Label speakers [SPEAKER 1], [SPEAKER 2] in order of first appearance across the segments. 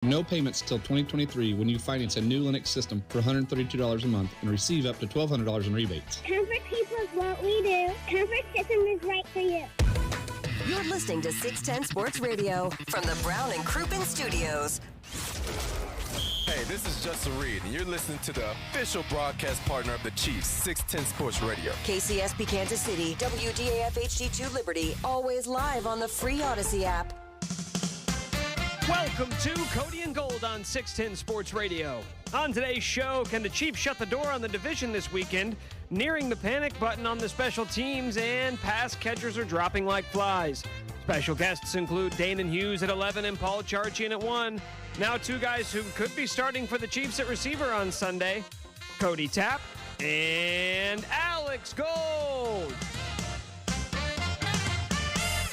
[SPEAKER 1] No payments till 2023 when you finance a new Linux system for $132 a month and receive up to $1,200 in rebates.
[SPEAKER 2] Comfort people is what we do. Comfort System is right for you.
[SPEAKER 3] You're listening to 610 Sports Radio from the Brown and Crouppen Studios.
[SPEAKER 4] Hey, this is Justin Reed, and you're listening to the official broadcast partner of the Chiefs, 610 Sports Radio.
[SPEAKER 3] KCSP Kansas City, WDAF HD2 Liberty, always live on the free Odyssey app.
[SPEAKER 5] Welcome to Cody and Gold on 610 Sports Radio. On today's show, can the Chiefs shut the door on the division this weekend? Nearing the panic button on the special teams, and pass catchers are dropping like flies. Special guests include Danon Hughes at 11 and Paul Charchian at 1. Now two guys who could be starting for the Chiefs at receiver on Sunday, Cody Tapp and Alex Gold.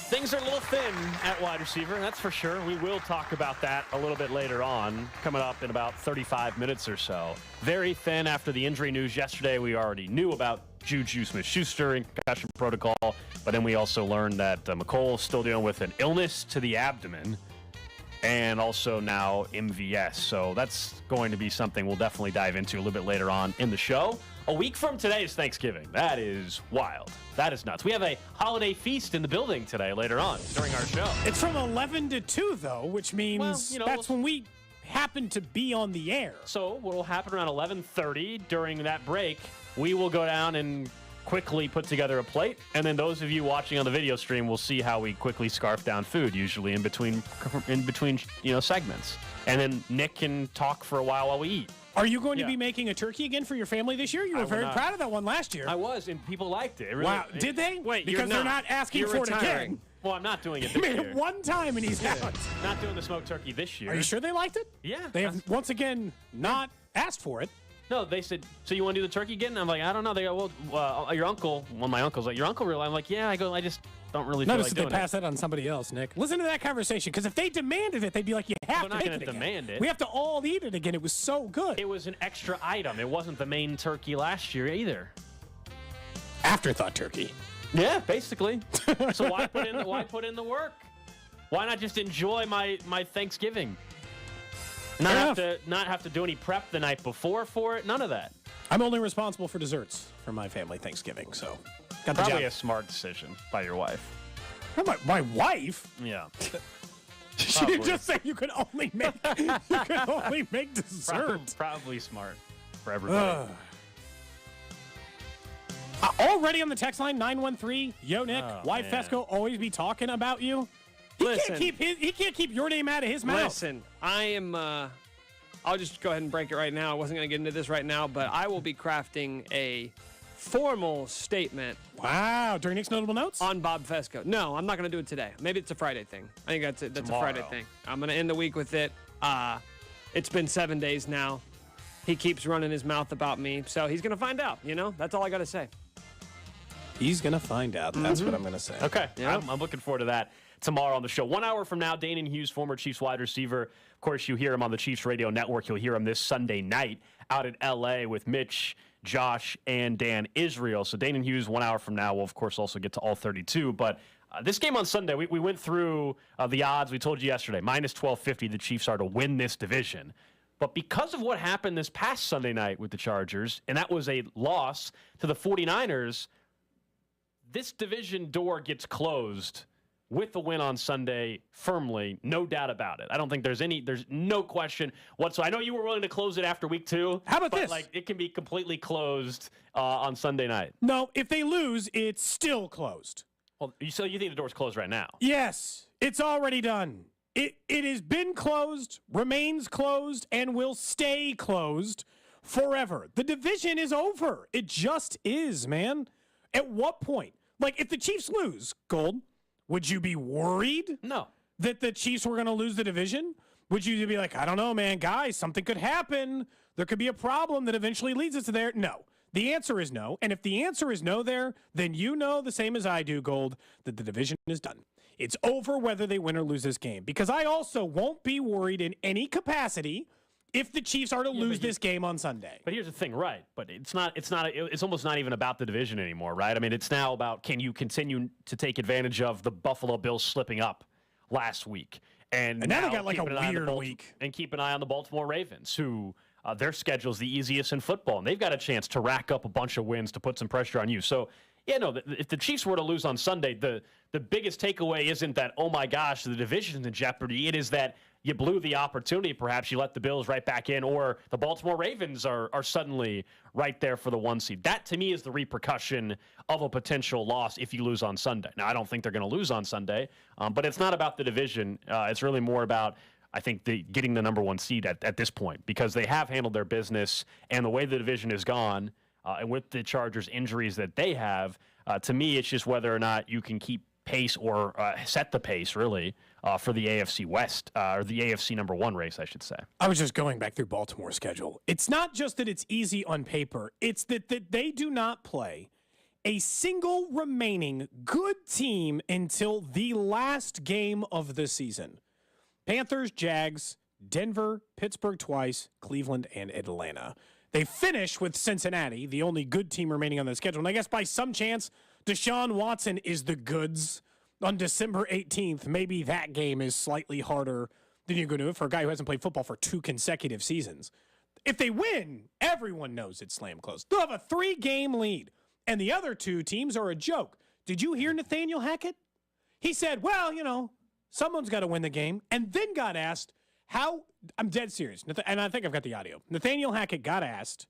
[SPEAKER 6] Things are a little thin at wide receiver, that's for sure. We will talk about that a little bit later on, coming up in about 35 minutes or so. Very thin after the injury news yesterday. We already knew about Juju Smith-Schuster in concussion protocol, but then we also learned that McColl's still dealing with an illness to the abdomen and also now MVS. So that's going to be something we'll definitely dive into a little bit later on in the show. A week from today is Thanksgiving. That is wild. That is nuts. We have a holiday feast in the building today later on during our show.
[SPEAKER 7] It's from 11 to 2, though, which means that's when we happen to be on the air.
[SPEAKER 6] So what will happen around 11:30 during that break, we will go down and quickly put together a plate, and then those of you watching on the video stream will see how we quickly scarf down food, usually in between segments. And then Nick can talk for a while we eat.
[SPEAKER 7] Are you going to be making a turkey again for your family this year? You were very proud of that one last year.
[SPEAKER 6] I was, and people liked it.
[SPEAKER 7] Wow. Did they?
[SPEAKER 5] Wait,
[SPEAKER 7] because they're not asking for it again.
[SPEAKER 6] Well, I'm not doing it
[SPEAKER 7] He
[SPEAKER 6] this
[SPEAKER 7] made
[SPEAKER 6] year.
[SPEAKER 7] it one time and he's out.
[SPEAKER 6] Not doing the smoked turkey this year.
[SPEAKER 7] Are you sure they liked it?
[SPEAKER 6] Yeah.
[SPEAKER 7] They have, once again, not asked for it.
[SPEAKER 6] No, they said, so you want to do the turkey again? And I'm like, I don't know. They go, well, your uncle, one of my uncles, like, your uncle really? I'm like, yeah. I go, I just don't really feel
[SPEAKER 7] Notice
[SPEAKER 6] like
[SPEAKER 7] that
[SPEAKER 6] doing
[SPEAKER 7] they pass that on somebody else, Nick. Listen to that conversation, because if they demanded it, they'd be like, you have to
[SPEAKER 6] not
[SPEAKER 7] make
[SPEAKER 6] gonna
[SPEAKER 7] it again.
[SPEAKER 6] demand it.
[SPEAKER 7] We have to all eat it again. It was so good.
[SPEAKER 6] It was an extra item. It wasn't the main turkey last year either.
[SPEAKER 7] Afterthought turkey.
[SPEAKER 6] Yeah, basically. So why put in the work? Why not just enjoy my Thanksgiving? Not have to do any prep the night before for it. None of that.
[SPEAKER 7] I'm only responsible for desserts for my family Thanksgiving, so got the
[SPEAKER 6] Probably
[SPEAKER 7] job.
[SPEAKER 6] a smart decision by your wife.
[SPEAKER 7] My wife?
[SPEAKER 6] Yeah.
[SPEAKER 7] She didn't just say you can only make dessert.
[SPEAKER 6] Probably smart for everybody.
[SPEAKER 7] Already on the text line 913. Yo, Nick, why
[SPEAKER 6] man.
[SPEAKER 7] Fesco always be talking about you? He can't keep your name out of his mouth.
[SPEAKER 5] Listen, I am. I'll just go ahead and break it right now. I wasn't going to get into this right now, but I will be crafting a formal statement.
[SPEAKER 7] Wow, during Nick's notable notes?
[SPEAKER 5] On Bob Fesco. No, I'm not going to do it today. Maybe it's a Friday thing. I think that's a Friday thing. I'm going to end the week with it. It's been 7 days now. He keeps running his mouth about me, so he's going to find out. That's all I got to say.
[SPEAKER 7] He's going to find out. That's what I'm going to say.
[SPEAKER 6] Okay,
[SPEAKER 5] Yeah.
[SPEAKER 6] I'm looking forward to that tomorrow on the show. 1 hour from now, Danon Hughes, former Chiefs wide receiver. Of course, you hear him on the Chiefs radio network. You'll hear him this Sunday night out in L.A. with Mitch, Josh, and Dan Israel. So Danon Hughes, 1 hour from now, will, of course, also get to all 32. But this game on Sunday, we went through the odds. We told you yesterday, minus 1250, the Chiefs are to win this division. But because of what happened this past Sunday night with the Chargers, and that was a loss to the 49ers, this division door gets closed with the win on Sunday firmly, no doubt about it. I don't think there's no question whatsoever. I know you were willing to close it after week 2.
[SPEAKER 7] How about this?
[SPEAKER 6] Like, it can be completely closed on Sunday night.
[SPEAKER 7] No, if they lose, it's still closed.
[SPEAKER 6] Well, so you think the door's closed right now?
[SPEAKER 7] Yes, it's already done. It has been closed, remains closed, and will stay closed forever. The division is over. It just is, man. At what point? Like, if the Chiefs lose, Gold, would you be worried?
[SPEAKER 6] No.
[SPEAKER 7] That the Chiefs were going to lose the division? Would you be like, I don't know, man, guys, something could happen. There could be a problem that eventually leads us to there. No. The answer is no. And if the answer is no there, then you know the same as I do, Gold, that the division is done. It's over whether they win or lose this game. Because I also won't be worried in any capacity if the Chiefs are to lose this game on Sunday.
[SPEAKER 6] But here's the thing, right? But it's almost not even about the division anymore, right? I mean, it's now about, can you continue to take advantage of the Buffalo Bills slipping up last week And
[SPEAKER 7] now they got like a
[SPEAKER 6] keeping an eye on the
[SPEAKER 7] weird week.
[SPEAKER 6] And keep an eye on the Baltimore Ravens, who their schedule is the easiest in football, and they've got a chance to rack up a bunch of wins to put some pressure on you. So, yeah, no, if the Chiefs were to lose on Sunday, the biggest takeaway isn't that, oh my gosh, the division's in jeopardy. It is that you blew the opportunity. Perhaps you let the Bills right back in, or the Baltimore Ravens are suddenly right there for the 1 seed. That, to me, is the repercussion of a potential loss if you lose on Sunday. Now, I don't think they're going to lose on Sunday, but it's not about the division. It's really more about, I think, getting the number 1 seed at this point, because they have handled their business, and the way the division is gone, and with the Chargers' injuries that they have, to me, it's just whether or not you can keep pace or set the pace, really, for the AFC West, or the AFC number 1 race, I should say.
[SPEAKER 7] I was just going back through Baltimore's schedule. It's not just that it's easy on paper. It's that they do not play a single remaining good team until the last game of the season. Panthers, Jags, Denver, Pittsburgh twice, Cleveland, and Atlanta. They finish with Cincinnati, the only good team remaining on the schedule. And I guess by some chance, Deshaun Watson is the goods on December 18th. Maybe that game is slightly harder than you're going to for a guy who hasn't played football for 2 consecutive seasons. If they win, everyone knows it's slam close. They'll have a 3-game lead, and the other 2 teams are a joke. Did you hear Nathaniel Hackett? He said, well, someone's got to win the game, and then got asked how, I'm dead serious, and I think I've got the audio. Nathaniel Hackett got asked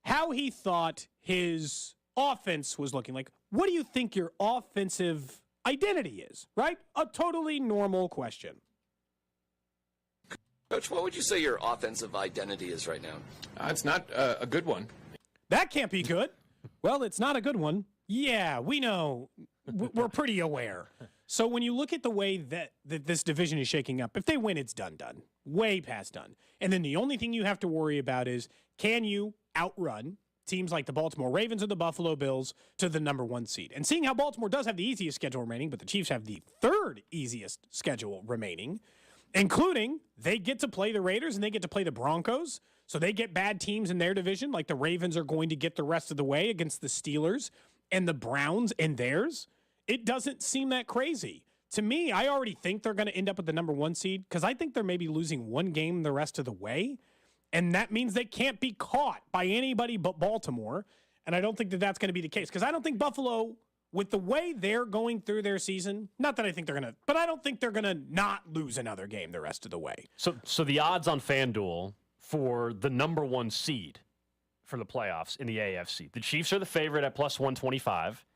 [SPEAKER 7] how he thought his offense was looking. Like, what do you think your offensive identity is, right? A totally normal question.
[SPEAKER 8] Coach, what would you say your offensive identity is right now?
[SPEAKER 9] It's not a good one.
[SPEAKER 7] That can't be good. Well, it's not a good one. Yeah, we know. We're pretty aware. So when you look at the way that this division is shaking up, if they win, it's done. Way past done. And then the only thing you have to worry about is, can you outrun teams like the Baltimore Ravens or the Buffalo Bills to the number 1 seed? And seeing how Baltimore does have the easiest schedule remaining, but the Chiefs have the 3rd easiest schedule remaining, including they get to play the Raiders and they get to play the Broncos. So they get bad teams in their division, like the Ravens are going to get the rest of the way against the Steelers and the Browns in theirs. It doesn't seem that crazy. To me, I already think they're going to end up with the number 1 seed because I think they're maybe losing 1 game the rest of the way. And that means they can't be caught by anybody but Baltimore. And I don't think that that's going to be the case because I don't think Buffalo, with the way they're going through their season, not that I think they're going to, but I don't think they're going to not lose another game the rest of the way.
[SPEAKER 6] So the odds on FanDuel for the number 1 seed for the playoffs in the AFC, the Chiefs are the favorite at plus 125.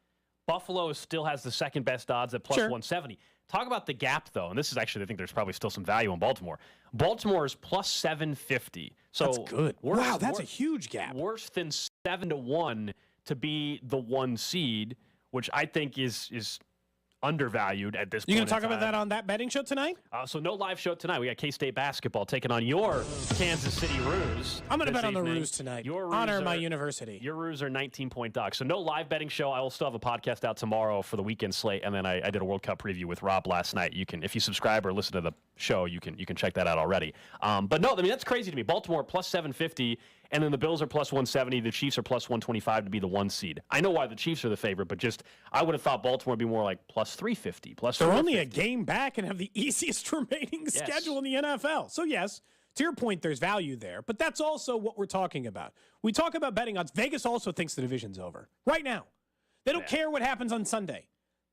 [SPEAKER 6] Buffalo still has the second best odds at plus 170. Talk about the gap, though, and this is actually, I think there's probably still some value in Baltimore. Baltimore is plus 750. So
[SPEAKER 7] that's good. Wow, that's a huge gap.
[SPEAKER 6] Worse than 7-1 to be the 1 seed, which I think is undervalued at this point.
[SPEAKER 7] You going to talk about that on that betting show tonight?
[SPEAKER 6] So no live show tonight. We got K-State basketball taking on your Kansas City Roos.
[SPEAKER 7] I'm going to bet on the Roos tonight. Honor my university.
[SPEAKER 6] Your Roos are 19-point dogs. So no live betting show. I will still have a podcast out tomorrow for the weekend slate, and then I did a World Cup preview with Rob last night. You can, if you subscribe or listen to the show, you can check that out already. But no, I mean that's crazy to me. Baltimore plus 750. And then the Bills are plus 170. The Chiefs are plus 125 to be the 1 seed. I know why the Chiefs are the favorite, but just I would have thought Baltimore would be more like plus 350.
[SPEAKER 7] They're only a game back and have the easiest remaining schedule in the NFL. So, yes, to your point, there's value there. But that's also what we're talking about. We talk about betting odds. Vegas also thinks the division's over right now. They don't care what happens on Sunday.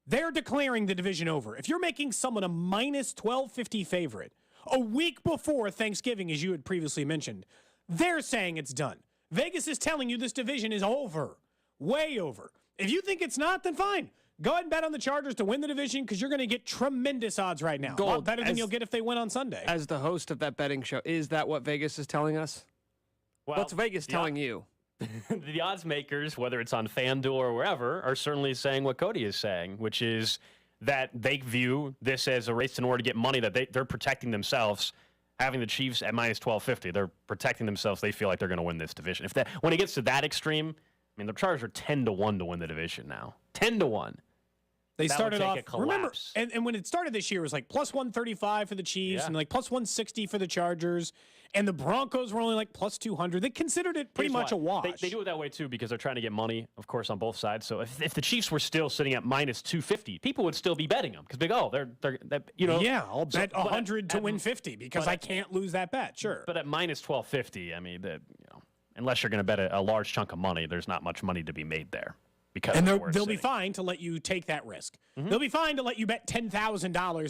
[SPEAKER 7] They're declaring the division over. If you're making someone a minus 1250 favorite a week before Thanksgiving, as you had previously mentioned, they're saying it's done. Vegas is telling you this division is over. Way over. If you think it's not, then fine. Go ahead and bet on the Chargers to win the division because you're going to get tremendous odds right now.
[SPEAKER 5] Gold,
[SPEAKER 7] a lot better than you'll get if they win on Sunday.
[SPEAKER 5] As the host of that betting show, is that what Vegas is telling us?
[SPEAKER 6] Well,
[SPEAKER 5] what's Vegas telling you?
[SPEAKER 6] The odds makers, whether it's on FanDuel or wherever, are certainly saying what Cody is saying, which is that they view this as a race in order to get money, that they're protecting themselves. Having the Chiefs at minus 1250, they're protecting themselves. They feel like they're going to win this division. When it gets to that extreme, I mean, the Chargers are 10-1 to win the division now. 10-1.
[SPEAKER 7] They
[SPEAKER 6] That
[SPEAKER 7] started
[SPEAKER 6] would
[SPEAKER 7] off.
[SPEAKER 6] take a
[SPEAKER 7] Remember,
[SPEAKER 6] collapse.
[SPEAKER 7] and when it started this year, it was like plus 135 for the Chiefs
[SPEAKER 6] Yeah.
[SPEAKER 7] and like plus 160 for the Chargers, and the Broncos were only like plus 200. They considered it pretty
[SPEAKER 6] Here's
[SPEAKER 7] much
[SPEAKER 6] why.
[SPEAKER 7] a wash.
[SPEAKER 6] They do it that way too because they're trying to get money, of course, on both sides. So if the Chiefs were still sitting at minus 250, people would still be betting them because they're you know.
[SPEAKER 7] Yeah, I'll bet
[SPEAKER 6] but
[SPEAKER 7] 100 to win 50 because I can't lose that bet. Sure,
[SPEAKER 6] But at minus 1250, I mean, unless you're going to bet a large chunk of money, there's not much money to be made there. Because
[SPEAKER 7] and
[SPEAKER 6] of where it's
[SPEAKER 7] they'll be
[SPEAKER 6] sitting.
[SPEAKER 7] fine to let you take that risk.
[SPEAKER 6] Mm-hmm.
[SPEAKER 7] They'll be fine to let you bet $10,000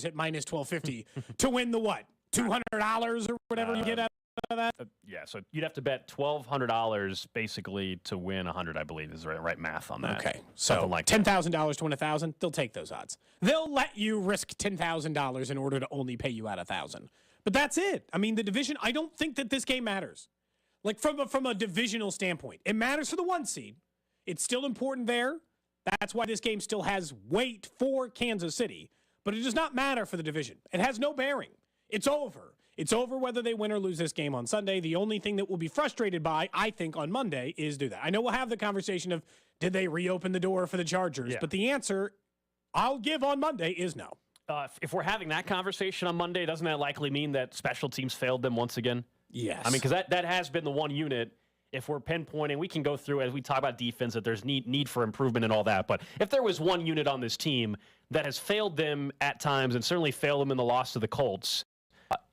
[SPEAKER 7] at minus 1250 to win the what? $200 or whatever you get out of that.
[SPEAKER 6] Yeah, so you'd have to bet $1,200 basically to win 100. I believe is the right math on that.
[SPEAKER 7] Okay, so
[SPEAKER 6] Something like
[SPEAKER 7] $10,000 to win 1,000. They'll take those odds. They'll let you risk $10,000 in order to only pay you out 1,000. But that's it. I mean, the division. I don't think that this game matters. Like from a divisional standpoint, it matters for the 1 seed. It's still important there. That's why this game still has weight for Kansas City. But it does not matter for the division. It has no bearing. It's over. It's over whether they win or lose this game on Sunday. The only thing that we'll be frustrated by, I think, on Monday is do that. I know we'll have the conversation of did they reopen the door for the Chargers?
[SPEAKER 6] Yeah.
[SPEAKER 7] But the answer I'll give on Monday is no.
[SPEAKER 6] if we're having that conversation on Monday, doesn't that likely mean that special teams failed them once again?
[SPEAKER 7] Yes.
[SPEAKER 6] I mean, because that has been the one unit. If we're pinpointing, we can go through as we talk about defense that there's need for improvement and all that. But if there was one unit on this team that has failed them at times and certainly failed them in the loss to the Colts,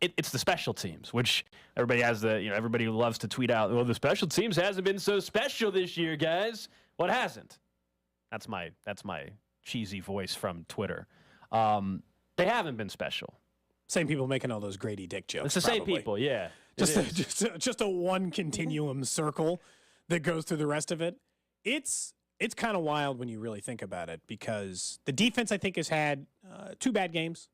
[SPEAKER 6] it's the special teams, which everybody has everybody loves to tweet out. Well, the special teams hasn't been so special this year, guys. Well, it hasn't. That's my cheesy voice from Twitter. They haven't been special.
[SPEAKER 7] Same people making all those Grady Dick jokes.
[SPEAKER 6] It's the same people, yeah.
[SPEAKER 7] Just a one continuum circle that goes through the rest of it. It's kind of wild when you really think about it because the defense, I think, has had 2 bad games.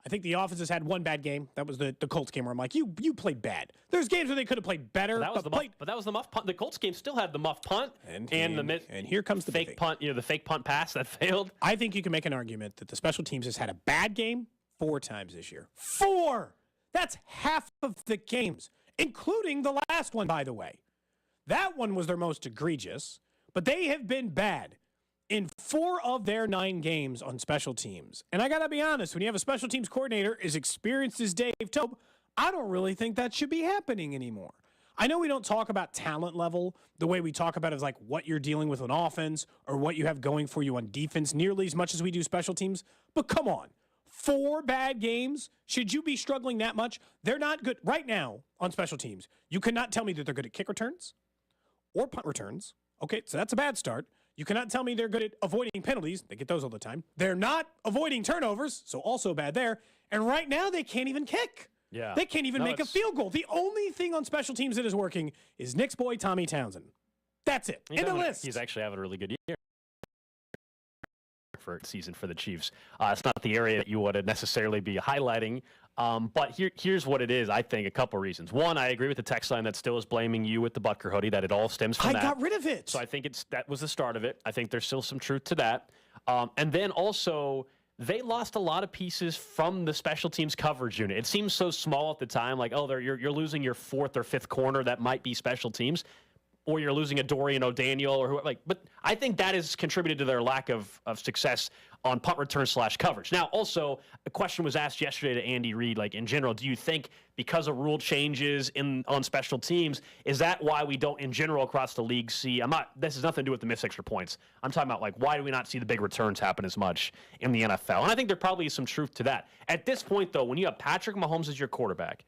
[SPEAKER 7] I think the offense has had 1 bad game. That was the Colts game where I'm like, you played bad. There's games where they could have played better.
[SPEAKER 6] But that was the muff punt. The Colts game still had the muff punt and
[SPEAKER 7] here comes the
[SPEAKER 6] fake punt. The fake punt pass that failed.
[SPEAKER 7] I think you can make an argument that the special teams has had a bad game 4 times this year. 4! That's half of the games, including the last one, by the way. That one was their most egregious, but they have been bad in 4 of their 9 games on special teams. And I got to be honest, when you have a special teams coordinator as experienced as Dave Tope, I don't really think that should be happening anymore. I know we don't talk about talent level the way we talk about is like what you're dealing with on offense or what you have going for you on defense nearly as much as we do special teams, but come on. 4 bad games? Should you be struggling that much? They're not good right now on special teams. You cannot tell me that they're good at kick returns or punt returns. Okay, so that's a bad start. You cannot tell me they're good at avoiding penalties. They get those all the time. They're not avoiding turnovers, so also bad there. And right now, they can't even kick.
[SPEAKER 6] Yeah.
[SPEAKER 7] They can't even make a field goal. The only thing on special teams that is working is Nick's boy, Tommy Townsend. That's it. In the list.
[SPEAKER 6] He's actually having a really good year for season for the Chiefs. It's not the area that you would necessarily be highlighting. But here's what it is, I think, a couple reasons. One, I agree with the text line that still is blaming you with the Butker hoodie, that it all stems from that.
[SPEAKER 7] I got rid of it.
[SPEAKER 6] So I think that was the start of it. I think there's still some truth to that. And then also, they lost a lot of pieces from the special teams coverage unit. It seems so small at the time, like, oh, you're losing your 4th or 5th corner. That might be special teams. Or you're losing a Dorian O'Daniel or who, but I think that has contributed to their lack of success on punt return / coverage. Now, also, a question was asked yesterday to Andy Reid, like in general, do you think because of rule changes on special teams, is that why we don't in general across the league see, this has nothing to do with the missed extra points. I'm talking about like, why do we not see the big returns happen as much in the NFL? And I think there probably is some truth to that. At this point, though, when you have Patrick Mahomes as your quarterback,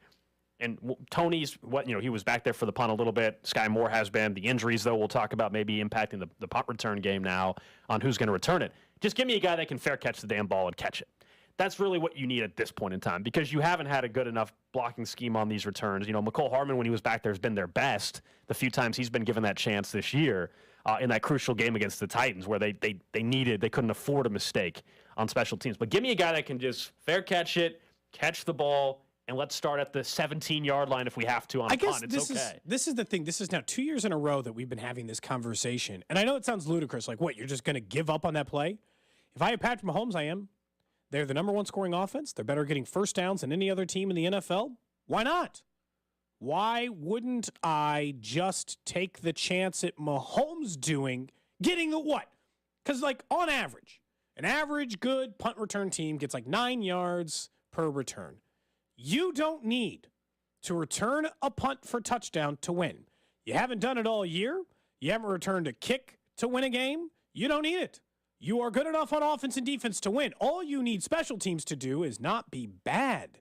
[SPEAKER 6] and Tony's, he was back there for the punt a little bit. Sky Moore has been. The injuries, though, we'll talk about maybe impacting the punt return game now on who's going to return it. Just give me a guy that can fair catch the damn ball and catch it. That's really what you need at this point in time because you haven't had a good enough blocking scheme on these returns. McCole Hardman, when he was back there, has been their best the few times he's been given that chance this year in that crucial game against the Titans where they couldn't afford a mistake on special teams. But give me a guy that can just fair catch it, catch the ball, and let's start at the 17-yard line if we have to on a punt. It's okay.
[SPEAKER 7] This is the thing. This is now 2 years in a row that we've been having this conversation. And I know it sounds ludicrous. Like, what, you're just going to give up on that play? If I have Patrick Mahomes, I am. They're the number 1 scoring offense. They're better getting first downs than any other team in the NFL. Why not? Why wouldn't I just take the chance at Mahomes getting the what? Because, like, on average, An average good punt return team gets like 9 yards per return. You don't need to return a punt for touchdown to win. You haven't done it all year. You haven't returned a kick to win a game. You don't need it. You are good enough on offense and defense to win. All you need special teams to do is not be bad.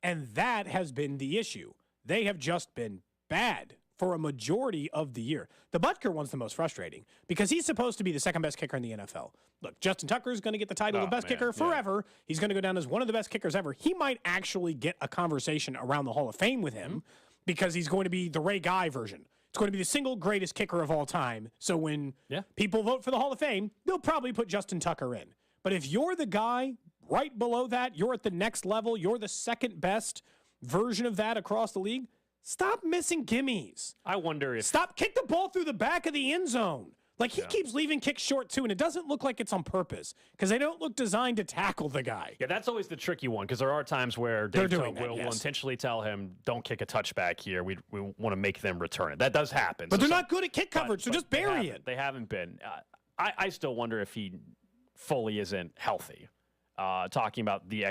[SPEAKER 7] And that has been the issue. They have just been bad for a majority of the year. The Butker one's the most frustrating because he's supposed to be the second best kicker in the NFL. Look, Justin Tucker is going to get the title of best kicker forever. Yeah. He's going to go down as one of the best kickers ever. He might actually get a conversation around the Hall of Fame with him because he's going to be the Ray Guy version. It's going to be the single greatest kicker of all time. So when people vote for the Hall of Fame, they'll probably put Justin Tucker in. But if you're the guy right below that, you're at the next level, you're the second best version of that across the league, stop missing gimmies.
[SPEAKER 6] I wonder if...
[SPEAKER 7] Stop, kick the ball through the back of the end zone. Like, he keeps leaving kicks short, too, and it doesn't look like it's on purpose because they don't look designed to tackle the guy.
[SPEAKER 6] Yeah, that's always the tricky one because there are times where Dave Tobe will intentionally tell him, don't kick a touchback here. We want to make them return it. That does happen.
[SPEAKER 7] But they're not good at kick coverage, so just bury it.
[SPEAKER 6] They haven't been. I still wonder if he fully isn't healthy. Talking about the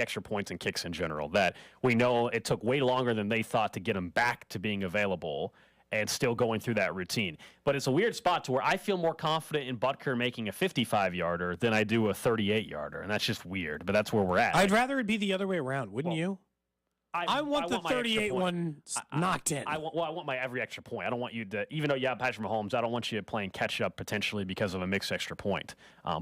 [SPEAKER 6] extra points and kicks in general, that we know it took way longer than they thought to get him back to being available and still going through that routine. But it's a weird spot to where I feel more confident in Butker making a 55-yarder than I do a 38-yarder, and that's just weird, but that's where we're at.
[SPEAKER 7] I'd rather it be the other way around, wouldn't you? I want the 38 one knocked in.
[SPEAKER 6] I want my every extra point. I don't want you to, even though you have Patrick Mahomes, I don't want you playing catch up potentially because of a mixed extra point.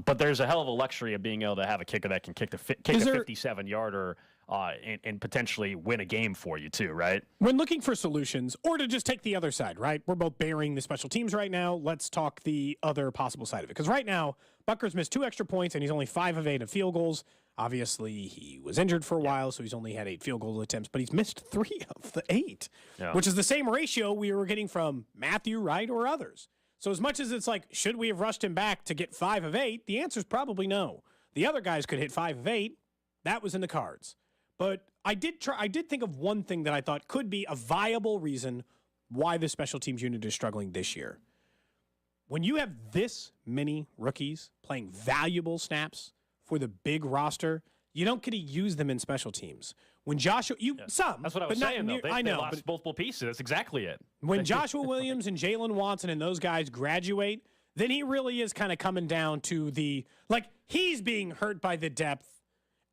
[SPEAKER 6] But there's a hell of a luxury of being able to have a kicker that can kick a 57-yarder and potentially win a game for you too, right?
[SPEAKER 7] When looking for solutions, or to just take the other side, right? We're both burying the special teams right now. Let's talk the other possible side of it. Because right now, Butker's missed 2 extra points, and he's only 5 of 8 of field goals. Obviously, he was injured for a while, so he's only had 8 field goal attempts, but he's missed 3 of the 8, which is the same ratio we were getting from Matthew Wright or others. So as much as it's like, should we have rushed him back to get 5 of 8? The answer is probably no. The other guys could hit 5 of 8. That was in the cards. But I did think of one thing that I thought could be a viable reason why the special teams unit is struggling this year. When you have this many rookies playing valuable snaps for the big roster, you don't get to use them in special teams. When Joshua, some.
[SPEAKER 6] That's what I was saying, though. They lost multiple pieces. That's exactly it.
[SPEAKER 7] When Joshua Williams and Jalen Watson and those guys graduate, then he really is kind of coming down to the, like, he's being hurt by the depth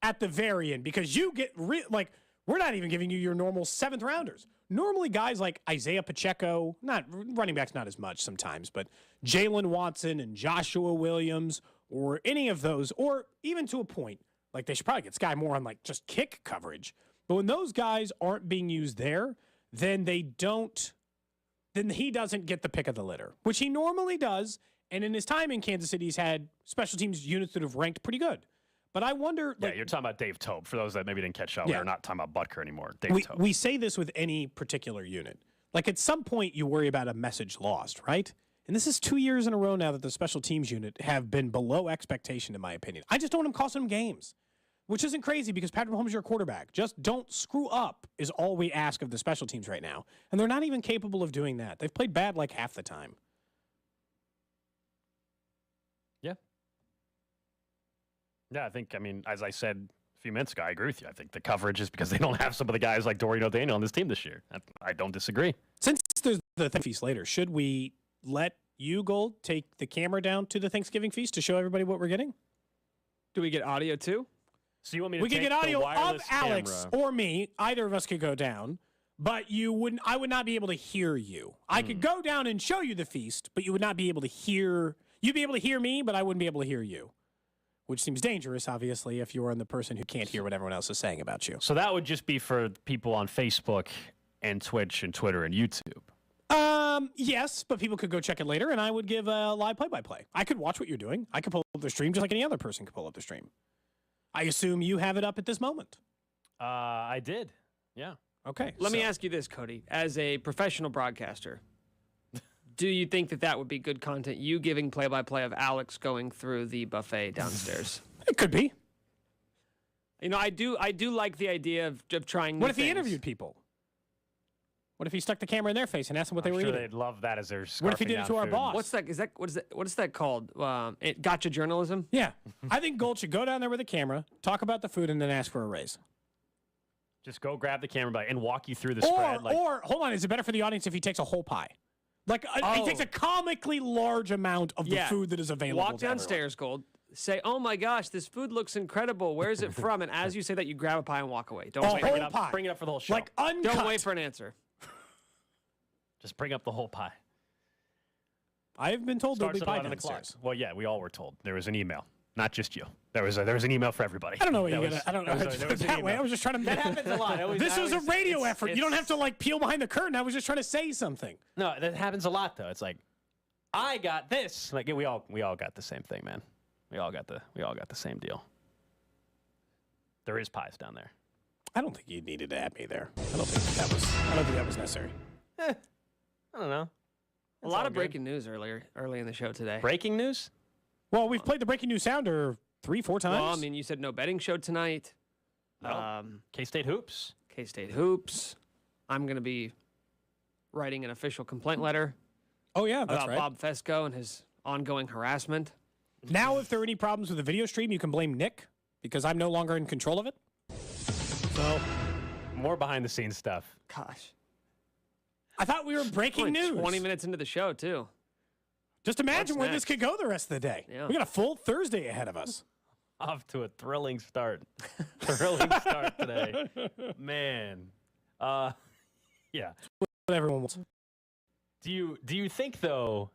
[SPEAKER 7] at the very end because you get, we're not even giving you your normal 7th rounders. Normally guys like Isaiah Pacheco, not running backs, not as much sometimes, but Jalen Watson and Joshua Williams or any of those, or even to a point, like they should probably get Sky Moore on like just kick coverage. But when those guys aren't being used there, then he doesn't get the pick of the litter, which he normally does. And in his time in Kansas City, he's had special teams units that have ranked pretty good. But I wonder...
[SPEAKER 6] Yeah, you're talking about Dave Tobe. For those that maybe didn't catch up, we're not talking about Butker anymore. Dave Tobe.
[SPEAKER 7] We say this with any particular unit. Like, at some point, you worry about a message lost, right? And this is 2 years in a row now that the special teams unit have been below expectation, in my opinion. I just don't want them costing them games, which isn't crazy because Patrick Mahomes is your quarterback. Just don't screw up is all we ask of the special teams right now. And they're not even capable of doing that. They've played bad like half the time.
[SPEAKER 6] Yeah, I think, as I said a few minutes ago, I agree with you. I think the coverage is because they don't have some of the guys like Dorian O'Daniel on this team this year. I don't disagree.
[SPEAKER 7] Since there's the feast later, should we let you, Gold, take the camera down to the Thanksgiving feast to show everybody what we're getting?
[SPEAKER 5] Do we get audio too?
[SPEAKER 6] So you want me to
[SPEAKER 7] We could get audio of Alex or me. Either of us could go down, but I would not be able to hear you. I could go down and show you the feast, but you would not be able to hear. You'd be able to hear me, but I wouldn't be able to hear you. Which seems dangerous, obviously, if you're the person who can't hear what everyone else is saying about you.
[SPEAKER 6] So that would just be for people on Facebook and Twitch and Twitter and YouTube.
[SPEAKER 7] Yes, but people could go check it later, and I would give a live play-by-play. I could watch what you're doing. I could pull up the stream just like any other person could pull up the stream. I assume you have it up at this moment.
[SPEAKER 6] I did. Yeah.
[SPEAKER 7] Okay.
[SPEAKER 5] Let me ask you this, Cody. As a professional broadcaster, do you think that would be good content, you giving play-by-play of Alex going through the buffet downstairs?
[SPEAKER 7] It could be.
[SPEAKER 5] You know, I do like the idea of trying.
[SPEAKER 7] What if he interviewed people? What if he stuck the camera in their face and asked them what they were
[SPEAKER 6] sure
[SPEAKER 7] eating?
[SPEAKER 6] They'd love that as their.
[SPEAKER 7] What if he did it to our boss?
[SPEAKER 5] What is that called? It gotcha journalism?
[SPEAKER 7] Yeah. I think Gold should go down there with a camera, talk about the food, and then ask for a raise.
[SPEAKER 6] Just go grab the camera and walk you through the spread.
[SPEAKER 7] Or, hold on, is it better for the audience if he takes a whole pie? He takes a comically large amount of the food that is available.
[SPEAKER 5] Walk downstairs, Gold. Say, oh my gosh, this food looks incredible. Where is it from? And as you say that, you grab a pie and walk away. Don't wait.
[SPEAKER 6] Bring it up for the whole show.
[SPEAKER 7] Like uncut.
[SPEAKER 5] Don't wait for an answer.
[SPEAKER 6] Just bring up the whole pie.
[SPEAKER 7] I've been told there'll be pie
[SPEAKER 6] 11 o'clock.
[SPEAKER 7] downstairs.
[SPEAKER 6] Well, yeah, we all were told. There was an email. Not just you. There was an email for everybody.
[SPEAKER 7] I don't know what I don't know. That way. I was just trying to.
[SPEAKER 6] That happens a lot.
[SPEAKER 7] This was a radio effort. You don't have to peel behind the curtain. I was just trying to say something.
[SPEAKER 6] No, that happens a lot though. It's like, I got this. Like we all got the same thing, man. We all got the same deal. There is pies down there.
[SPEAKER 7] I don't think you needed to add me there. I don't think that was necessary.
[SPEAKER 6] I don't know.
[SPEAKER 5] A lot of breaking news early in the show today.
[SPEAKER 6] Breaking news?
[SPEAKER 7] Well, we've played the breaking news sounder 3-4 times.
[SPEAKER 5] Well, I mean, you said no betting show tonight.
[SPEAKER 6] No. K-State hoops.
[SPEAKER 5] K-State hoops. I'm going to be writing an official complaint letter.
[SPEAKER 7] Oh yeah, that's
[SPEAKER 5] about
[SPEAKER 7] right.
[SPEAKER 5] Bob Fesco and his ongoing harassment.
[SPEAKER 7] Now, if there are any problems with the video stream, you can blame Nick because I'm no longer in control of it. So,
[SPEAKER 6] more behind the scenes stuff.
[SPEAKER 5] Gosh.
[SPEAKER 7] I thought we were breaking news.
[SPEAKER 5] 20 minutes into the show, too.
[SPEAKER 7] Just imagine where this could go the rest of the day.
[SPEAKER 5] Yeah.
[SPEAKER 7] We got a full Thursday ahead of us.
[SPEAKER 6] Off to a thrilling start. Thrilling start today. Man. Yeah.
[SPEAKER 7] What everyone wants.
[SPEAKER 6] Do you think, though,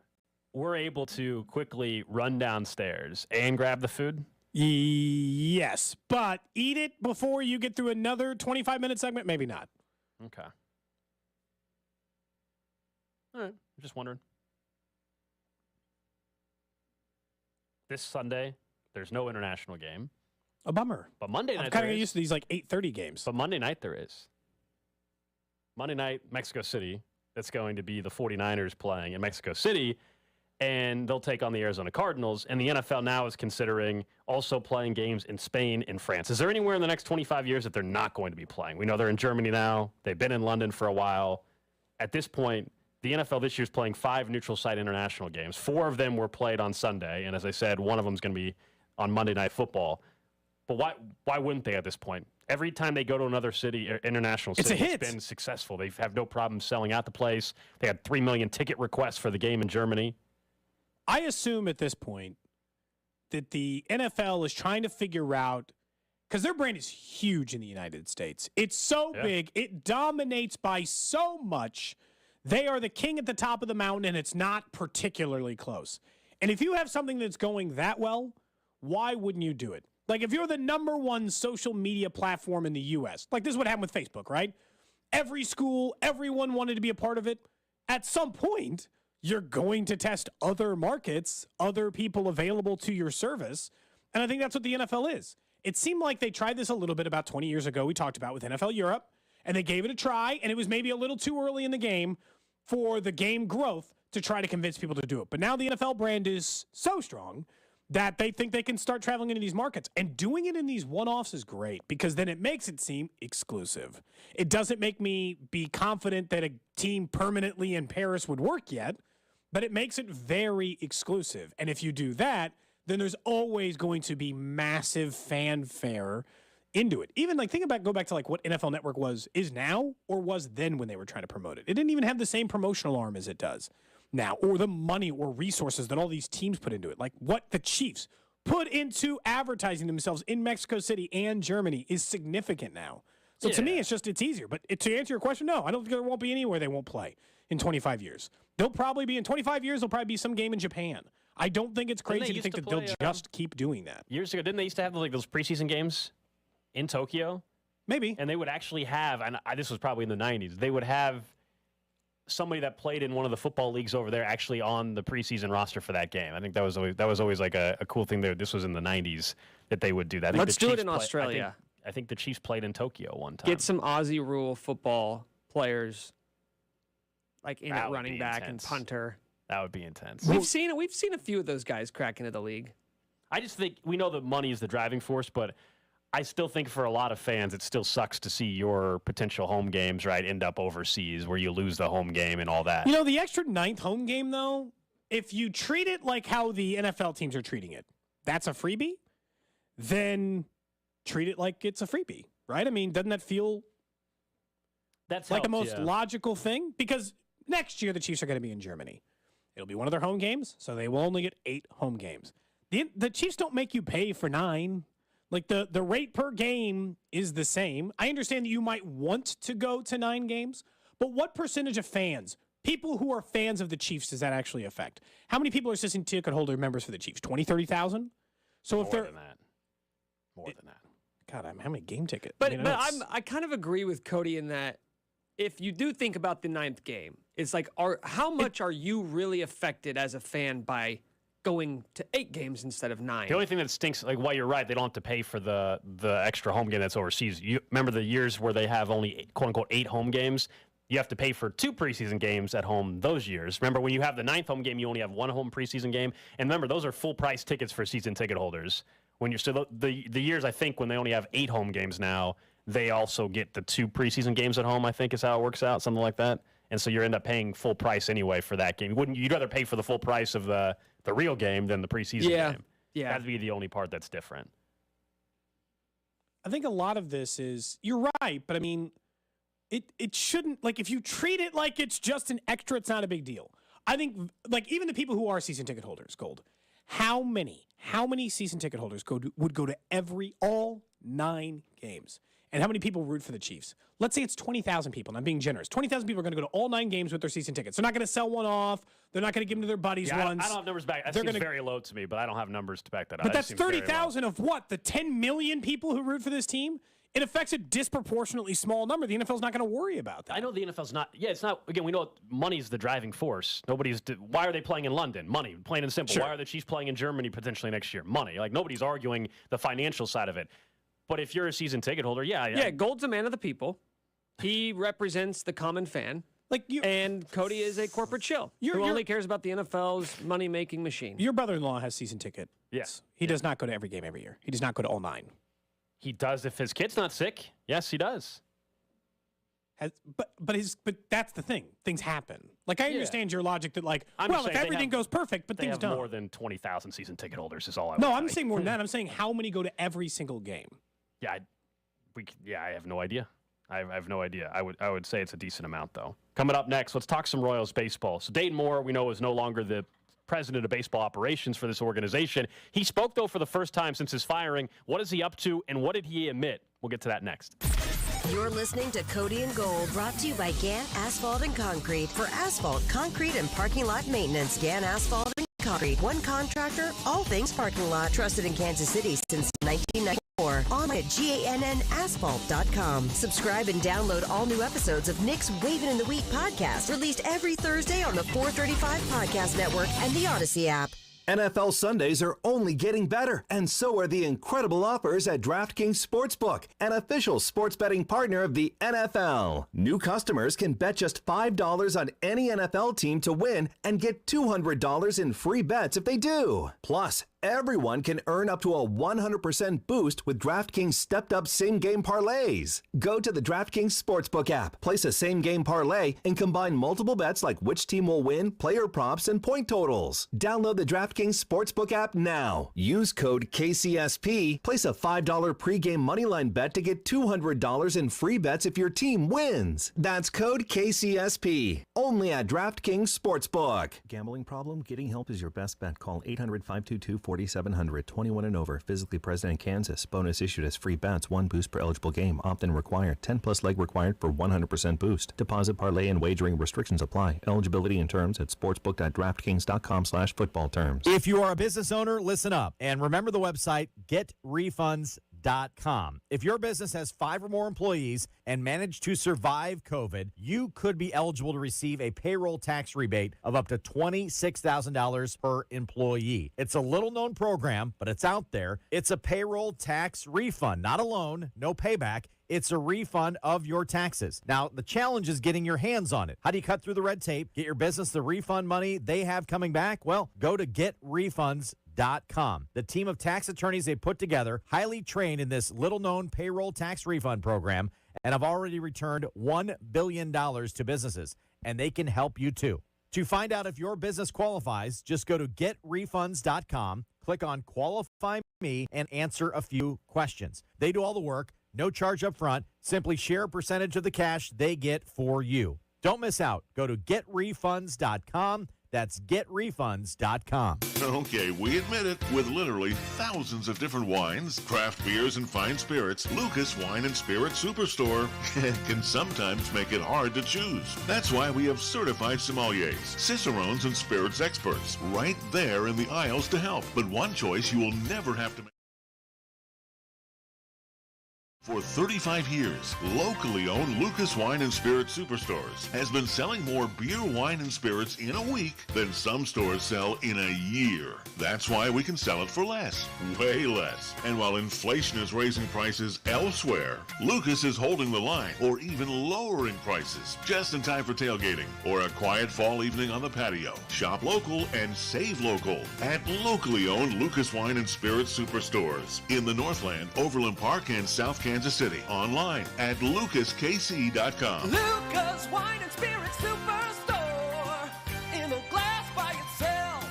[SPEAKER 6] we're able to quickly run downstairs and grab the food?
[SPEAKER 7] Yes, but eat it before you get through another 25-minute segment? Maybe not.
[SPEAKER 6] Okay. All right. Just wondering. This Sunday, there's no international game.
[SPEAKER 7] A bummer.
[SPEAKER 6] But Monday night,
[SPEAKER 7] I'm kind of used to these 8:30 games.
[SPEAKER 6] But Monday night, there is. Monday night, Mexico City. That's going to be the 49ers playing in Mexico City, and they'll take on the Arizona Cardinals. And the NFL now is considering also playing games in Spain and France. Is there anywhere in the next 25 years that they're not going to be playing? We know they're in Germany now. They've been in London for a while. At this point, the NFL this year is playing 5 neutral site international games. 4 of them were played on Sunday, and as I said, one of them is going to be on Monday Night Football. But why wouldn't they at this point? Every time they go to another city, international city, it's been successful. They have no problem selling out the place. They had 3 million ticket requests for the game in Germany.
[SPEAKER 7] I assume at this point that the NFL is trying to figure out, because their brand is huge in the United States. It's so big. It dominates by so much. They are the king at the top of the mountain, and it's not particularly close. And if you have something that's going that well, why wouldn't you do it? Like, if you're the number one social media platform in the U.S., like this is what happened with Facebook, right? Every school, everyone wanted to be a part of it. At some point, you're going to test other markets, other people available to your service. And I think that's what the NFL is. It seemed like they tried this a little bit about 20 years ago, we talked about with NFL Europe, and they gave it a try, and it was maybe a little too early in the game for the game growth to try to convince people to do it. But now the NFL brand is so strong that they think they can start traveling into these markets. And doing it in these one-offs is great because then it makes it seem exclusive. It doesn't make me be confident that a team permanently in Paris would work yet, but it makes it very exclusive. And if you do that, then there's always going to be massive fanfare into it. Even go back to what NFL Network is now or was then when they were trying to promote it. It didn't even have the same promotional arm as it does now, or the money or resources that all these teams put into it. Like what the Chiefs put into advertising themselves in Mexico City and Germany is significant now. So to me, it's easier. But to answer your question, no, I don't think there won't be anywhere they won't play in 25 years. They'll probably be in 25 years. There'll probably be some game in Japan. I don't think it's crazy to think that they'll just keep doing that.
[SPEAKER 6] Years ago, didn't they used to have those preseason games in Tokyo?
[SPEAKER 7] Maybe.
[SPEAKER 6] And they would actually have, and this was probably in the 90s, they would have somebody that played in one of the football leagues over there actually on the preseason roster for that game. I think that was always like a cool thing there. This was in the 90s that they would do that.
[SPEAKER 5] Let's do it in Australia.
[SPEAKER 6] I think the Chiefs played in Tokyo one time.
[SPEAKER 5] Get some Aussie rule football players in at running back
[SPEAKER 6] intense.
[SPEAKER 5] And punter.
[SPEAKER 6] That would be intense.
[SPEAKER 5] We've seen a few of those guys crack into the league.
[SPEAKER 6] I just think we know that money is the driving force, but I still think for a lot of fans, it still sucks to see your potential home games, right, end up overseas where you lose the home game and all that.
[SPEAKER 7] You know, the extra 9th home game, though, if you treat it like how the NFL teams are treating it, that's a freebie, then treat it like it's a freebie, right? I mean, doesn't that feel like the most logical thing? Because next year the Chiefs are going to be in Germany. It'll be one of their home games, so they will only get 8 home games. The Chiefs don't make you pay for 9. Like, the rate per game is the same. I understand that you might want to go to 9 games, but what percentage of fans, people who are fans of the Chiefs, does that actually affect? How many people are season ticket holder members for the Chiefs? 20, 30,000? So
[SPEAKER 6] More
[SPEAKER 7] if they're
[SPEAKER 6] than that. More than that.
[SPEAKER 7] God, how many game tickets?
[SPEAKER 5] But I kind of agree with Cody in that if you do think about the 9th game, it's like, how much are you really affected as a fan by going to 8 games instead of 9?
[SPEAKER 6] The only thing that stinks, like, while you're right, they don't have to pay for the extra home game that's overseas. You remember the years where they have only quote unquote 8 home games? You have to pay for 2 preseason games at home those years. Remember, when you have the 9th home game, you only have 1 home preseason game. And remember, those are full price tickets for season ticket holders. When you're still the years, I think, when they only have 8 home games now, they also get the 2 preseason games at home, I think is how it works out, something like that. And so you end up paying full price anyway for that game. You'd rather pay for the full price of the real game than the preseason game. Yeah. That'd be the only part that's different.
[SPEAKER 7] I think a lot of this is, you're right, but I mean, it shouldn't, like, if you treat it like it's just an extra, it's not a big deal. I think, like, even the people who are season ticket holders, Gold, how many season ticket holders would go to all 9 games? And how many people root for the Chiefs? Let's say it's 20,000 people, and I'm being generous. 20,000 people are going to go to all 9 games with their season tickets. They're not going to sell one off. They're not going to give them to their buddies once.
[SPEAKER 6] I don't have numbers back. That seems very low to me, but I don't have numbers to back that up.
[SPEAKER 7] But that's 30,000 of what? The 10 million people who root for this team? It affects a disproportionately small number. The NFL's not going to worry about that.
[SPEAKER 6] I know the NFL's not. Yeah, it's not. Again, we know money's the driving force. Why are they playing in London? Money, plain and simple. Sure. Why are the Chiefs playing in Germany potentially next year? Money. Like, nobody's arguing the financial side of it. But if you're a season ticket holder, yeah.
[SPEAKER 5] Gold's a man of the people. He represents the common fan. And Cody is a corporate shill who only cares about the NFL's money-making machine.
[SPEAKER 7] Your brother-in-law has season tickets.
[SPEAKER 6] Yes.
[SPEAKER 7] He does not go to every game every year. He does not go to all 9.
[SPEAKER 6] He does if his kid's not sick. Yes, he does.
[SPEAKER 7] But that's the thing. Things happen. Like, I understand your logic that, like, if everything goes perfect, but things don't.
[SPEAKER 6] They have more than 20,000 season ticket holders is all I
[SPEAKER 7] No, I'm saying more than that. I'm saying how many go to every single game.
[SPEAKER 6] Yeah, I have no idea. I have no idea. I would say it's a decent amount, though. Coming up next, let's talk some Royals baseball. So Dayton Moore, we know, is no longer the president of baseball operations for this organization. He spoke, though, for the first time since his firing. What is he up to, and what did he admit? We'll get to that next.
[SPEAKER 3] You're listening to Cody and Gold, brought to you by Gant Asphalt and Concrete. For asphalt, concrete, and parking lot maintenance, Gant Asphalt and Concrete. One contractor, all things parking lot. Trusted in Kansas City since 1994. On at GANNasphalt.com. Subscribe and download all new episodes of Nick's Wavin' in the Wheat podcast, released every Thursday on the 435 Podcast Network and the Odyssey app.
[SPEAKER 10] NFL Sundays are only getting better, and so are the incredible offers at DraftKings Sportsbook, an official sports betting partner of the NFL. New customers can bet just $5 on any NFL team to win and get $200 in free bets if they do. Plus, everyone can earn up to a 100% boost with DraftKings stepped-up same-game parlays. Go to the DraftKings Sportsbook app, place a same-game parlay, and combine multiple bets like which team will win, player props, and point totals. Download the DraftKings Sportsbook app now. Use code KCSP. Place a $5 pregame moneyline bet to get $200 in free bets if your team wins. That's code KCSP. Only at DraftKings Sportsbook. Gambling problem? Getting help is your best bet. Call 800-522-4700. 21 and over. Physically present in Kansas. Bonus issued as free bets. 1 boost per eligible game. Opt-in required. 10+ leg required for 100% boost. Deposit, parlay, and wagering restrictions apply. Eligibility and terms at sportsbook.draftkings.com/football terms.
[SPEAKER 11] If you are a business owner, listen up. And remember the website, getrefunds.com. If your business has 5 or more employees and managed to survive COVID, you could be eligible to receive a payroll tax rebate of up to $26,000 per employee. It's a little-known program, but it's out there. It's a payroll tax refund, not a loan, no payback. It's a refund of your taxes. Now, the challenge is getting your hands on it. How do you cut through the red tape, get your business the refund money they have coming back? Well, go to getrefunds.com. LucasWineandSpirits.com. The team of tax attorneys they put together, highly trained in this little-known payroll tax refund program, and have already returned $1 billion to businesses, and they can help you too. To find out if your business qualifies, just go to getrefunds.com, click on Qualify Me, and answer a few questions. They do all the work, no charge up front. Simply share a percentage of the cash they get for you. Don't miss out. Go to getrefunds.com. That's getrefunds.com.
[SPEAKER 12] Okay, we admit it. With literally thousands of different wines, craft beers, and fine spirits, Lucas Wine and Spirit Superstore can sometimes make it hard to choose. That's why we have certified sommeliers, cicerones, and spirits experts right there in the aisles to help. But one choice you will never have to make. For 35 years, locally owned Lucas Wine and Spirit Superstores has been selling more beer, wine, and spirits in a week than some stores sell in a year. That's why we can sell it for less, way less. And while inflation is raising prices elsewhere, Lucas is holding the line or even lowering prices just in time for tailgating or a quiet fall evening on the patio. Shop local and save local at locally owned Lucas Wine and Spirit Superstores in the Northland, Overland Park, and South Kansas City. Online at lucaskc.com.
[SPEAKER 13] Lucas Wine and Spirit Superstore in a glass by itself.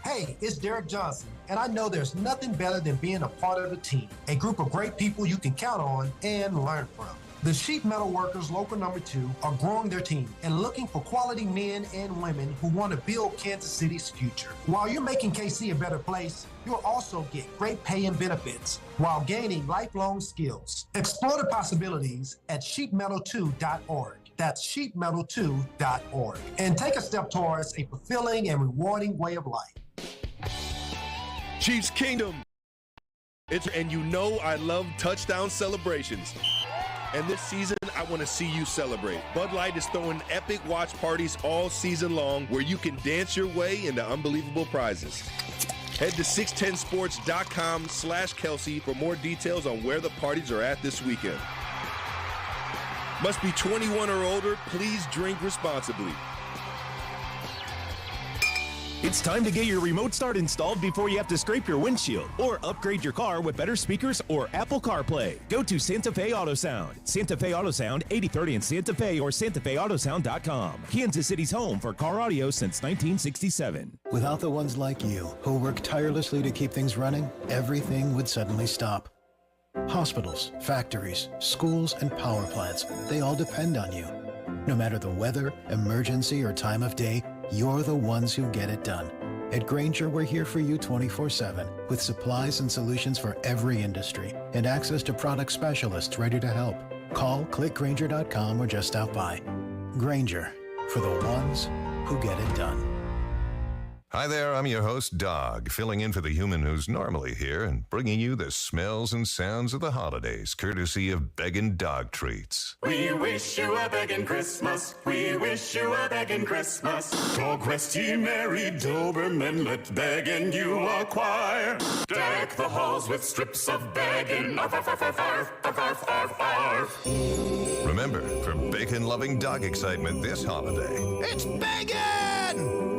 [SPEAKER 14] Hey, it's Derek Johnson, and I know there's nothing better than being a part of a team, a group of great people you can count on and learn from. The Sheet Metal Workers Local Number 2 are growing their team and looking for quality men and women who want to build Kansas City's future. While you're making KC a better place, you'll also get great pay and benefits while gaining lifelong skills. Explore the possibilities at sheetmetal2.org. That's sheetmetal2.org. And take a step towards a fulfilling and rewarding way of life.
[SPEAKER 15] Chiefs Kingdom. And you know I love touchdown celebrations. And this season, I want to see you celebrate. Bud Light is throwing epic watch parties all season long where you can dance your way into unbelievable prizes. Head to 610sports.com/Kelsey for more details on where the parties are at this weekend. Must be 21 or older. Please drink responsibly.
[SPEAKER 16] It's time to get your remote start installed before you have to scrape your windshield or upgrade your car with better speakers or Apple CarPlay. Go to Santa Fe Auto Sound. Santa Fe Auto Sound, 8030 in Santa Fe or SantaFeAutoSound.com. Kansas City's home for car audio since 1967.
[SPEAKER 17] Without the ones like you who work tirelessly to keep things running, everything would suddenly stop. Hospitals, factories, schools, and power plants, they all depend on you. No matter the weather, emergency, or time of day, you're the ones who get it done. At Grainger, we're here for you 24/7 with supplies and solutions for every industry and access to product specialists ready to help. Call, click Grainger.com, or just stop by. Grainger, for the ones who get it done.
[SPEAKER 18] Hi there, I'm your host, Dog, filling in for the human who's normally here and bringing you the smells and sounds of the holidays, courtesy of Beggin' Dog Treats.
[SPEAKER 19] We wish you a begging Christmas. We wish you a begging Christmas. Dog rest ye merry Doberman, let begging you acquire. Deck the halls with strips of begging. Arf, arf, arf, arf, arf, arf, arf, arf.
[SPEAKER 18] Remember, for bacon-loving dog excitement this holiday, it's beggin'!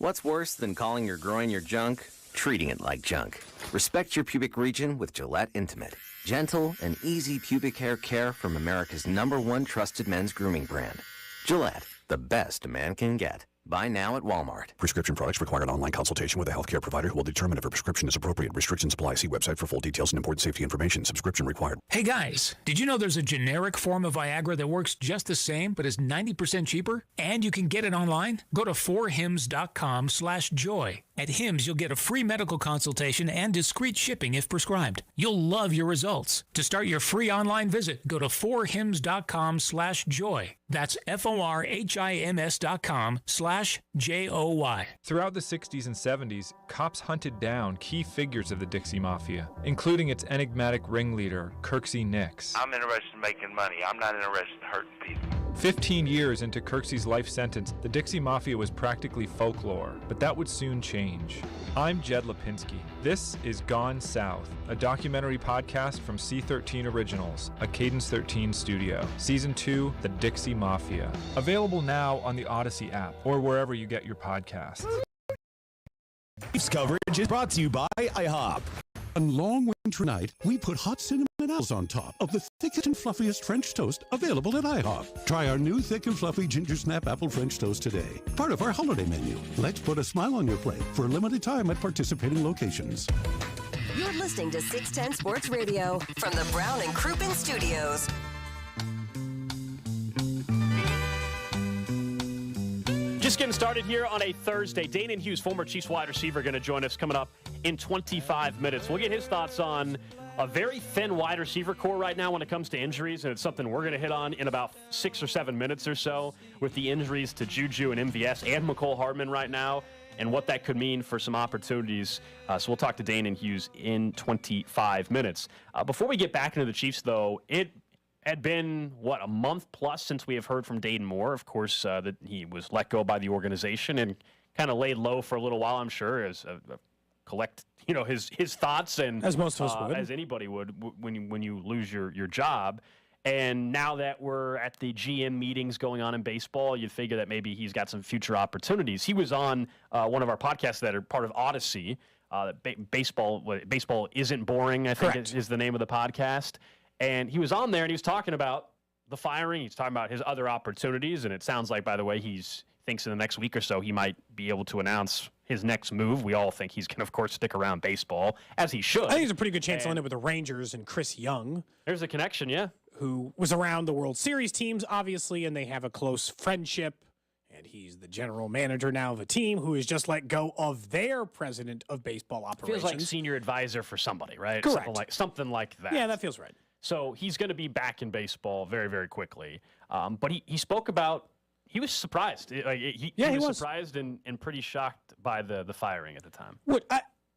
[SPEAKER 20] What's worse than calling your groin your junk? Treating it like junk. Respect your pubic region with Gillette Intimate. Gentle and easy pubic hair care from America's #1 trusted men's grooming brand. Gillette, the best a man can get. Buy now at Walmart.
[SPEAKER 21] Prescription products require an online consultation with a healthcare provider who will determine if a prescription is appropriate. Restrictions apply. See website for full details and important safety information. Subscription required.
[SPEAKER 22] Hey guys, did you know there's a generic form of Viagra that works just the same but is 90% cheaper? And you can get it online? Go to 4hims.com/joy. At Hims, you'll get a free medical consultation and discreet shipping if prescribed. You'll love your results. To start your free online visit, go to 4hims.com/joy. That's FORHIMS.com/JOY.
[SPEAKER 23] Throughout the 60s and 70s, cops hunted down key figures of the Dixie Mafia, including its enigmatic ringleader, Kirksey Nix.
[SPEAKER 24] I'm interested in making money. I'm not interested in hurting people.
[SPEAKER 23] 15 years into Kirksey's life sentence, the Dixie Mafia was practically folklore, but that would soon change. I'm Jed Lipinski. This is Gone South, a documentary podcast from C13 Originals, a Cadence 13 studio. Season 2, The Dixie Mafia. Available now on the Odyssey app or wherever you get your podcasts.
[SPEAKER 16] Chiefs coverage is brought to you by IHOP.
[SPEAKER 1] On long winter night, we put hot cinnamon apples on top of the thickest and fluffiest French toast available at IHOP. Try our new thick and fluffy ginger snap apple French toast today. Part of our holiday menu. Let's put a smile on your plate for a limited time at participating locations.
[SPEAKER 3] You're listening to 610 Sports Radio from the Brown and Crouppen Studios.
[SPEAKER 6] Just getting started here on a Thursday. Dana Hughes, former Chiefs wide receiver, going to join us coming up in 25 minutes. We'll get his thoughts on a very thin wide receiver core right now when it comes to injuries, and it's something we're going to hit on in about 6 or 7 minutes or so with the injuries to Juju and MVS and McCole Hardman right now and what that could mean for some opportunities. So we'll talk to Dana Hughes in 25 minutes. Before we get back into the Chiefs, though, it had been, a month plus since we have heard from Dayton Moore. Of course, that he was let go by the organization and kind of laid low for a little while, I'm sure, as collect, his thoughts, and
[SPEAKER 7] as most of us would,
[SPEAKER 6] as anybody would when you lose your job. And now that we're at the GM meetings going on in baseball, you'd figure that maybe he's got some future opportunities. He was on one of our podcasts that are part of Odyssey. Baseball Isn't Boring, I think is the name of the podcast. And he was on there, and he was talking about the firing. He's talking about his other opportunities, and it sounds like, by the way, thinks in the next week or so he might be able to announce his next move. We all think he's going to, of course, stick around baseball, as he should.
[SPEAKER 7] I think there's a pretty good chance he'll end up with the Rangers and Chris Young.
[SPEAKER 6] There's a connection, yeah.
[SPEAKER 7] Who was around the World Series teams, obviously, and they have a close friendship. And he's the general manager now of a team who has just let go of their president of baseball operations.
[SPEAKER 6] Feels like senior advisor for somebody, right?
[SPEAKER 7] Correct.
[SPEAKER 6] Something like that.
[SPEAKER 7] Yeah, that feels right.
[SPEAKER 6] So he's going to be back in baseball very, very quickly. But he spoke about, he was surprised. He was surprised and pretty shocked by the firing at the time.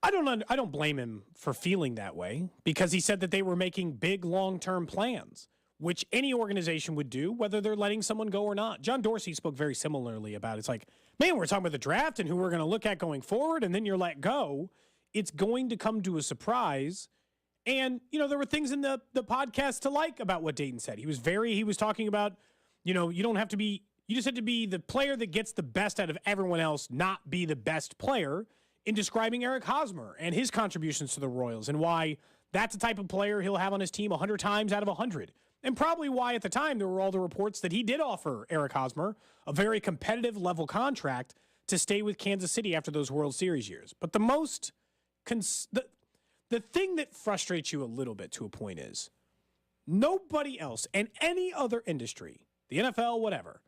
[SPEAKER 7] I don't blame him for feeling that way, because he said that they were making big long-term plans, which any organization would do, whether they're letting someone go or not. John Dorsey spoke very similarly about it. It's like, man, we're talking about the draft and who we're going to look at going forward, and then you're let go. It's going to come to a surprise. And, there were things in the podcast to like about what Dayton said. He was talking about, you don't have to be, you just have to be the player that gets the best out of everyone else, not be the best player, in describing Eric Hosmer and his contributions to the Royals and why that's the type of player he'll have on his team 100 times out of 100. And probably why at the time there were all the reports that he did offer Eric Hosmer a very competitive level contract to stay with Kansas City after those World Series years. But the thing that frustrates you a little bit to a point is nobody else in any other industry, the NFL, whatever,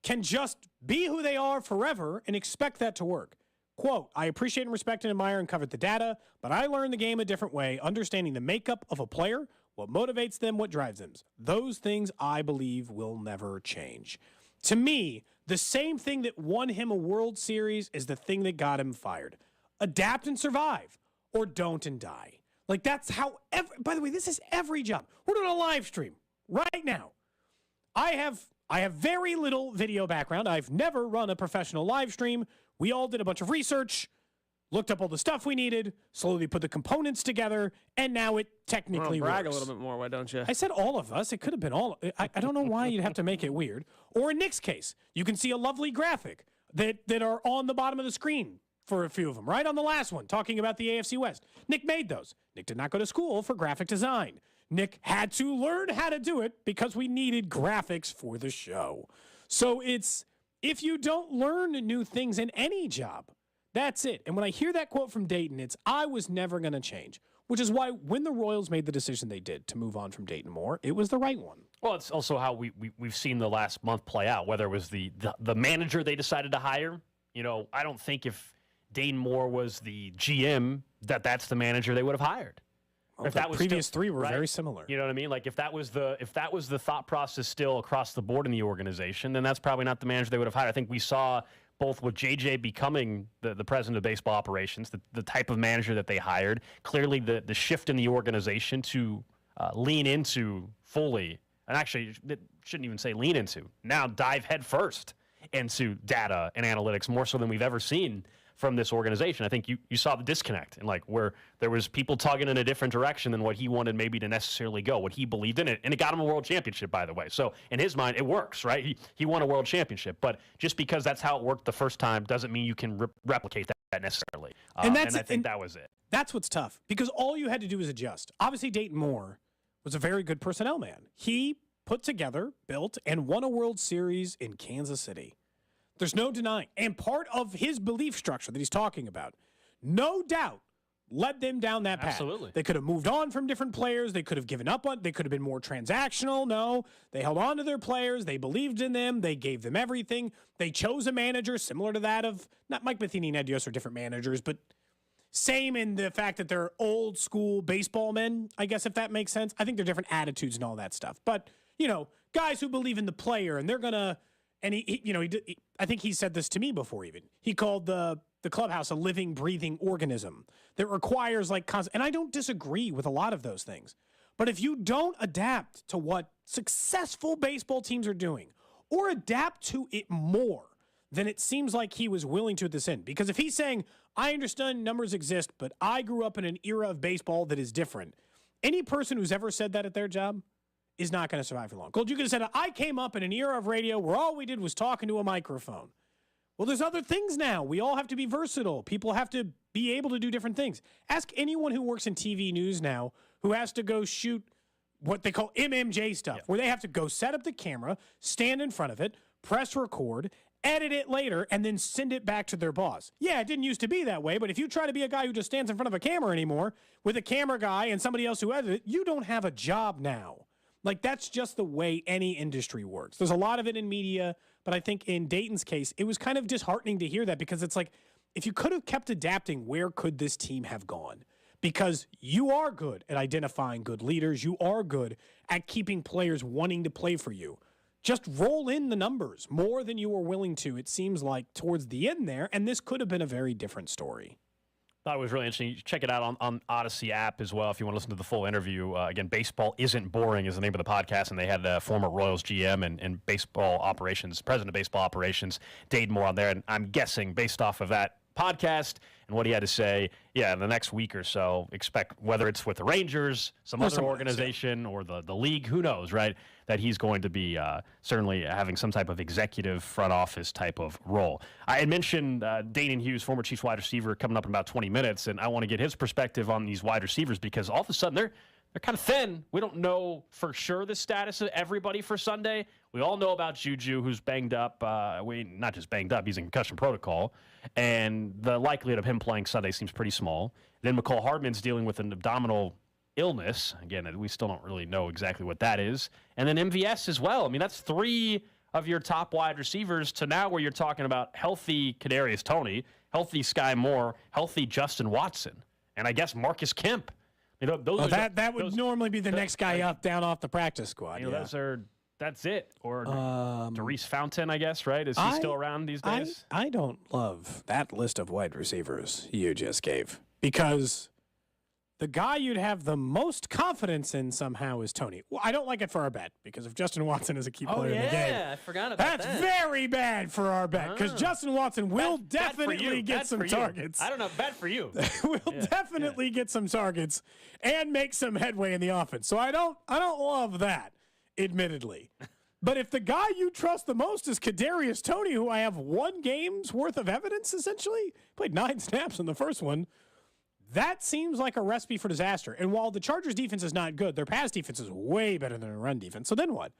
[SPEAKER 7] can just be who they are forever and expect that to work. Quote, I appreciate and respect and admire and covered the data, but I learned the game a different way, understanding the makeup of a player, what motivates them, what drives them. Those things I believe will never change. To me, the same thing that won him a World Series is the thing that got him fired. Adapt and survive, or don't and die. Like, that's how, by the way, this is every job. We're doing a live stream right now. I have very little video background. I've never run a professional live stream. We all did a bunch of research, looked up all the stuff we needed, slowly put the components together, and now it technically works.
[SPEAKER 5] Brag a little bit more, why don't you?
[SPEAKER 7] I said all of us. It could have been all. I don't know why you'd have to make it weird. Or in Nick's case, you can see a lovely graphic that are on the bottom of the screen for a few of them, right? On the last one, talking about the AFC West. Nick made those. Nick did not go to school for graphic design. Nick had to learn how to do it because we needed graphics for the show. So if you don't learn new things in any job, that's it. And when I hear that quote from Dayton, it's, I was never going to change, which is why when the Royals made the decision they did to move on from Dayton Moore, it was the right one.
[SPEAKER 6] Well, it's also how we've seen the last month play out, whether it was the manager they decided to hire. I don't think if Dayton Moore was the GM, that's the manager they would have hired.
[SPEAKER 7] Well, if that was previous three were very similar.
[SPEAKER 6] You know what I mean? Like if that was the thought process still across the board in the organization, then that's probably not the manager they would have hired. I think we saw both with JJ becoming the president of baseball operations, the type of manager that they hired, clearly the shift in the organization to lean into fully, and actually it shouldn't even say lean into, now dive headfirst into data and analytics more so than we've ever seen from this organization. I think you saw the disconnect and where there was people tugging in a different direction than what he wanted maybe to necessarily go, what he believed in it. And it got him a world championship, by the way. So in his mind, it works, right? He won a world championship. But just because that's how it worked the first time doesn't mean you can replicate that necessarily.
[SPEAKER 7] And
[SPEAKER 6] I think that was it.
[SPEAKER 7] That's what's tough, because all you had to do was adjust. Obviously, Dayton Moore was a very good personnel man. He put together, built, and won a World Series in Kansas City. There's no denying. And part of his belief structure that he's talking about, no doubt, led them down that path.
[SPEAKER 6] Absolutely.
[SPEAKER 7] They could have moved on from different players. They could have given up on. They could have been more transactional. No, they held on to their players. They believed in them. They gave them everything. They chose a manager similar to that of, not Mike Matheny and Ed Yost are different managers, but same in the fact that they're old school baseball men, I guess, if that makes sense. I think they're different attitudes and all that stuff. But, guys who believe in the player, and they're going to, and I think he said this to me before even. He called the clubhouse a living, breathing organism that requires and I don't disagree with a lot of those things. But if you don't adapt to what successful baseball teams are doing, or adapt to it more than it seems like he was willing to at this end, because if he's saying, I understand numbers exist, but I grew up in an era of baseball that is different, any person who's ever said that at their job is not going to survive for long. Gold, you could have said, I came up in an era of radio where all we did was talk into a microphone. Well, there's other things now. We all have to be versatile. People have to be able to do different things. Ask anyone who works in TV news now who has to go shoot what they call MMJ stuff, where they have to go set up the camera, stand in front of it, press record, edit it later, and then send it back to their boss. Yeah, it didn't used to be that way, but if you try to be a guy who just stands in front of a camera anymore with a camera guy and somebody else who edits it, you don't have a job now. That's just the way any industry works. There's a lot of it in media, but I think in Dayton's case, it was kind of disheartening to hear that, because it's like, if you could have kept adapting, where could this team have gone? Because you are good at identifying good leaders. You are good at keeping players wanting to play for you. Just roll in the numbers more than you were willing to, it seems like, towards the end there, and this could have been a very different story.
[SPEAKER 6] Thought it was really interesting. Check it out on Odyssey app as well if you want to listen to the full interview. Again, Baseball Isn't Boring is the name of the podcast, and they had the former Royals GM and baseball operations, president of baseball operations, Dayton Moore on there. And I'm guessing, based off of that podcast and what he had to say, in the next week or so, expect, whether it's with the Rangers, some other organization, or the league, who knows, right, that he's going to be certainly having some type of executive front office type of role. I had mentioned Dayton Hughes, former Chiefs wide receiver, coming up in about 20 minutes, and I want to get his perspective on these wide receivers, because all of a sudden they're kind of thin. We don't know for sure the status of everybody for Sunday. We all know about Juju, who's banged up. Not just banged up, he's in concussion protocol. And the likelihood of him playing Sunday seems pretty small. Then McCall Hardman's dealing with an abdominal illness. Again, we still don't really know exactly what that is. And then MVS as well. I mean, that's three of your top wide receivers to now where you're talking about healthy Kadarius Toney, healthy Sky Moore, healthy Justin Watson, and I guess Marcus Kemp.
[SPEAKER 7] That would normally be the next guy up, down off the practice squad.
[SPEAKER 6] That's it. Or Darius Fountain, I guess, right? Is he still around these days?
[SPEAKER 7] I don't love that list of wide receivers you just gave, because the guy you'd have the most confidence in somehow is Toney. Well, I don't like it for our bet, because if Justin Watson is a key player in the game,
[SPEAKER 5] I forgot about that.
[SPEAKER 7] That's very bad for our bet, because Justin Watson will definitely get some targets.
[SPEAKER 6] I don't know, bet for you.
[SPEAKER 7] will definitely get some targets and make some headway in the offense. So I don't love that, admittedly. But if the guy you trust the most is Kadarius Toney, who I have 1 game's worth of evidence, essentially, played 9 snaps in the first one, that seems like a recipe for disaster. And while the Chargers defense is not good, their pass defense is way better than their run defense. So then what?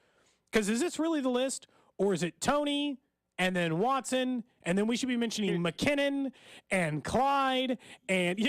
[SPEAKER 7] Because is this really the list? Or is it Toney and then Watson? And then we should be mentioning McKinnon and Clyde and,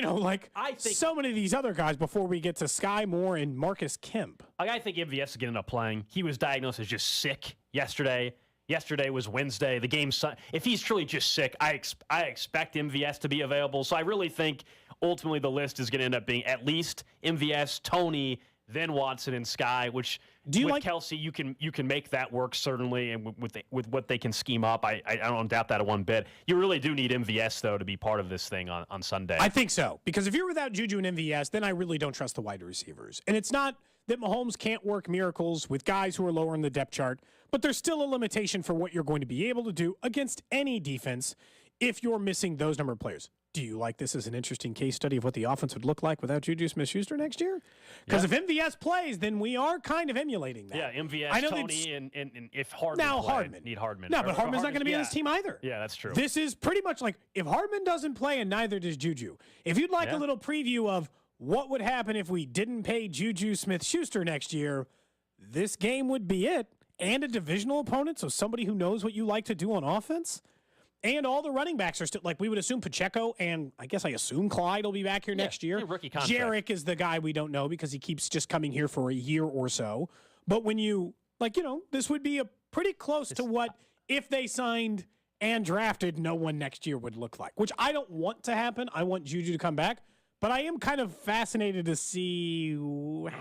[SPEAKER 7] I think so many of these other guys before we get to Sky Moore and Marcus Kemp.
[SPEAKER 6] I think MVS is going to end up playing. He was diagnosed as just sick yesterday. Yesterday was Wednesday. The game's if he's truly just sick, I expect MVS to be available. So I really think ultimately the list is going to end up being at least MVS, Toney, then Watson and Sky. Which with Kelsey, you can make that work certainly, and with what they can scheme up, I don't doubt that one bit. You really do need MVS though to be part of this thing on Sunday.
[SPEAKER 7] I think so, because if you're without Juju and MVS, then I really don't trust the wide receivers. And it's not that Mahomes can't work miracles with guys who are lower in the depth chart, but there's still a limitation for what you're going to be able to do against any defense if you're missing those number of players. do you like this as an interesting case study of what the offense would look like without Juju Smith-Schuster next year? Because if MVS plays, then we are kind of emulating that.
[SPEAKER 6] Yeah, MVS, Tony, and if Hardman
[SPEAKER 7] now
[SPEAKER 6] play,
[SPEAKER 7] Hardman.
[SPEAKER 6] need Hardman.
[SPEAKER 7] No, but Hardman's not going to be on this team either.
[SPEAKER 6] Yeah, that's true.
[SPEAKER 7] This is pretty much like if Hardman doesn't play and neither does Juju. If you'd like a little preview of what would happen if we didn't pay Juju Smith-Schuster next year, this game would be it. And a divisional opponent, so somebody who knows what you like to do on offense. And all the running backs are still, like we would assume Pacheco, and I assume Clyde will be back here next year.
[SPEAKER 6] Rookie contract.
[SPEAKER 7] Jarek is the guy we don't know because he keeps just coming here for a year or so. But when you, this would be a pretty close to what if they signed and drafted no one next year would look like, which I don't want to happen. I want Juju to come back. But I am kind of fascinated to see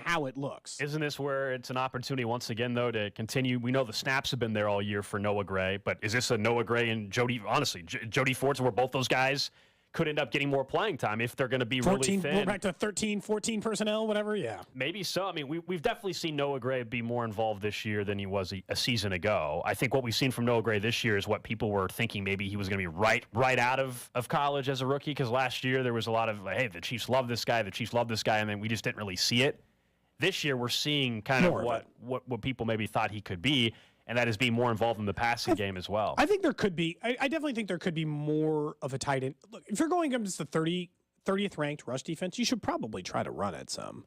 [SPEAKER 7] how it looks.
[SPEAKER 6] Isn't this where it's an opportunity once again, though, to continue? We know the snaps have been there all year for Noah Gray, but is this a Noah Gray and Jody, honestly, Jody Fortson, where both those guys could end up getting more playing time if they're going to be
[SPEAKER 7] 14,
[SPEAKER 6] really thin?
[SPEAKER 7] We're back to 13, 14 personnel, whatever, yeah.
[SPEAKER 6] Maybe so. I mean, we've definitely seen Noah Gray be more involved this year than he was a season ago. I think what we've seen from Noah Gray this year is what people were thinking maybe he was going to be right out of college as a rookie, because last year there was a lot of, hey, the Chiefs love this guy, and then we just didn't really see it. This year we're seeing kind of what people maybe thought he could be, and that is being more involved in the passing game as well.
[SPEAKER 7] I think there could be. I definitely think there could be more of a tight end. Look, if you're going against the 30th ranked rush defense, you should probably try to run it some.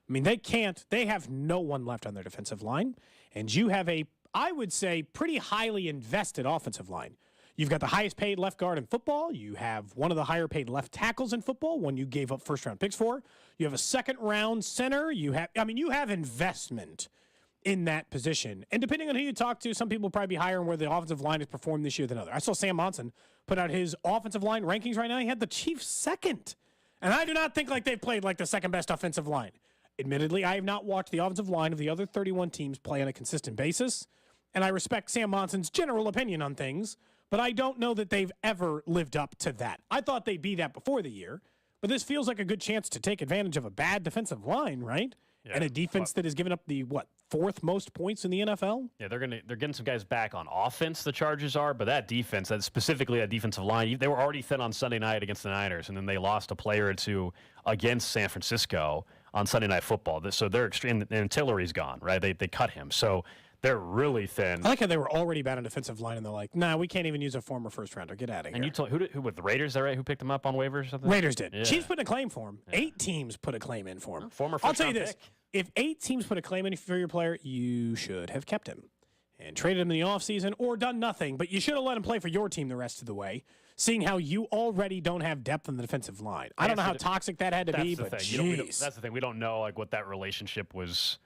[SPEAKER 7] I mean, they have no one left on their defensive line, and you have I would say, pretty highly invested offensive line. You've got the highest paid left guard in football. You have one of the higher paid left tackles in football, one you gave up first round picks for. You have a second round center. You have investment in that position. And depending on who you talk to, some people will probably be higher on where the offensive line has performed this year than others. I saw Sam Monson put out his offensive line rankings right now. He had the Chiefs second. And I do not think like they've played like the second best offensive line. Admittedly, I have not watched the offensive line of the other 31 teams play on a consistent basis. And I respect Sam Monson's general opinion on things, but I don't know that they've ever lived up to that. I thought they'd be that before the year, but this feels like a good chance to take advantage of a bad defensive line, right? Yeah, and a defense that has given up the, fourth most points in the NFL?
[SPEAKER 6] Yeah, they're getting some guys back on offense, the Chargers are, but that defense, specifically that defensive line, they were already thin on Sunday night against the Niners, and then they lost a player or two against San Francisco on Sunday Night Football. So they're extreme, and Tillery's gone, right? They cut him. So they're really thin.
[SPEAKER 7] I like how they were already bad on defensive line, and they're like, nah, we can't even use a former first rounder. Get out of here.
[SPEAKER 6] And you told who with the Raiders, is that right? Who picked him up on waivers or something?
[SPEAKER 7] Raiders did.
[SPEAKER 6] Yeah.
[SPEAKER 7] Chiefs put a claim for him. Yeah. 8 teams put a claim in for him.
[SPEAKER 6] Former
[SPEAKER 7] I'll tell you
[SPEAKER 6] first-round
[SPEAKER 7] this.
[SPEAKER 6] pick.
[SPEAKER 7] If 8 teams put a claim in for your player, you should have kept him and traded him in the offseason or done nothing, but you should have let him play for your team the rest of the way, seeing how you already don't have depth in the defensive line. I don't know how toxic that had to be, but jeez.
[SPEAKER 6] That's the thing. We don't know what that relationship was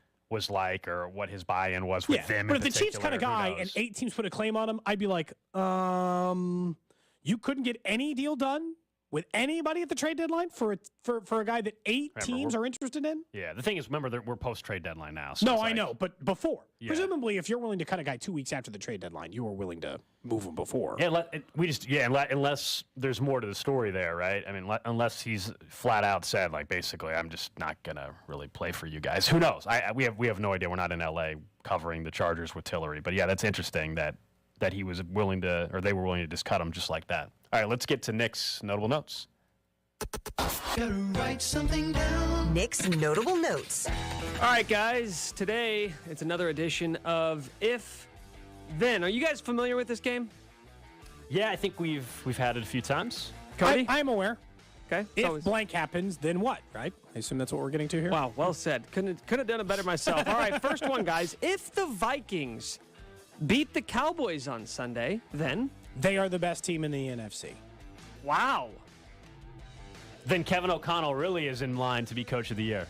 [SPEAKER 6] like or what his buy-in was with them.
[SPEAKER 7] But if the Chiefs cut a guy and 8 teams put a claim on him, I'd be like, you couldn't get any deal done with anybody at the trade deadline for a guy that 8 teams are interested in?
[SPEAKER 6] Yeah, the thing is, remember, we're post-trade deadline now. So
[SPEAKER 7] no, I know, but before. Yeah. Presumably, if you're willing to cut a guy 2 weeks after the trade deadline, you are willing to move him before.
[SPEAKER 6] Yeah, unless there's more to the story there, right? I mean, unless he's flat out said, like, basically, I'm just not going to really play for you guys. Who knows? We have no idea. We're not in L.A. covering the Chargers with Tillery. But, yeah, that's interesting that he was willing to, or they were willing to just cut him just like that. All right, let's get to Nick's notable notes.
[SPEAKER 3] Gotta write something down. Nick's notable notes.
[SPEAKER 5] All right, guys. Today it's another edition of If Then. Are you guys familiar with this game?
[SPEAKER 6] Yeah, I think we've had it a few times.
[SPEAKER 5] Cody,
[SPEAKER 7] I am aware.
[SPEAKER 5] Okay.
[SPEAKER 7] If blank happens, then what? Right? I assume that's what we're getting to here.
[SPEAKER 5] Wow, well said. Couldn't have done it better myself. All right, first one, guys. If the Vikings beat the Cowboys on Sunday, then
[SPEAKER 7] they are the best team in the NFC.
[SPEAKER 5] Wow.
[SPEAKER 6] Then Kevin O'Connell really is in line to be Coach of the Year.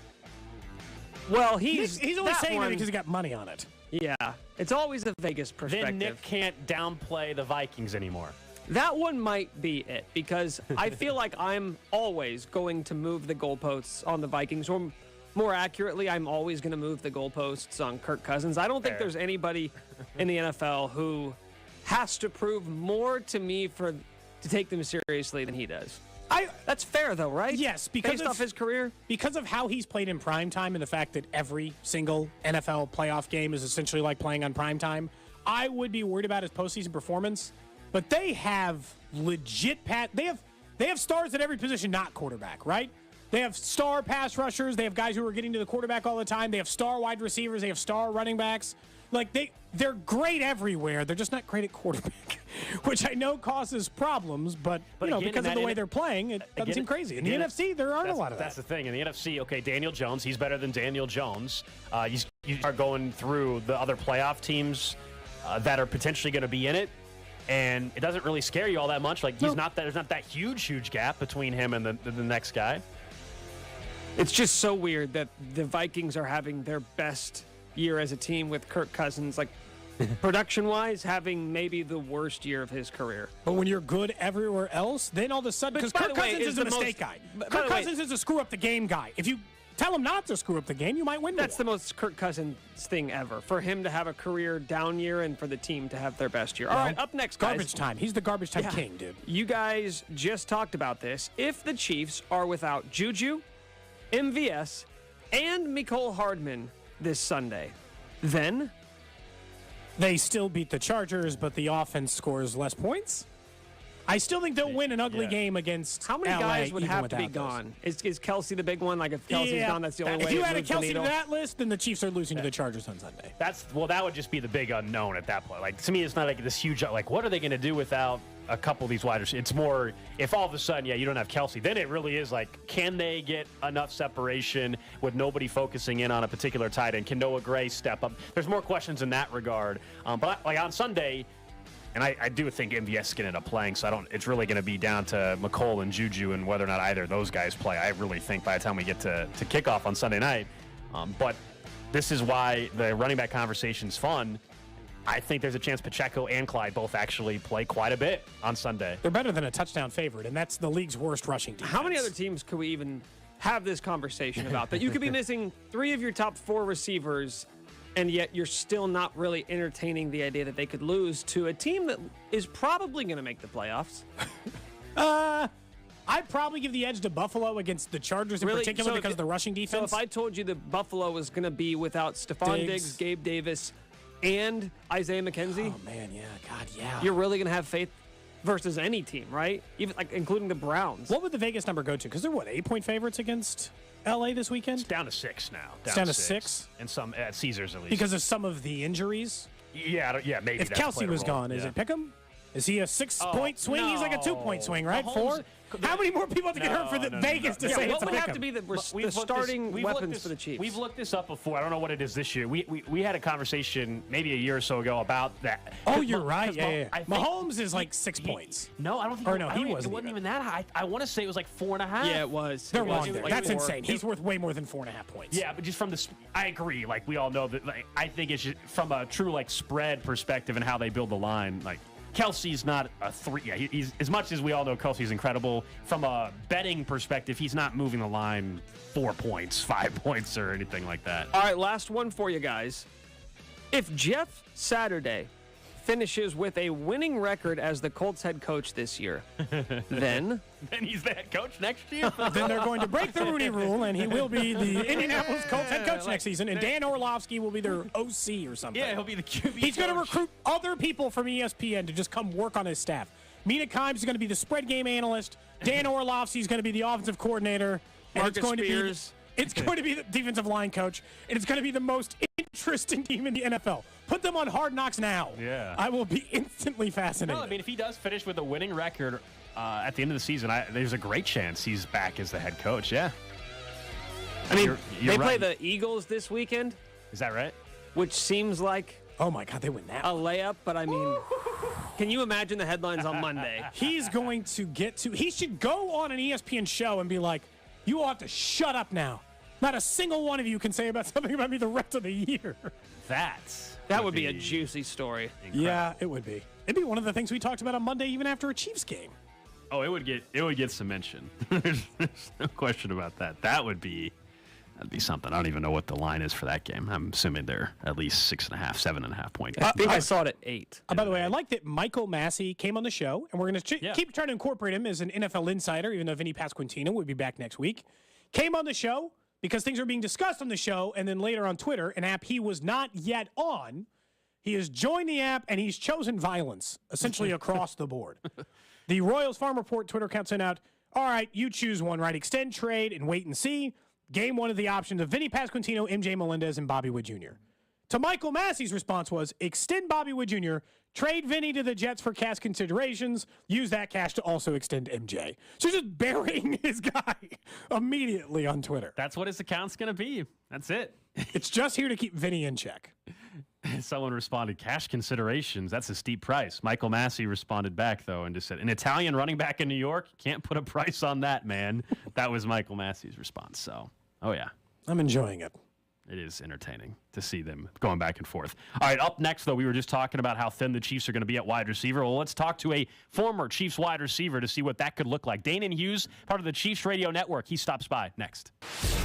[SPEAKER 5] Well, he's
[SPEAKER 7] only saying that because he got money on it.
[SPEAKER 5] Yeah, it's always a Vegas perspective.
[SPEAKER 6] Then Nick can't downplay the Vikings anymore.
[SPEAKER 5] That one might be it, because I feel like I'm always going to move the goalposts on the Vikings, or more accurately, I'm always going to move the goalposts on Kirk Cousins. I don't think there's anybody in the NFL who has to prove more to me to take them seriously than he does. That's fair, though, right?
[SPEAKER 7] Yes,
[SPEAKER 5] based off his career.
[SPEAKER 7] Because of how he's played in primetime and the fact that every single NFL playoff game is essentially like playing on primetime, I would be worried about his postseason performance. But they have legit they have stars at every position, not quarterback, right? They have star pass rushers. They have guys who are getting to the quarterback all the time. They have star wide receivers. They have star running backs. Like, they're great everywhere. They're just not great at quarterback, which I know causes problems, but you know,
[SPEAKER 6] again,
[SPEAKER 7] because of the way they're playing, it doesn't seem crazy. In the NFC, there aren't a lot of that.
[SPEAKER 6] That's the thing. In the NFC, okay, Daniel Jones, he's better than Daniel Jones. You are going through the other playoff teams that are potentially going to be in it, and it doesn't really scare you all that much. Like, there's not that huge gap between him and the next guy.
[SPEAKER 5] It's just so weird that the Vikings are having their best year as a team with Kirk Cousins, like production-wise, having maybe the worst year of his career.
[SPEAKER 7] But when you're good everywhere else, then all of a sudden, because Kirk Cousins is a mistake guy. Kirk Cousins is a screw-up-the-game guy. If you tell him not to screw up the game, you might win.
[SPEAKER 5] That's the most Kirk Cousins thing ever, for him to have a career down year and for the team to have their best year. All right, up next, guys.
[SPEAKER 7] Garbage time. He's the garbage time king, dude.
[SPEAKER 5] You guys just talked about this. If the Chiefs are without Juju, MVS, and Mecole Hardman this Sunday, then
[SPEAKER 7] they still beat the Chargers, but the offense scores less points. I still think they'll win an ugly game against
[SPEAKER 5] how many
[SPEAKER 7] LA,
[SPEAKER 5] guys would have to be
[SPEAKER 7] those.
[SPEAKER 5] gone? Is Kelsey the big one? Like, if Kelsey's gone, that's the only way.
[SPEAKER 7] If you
[SPEAKER 5] it
[SPEAKER 7] added
[SPEAKER 5] moves the
[SPEAKER 7] Kelsey to
[SPEAKER 5] needle?
[SPEAKER 7] that list, then the Chiefs are losing to the Chargers on Sunday.
[SPEAKER 6] That would just be the big unknown at that point. Like, to me, it's not like this huge, like, what are they going to do without a couple of these wide receivers? It's more, if all of a sudden, you don't have Kelsey, then it really is like, can they get enough separation with nobody focusing in on a particular tight end? Can Noah Gray step up? There's more questions in that regard. But like on Sunday, and I do think MVS is going to end up playing, so it's really going to be down to Mecole and Juju and whether or not either of those guys play. I really think by the time we get to kickoff on Sunday night. But this is why the running back conversation's fun. I think there's a chance Pacheco and Clyde both actually play quite a bit on Sunday.
[SPEAKER 7] They're better than a touchdown favorite, and that's the league's worst rushing defense.
[SPEAKER 5] How many other teams could we even have this conversation about? That you could be missing 3 of your top 4 receivers, and yet you're still not really entertaining the idea that they could lose to a team that is probably going to make the playoffs.
[SPEAKER 7] I'd probably give the edge to Buffalo against the Chargers in particular because of the rushing defense.
[SPEAKER 5] So if I told you that Buffalo was going to be without Stephon Diggs, Gabe Davis, and Isaiah McKenzie.
[SPEAKER 7] Oh, man, yeah. God, yeah.
[SPEAKER 5] You're really going to have faith versus any team, right? Even including the Browns.
[SPEAKER 7] What would the Vegas number go to? Because they're, 8-point favorites against LA this weekend?
[SPEAKER 6] It's down to 6 now.
[SPEAKER 7] It's down to 6?
[SPEAKER 6] And some at Caesars, at least.
[SPEAKER 7] Because of some of the injuries?
[SPEAKER 6] Yeah, maybe.
[SPEAKER 7] If Kelsey was gone, is it Pick'em? Is he a 6-point swing?
[SPEAKER 6] No.
[SPEAKER 7] He's like a 2-point swing, right?
[SPEAKER 6] Mahomes,
[SPEAKER 7] 4? How many more people have to get hurt for Vegas to say
[SPEAKER 5] what
[SPEAKER 7] it's a
[SPEAKER 5] would have
[SPEAKER 7] pick'em?
[SPEAKER 5] to be the starting weapons for the Chiefs?
[SPEAKER 6] We've looked this up before. I don't know what it is this year. We had a conversation maybe a year or so ago about that.
[SPEAKER 7] Oh, you're right. Yeah.
[SPEAKER 6] I think
[SPEAKER 7] Mahomes is like 6 points.
[SPEAKER 6] No, I don't think.
[SPEAKER 7] Or no,
[SPEAKER 6] he
[SPEAKER 7] wasn't.
[SPEAKER 6] It wasn't even that high. I want to say it was like 4.5.
[SPEAKER 5] Yeah, it was.
[SPEAKER 7] They're wrong there. That's insane. He's worth way more than 4.5 points.
[SPEAKER 6] Yeah, but just from the, I agree. Like, we all know that. Like, I think it's just from a true spread perspective and how they build the line. Like, Kelsey's not a 3. Yeah, he's, as much as we all know Kelsey's incredible, from a betting perspective, he's not moving the line 4 points, 5 points, or anything like that.
[SPEAKER 5] All right, last one for you guys. If Jeff Saturday finishes with a winning record as the Colts head coach this year, then
[SPEAKER 6] he's the head coach next year?
[SPEAKER 7] Then they're going to break the Rooney Rule, and he will be the Indianapolis Colts head coach next season, and Dan Orlovsky will be their OC or something.
[SPEAKER 6] Yeah, he'll be the QB
[SPEAKER 7] He's going to recruit other people from ESPN to just come work on his staff. Mina Kimes is going to be the spread game analyst. Dan Orlovsky is going to be the offensive coordinator. And
[SPEAKER 5] Marcus Spears.
[SPEAKER 7] It's going to be the defensive line coach, and it's going to be the most interesting team in the NFL. Put them on Hard Knocks now.
[SPEAKER 6] Yeah.
[SPEAKER 7] I will be instantly fascinated.
[SPEAKER 6] No, I mean, if he does finish with a winning record at the end of the season, there's a great chance he's back as the head coach. Yeah.
[SPEAKER 5] I mean,
[SPEAKER 6] you're
[SPEAKER 5] they
[SPEAKER 6] right.
[SPEAKER 5] play the Eagles this weekend.
[SPEAKER 6] Is that right?
[SPEAKER 5] Which seems like
[SPEAKER 7] oh my God, they win that.
[SPEAKER 5] A layup, but I mean, can you imagine the headlines on Monday?
[SPEAKER 7] He's going to he should go on an ESPN show and be like, you all have to shut up now. Not a single one of you can say about something about me the rest of the year.
[SPEAKER 5] That would be a juicy story.
[SPEAKER 6] Incredible.
[SPEAKER 7] Yeah, it would be. It'd be one of the things we talked about on Monday, even after a Chiefs game.
[SPEAKER 6] Oh, it would get some mention. There's no question about that. That'd be something. I don't even know what the line is for that game. I'm assuming they're at least 6.5, 7.5 point.
[SPEAKER 5] I think I saw it at 8.
[SPEAKER 7] By the way, I like that Michael Massey came on the show, and we're going to keep trying to incorporate him as an NFL insider, even though Vinny Pasquantino will be back next week. Came on the show because things are being discussed on the show, and then later on Twitter, an app he was not yet on. He has joined the app, and he's chosen violence, essentially across the board. The Royals Farm Report Twitter account sent out, all right, you choose one, right? Extend, trade, and wait and see. Game one of the options of Vinny Pasquantino, MJ Melendez, and Bobby Wood Jr. To Michael Massey's response was, extend Bobby Wood Jr., trade Vinny to the Jets for cash considerations, use that cash to also extend MJ. So just burying his guy immediately on Twitter.
[SPEAKER 6] That's what his account's going to be. That's it.
[SPEAKER 7] It's just here to keep Vinny in check.
[SPEAKER 6] Someone responded, cash considerations, that's a steep price. Michael Massey responded back, though, and just said, an Italian running back in New York? Can't put a price on that, man. That was Michael Massey's response. So, oh, yeah.
[SPEAKER 7] I'm enjoying it.
[SPEAKER 6] It is entertaining to see them going back and forth. All right, up next, though, we were just talking about how thin the Chiefs are going to be at wide receiver. Well, let's talk to a former Chiefs wide receiver to see what that could look like. Danon Hughes, part of the Chiefs Radio Network. He stops by next.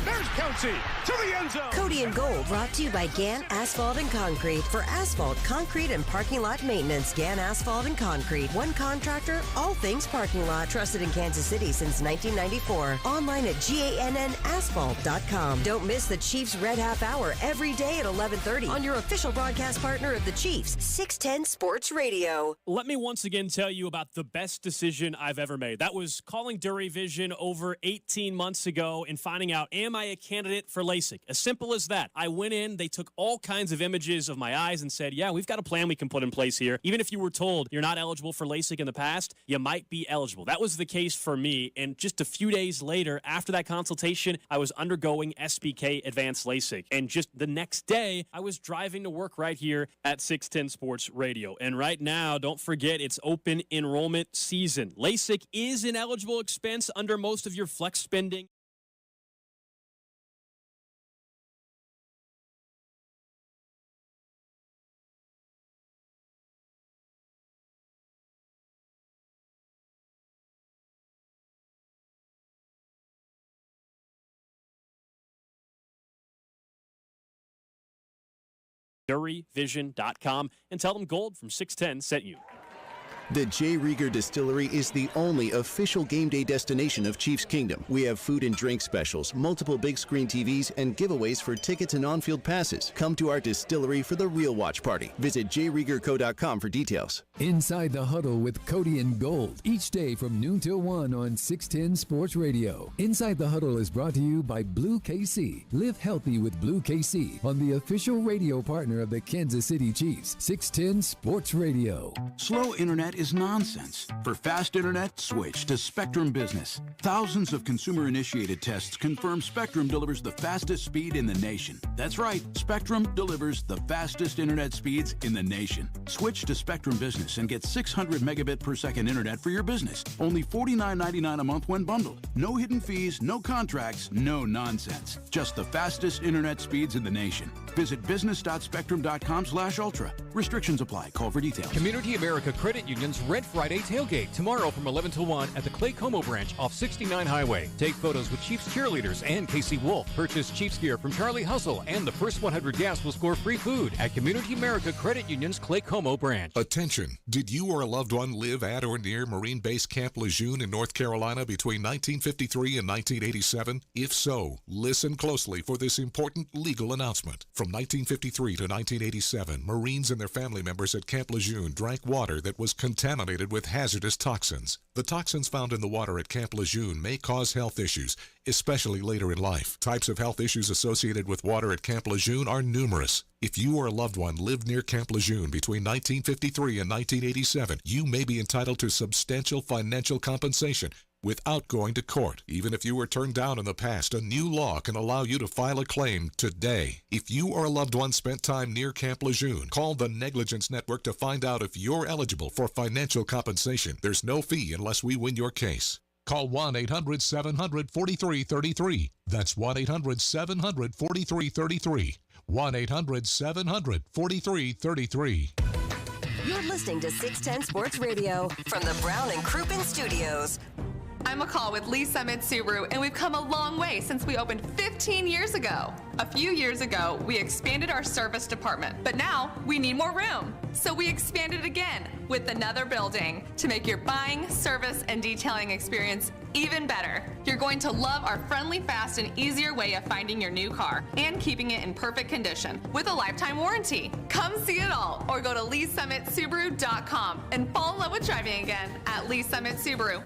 [SPEAKER 2] There's Kelsey to the end zone.
[SPEAKER 3] Cody and Gold brought to you by Gann Asphalt and Concrete. For asphalt, concrete, and parking lot maintenance, Gann Asphalt and Concrete. One contractor, all things parking lot. Trusted in Kansas City since 1994. Online at GANNasphalt.com. Don't miss the Chiefs Red Half Hour every day at 11:30 on your official broadcast partner of the Chiefs, 610 Sports Radio.
[SPEAKER 4] Let me once again tell you about the best decision I've ever made. That was calling DuraVision over 18 months ago and finding out, am I a candidate for LASIK? As simple as that. I went in, they took all kinds of images of my eyes and said, yeah, we've got a plan we can put in place here. Even if you were told you're not eligible for LASIK in the past, you might be eligible. That was the case for me. And just a few days later, after that consultation, I was undergoing SBK Advanced LASIK. And just the next day, I was driving to work right here at 610 Sports Radio. And right now, don't forget, it's open enrollment season. LASIK is an eligible expense under most of your flex spending. DuraVision.com and tell them Gold from 610 sent you.
[SPEAKER 8] The J. Rieger Distillery is the only official game day destination of Chiefs Kingdom. We have food and drink specials, multiple big screen TVs, and giveaways for tickets and on-field passes. Come to our distillery for the real watch party. Visit jriegerco.com for details.
[SPEAKER 9] Inside the Huddle with Cody and Gold, each day from noon till 1 on 610 Sports Radio. Inside the Huddle is brought to you by Blue KC. Live healthy with Blue KC on the official radio partner of the Kansas City Chiefs, 610 Sports Radio.
[SPEAKER 25] Slow internet is nonsense. For fast internet, switch to Spectrum Business. Thousands of consumer-initiated tests confirm Spectrum delivers the fastest speed in the nation. That's right, Spectrum delivers the fastest internet speeds in the nation. Switch to Spectrum Business and get 600 megabit per second internet for your business. Only $49.99 a month when bundled. No hidden fees, no contracts, no nonsense. Just the fastest internet speeds in the nation. Visit business.spectrum.com/ultra. Restrictions apply. Call for details.
[SPEAKER 26] Community America Credit Union's Red Friday tailgate tomorrow from 11 to 1 at the Clay Como branch off 69 Highway. Take photos with Chiefs cheerleaders and Casey Wolf. Purchase Chiefs gear from Charlie Hustle, and the first 100 gas will score free food at Community America Credit Union's Clay Como branch.
[SPEAKER 27] Attention! Did you or a loved one live at or near Marine Base Camp Lejeune in North Carolina between 1953 and 1987? If so, listen closely for this important legal announcement. From 1953 to 1987, Marines and their family members at Camp Lejeune drank water that was contaminated with hazardous toxins. The toxins found in the water at Camp Lejeune may cause health issues, especially later in life. Types of health issues associated with water at Camp Lejeune are numerous. If you or a loved one lived near Camp Lejeune between 1953 and 1987, you may be entitled to substantial financial compensation without going to court. Even if you were turned down in the past, a new law can allow you to file a claim today. If you or a loved one spent time near Camp Lejeune, call the Negligence Network to find out if you're eligible for financial compensation. There's no fee unless we win your case. Call 1-800-700-4333. That's 1-800-700-4333. 1-800-700-4333.
[SPEAKER 3] You're listening to 610 Sports Radio from the Brown and Crouppen Studios.
[SPEAKER 28] I'm McCall with Lee Summit Subaru, and we've come a long way since we opened 15 years ago. A few years ago, we expanded our service department, but now we need more room. So we expanded again with another building to make your buying, service, and detailing experience even better. You're going to love our friendly, fast, and easier way of finding your new car and keeping it in perfect condition with a lifetime warranty. Come see it all or go to LeeSummitSubaru.com and fall in love with driving again at Lee Summit Subaru.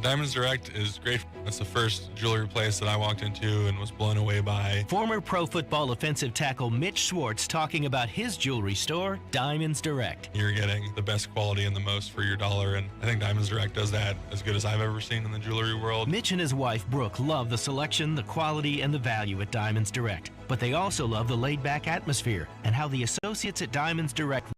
[SPEAKER 10] Diamonds Direct is great. That's the first jewelry place that I walked into and was blown away by.
[SPEAKER 11] Former pro football offensive tackle Mitch Schwartz talking about his jewelry store, Diamonds Direct.
[SPEAKER 10] You're getting the best quality and the most for your dollar, and I think Diamonds Direct does that as good as I've ever seen in the jewelry world.
[SPEAKER 11] Mitch and his wife, Brooke, love the selection, the quality, and the value at Diamonds Direct. But they also love the laid-back atmosphere and how the associates at Diamonds Direct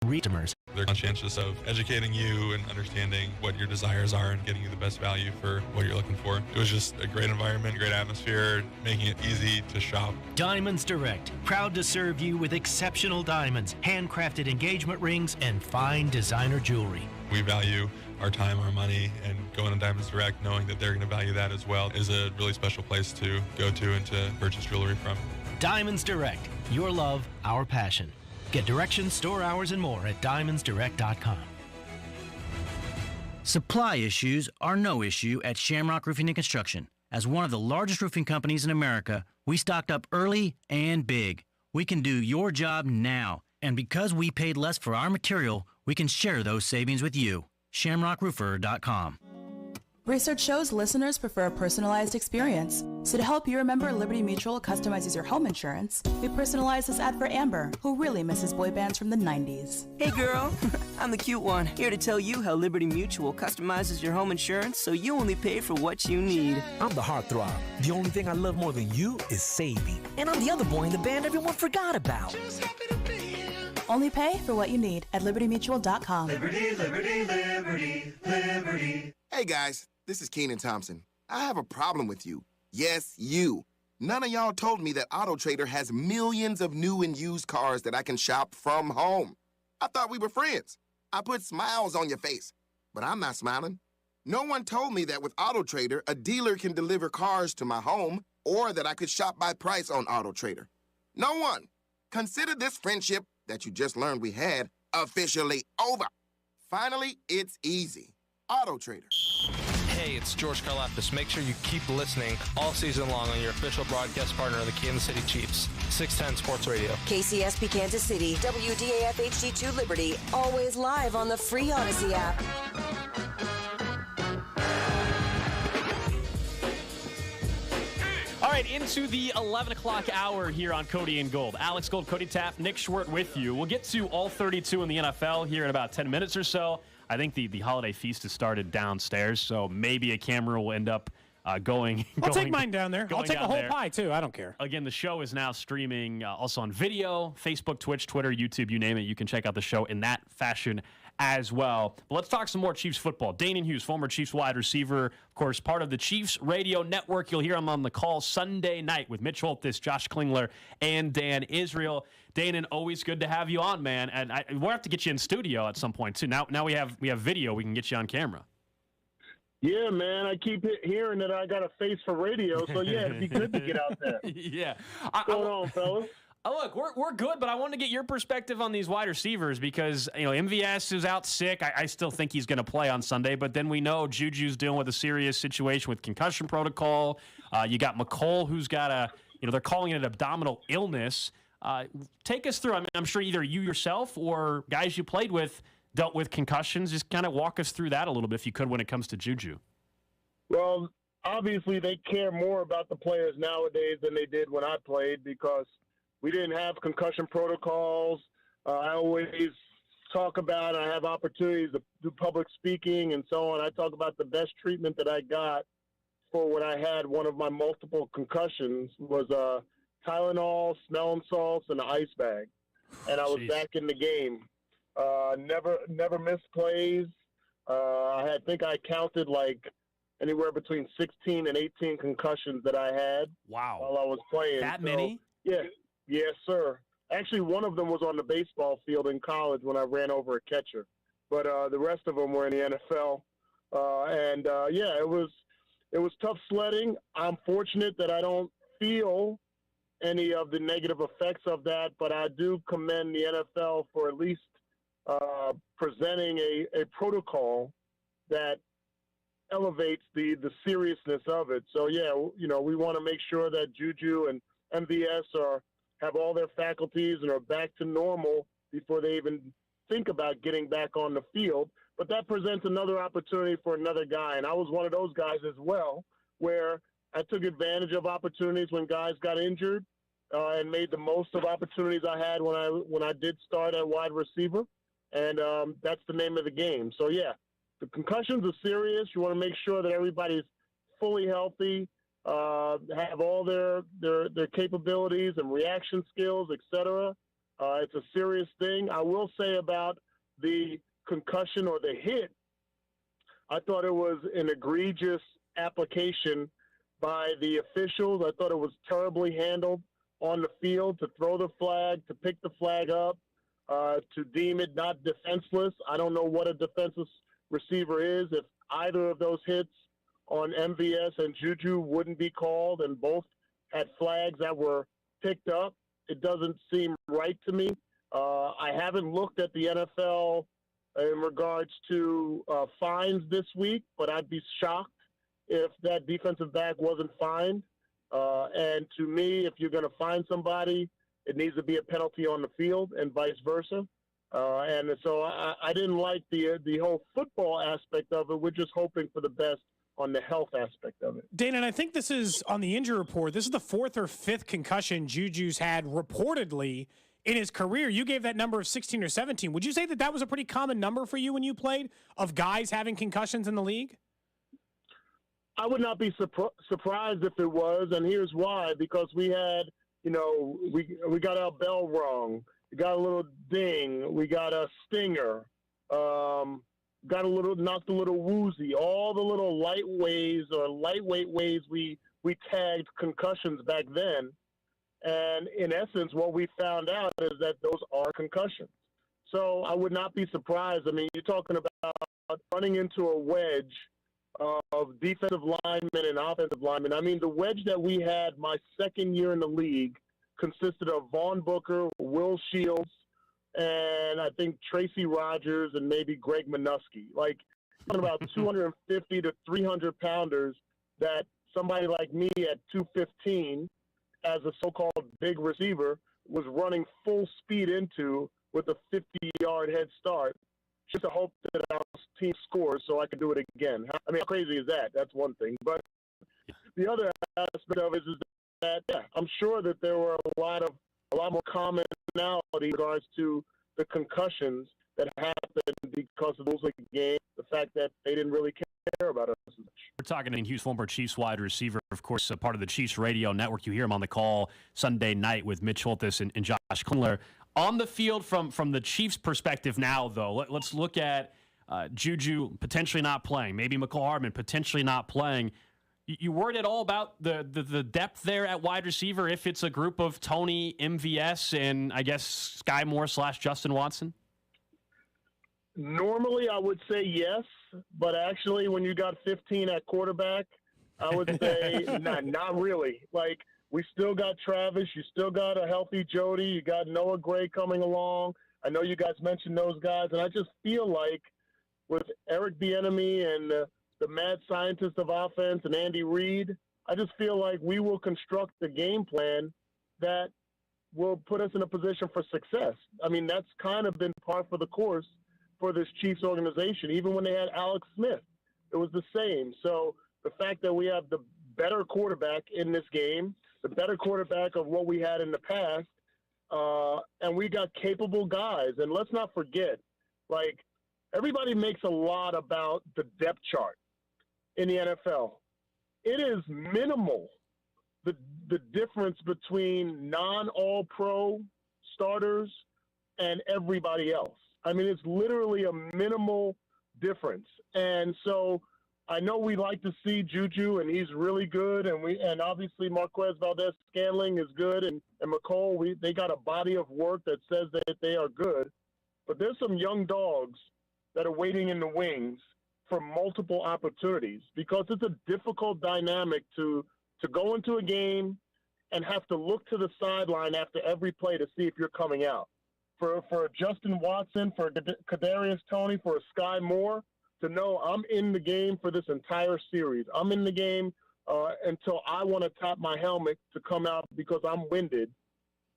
[SPEAKER 11] customers.
[SPEAKER 10] They're conscientious of educating you and understanding what your desires are and getting you the best value for what you're looking for. It was just a great environment, great atmosphere, making it easy to shop.
[SPEAKER 11] Diamonds Direct, proud to serve you with exceptional diamonds, handcrafted engagement rings, and fine designer jewelry.
[SPEAKER 10] We value our time, our money, and going to Diamonds Direct, knowing that they're going to value that as well, is a really special place to go to and to purchase jewelry from.
[SPEAKER 11] Diamonds Direct, your love, our passion. Get directions, store hours, and more at diamondsdirect.com.
[SPEAKER 12] Supply issues are no issue at Shamrock Roofing and Construction. As one of the largest roofing companies in America, we stocked up early and big. We can do your job now. And because we paid less for our material, we can share those savings with you. ShamrockRoofer.com.
[SPEAKER 13] Research shows listeners prefer a personalized experience. So to help you remember Liberty Mutual customizes your home insurance, we personalized this ad for Amber, who really misses boy bands from the 90s.
[SPEAKER 14] Hey girl, I'm the cute one, here to tell you how Liberty Mutual customizes your home insurance so you only pay for what you need.
[SPEAKER 15] I'm the heartthrob. The only thing I love more than you is saving. And I'm the other boy in the band everyone forgot about.
[SPEAKER 13] Only pay for what you need at LibertyMutual.com.
[SPEAKER 17] Liberty, liberty, liberty, liberty. Hey guys, this is Keenan Thompson. I have a problem with you. Yes, you. None of y'all told me that AutoTrader has millions of new and used cars that I can shop from home. I thought we were friends. I put smiles on your face, but I'm not smiling. No one told me that with AutoTrader, a dealer can deliver cars to my home or that I could shop by price on AutoTrader. No one. Consider this friendship that you just learned we had officially over. Finally, it's easy. AutoTrader.
[SPEAKER 19] Hey, it's George Karlaftis. Make sure you keep listening all season long on your official broadcast partner of the Kansas City Chiefs, 610 Sports Radio.
[SPEAKER 3] KCSP Kansas City, WDAF HD2 Liberty, always live on the free Odyssey app.
[SPEAKER 4] All right, into the 11 o'clock hour here on Cody and Gold. Alex Gold, Cody Tapp, Nick Schwert with you. We'll get to all 32 in the NFL here in about 10 minutes or so. I think the holiday feast has started downstairs, so maybe a camera will end up going.
[SPEAKER 7] I'll take mine down there. I'll take a whole
[SPEAKER 4] there.
[SPEAKER 7] pie, too. I don't care.
[SPEAKER 4] Again, the show is now streaming also on video, Facebook, Twitch, Twitter, YouTube, you name it. You can check out the show in that fashion as well. But let's talk some more Chiefs football. Danon Hughes, former Chiefs wide receiver, of course, part of the Chiefs radio network. You'll hear him on the call Sunday night with Mitch Holthus, Josh Klingler, and Dan Israel. Danon, always good to have you on, man. And we'll have to get you in studio at some point, too. Now we have video. We can get you on camera.
[SPEAKER 29] Yeah, man. I keep hearing that I got a face for radio, so yeah, it'd be good to get out there.
[SPEAKER 4] Yeah.
[SPEAKER 29] What's going on, fellas?
[SPEAKER 4] Look, we're good, but I wanted to get your perspective on these wide receivers because, MVS is out sick. I still think he's going to play on Sunday, but then we know Juju's dealing with a serious situation with concussion protocol. You got McColl, who's got they're calling it an abdominal illness. Take us through. I mean, I'm sure either you yourself or guys you played with dealt with concussions. Just kind of walk us through that a little bit, if you could, when it comes to Juju.
[SPEAKER 29] Well, obviously they care more about the players nowadays than they did when I played because we didn't have concussion protocols. I always talk about, I have opportunities to do public speaking and so on. I talk about the best treatment that I got for when I had one of my multiple concussions was Tylenol, smelling salts, and an ice bag. And I was back in the game. Never missed plays. I think I counted like anywhere between 16 and 18 concussions that I had while I was playing.
[SPEAKER 4] That many?
[SPEAKER 29] Yeah. Yes, sir. Actually, one of them was on the baseball field in college when I ran over a catcher. But the rest of them were in the NFL. It was tough sledding. I'm fortunate that I don't feel any of the negative effects of that, but I do commend the NFL for at least presenting a protocol that elevates the seriousness of it. So, yeah, we want to make sure that Juju and MVS have all their faculties and are back to normal before they even think about getting back on the field. But that presents another opportunity for another guy. And I was one of those guys as well, where I took advantage of opportunities when guys got injured and made the most of opportunities I had when I did start at wide receiver. And that's the name of the game. So, yeah, the concussions are serious. You want to make sure that everybody's fully healthy, have all their capabilities and reaction skills, et cetera. It's a serious thing. I will say about the concussion or the hit, I thought it was an egregious application by the officials. I thought it was terribly handled on the field to throw the flag, to pick the flag up, to deem it not defenseless. I don't know what a defenseless receiver is. If either of those hits on MVS and Juju wouldn't be called and both had flags that were picked up, it doesn't seem right to me. I haven't looked at the NFL in regards to fines this week, but I'd be shocked if that defensive back wasn't fined. And to me, if you're going to fine somebody, it needs to be a penalty on the field and vice versa. And so I didn't like the whole football aspect of it. We're just hoping for the best on the health aspect of it.
[SPEAKER 7] Dana, and I think this is on the injury report. This is the 4th or 5th concussion Juju's had reportedly in his career. You gave that number of 16 or 17. Would you say that was a pretty common number for you when you played, of guys having concussions in the league?
[SPEAKER 29] I would not be surprised if it was, and here's why. Because we had, we got our bell rung, we got a little ding, we got a stinger, knocked a little woozy, all the little lightweight ways we tagged concussions back then. And in essence, what we found out is that those are concussions. So I would not be surprised. I mean, you're talking about running into a wedge of defensive linemen and offensive linemen. I mean, the wedge that we had my second year in the league consisted of Vaughn Booker, Will Shields, and I think Tracy Rogers and maybe Greg Minuski. Like, talking about 250 to 300 pounders that somebody like me at 215 as a so-called big receiver was running full speed into with a 50-yard head start just to hope that our team scores so I can do it again. I mean, how crazy is that? That's one thing. But the other aspect of it is that, yeah, I'm sure that there were a lot more commonality in regards to the concussions that happened because of the rules of the game, the fact that they didn't really care about us as much.
[SPEAKER 6] We're talking to Hughes, former Chiefs wide receiver, of course, a part of the Chiefs radio network. You hear him on the call Sunday night with Mitch Holthus and Josh Klingler. On the field, from the Chiefs' perspective now, though, let's look at Juju potentially not playing, maybe McCall Hardman potentially not playing. You worried at all about the depth there at wide receiver if it's a group of Tony, MVS, and I guess Sky Moore / Justin Watson?
[SPEAKER 29] Normally, I would say yes, but actually, when you got 15 at quarterback, I would say not really. Like, we still got Travis. You still got a healthy Jody. You got Noah Gray coming along. I know you guys mentioned those guys, and I just feel like with Eric Bieniemy and the mad scientist of offense and Andy Reid, I just feel like we will construct the game plan that will put us in a position for success. I mean, that's kind of been par for the course for this Chiefs organization. Even when they had Alex Smith, it was the same. So the fact that we have the better quarterback in this game, the better quarterback of what we had in the past, and we got capable guys. And let's not forget, like, everybody makes a lot about the depth chart in the NFL. It is minimal, the difference between non-all-pro starters and everybody else. I mean, it's literally a minimal difference. And so I know we like to see Juju, and he's really good, and obviously Marquez Valdez-Scantling is good, and McCole, they got a body of work that says that they are good. But there's some young dogs that are waiting in the wings for multiple opportunities, because it's a difficult dynamic to go into a game and have to look to the sideline after every play to see if you're coming out. For Justin Watson, for Kadarius Toney, for Sky Moore, to know I'm in the game for this entire series. I'm in the game until I want to tap my helmet to come out because I'm winded.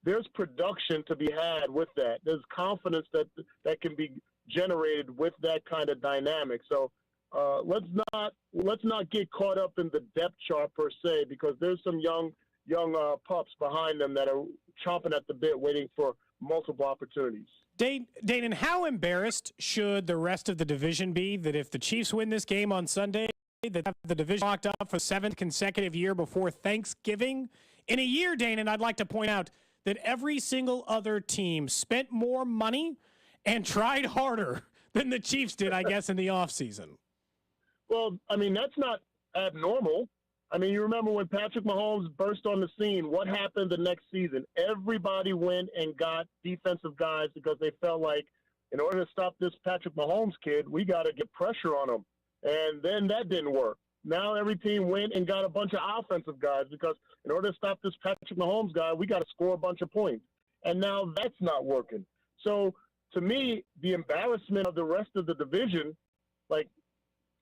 [SPEAKER 29] There's production to be had with that. There's confidence that can be generated with that kind of dynamic. So let's not get caught up in the depth chart per se, because there's some young pups behind them that are chomping at the bit, waiting for multiple opportunities.
[SPEAKER 7] Danon, how embarrassed should the rest of the division be that if the Chiefs win this game on Sunday, that have the division locked up for 7th consecutive year before Thanksgiving? In a year, Danon, I'd like to point out that every single other team spent more money and tried harder than the Chiefs did, I guess, in the offseason.
[SPEAKER 29] Well, I mean, that's not abnormal. I mean, you remember when Patrick Mahomes burst on the scene, what happened the next season? Everybody went and got defensive guys because they felt like in order to stop this Patrick Mahomes kid, we got to get pressure on him. And then that didn't work. Now every team went and got a bunch of offensive guys because in order to stop this Patrick Mahomes guy, we got to score a bunch of points. And now that's not working. So to me, the embarrassment of the rest of the division, like,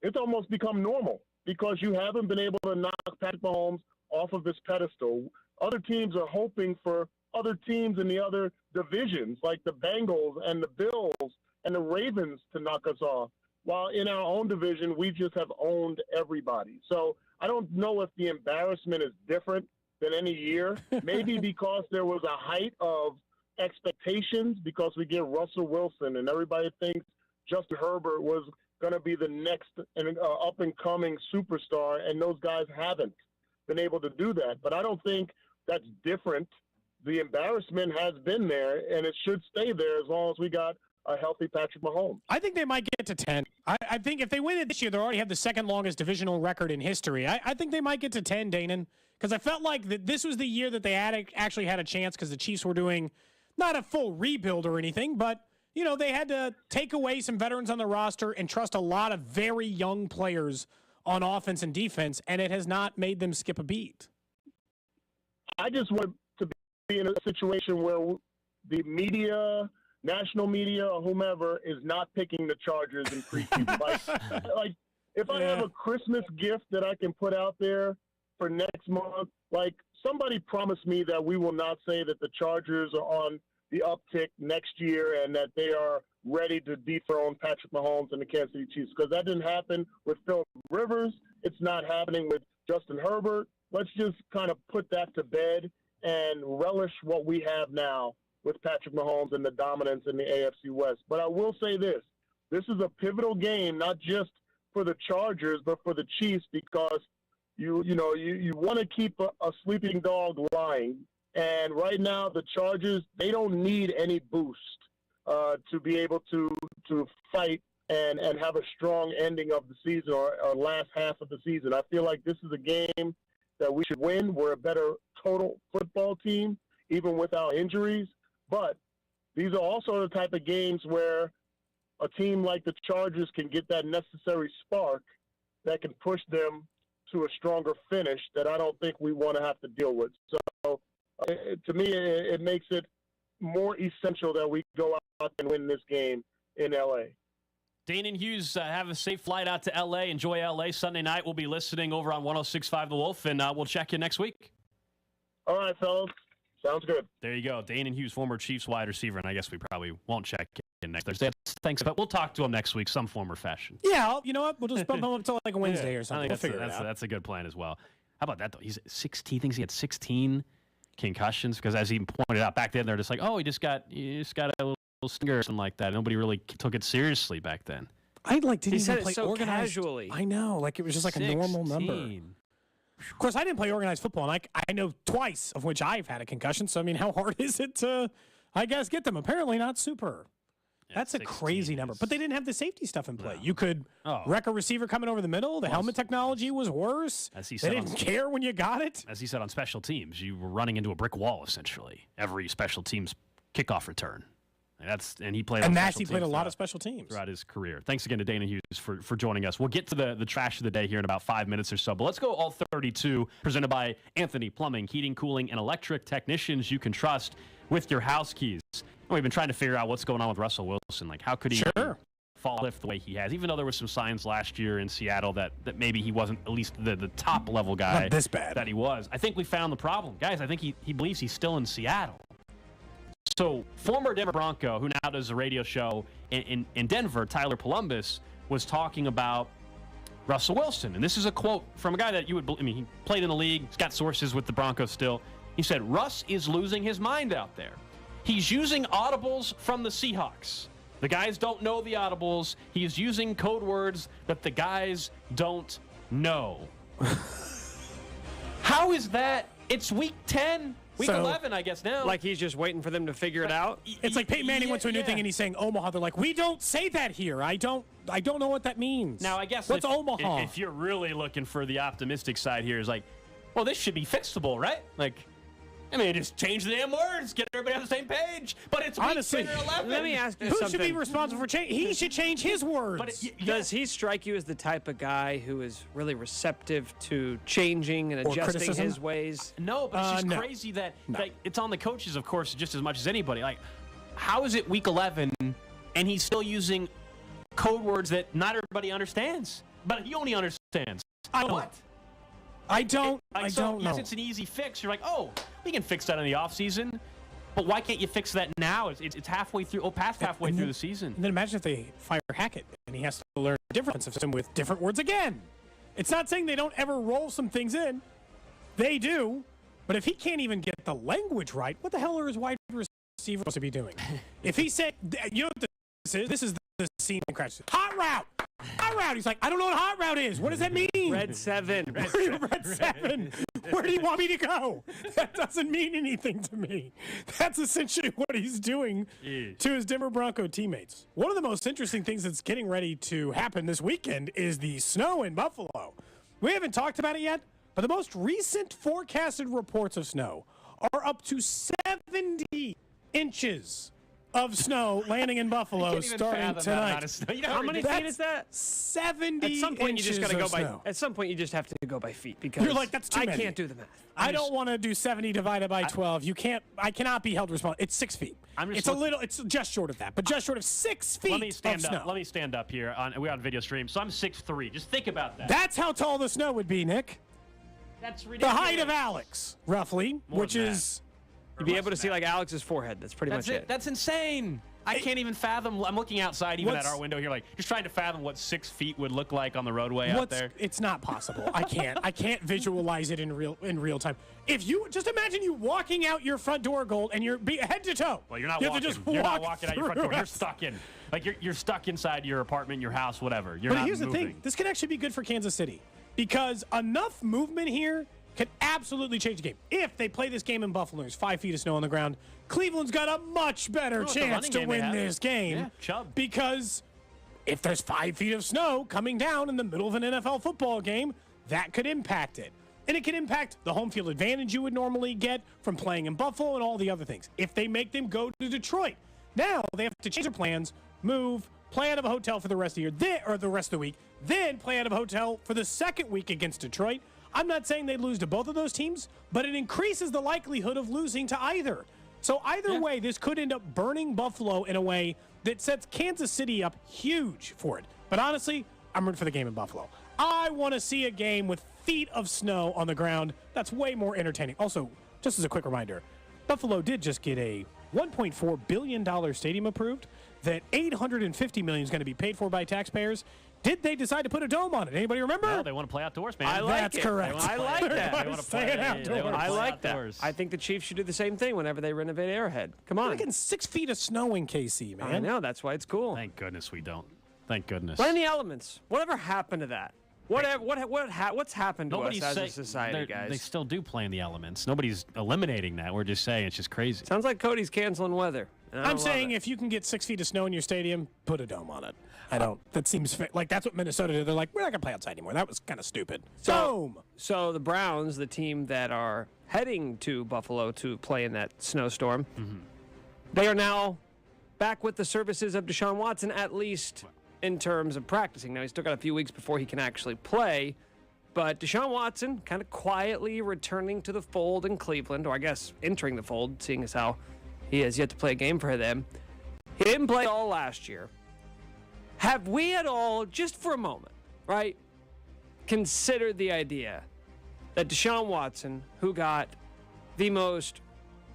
[SPEAKER 29] it's almost become normal because you haven't been able to knock Patrick Mahomes off of his pedestal. Other teams are hoping for other teams in the other divisions, like the Bengals and the Bills and the Ravens, to knock us off. While in our own division, we just have owned everybody. So I don't know if the embarrassment is different than any year. Maybe because there was a height of expectations because we get Russell Wilson and everybody thinks Justin Herbert was going to be the next up-and-coming superstar, and those guys haven't been able to do that. But I don't think that's different. The embarrassment has been there, and it should stay there as long as we got a healthy Patrick Mahomes.
[SPEAKER 7] I think they might get to 10. I think if they win it this year, they already have the second longest divisional record in history. I think they might get to 10, Danon, because I felt like that this was the year that they actually had a chance because the Chiefs were doing not a full rebuild or anything, but you know, they had to take away some veterans on the roster and trust a lot of very young players on offense and defense, and it has not made them skip a beat.
[SPEAKER 29] I just want to be in a situation where the media, national media, or whomever is not picking the Chargers in preseason. like if I have a Christmas gift that I can put out there for next month, like somebody promised me that we will not say that the Chargers are on the uptick next year and that they are ready to dethrone Patrick Mahomes and the Kansas City Chiefs, because that didn't happen with Phil Rivers. It's not happening with Justin Herbert. Let's just kind of put that to bed and relish what we have now with Patrick Mahomes and the dominance in the AFC West. But I will say this is a pivotal game, not just for the Chargers, but for the Chiefs, because you want to keep a sleeping dog lying. And right now, the Chargers, they don't need any boost to be able to fight and have a strong ending of the season or last half of the season. I feel like this is a game that we should win. We're a better total football team, even without injuries. But these are also the type of games where a team like the Chargers can get that necessary spark that can push them to a stronger finish that I don't think we want to have to deal with. So to me, it makes it more essential that we go out and win this game in L.A.
[SPEAKER 6] Danon Hughes, have a safe flight out to L.A. Enjoy L.A. Sunday night. We'll be listening over on 106.5 The Wolf, and we'll check you next week.
[SPEAKER 29] All right, fellas. Sounds good.
[SPEAKER 6] There you go. Danon Hughes, former Chiefs wide receiver, and I guess we probably won't check in next Thursday. Thanks, but we'll talk to him next week, some form or fashion.
[SPEAKER 7] Yeah, you know what? We'll just bump him up to like a Wednesday or something. We'll figure it out.
[SPEAKER 6] That's a good plan as well. How about that, though? He thinks he had 16 concussions, because as he pointed out back then, they're just like, oh, he just got a little stinger or something like that. Nobody really took it seriously back then.
[SPEAKER 7] I didn't even play
[SPEAKER 1] so
[SPEAKER 7] organized.
[SPEAKER 1] Casually.
[SPEAKER 7] I know, like it was just like 16. A normal number. Of course, I didn't play organized football, and I know twice of which I've had a concussion. So I mean, how hard is it to, I guess, get them? Apparently not super. Yeah, that's a crazy number. But they didn't have the safety stuff in play. No. You could wreck a receiver coming over the middle. The helmet technology was worse. They didn't care when you got it.
[SPEAKER 6] As he said, on special teams, you were running into a brick wall, essentially, every special teams kickoff return. And he played.
[SPEAKER 7] He played a lot of special teams
[SPEAKER 6] throughout his career. Thanks again to Danon Hughes for joining us. We'll get to the trash of the day here in about 5 minutes or so. But let's go all 32, presented by Anthony Plumbing, heating, cooling, and electric technicians you can trust with your house keys. And we've been trying to figure out what's going on with Russell Wilson. Like, how could he fall off the way he has, even though there were some signs last year in Seattle that maybe he wasn't at least the top level guy
[SPEAKER 7] Not this bad.
[SPEAKER 6] that he was. I think we found the problem. Guys, I think he believes he's still in Seattle. So former Denver Bronco, who now does a radio show in Denver, Tyler Columbus, was talking about Russell Wilson. And this is a quote from a guy that you would, he played in the league. He's got sources with the Broncos still. He said, Russ is losing his mind out there. He's using audibles from the Seahawks. The guys don't know the audibles. He is using code words that the guys don't know. How is that? It's week 10, week 11, I guess now.
[SPEAKER 1] Like he's just waiting for them to figure it out?
[SPEAKER 7] It's like Peyton Manning went to a new thing and he's saying Omaha. They're like, we don't say that here. I don't know what that means.
[SPEAKER 6] Now, I guess
[SPEAKER 7] what's Omaha?
[SPEAKER 6] If you're really looking for the optimistic side here, is like, well, this should be fixable, right? Like, just change the damn words, get everybody on the same page. But it's
[SPEAKER 7] honestly,
[SPEAKER 6] week 10 or 11.
[SPEAKER 1] Let me ask you
[SPEAKER 7] who
[SPEAKER 1] something.
[SPEAKER 7] should be responsible for change? He should change his words.
[SPEAKER 6] But
[SPEAKER 1] does he strike you as the type of guy who is really receptive to changing and adjusting his ways?
[SPEAKER 6] No, but it's just crazy that it's on the coaches, of course, just as much as anybody. Like, how is it week 11 and he's still using code words that not everybody understands? But he only understands. What?
[SPEAKER 7] I don't know.
[SPEAKER 6] Yes, it's an easy fix. You're like, oh, we can fix that in the offseason. But why can't you fix that now? It's halfway through, past halfway through the season.
[SPEAKER 7] And then imagine if they fire Hackett and he has to learn a different system with different words again. It's not saying they don't ever roll some things in. They do. But if he can't even get the language right, what the hell are his wide receivers supposed to be doing? If he said, you know what this is? This is the scene in Crash. Hot route! Hot route! He's like, I don't know what hot route is. What does that mean?
[SPEAKER 1] Red 7.
[SPEAKER 7] Red 7. Where do you want me to go? That doesn't mean anything to me. That's essentially what he's doing to his Denver Bronco teammates. One of the most interesting things that's getting ready to happen this weekend is the snow in Buffalo. We haven't talked about it yet, but the most recent forecasted reports of snow are up to 70 inches of snow landing in Buffalo starting tonight.
[SPEAKER 1] How many feet is that?
[SPEAKER 7] 70
[SPEAKER 1] At some point, you just
[SPEAKER 7] inches
[SPEAKER 1] gotta go
[SPEAKER 7] of
[SPEAKER 1] by.
[SPEAKER 7] snow.
[SPEAKER 1] At some point, you just have to go by feet because
[SPEAKER 7] You're like, that's too
[SPEAKER 1] I
[SPEAKER 7] many.
[SPEAKER 1] can't do the math.
[SPEAKER 7] I don't want to do 70 divided by 12. I cannot be held responsible. It's 6 feet. It's just short of that, but just short of 6 feet
[SPEAKER 6] Let me stand
[SPEAKER 7] of
[SPEAKER 6] up.
[SPEAKER 7] snow.
[SPEAKER 6] Let me stand up here. We're on video stream, so I'm 6'3". Just think about that.
[SPEAKER 7] That's how tall the snow would be, Nick.
[SPEAKER 6] That's ridiculous.
[SPEAKER 7] The height of Alex, roughly, which is.
[SPEAKER 1] You'd be able to see like Alex's forehead. That's pretty much it.
[SPEAKER 6] That's insane. I can't even fathom. I'm looking outside, even at our window here, like just trying to fathom what 6 feet would look like on the roadway out there.
[SPEAKER 7] It's not possible. I can't visualize it in real time. If you just imagine you walking out your front door, Gold, and you're head to toe.
[SPEAKER 6] Well, you're not
[SPEAKER 7] you
[SPEAKER 6] walking.
[SPEAKER 7] Have to just
[SPEAKER 6] you're
[SPEAKER 7] walk
[SPEAKER 6] not walking out your front door. You're stuck in. Like you're stuck inside your apartment, your house, whatever. You're
[SPEAKER 7] but
[SPEAKER 6] not
[SPEAKER 7] here's
[SPEAKER 6] moving.
[SPEAKER 7] the thing. This could actually be good for Kansas City because enough movement here could absolutely change the game. If they play this game in Buffalo, there's 5 feet of snow on the ground. Cleveland's got a much better chance to win this game.
[SPEAKER 6] Yeah, Chubb.
[SPEAKER 7] Because if there's 5 feet of snow coming down in the middle of an NFL football game, that could impact it. And it could impact the home field advantage you would normally get from playing in Buffalo and all the other things. If they make them go to Detroit, now they have to change their plans, move, play out of a hotel for the rest of the year, or the rest of the week, then play out of a hotel for the second week against Detroit. I'm not saying they lose to both of those teams, but it increases the likelihood of losing to either. So either way, this could end up burning Buffalo in a way that sets Kansas City up huge for it. But honestly, I'm rooting for the game in Buffalo. I want to see a game with feet of snow on the ground. That's way more entertaining. Also, just as a quick reminder, Buffalo did just get a $1.4 billion stadium approved that $850 million is going to be paid for by taxpayers. Did they decide to put a dome on it? Anybody remember?
[SPEAKER 6] No, they want to play outdoors, man.
[SPEAKER 1] I like
[SPEAKER 7] That's
[SPEAKER 1] it.
[SPEAKER 7] correct.
[SPEAKER 1] I like that.
[SPEAKER 6] They want to play outdoors.
[SPEAKER 1] I like that. I think the Chiefs should do the same thing whenever they renovate Arrowhead. Come on.
[SPEAKER 7] They're getting 6 feet of snow in KC, man.
[SPEAKER 1] I know. That's why it's cool.
[SPEAKER 6] Thank goodness we don't. Thank goodness.
[SPEAKER 1] Play in the elements. Whatever happened to that? What's happened to
[SPEAKER 6] Nobody's
[SPEAKER 1] us as a society, guys?
[SPEAKER 6] They still do play in the elements. Nobody's eliminating that. We're just saying it's just crazy.
[SPEAKER 1] Sounds like Cody's canceling weather.
[SPEAKER 7] I'm saying if you can get 6 feet of snow in your stadium, put a dome on it. I don't. That seems like that's what Minnesota did. They're like, we're not going to play outside anymore. That was kind of stupid. Dome!
[SPEAKER 1] So the Browns, the team that are heading to Buffalo to play in that snowstorm, they are now back with the services of Deshaun Watson, at least in terms of practicing. Now, he's still got a few weeks before he can actually play. But Deshaun Watson kind of quietly returning to the fold in Cleveland, or I guess entering the fold, seeing as how he has yet to play a game for them. He didn't play all last year. have we at all, just for a moment, right, considered the idea that Deshaun Watson, who got the most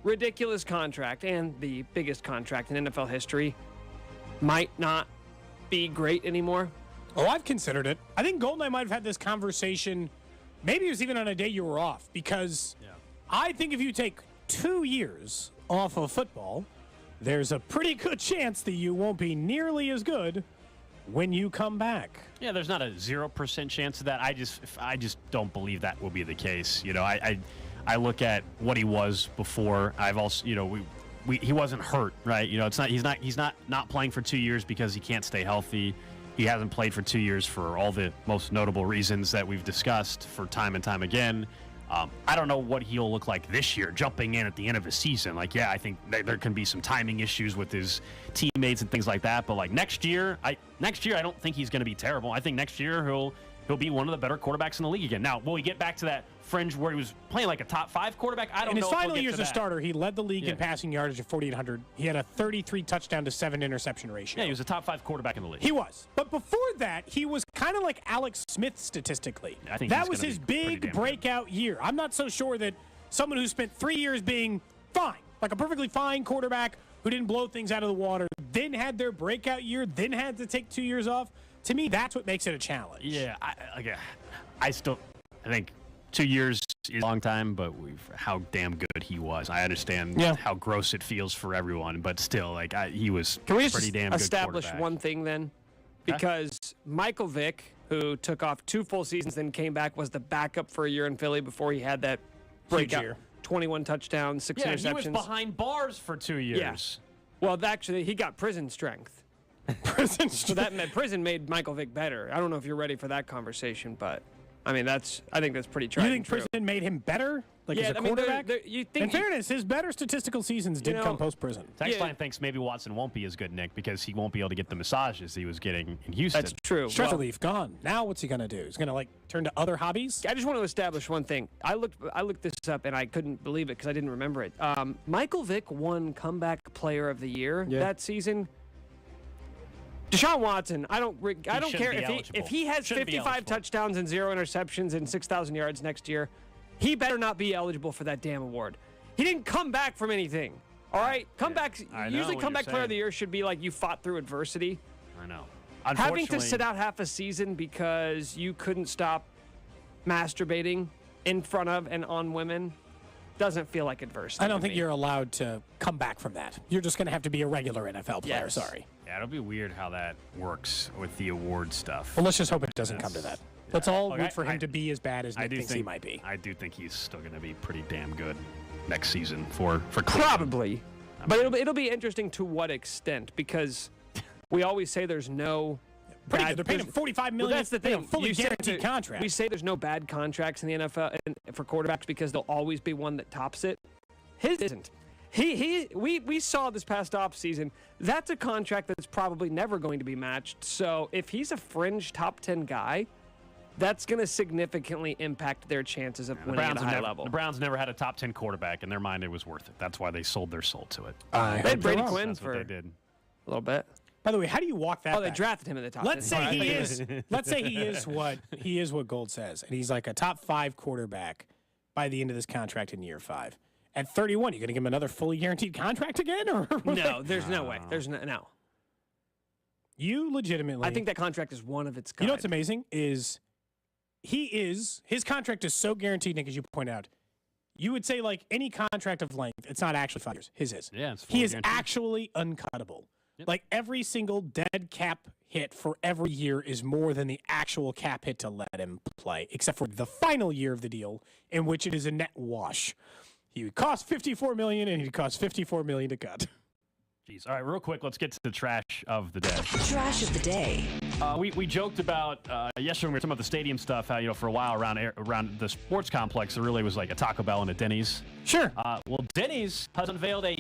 [SPEAKER 1] ridiculous contract and the biggest contract in NFL history, might not be great anymore?
[SPEAKER 7] Oh, I've considered it. I think Gold and I might have had this conversation. Maybe it was even on a day you were off, because I think if you take 2 years off of football, there's a pretty good chance that you won't be nearly as good when you come back.
[SPEAKER 6] Yeah, there's not a 0% chance of that. I just don't believe that will be the case. You know, I look at what he was before. I've also, you know, he wasn't hurt, right? You know, he's not playing for 2 years because he can't stay healthy. He hasn't played for 2 years for all the most notable reasons that we've discussed for time and time again. I don't know what he'll look like this year, jumping in at the end of a season. Like, yeah, I think there can be some timing issues with his teammates and things like that. But like next year, I don't think he's going to be terrible. I think next year he'll be one of the better quarterbacks in the league again. Now, will he get back to that fringe where he was playing like a top 5 quarterback? I don't know.
[SPEAKER 7] In his final year
[SPEAKER 6] as
[SPEAKER 7] as a starter, he led the league in passing yardage at 4,800. He had a 33 touchdown to 7 interception ratio.
[SPEAKER 6] Yeah, he was a top 5 quarterback in the league.
[SPEAKER 7] He was. But before that, he was kind of like Alex Smith statistically.
[SPEAKER 6] I think
[SPEAKER 7] that was his big breakout year. I'm not so sure that someone who spent 3 years being fine, like a perfectly fine quarterback who didn't blow things out of the water, then had their breakout year, then had to take 2 years off. To me, that's what makes it a challenge.
[SPEAKER 6] Yeah, I think 2 years is a long time, but how damn good he was. I understand how gross it feels for everyone, but still, like he was
[SPEAKER 1] Can we
[SPEAKER 6] pretty damn
[SPEAKER 1] just
[SPEAKER 6] good
[SPEAKER 1] establish
[SPEAKER 6] quarterback.
[SPEAKER 1] one thing then? Because Michael Vick, who took off 2 full seasons, then came back, was the backup for a year in Philly before he had that breakout.
[SPEAKER 7] year.
[SPEAKER 1] 21 touchdowns, 6 interceptions.
[SPEAKER 6] He was behind bars for 2 years.
[SPEAKER 1] Yeah. Well, actually, he got prison strength. So that prison made Michael Vick better. I don't know if you're ready for that conversation, but I mean, I think that's pretty true.
[SPEAKER 7] You think prison made him better? Like as a quarterback? In fairness, his better statistical seasons did come post-prison.
[SPEAKER 6] Text line thinks maybe Watson won't be as good, Nick, because he won't be able to get the massages he was getting in Houston.
[SPEAKER 1] That's true.
[SPEAKER 7] Stress relief gone. Now what's he going to do? He's going to turn to other hobbies?
[SPEAKER 1] I just want to establish one thing. I looked this up and I couldn't believe it because I didn't remember it. Michael Vick won Comeback Player of the Year that season. Deshaun Watson, I don't care if he has 55 touchdowns and 0 interceptions and 6,000 yards next year. He better not be eligible for that damn award. He didn't come back from anything. All right, usually comeback player of the year should be like you fought through adversity.
[SPEAKER 6] I know.
[SPEAKER 1] Having to sit out half a season because you couldn't stop masturbating in front of and on women doesn't feel like adversity.
[SPEAKER 7] I don't think you're allowed to come back from that. You're just going to have to be a regular NFL player.
[SPEAKER 1] Yes.
[SPEAKER 7] Sorry.
[SPEAKER 6] Yeah, it'll be weird how that works with the award stuff.
[SPEAKER 7] Well, let's just hope it doesn't come to that. Let's all root for him to be as bad as Nick thinks he might be.
[SPEAKER 6] I do think he's still going to be pretty damn good next season for Cleveland.
[SPEAKER 1] Probably. But it'll be interesting to what extent, because we always say there's no
[SPEAKER 7] Pretty good. They're paying him $45 million.
[SPEAKER 1] Well, that's the thing.
[SPEAKER 7] Fully guaranteed contract.
[SPEAKER 1] We say there's no bad contracts in the NFL for quarterbacks because there'll always be one that tops it. His isn't. We saw this past offseason, that's a contract that's probably never going to be matched. So if he's a fringe top 10 guy, that's going to significantly impact their chances of winning at a high level.
[SPEAKER 6] The Browns never had a top 10 quarterback. In their mind, it was worth it. That's why they sold their soul to it.
[SPEAKER 1] They had Brady Quinn
[SPEAKER 6] That's
[SPEAKER 1] for
[SPEAKER 6] what they did.
[SPEAKER 1] a little bit.
[SPEAKER 7] By the way, how do you walk that?
[SPEAKER 1] Oh, they drafted him in the top.
[SPEAKER 7] Let's
[SPEAKER 1] 10.
[SPEAKER 7] say he is. Let's say he is what Gold says, and he's like a top 5 quarterback by the end of this contract in year 5. At 31, you going to give him another fully guaranteed contract again, or
[SPEAKER 1] no? There's no way. There's no.
[SPEAKER 7] You legitimately.
[SPEAKER 1] I think that contract is one of its kind.
[SPEAKER 7] You know what's amazing is his contract is so guaranteed, Nick, as you point out. You would say like any contract of length, it's not actually 5 years. His is.
[SPEAKER 6] Yeah, it's
[SPEAKER 7] he is
[SPEAKER 6] guaranteed.
[SPEAKER 7] actually uncuttable. Yep. Like every single dead cap hit for every year is more than the actual cap hit to let him play, except for the final year of the deal, in which it is a net wash. He would cost $54 million, and he'd cost $54 million to cut.
[SPEAKER 6] Jeez. All right, real quick, let's get to the trash of the day.
[SPEAKER 3] Trash of the day.
[SPEAKER 6] We joked about yesterday when we were talking about the stadium stuff. How for a while around the sports complex, there really was like a Taco Bell and a Denny's.
[SPEAKER 7] Sure.
[SPEAKER 6] Well, Denny's has unveiled a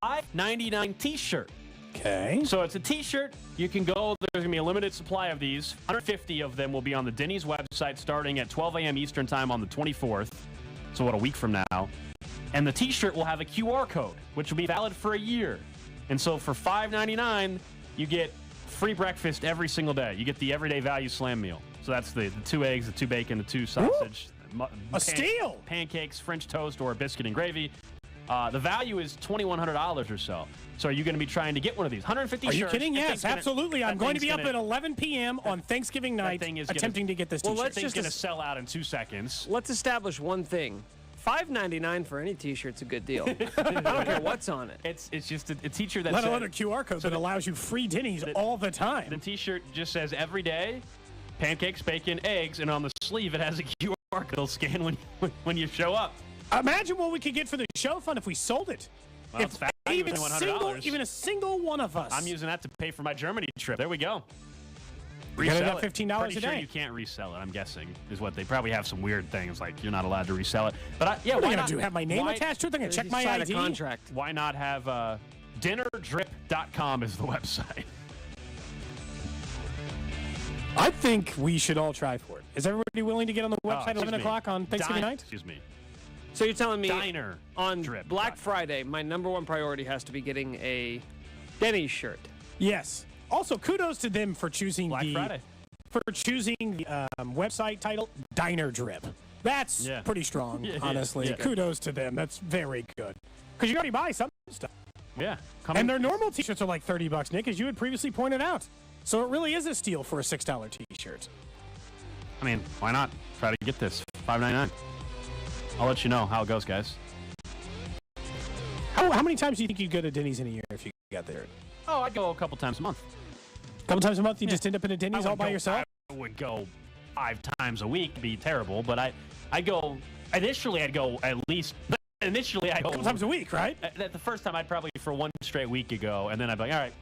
[SPEAKER 6] $5.99 T-shirt.
[SPEAKER 7] Okay.
[SPEAKER 6] So it's a T-shirt. You can go. There's going to be a limited supply of these. 150 of them will be on the Denny's website starting at 12 a.m. Eastern Time on the 24th. So a week from now. And the T-shirt will have a QR code, which will be valid for a year. And so for $5.99, you get free breakfast every single day. You get the everyday value slam meal. So that's the 2 eggs, the 2 bacon, the 2 sausage.
[SPEAKER 7] Steal!
[SPEAKER 6] Pancakes, French toast, or biscuit and gravy. The value is $2,100 or so. So are you going to be trying to get one of these? 150 shirts.
[SPEAKER 7] Are you kidding? Yes, absolutely. I'm going to be up at 11 p.m. on Thanksgiving night attempting to get this t-shirt.
[SPEAKER 6] Well, let's just going to sell out in 2 seconds.
[SPEAKER 1] Let's establish one thing. $5.99 for any T-shirt's a good deal. I don't care what's on it.
[SPEAKER 6] It's just a T-shirt that
[SPEAKER 7] Let alone a QR code that allows you free Denny's all the time.
[SPEAKER 6] The T-shirt just says every day, pancakes, bacon, eggs, and on the sleeve it has a QR code it'll scan when you show up.
[SPEAKER 7] Imagine what we could get for the show fund if we sold it.
[SPEAKER 6] Well,
[SPEAKER 7] if even a single one of us.
[SPEAKER 6] I'm using that to pay for my Germany trip. There we go.
[SPEAKER 7] You got it at $15
[SPEAKER 6] Pretty
[SPEAKER 7] a
[SPEAKER 6] sure
[SPEAKER 7] day.
[SPEAKER 6] you can't resell it, I'm guessing, is what they probably have some weird things like you're not allowed to resell it. But
[SPEAKER 7] what are they going to do? Have my name attached to it? They're going to check my ID?
[SPEAKER 1] Contract.
[SPEAKER 6] Why not have dinnerdrip.com is the website?
[SPEAKER 7] I think we should all try for it. Is everybody willing to get on the website at 11 o'clock on Thanksgiving night?
[SPEAKER 6] Excuse me.
[SPEAKER 1] So you're telling me
[SPEAKER 6] Diner
[SPEAKER 1] on
[SPEAKER 6] drip.
[SPEAKER 1] Black Friday, my number one priority has to be getting a Denny's shirt.
[SPEAKER 7] Yes. Also, kudos to them for choosing
[SPEAKER 6] Friday.
[SPEAKER 7] For choosing the website title, Diner Drip. That's pretty strong, honestly.
[SPEAKER 6] Yeah.
[SPEAKER 7] Kudos to them. That's very good. Because you already buy some stuff.
[SPEAKER 6] Yeah.
[SPEAKER 7] And their normal T-shirts are like $30, Nick, as you had previously pointed out. So it really is a steal for a $6 T-shirt.
[SPEAKER 6] I mean, why not try to get this? $5.99. I'll let you know how it goes, guys.
[SPEAKER 7] How many times do you think you'd go to Denny's in a year if you got there?
[SPEAKER 6] Oh, I'd go a couple times a month.
[SPEAKER 7] A couple times a month, you just end up in a Denny's all by yourself?
[SPEAKER 6] I would go 5 times a week. It'd be terrible, but I'd go. Initially, I'd go at least. Initially, I'd go
[SPEAKER 7] a couple times a week, right?
[SPEAKER 6] The first time, I'd probably for 1 straight week ago, and then I'd be like, all right,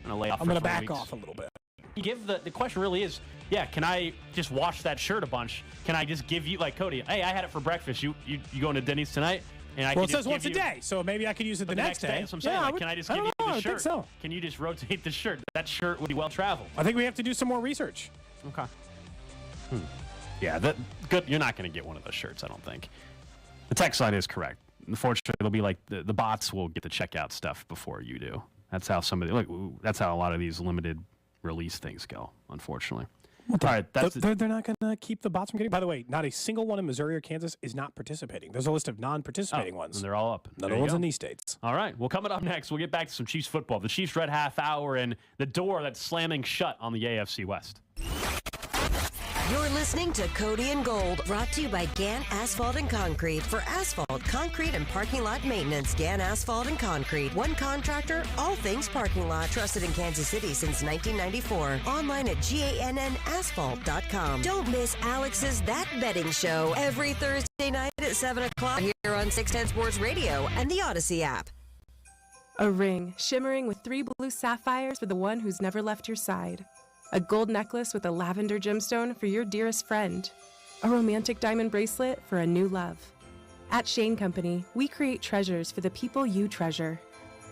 [SPEAKER 6] I'm gonna lay off.
[SPEAKER 7] I'm gonna back off a little bit.
[SPEAKER 6] You give the question really is, can I just wash that shirt a bunch? Can I just give you, like Cody, hey, I had it for breakfast. You going to Denny's tonight? And
[SPEAKER 7] Well, it says once a day, so maybe I could use it the next day.
[SPEAKER 6] That's what I'm saying. Can I just give you the shirt?
[SPEAKER 7] I think so.
[SPEAKER 6] Can you just rotate the shirt? That shirt would be well traveled.
[SPEAKER 7] I think we have to do some more research.
[SPEAKER 6] Okay. Yeah, good. You're not going to get one of those shirts, I don't think. The text line is correct. Unfortunately, it'll be like the bots will get the checkout stuff before you do. That's how that's how a lot of these limited release things go, unfortunately. All right,
[SPEAKER 7] they're not going to keep the bots from getting. By the way, not a single one in Missouri or Kansas is not participating. There's a list of non-participating ones.
[SPEAKER 6] And they're all up.
[SPEAKER 7] None of the ones in these states.
[SPEAKER 6] All right. Well, coming up next, we'll get back to some Chiefs football. The Chiefs red half hour and the door that's slamming shut on the AFC West.
[SPEAKER 3] You're listening to Cody and Gold, brought to you by Gann Asphalt and Concrete. For asphalt, concrete, and parking lot maintenance, Gann Asphalt and Concrete. One contractor, all things parking lot. Trusted in Kansas City since 1994. Online at GANNasphalt.com. Don't miss Alex's That Betting Show every Thursday night at 7 o'clock here on 610 Sports Radio and the Odyssey app.
[SPEAKER 2] A ring shimmering with 3 blue sapphires for the one who's never left your side. A gold necklace with a lavender gemstone for your dearest friend. A romantic diamond bracelet for a new love. At Shane Company, we create treasures for the people you treasure.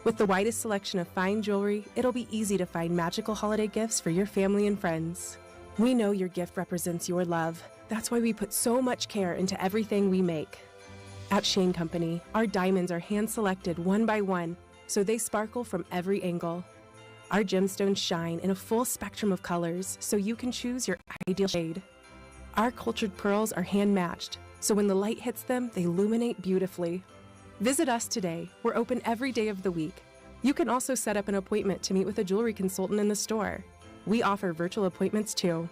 [SPEAKER 2] With the widest selection of fine jewelry, it'll be easy to find magical holiday gifts for your family and friends. We know your gift represents your love. That's why we put so much care into everything we make. At Shane Company, our diamonds are hand-selected one by one, so they sparkle from every angle. Our gemstones shine in a full spectrum of colors, so you can choose your ideal shade. Our cultured pearls are hand-matched, so when the light hits them, they illuminate beautifully. Visit us today. We're open every day of the week. You can also set up an appointment to meet with a jewelry consultant in the store. We offer virtual appointments too.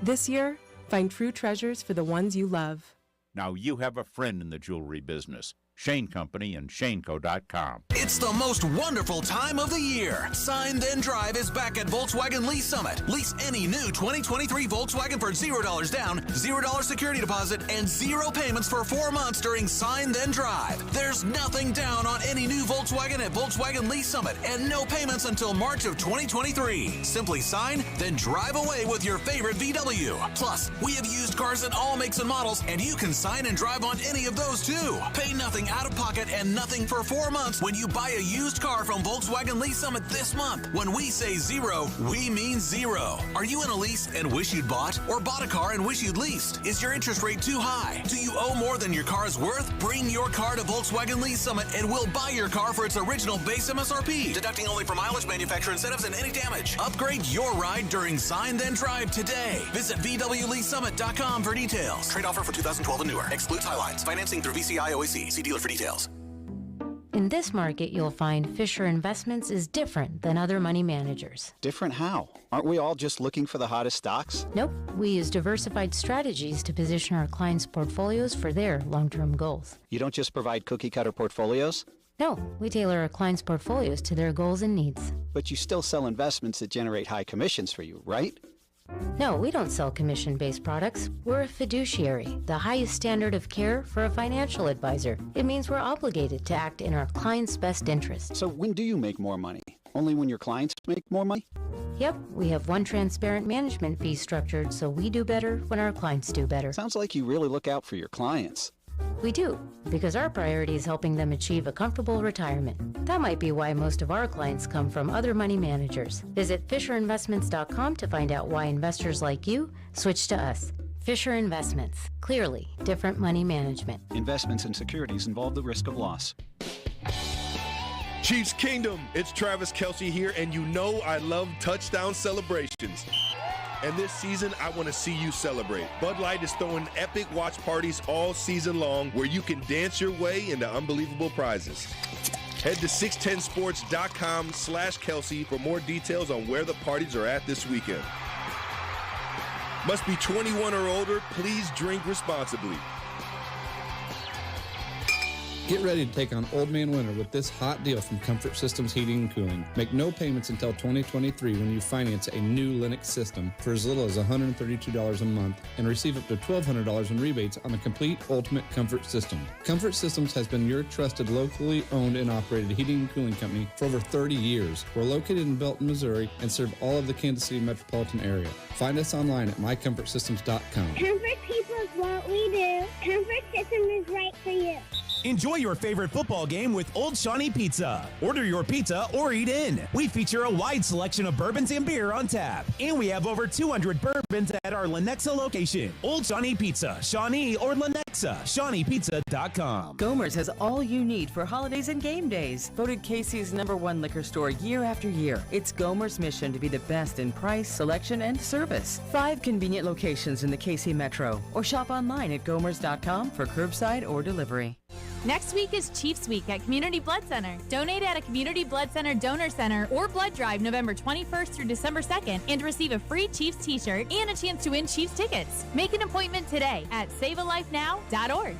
[SPEAKER 2] This year, find true treasures for the ones you love.
[SPEAKER 5] Now you have a friend in the jewelry business. Shane Company and ShaneCo.com.
[SPEAKER 16] It's the most wonderful time of the year. Sign Then Drive is back at Volkswagen Lease Summit. Lease any new 2023 Volkswagen for $0 down, $0 security deposit, and 0 payments for 4 months during Sign Then Drive. There's nothing down on any new Volkswagen at Volkswagen Lease Summit and no payments until March of 2023. Simply sign, then drive away with your favorite VW. Plus, we have used cars in all makes and models, and you can sign and drive on any of those too. Pay nothing nothing out of pocket and nothing for 4 months when you buy a used car from Volkswagen Lease Summit this month. When we say zero, we mean zero. Are you in a lease and wish you'd bought? Or bought a car and wish you'd leased? Is your interest rate too high? Do you owe more than your car's worth? Bring your car to Volkswagen Lease Summit and we'll buy your car for its original base MSRP, deducting only for mileage, manufacturer incentives, and any damage. Upgrade your ride during Sign Then Drive today. Visit VWLeaseSummit.com for details. Trade offer for 2012 and newer. Excludes highlights. Financing through VCI OAC. See dealer for details.
[SPEAKER 8] In this market, you'll find Fisher Investments is different than other money managers.
[SPEAKER 9] Different how? Aren't we all just looking for the hottest stocks?
[SPEAKER 8] Nope. We use diversified strategies to position our clients' portfolios for their long-term goals.
[SPEAKER 9] You don't just provide cookie-cutter portfolios?
[SPEAKER 8] No, we tailor our clients' portfolios to their goals and needs.
[SPEAKER 9] But you still sell investments that generate high commissions for you, right?
[SPEAKER 8] No, we don't sell commission-based products. We're a fiduciary, the highest standard of care for a financial advisor. It means we're obligated to act in our client's best interest.
[SPEAKER 9] So when do you make more money? Only when your clients make more money?
[SPEAKER 8] Yep, we have one transparent management fee structured, so we do better when our clients do better.
[SPEAKER 9] Sounds like you really look out for your clients.
[SPEAKER 8] We do, because our priority is helping them achieve a comfortable retirement. That might be why most of our clients come from other money managers. Visit FisherInvestments.com to find out why investors like you switch to us. Fisher Investments. Clearly, different money management.
[SPEAKER 9] Investments in securities involve the risk of loss.
[SPEAKER 18] Chiefs Kingdom, it's Travis Kelce here, and you know I love touchdown celebrations. And this season, I want to see you celebrate. Bud Light is throwing epic watch parties all season long where you can dance your way into unbelievable prizes. Head to 610sports.com/Kelce for more details on where the parties are at this weekend. Must be 21 or older. Please drink responsibly.
[SPEAKER 20] Get ready to take on Old Man Winter with this hot deal from Comfort Systems Heating and Cooling. Make no payments until 2023 when you finance a new Lennox system for as little as $132 a month and receive up to $1,200 in rebates on the complete Ultimate Comfort System. Comfort Systems has been your trusted locally owned and operated heating and cooling company for over 30 years. We're located in Belton, Missouri and serve all of the Kansas City metropolitan area. Find us online at mycomfortsystems.com.
[SPEAKER 21] Comfort people is what we do. Comfort System is right for you.
[SPEAKER 22] Enjoy your favorite football game with Old Shawnee Pizza. Order your pizza or eat in. We feature a wide selection of bourbons and beer on tap. And we have over 200 bourbons at our Lenexa location. Old Shawnee Pizza, Shawnee or Lenexa, ShawneePizza.com.
[SPEAKER 23] Gomer's has all you need for holidays and game days. Voted Casey's #1 liquor store year after year. It's Gomer's mission to be the best in price, selection, and service. 5 convenient locations in the KC Metro. Or shop online at Gomers.com for curbside or delivery.
[SPEAKER 24] Next week is Chiefs Week at Community Blood Center. Donate at a Community Blood Center donor center or blood drive November 21st through December 2nd and receive a free Chiefs t-shirt and a chance to win Chiefs tickets. Make an appointment today at savealifenow.org.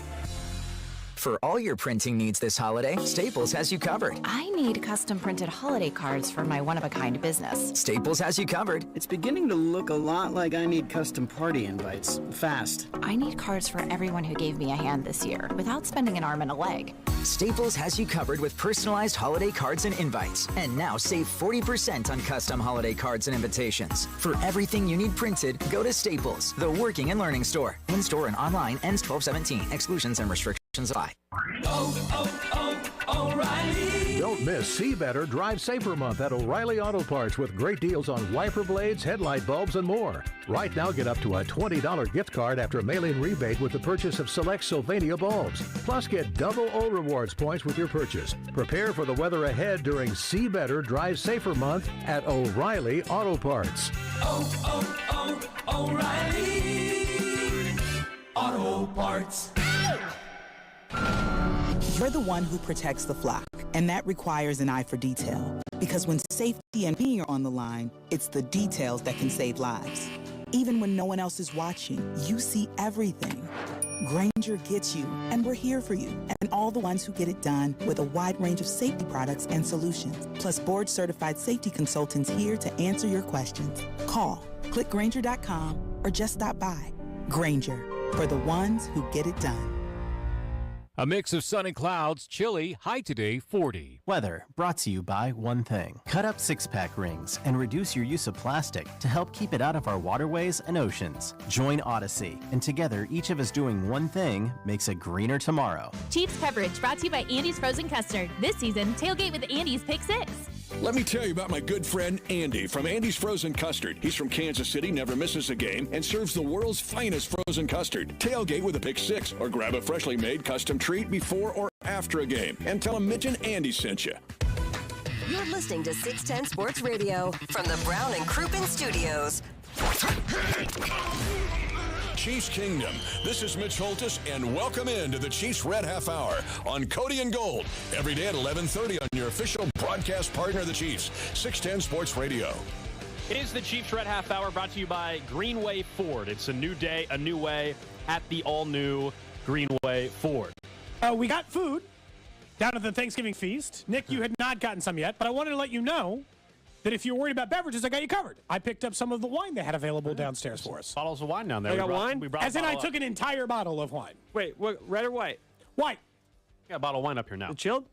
[SPEAKER 25] For all your printing needs this holiday, Staples has you covered.
[SPEAKER 30] I need custom printed holiday cards for my one-of-a-kind business.
[SPEAKER 25] Staples has you covered.
[SPEAKER 31] It's beginning to look a lot like I need custom party invites. Fast.
[SPEAKER 30] I need cards for everyone who gave me a hand this year without spending an arm and a leg.
[SPEAKER 25] Staples has you covered with personalized holiday cards and invites. And now save 40% on custom holiday cards and invitations. For everything you need printed, go to Staples, the working and learning store. In-store and online, ends 12/17. Exclusions and restrictions apply.
[SPEAKER 32] O'Reilly. Don't miss See Better, Drive Safer month at O'Reilly Auto Parts with great deals on wiper blades, headlight bulbs, and more. Right now, get up to a $20 gift card after mail-in rebate with the purchase of select Sylvania bulbs. Plus, get double O Rewards points with your purchase. Prepare for the weather ahead during See Better, Drive Safer month at O'Reilly Auto Parts.
[SPEAKER 22] O'Reilly Auto Parts.
[SPEAKER 33] You're the one who protects the flock, and that requires an eye for detail. Because when safety and being are on the line, it's the details that can save lives. Even when no one else is watching, you see everything. Grainger gets you, and we're here for you, and all the ones who get it done with a wide range of safety products and solutions, plus board-certified safety consultants here to answer your questions. Call, click Grainger.com, or just stop by. Grainger, for the ones who get it done.
[SPEAKER 4] A mix of sun and clouds, chilly, high today 40.
[SPEAKER 10] Weather brought to you by One Thing. Cut up six-pack rings and reduce your use of plastic to help keep it out of our waterways and oceans. Join Odyssey, and together each of us doing one thing makes a greener tomorrow.
[SPEAKER 24] Chiefs coverage brought to you by Andy's Frozen Custard. This season, tailgate with Andy's Pick 6.
[SPEAKER 11] Let me tell you about my good friend Andy from Andy's Frozen Custard. He's from Kansas City, never misses a game, and serves the world's finest frozen custard. Tailgate with a Pick 6 or grab a freshly made custom treat before or after a game. And tell him Mitch and Andy sent you.
[SPEAKER 3] You're listening to 610 Sports Radio from the Brown and Crouppen Studios.
[SPEAKER 11] Chiefs Kingdom. This is Mitch Holtis, and welcome into the Chiefs Red Half Hour on Cody and Gold. Every day at 11:30 on your official broadcast partner of the Chiefs, 610 Sports Radio.
[SPEAKER 6] It is the Chiefs Red Half Hour brought to you by Greenway Ford. It's a new day, a new way at the all-new Greenway Ford.
[SPEAKER 7] We got food down at the Thanksgiving feast. Nick, you had not gotten some yet, but I wanted to let you know that if you're worried about beverages, I got you covered. I picked up some of the wine they had available downstairs for us.
[SPEAKER 6] Bottles of wine down there.
[SPEAKER 1] They got wine?
[SPEAKER 7] As in, I took an entire bottle of wine.
[SPEAKER 1] Wait, what, red or white?
[SPEAKER 7] White.
[SPEAKER 6] Got a bottle of wine up here now.
[SPEAKER 1] Chilled?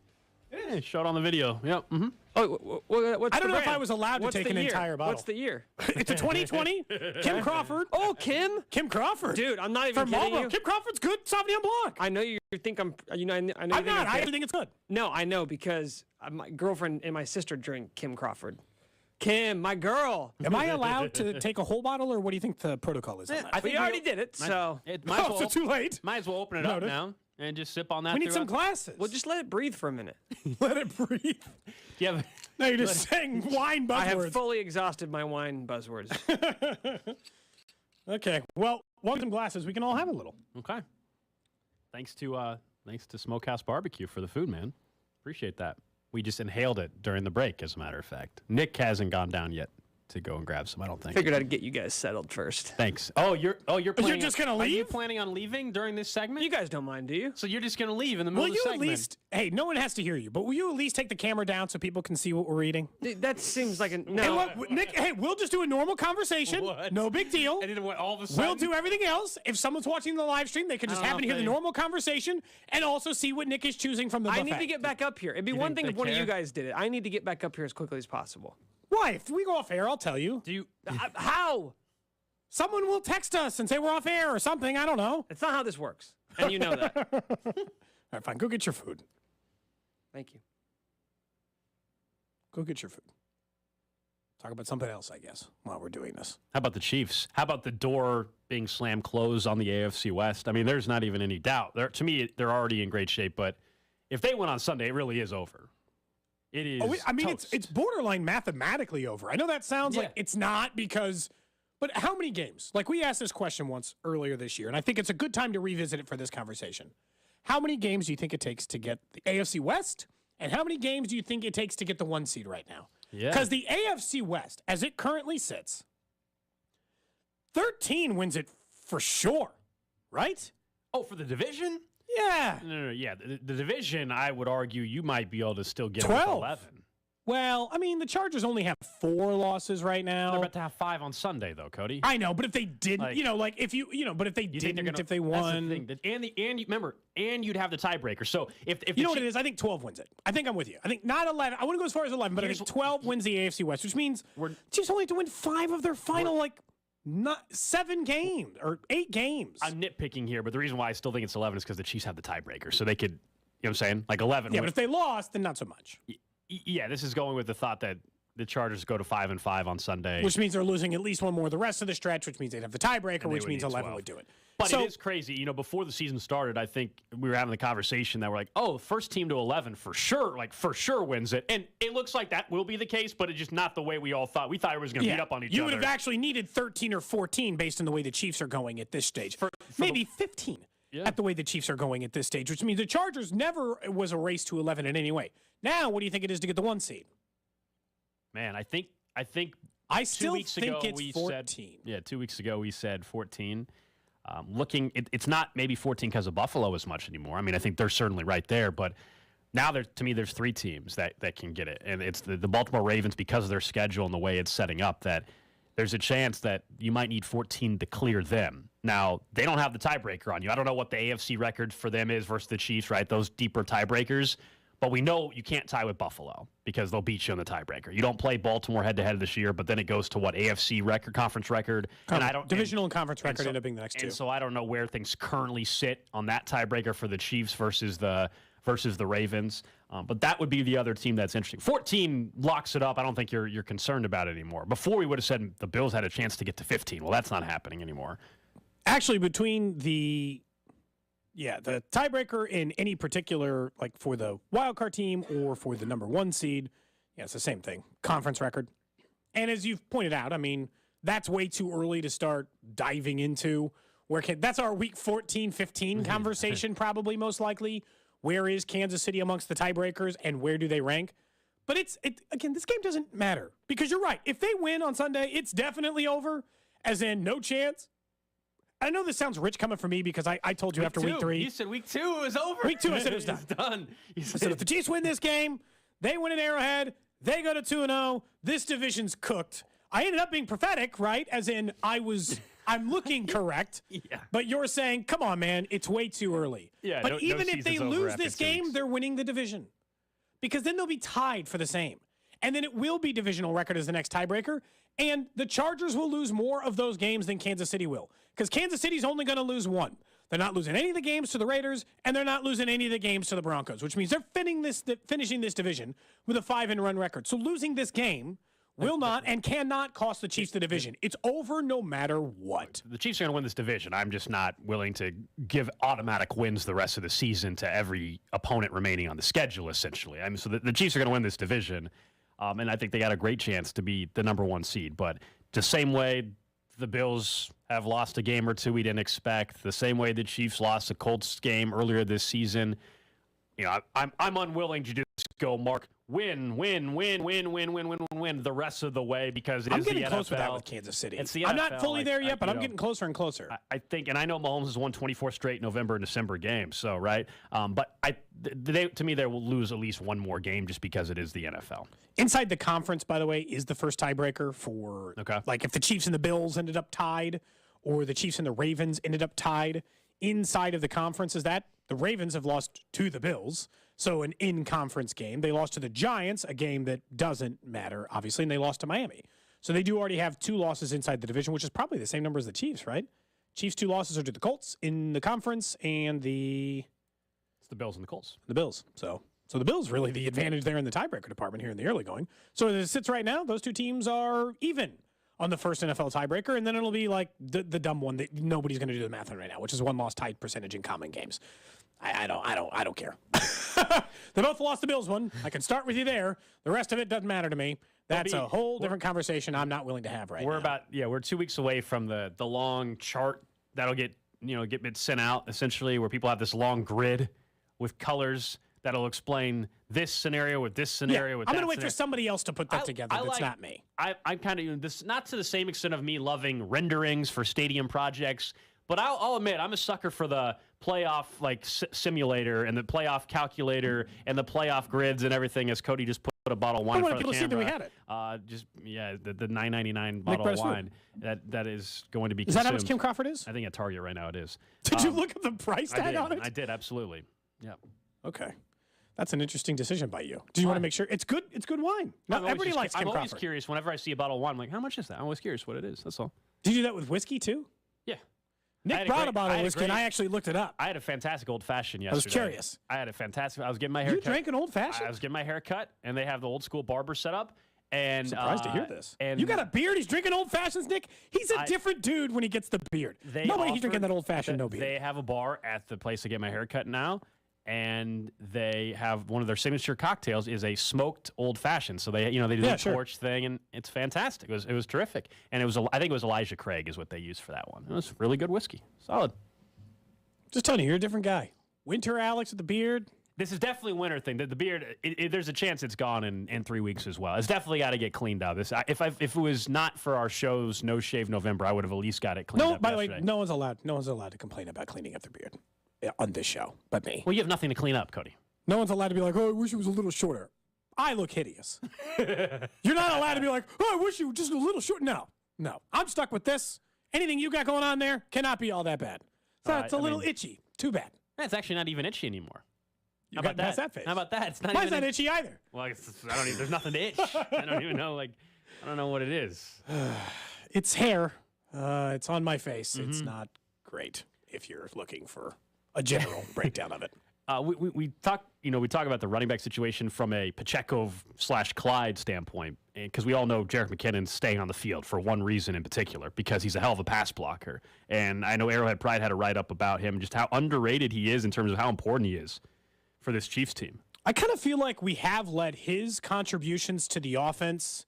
[SPEAKER 6] Yeah, show it on the video. Yep. Mm-hmm.
[SPEAKER 1] Oh, what's
[SPEAKER 7] I don't
[SPEAKER 1] the
[SPEAKER 7] know if
[SPEAKER 1] brand?
[SPEAKER 7] I was allowed to
[SPEAKER 1] What's
[SPEAKER 7] take
[SPEAKER 1] the
[SPEAKER 7] an
[SPEAKER 1] year?
[SPEAKER 7] entire bottle.
[SPEAKER 1] What's the year?
[SPEAKER 7] It's a 2020. Kim Crawford.
[SPEAKER 1] Oh, Kim?
[SPEAKER 7] Kim Crawford.
[SPEAKER 1] Dude, I'm not even
[SPEAKER 7] From
[SPEAKER 1] kidding
[SPEAKER 7] Marlboro.
[SPEAKER 1] you.
[SPEAKER 7] Kim Crawford's good Sauvignon Blanc.
[SPEAKER 1] I know you think I'm. I know.
[SPEAKER 7] I'm
[SPEAKER 1] you
[SPEAKER 7] not.
[SPEAKER 1] think
[SPEAKER 7] I think it's good.
[SPEAKER 1] No, I know because my girlfriend and my sister drink Kim Crawford. Kim, my girl.
[SPEAKER 7] Am I allowed to take a whole bottle, or what do you think the protocol is on that?
[SPEAKER 1] I think we already did it, so.
[SPEAKER 7] So too late.
[SPEAKER 6] Might as well open it up now and just sip on that.
[SPEAKER 7] We need some glasses.
[SPEAKER 1] Well, just let it breathe for a minute.
[SPEAKER 7] Let it breathe.
[SPEAKER 6] Yeah.
[SPEAKER 7] No, you're just saying wine buzzwords.
[SPEAKER 1] I have fully exhausted my wine buzzwords.
[SPEAKER 7] Okay. Well, want some glasses? We can all have a little.
[SPEAKER 6] Okay. Thanks to Smokehouse Barbecue for the food, man. Appreciate that. We just inhaled it during the break, as a matter of fact. Nick hasn't gone down yet to go and grab some, I don't think.
[SPEAKER 1] Figured I'd get you guys settled first.
[SPEAKER 6] Thanks. You're planning
[SPEAKER 7] just gonna
[SPEAKER 6] Are you
[SPEAKER 7] leave?
[SPEAKER 6] planning on leaving during this segment?
[SPEAKER 1] You guys don't mind, do you?
[SPEAKER 6] So you're just gonna leave in the middle of the segment?
[SPEAKER 7] Will you at least? Hey, no one has to hear you, but will you at least take the camera down so people can see what we're eating?
[SPEAKER 1] That seems like a no.
[SPEAKER 7] Hey, look, Nick, hey, we'll just do a normal conversation.
[SPEAKER 6] What?
[SPEAKER 7] No big deal.
[SPEAKER 6] And then what, all of a sudden?
[SPEAKER 7] We'll do everything else. If someone's watching the live stream, they can just
[SPEAKER 6] I don't
[SPEAKER 7] happen to
[SPEAKER 6] know
[SPEAKER 7] hear
[SPEAKER 6] if
[SPEAKER 7] the
[SPEAKER 6] they-
[SPEAKER 7] normal conversation and also see what Nick is choosing from the buffet.
[SPEAKER 1] I need to get back up here. It'd be
[SPEAKER 6] You
[SPEAKER 1] one
[SPEAKER 6] think
[SPEAKER 1] thing
[SPEAKER 6] they
[SPEAKER 1] if one of you
[SPEAKER 6] care?
[SPEAKER 1] guys did it. I need to get back up here as quickly as possible.
[SPEAKER 7] Why? If we go off air, I'll tell you.
[SPEAKER 6] Do you?
[SPEAKER 1] How?
[SPEAKER 7] Someone will text us and say we're off air or something. I don't know.
[SPEAKER 1] It's not how this works, and you know that.
[SPEAKER 7] All right, fine. Go get your food.
[SPEAKER 1] Thank you.
[SPEAKER 7] Go get your food. Talk about something else, I guess, while we're doing this.
[SPEAKER 6] How about the Chiefs? How about the door being slammed closed on the AFC West? I mean, there's not even any doubt. To me, they're already in great shape, but if they win on Sunday, it really is over. It is.
[SPEAKER 7] I mean,
[SPEAKER 6] toast.
[SPEAKER 7] it's borderline mathematically over. I know that sounds like it's not because, but how many games? Like we asked this question once earlier this year, and I think it's a good time to revisit it for this conversation. How many games do you think it takes to get the AFC West, and how many games do you think it takes to get the 1 seed right now?
[SPEAKER 6] Yeah.
[SPEAKER 7] Because the AFC West, as it currently sits, 13 wins it for sure, right?
[SPEAKER 6] Oh, for the division?
[SPEAKER 7] Yeah.
[SPEAKER 6] No. Yeah, the division, I would argue you might be able to still get
[SPEAKER 7] 12.
[SPEAKER 6] with 11.
[SPEAKER 7] Well, I mean, the Chargers only have 4 losses right now.
[SPEAKER 6] They're about to have 5 on Sunday, though, Cody.
[SPEAKER 7] I know, but if they didn't,
[SPEAKER 6] Like-
[SPEAKER 7] but if they
[SPEAKER 6] You think they're
[SPEAKER 7] didn't,
[SPEAKER 6] gonna-
[SPEAKER 7] if they
[SPEAKER 6] that's
[SPEAKER 7] won.
[SPEAKER 6] the thing. And you'd have the tiebreaker. So if
[SPEAKER 7] You know what it is? I think 12 wins it. I think I'm with you. I think not 11. I wouldn't go as far as 11, but I think 12 wins the AFC West, which means Chiefs only have to win 5 of their final, not 7 games or 8 games.
[SPEAKER 6] I'm nitpicking here, but the reason why I still think it's 11 is because the Chiefs have the tiebreaker. So they could, you know what I'm saying? Like 11.
[SPEAKER 7] Yeah, but if they lost, then not so much.
[SPEAKER 6] Yeah, this is going with the thought that the Chargers go to 5-5 on Sunday.
[SPEAKER 7] Which means they're losing at least one more the rest of the stretch, which means they'd have the tiebreaker,
[SPEAKER 6] And they
[SPEAKER 7] which
[SPEAKER 6] would
[SPEAKER 7] means
[SPEAKER 6] need
[SPEAKER 7] 11
[SPEAKER 6] 12.
[SPEAKER 7] would do it.
[SPEAKER 6] But
[SPEAKER 7] So-
[SPEAKER 6] it is crazy. You know, before the season started, I think we were having the conversation that we're like, oh, first team to 11 for sure wins it. And it looks like that will be the case, but it's just not the way we all thought. We thought it was going to beat up on each
[SPEAKER 7] You
[SPEAKER 6] other.
[SPEAKER 7] would have actually needed 13 or 14 based on the way the Chiefs are going at this stage. Maybe 15 at the way the Chiefs are going at this stage, which means the Chargers never was a race to 11 in any way. Now, what do you think it is to get the 1 seed?
[SPEAKER 6] Man, I think
[SPEAKER 7] I still
[SPEAKER 6] 2 weeks
[SPEAKER 7] think
[SPEAKER 6] ago
[SPEAKER 7] it's
[SPEAKER 6] we
[SPEAKER 7] 14.
[SPEAKER 6] said 2 weeks ago we said 14. It's not maybe 14 because of Buffalo as much anymore. I mean, I think they're certainly right there, but now to me there's 3 teams that can get it, and it's the Baltimore Ravens because of their schedule and the way it's setting up that there's a chance that you might need 14 to clear them. Now, they don't have the tiebreaker on you. I don't know what the AFC record for them is versus the Chiefs, right? Those deeper tiebreakers. But we know you can't tie with Buffalo because they'll beat you in the tiebreaker. You don't play Baltimore head-to-head this year, but then it goes to what, AFC record, conference record?
[SPEAKER 7] Divisional and conference record end up being the next two.
[SPEAKER 6] And so I don't know where things currently sit on that tiebreaker for the Chiefs versus the Ravens. But that would be the other team that's interesting. 14 locks it up. I don't think you're concerned about it anymore. Before we would have said the Bills had a chance to get to 15. Well, that's not happening anymore.
[SPEAKER 7] Actually, between the tiebreaker in any particular, like for the wild card team or for the number 1 seed, it's the same thing. Conference record. And as you've pointed out, I mean, that's way too early to start diving into that's our week 14, 15 conversation, probably most likely. Where is Kansas City amongst the tiebreakers and where do they rank? But again, this game doesn't matter because you're right. If they win on Sunday, it's definitely over, as in no chance. I know this sounds rich coming from me because I told you after week 3.
[SPEAKER 6] You said week 2 it was over.
[SPEAKER 7] Week 2, I said it was done. I said if the Chiefs win this game, they win at Arrowhead, they go to 2-0, this division's cooked. I ended up being prophetic, right? As in I'm looking correct.
[SPEAKER 6] Yeah.
[SPEAKER 7] But you're saying, come on, man, it's way too early.
[SPEAKER 6] Yeah,
[SPEAKER 7] but even if they lose this game, they're winning the division. Because then they'll be tied for the same. And then it will be divisional record as the next tiebreaker. And the Chargers will lose more of those games than Kansas City will. Because Kansas City's only going to lose one. They're not losing any of the games to the Raiders, and they're not losing any of the games to the Broncos, which means they're finishing this division with a 5-run record. So losing this game will not and cannot cost the Chiefs the division. It's over no matter what.
[SPEAKER 6] The Chiefs are going to win this division. I'm just not willing to give automatic wins the rest of the season to every opponent remaining on the schedule, essentially. I mean, so the Chiefs are going to win this division, and I think they got a great chance to be the number 1 seed. But the same way the Bills have lost a game or two we didn't expect, the same way the Chiefs lost a Colts game earlier this season, I'm unwilling to just go, Mark, win the rest of the way because
[SPEAKER 7] I'm getting close with that with Kansas City.
[SPEAKER 6] It's the
[SPEAKER 7] I'm
[SPEAKER 6] NFL.
[SPEAKER 7] not fully there yet, but I'm getting closer and closer.
[SPEAKER 6] I think, and I know Mahomes has won 24 straight November and December games, so right. But to me, they will lose at least one more game just because it is the NFL.
[SPEAKER 7] Inside the conference, by the way, is the first tiebreaker for like if the Chiefs and the Bills ended up tied, or the Chiefs and the Ravens ended up tied. Inside of the conference is that the Ravens have lost to the Bills. So an in-conference game. They lost to the Giants, a game that doesn't matter, obviously, and they lost to Miami. So they do already have 2 losses inside the division, which is probably the same number as the Chiefs, right? Chiefs' 2 losses are to the Colts in the conference and
[SPEAKER 6] It's the Bills and the Colts.
[SPEAKER 7] The Bills. So the Bills really the advantage there in the tiebreaker department here in the early going. So as it sits right now, those 2 teams are even on the first NFL tiebreaker, and then it'll be like the dumb one that nobody's going to do the math on right now, which is 1-loss tied percentage in common games. I don't care. They both lost the Bills one. I can start with you there. The rest of it doesn't matter to me. That's a whole different conversation I'm not willing to have right now.
[SPEAKER 6] We're 2 weeks away from the long chart that'll get sent out essentially, where people have this long grid with colors that'll explain this scenario with this scenario with that.
[SPEAKER 7] I'm going to wait for somebody else to put that together. That's not me.
[SPEAKER 6] I'm kind of this, not to the same extent of me loving renderings for stadium projects, but I'll admit I'm a sucker for the playoff simulator and the playoff calculator and the playoff grids and everything. As Cody just put a bottle of wine in front of the camera.
[SPEAKER 7] See that we had it.
[SPEAKER 6] The $9.99 bottle of wine that is going to be.
[SPEAKER 7] Is that how much Kim Crawford is?
[SPEAKER 6] I think at Target right now it is.
[SPEAKER 7] Did you look at the price tag on it?
[SPEAKER 6] I did, absolutely. Yeah.
[SPEAKER 7] Okay. That's an interesting decision by you. Do you want to make sure it's good? It's good wine. Not everybody likes Kim Crawford.
[SPEAKER 6] I'm always curious whenever I see a bottle of wine. I'm like, how much is that? I'm always curious what it is. That's all.
[SPEAKER 7] Do you do that with whiskey too?
[SPEAKER 6] Yeah.
[SPEAKER 7] Nick brought a bottle of whiskey, and I actually looked it up.
[SPEAKER 6] I had a fantastic old-fashioned yesterday.
[SPEAKER 7] I was curious.
[SPEAKER 6] I was getting my hair cut.
[SPEAKER 7] You drank an old-fashioned?
[SPEAKER 6] I was getting my hair cut, and they have the old-school barber set up. And
[SPEAKER 7] surprised to hear this. And you got a beard? He's drinking old-fashions, Nick? He's a different dude when he gets the beard. Nobody he's drinking that old-fashioned, no beard.
[SPEAKER 6] They have a bar at the place to get my hair cut now, and they have one of their signature cocktails is a smoked old-fashioned. So they do the torch thing, and it's fantastic. It was terrific. And I think it was Elijah Craig is what they used for that one. It was really good whiskey. Solid.
[SPEAKER 7] Just telling you, you're a different guy. Winter Alex with the beard.
[SPEAKER 6] This is definitely a winter thing. The beard, there's a chance it's gone in 3 weeks as well. It's definitely got to get cleaned up. If it was not for our show's No Shave November, I would have at least got it cleaned up.
[SPEAKER 7] By the way, no one's allowed to complain about cleaning up their beard on this show, but me.
[SPEAKER 6] Well, you have nothing to clean up, Cody.
[SPEAKER 7] No one's allowed to be like, oh, I wish it was a little shorter. I look hideous. You're not allowed to be like, oh, I wish you were just a little short. No. No. I'm stuck with this. Anything you got going on there cannot be all that bad. So it's a little itchy. Too bad.
[SPEAKER 6] It's actually not even itchy anymore.
[SPEAKER 7] You got past that phase.
[SPEAKER 6] How about that? It's not
[SPEAKER 7] Mine's
[SPEAKER 6] even
[SPEAKER 7] not itchy either.
[SPEAKER 6] Well, I don't even. There's nothing to itch. I don't even know. I don't know what it is.
[SPEAKER 7] It's hair. It's on my face. It's not great if you're looking for a general breakdown of it.
[SPEAKER 6] We talk about the running back situation from a Pacheco/Clyde standpoint, because we all know Jerick McKinnon's staying on the field for one reason in particular, because he's a hell of a pass blocker. And I know Arrowhead Pride had a write-up about him, just how underrated he is in terms of how important he is for this Chiefs team.
[SPEAKER 7] I kind of feel like we have let his contributions to the offense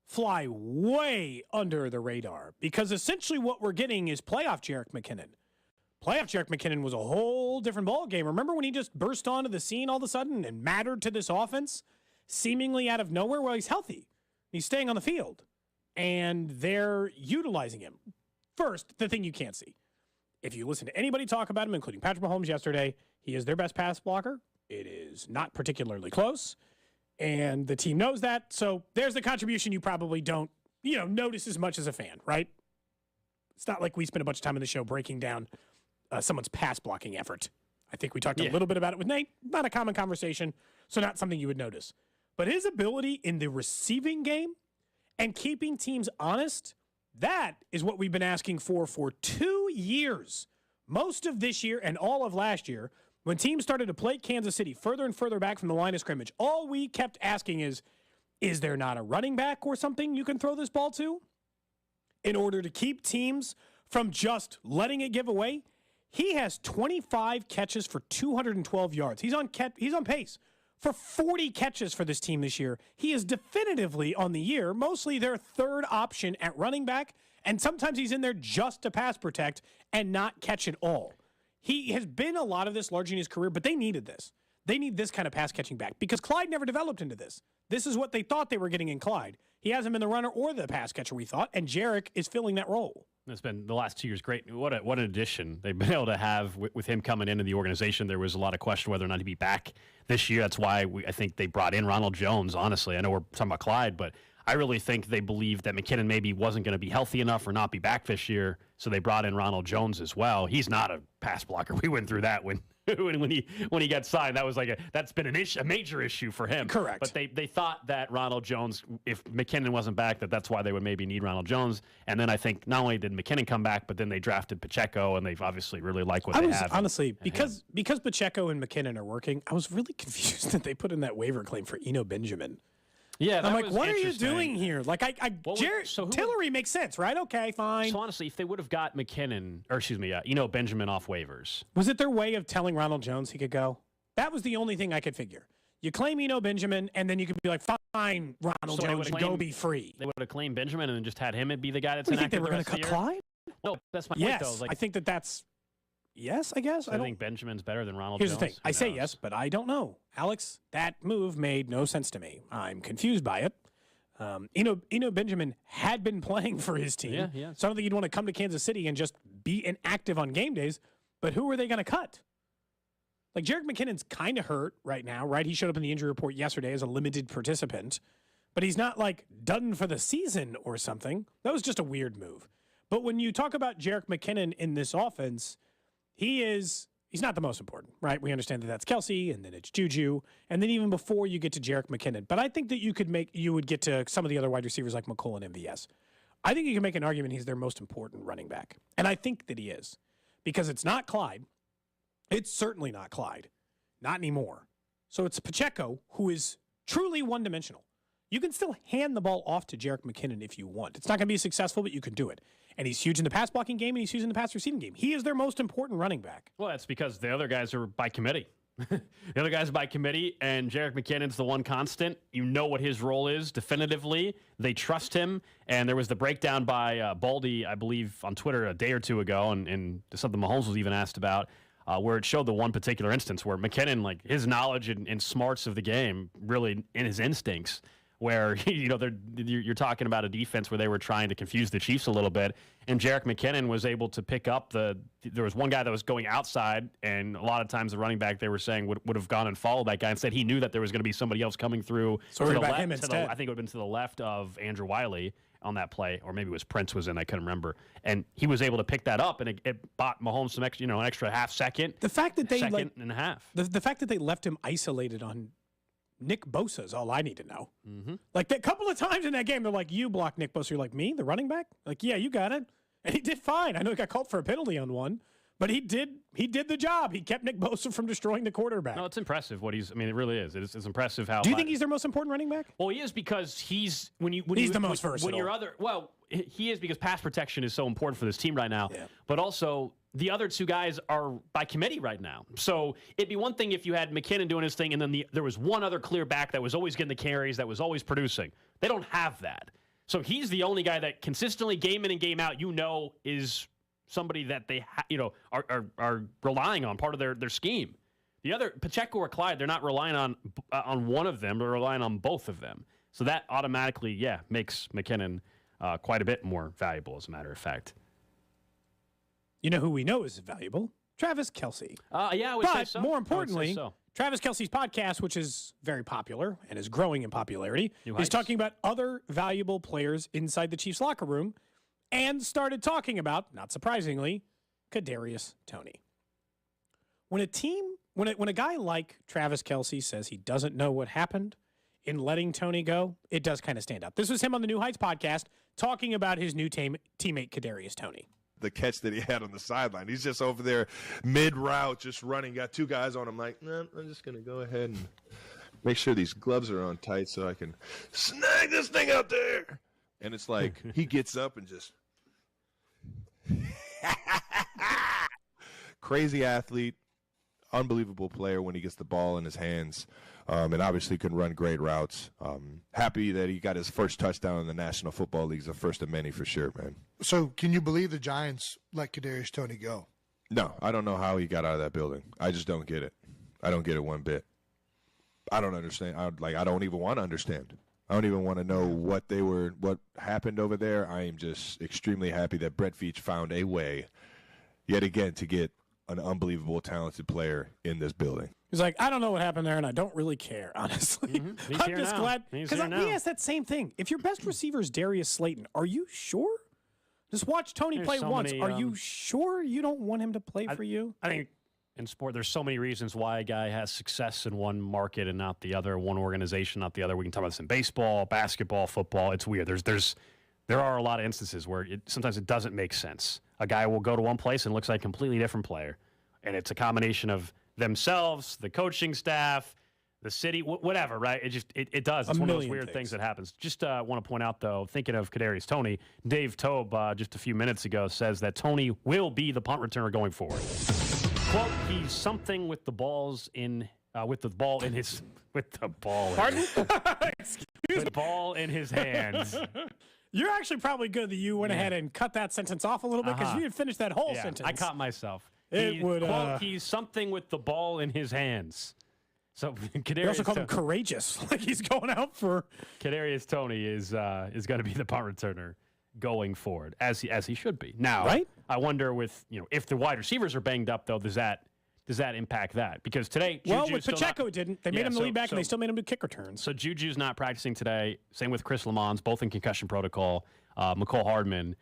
[SPEAKER 7] fly way under the radar, because essentially what we're getting is playoff Jerick McKinnon. Playoff Jerick McKinnon was a whole different ball game. Remember when he just burst onto the scene all of a sudden and mattered to this offense, seemingly out of nowhere? Well, he's healthy. He's staying on the field, and they're utilizing him. First, the thing you can't see. If you listen to anybody talk about him, including Patrick Mahomes yesterday, he is their best pass blocker. It is not particularly close, and the team knows that. So there's the contribution you probably don't, notice as much as a fan, right? It's not like we spent a bunch of time in the show breaking down someone's pass blocking effort. I think we talked a little bit about it with Nate. Not a common conversation, so not something you would notice. But his ability in the receiving game and keeping teams honest, that is what we've been asking for 2 years. Most of this year and all of last year, when teams started to play Kansas City further and further back from the line of scrimmage, all we kept asking is there not a running back or something you can throw this ball to in order to keep teams from just letting it give away? He has 25 catches for 212 yards. He's on pace for 40 catches for this team this year. He is definitively on the year, mostly their third option at running back, and sometimes he's in there just to pass protect and not catch it all. He has been a lot of this largely in his career, but they needed this. They need this kind of pass catching back because Clyde never developed into this. This is what they thought they were getting in Clyde. He hasn't been the runner or the pass catcher, we thought, and Jerick is filling that role.
[SPEAKER 6] It's been the last 2 years great. What an addition they've been able to have with him coming into the organization. There was a lot of question whether or not he'd be back this year. That's why I think they brought in Ronald Jones, honestly. I know we're talking about Clyde, but I really think they believed that McKinnon maybe wasn't going to be healthy enough or not be back this year, so they brought in Ronald Jones as well. He's not a pass blocker. We went through that when he got signed. That was that's been a major issue for him.
[SPEAKER 7] Correct.
[SPEAKER 6] But they thought that Ronald Jones, if McKinnon wasn't back, that's why they would maybe need Ronald Jones. And then I think not only did McKinnon come back, but then they drafted Pacheco, and they've obviously really like what they have.
[SPEAKER 7] Honestly, because Pacheco and McKinnon are working, I was really confused that they put in that waiver claim for Eno Benjamin.
[SPEAKER 6] Yeah,
[SPEAKER 7] I'm like, what are you doing here? Like, Tillery makes sense, right? Okay, fine.
[SPEAKER 6] So honestly, if they would have got Eno Benjamin off waivers,
[SPEAKER 7] was it their way of telling Ronald Jones he could go? That was the only thing I could figure. You claim Eno Benjamin, and then you could be like, fine, Ronald Jones, go be free.
[SPEAKER 6] They would have claimed Benjamin and then just had him be the guy that's
[SPEAKER 7] inactive.
[SPEAKER 6] They
[SPEAKER 7] were going to cut Clyde?
[SPEAKER 6] No, that's my point, though.
[SPEAKER 7] I think that's. Yes, I guess.
[SPEAKER 6] I think Benjamin's better than Ronald
[SPEAKER 7] Jones.
[SPEAKER 6] Jones.
[SPEAKER 7] Here's the thing. I say yes, but I don't know. Alex, that move made no sense to me. I'm confused by it. Eno Benjamin had been playing for his team.
[SPEAKER 6] Yeah.
[SPEAKER 7] So I don't think you'd want to come to Kansas City and just be inactive on game days. But who are they going to cut? Like, Jerick McKinnon's kind of hurt right now, right? He showed up in the injury report yesterday as a limited participant. But he's not, done for the season or something. That was just a weird move. But when you talk about Jerick McKinnon in this offense, he's not the most important, right? We understand that that's Kelsey, and then it's Juju, and then even before you get to Jerick McKinnon. But I think that you would get to some of the other wide receivers like McColl and MVS. I think you can make an argument he's their most important running back. And I think that he is. Because it's not Clyde. It's certainly not Clyde. Not anymore. So it's Pacheco, who is truly one-dimensional. You can still hand the ball off to Jerick McKinnon if you want. It's not going to be successful, but you can do it. And he's huge in the pass blocking game, and he's huge in the pass receiving game. He is their most important running back.
[SPEAKER 6] Well, that's because the other guys are by committee. The other guys are by committee, and Jerick McKinnon's the one constant. You know what his role is definitively. They trust him. And there was the breakdown by Baldy, I believe, on Twitter a day or two ago, and something Mahomes was even asked about, where it showed the one particular instance where McKinnon, his knowledge and smarts of the game, really in his instincts, where you're talking about a defense where they were trying to confuse the Chiefs a little bit, and Jerick McKinnon was able to pick up there was one guy that was going outside, and a lot of times the running back they were saying would have gone and followed that guy. Instead, he knew that there was going to be somebody else coming through to the left. I think it would have been to the left of Andrew Wiley, on that play, or maybe it was Prince was in. I couldn't remember, and he was able to pick that up, and it bought Mahomes some extra, an extra half second.
[SPEAKER 7] The fact that they
[SPEAKER 6] second and a half.
[SPEAKER 7] The fact that they left him isolated on Nick Bosa is all I need to know.
[SPEAKER 6] Mm-hmm.
[SPEAKER 7] Like a couple of times in that game, they're like, "You block Nick Bosa." You're like, "Me, the running back?" Like, yeah, you got it, and he did fine. I know he got called for a penalty on one. But he did the job. He kept Nick Bosa from destroying the quarterback.
[SPEAKER 6] No, it's impressive what he's. I mean, it really is. It's impressive how.
[SPEAKER 7] Do you think he's their most important running back?
[SPEAKER 6] Well, he is because he's
[SPEAKER 7] the most versatile.
[SPEAKER 6] When you're he is because pass protection is so important for this team right now. Yeah. But also the other two guys are by committee right now. So it'd be one thing if you had McKinnon doing his thing, and then there was one other clear back that was always getting the carries, that was always producing. They don't have that. So he's the only guy that consistently, game in and game out, is somebody that they are relying on, part of their scheme. The other, Pacheco or Clyde, they're not relying on one of them, they're relying on both of them. So that automatically, makes McKinnon quite a bit more valuable, as a matter of fact.
[SPEAKER 7] You know who we know is valuable? Travis Kelce.
[SPEAKER 6] I would say so.
[SPEAKER 7] More importantly, Travis Kelce's podcast, which is very popular and is growing in popularity, is talking about other valuable players inside the Chiefs locker room, and started talking about, not surprisingly, Kadarius Toney. When a guy like Travis Kelce says he doesn't know what happened in letting Toney go, it does kind of stand out. This was him on the New Heights podcast talking about his new teammate Kadarius Toney.
[SPEAKER 18] The catch that he had on the sideline. He's just over there mid-route, just running. Got two guys on him like, nah, I'm just going to go ahead and make sure these gloves are on tight so I can snag this thing out there. And it's like he gets up and just crazy athlete, unbelievable player when he gets the ball in his hands, and obviously can run great routes. Happy that he got his first touchdown in the National Football League. The first of many for sure, man.
[SPEAKER 2] So can you believe the Giants let Kadarius Toney go?
[SPEAKER 18] No, I don't know how he got out of that building. I just don't get it. I don't get it one bit. I don't understand. I don't even want to understand. I don't even want to know what happened over there. I am just extremely happy that Brett Veach found a way, yet again, to get an unbelievable, talented player in this building.
[SPEAKER 7] He's like, I don't know what happened there, and I don't really care, honestly.
[SPEAKER 6] Mm-hmm.
[SPEAKER 7] I'm just glad. Because we asked that same thing. If your best receiver is Darius Slayton, are you sure? Just watch Toney play once. Are you sure you don't want him to play for you?
[SPEAKER 6] I think in sport, there's so many reasons why a guy has success in one market and not the other, one organization, not the other. We can talk about this in baseball, basketball, football. It's weird. There are a lot of instances where sometimes it doesn't make sense. A guy will go to one place and looks like a completely different player. And it's a combination of themselves, the coaching staff, the city, whatever, right? It does. It's one of those weird things that happens. Just want to point out, though, thinking of Kadarius Toney, Dave Tobe just a few minutes ago says that Toney will be the punt returner going forward. Quote, he's something with the balls in with the ball in his
[SPEAKER 7] Pardon?
[SPEAKER 6] With the ball in his hands.
[SPEAKER 7] You're actually probably good that you went ahead and cut that sentence off a little bit, because you didn't finish that whole sentence.
[SPEAKER 6] I caught myself.
[SPEAKER 7] Quote,
[SPEAKER 6] he's something with the ball in his hands. So
[SPEAKER 7] they also called him courageous, like he's going out for.
[SPEAKER 6] Kadarius Toney is going to be the punt returner going forward, as he should be. Now,
[SPEAKER 7] right?
[SPEAKER 6] I wonder if the wide receivers are banged up, though, does that impact that? Because today,
[SPEAKER 7] with Pacheco, it didn't. They made him the lead back, and they still made him do kick returns.
[SPEAKER 6] So Juju's not practicing today. Same with Chris Lamons, both in concussion protocol. McCole Hardman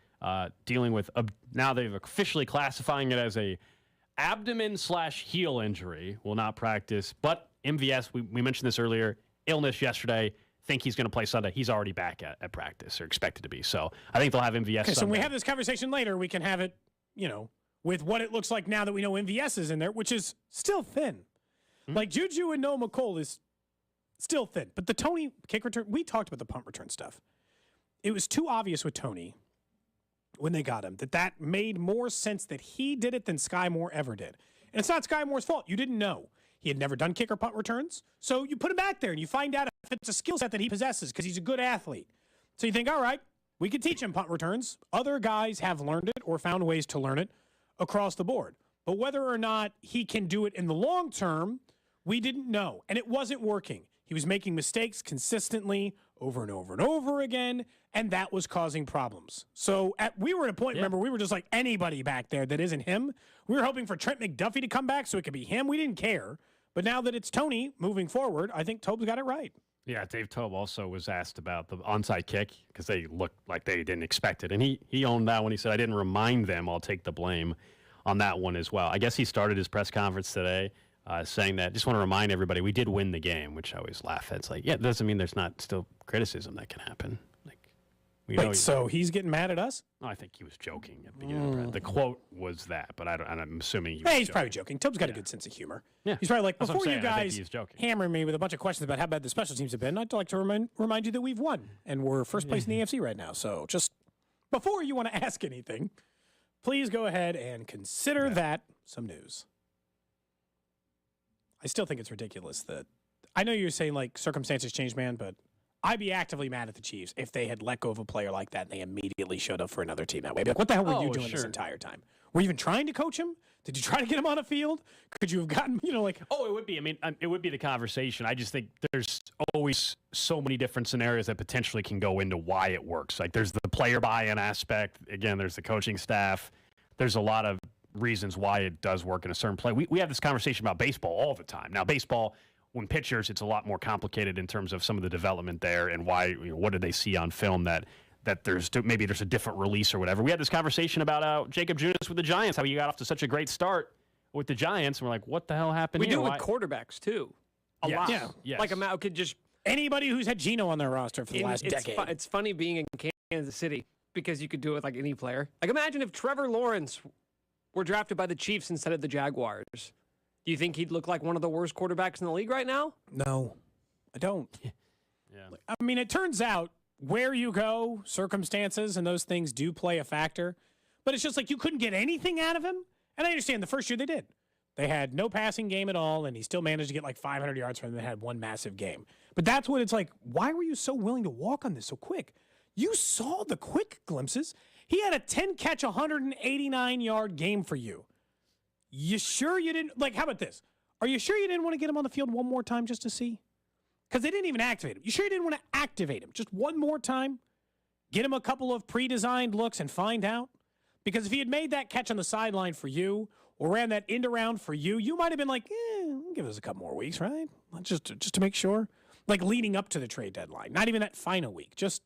[SPEAKER 6] dealing with now they've officially classifying it as a abdomen/heel injury. Will not practice, but MVS. We mentioned this earlier. Illness yesterday. Think he's going to play Sunday. He's already back at practice, or expected to be. So I think they'll have MVS.
[SPEAKER 7] Okay, so when we have this conversation later, we can have it, with what it looks like now that we know MVS is in there, which is still thin. Mm-hmm. Like Juju and Noah McCole is still thin. But the Toney kick return, we talked about the punt return stuff. It was too obvious with Toney when they got him that made more sense that he did it than Sky Moore ever did. And it's not Sky Moore's fault. You didn't know. He had never done kick or punt returns. So you put him back there and you find out if it's a skill set that he possesses because he's a good athlete. So you think, all right, we could teach him punt returns. Other guys have learned it or found ways to learn it across the board. But whether or not he can do it in the long term, we didn't know. And it wasn't working. He was making mistakes consistently over and over and over again, and that was causing problems. So we were at a point, remember, we were just like anybody back there that isn't him. We were hoping for Trent McDuffie to come back so it could be him. We didn't care. But now that it's Toney moving forward, I think Tobe's got it right.
[SPEAKER 6] Yeah, Dave Tobe also was asked about the onside kick because they looked like they didn't expect it. And he owned that one. He said, I didn't remind them. I'll take the blame on that one as well. I guess he started his press conference today saying that, just want to remind everybody, we did win the game, which I always laugh at. It's like, yeah, it doesn't mean there's not still criticism that can happen.
[SPEAKER 7] Wait, so he's getting mad at us?
[SPEAKER 6] No, I think he was joking at the beginning. The quote was that, but I'm assuming
[SPEAKER 7] he's probably joking. Tobe's got a good sense of humor.
[SPEAKER 6] Yeah.
[SPEAKER 7] He's probably like,
[SPEAKER 6] That's what
[SPEAKER 7] before
[SPEAKER 6] I'm
[SPEAKER 7] you
[SPEAKER 6] saying. I think
[SPEAKER 7] guys
[SPEAKER 6] he's joking.
[SPEAKER 7] hammer me with a bunch of questions about how bad the special teams have been, I'd like to remind you that we've won, and we're first place in the AFC right now. So just before you want to ask anything, please go ahead and consider that some news. I still think it's ridiculous that I know you're saying like circumstances change, man, but I'd be actively mad at the Chiefs if they had let go of a player like that and they immediately showed up for another team that way. Like, what the hell were you doing this entire time? Were you even trying to coach him? Did you try to get him on a field? Could you have gotten, like...
[SPEAKER 6] Oh, it would be. I mean, it would be the conversation. I just think there's always so many different scenarios that potentially can go into why it works. Like, there's the player buy-in aspect. Again, there's the coaching staff. There's a lot of reasons why it does work in a certain play. We have this conversation about baseball all the time. Now, baseball... when pitchers, it's a lot more complicated in terms of some of the development there and why, what did they see on film that maybe there's a different release or whatever. We had this conversation about Jacob Junis with the Giants, how he got off to such a great start with the Giants. And we're like, what the hell happened here?
[SPEAKER 1] We do it with quarterbacks, too. A lot.
[SPEAKER 7] Yeah.
[SPEAKER 6] Yes.
[SPEAKER 1] Like, could just...
[SPEAKER 7] Anybody who's had Geno on their roster for the last
[SPEAKER 1] it's
[SPEAKER 7] decade.
[SPEAKER 1] It's funny being in Kansas City because you could do it with, like, any player. Like, imagine if Trevor Lawrence were drafted by the Chiefs instead of the Jaguars. Do you think he'd look like one of the worst quarterbacks in the league right now?
[SPEAKER 7] No, I don't.
[SPEAKER 6] Yeah.
[SPEAKER 7] I mean, it turns out where you go, circumstances, and those things do play a factor. But it's just like you couldn't get anything out of him. And I understand the first year they did. They had no passing game at all, and he still managed to get like 500 yards from them and had one massive game. But that's what it's like. Why were you so willing to walk on this so quick? You saw the quick glimpses. He had a 10-catch, 189-yard game for you. You sure you didn't, how about this? Are you sure you didn't want to get him on the field one more time just to see? Because they didn't even activate him. You sure you didn't want to activate him just one more time? Get him a couple of pre-designed looks and find out? Because if he had made that catch on the sideline for you or ran that end around for you, you might have been like, give us a couple more weeks, right? Just to make sure. Like leading up to the trade deadline. Not even that final week. Just,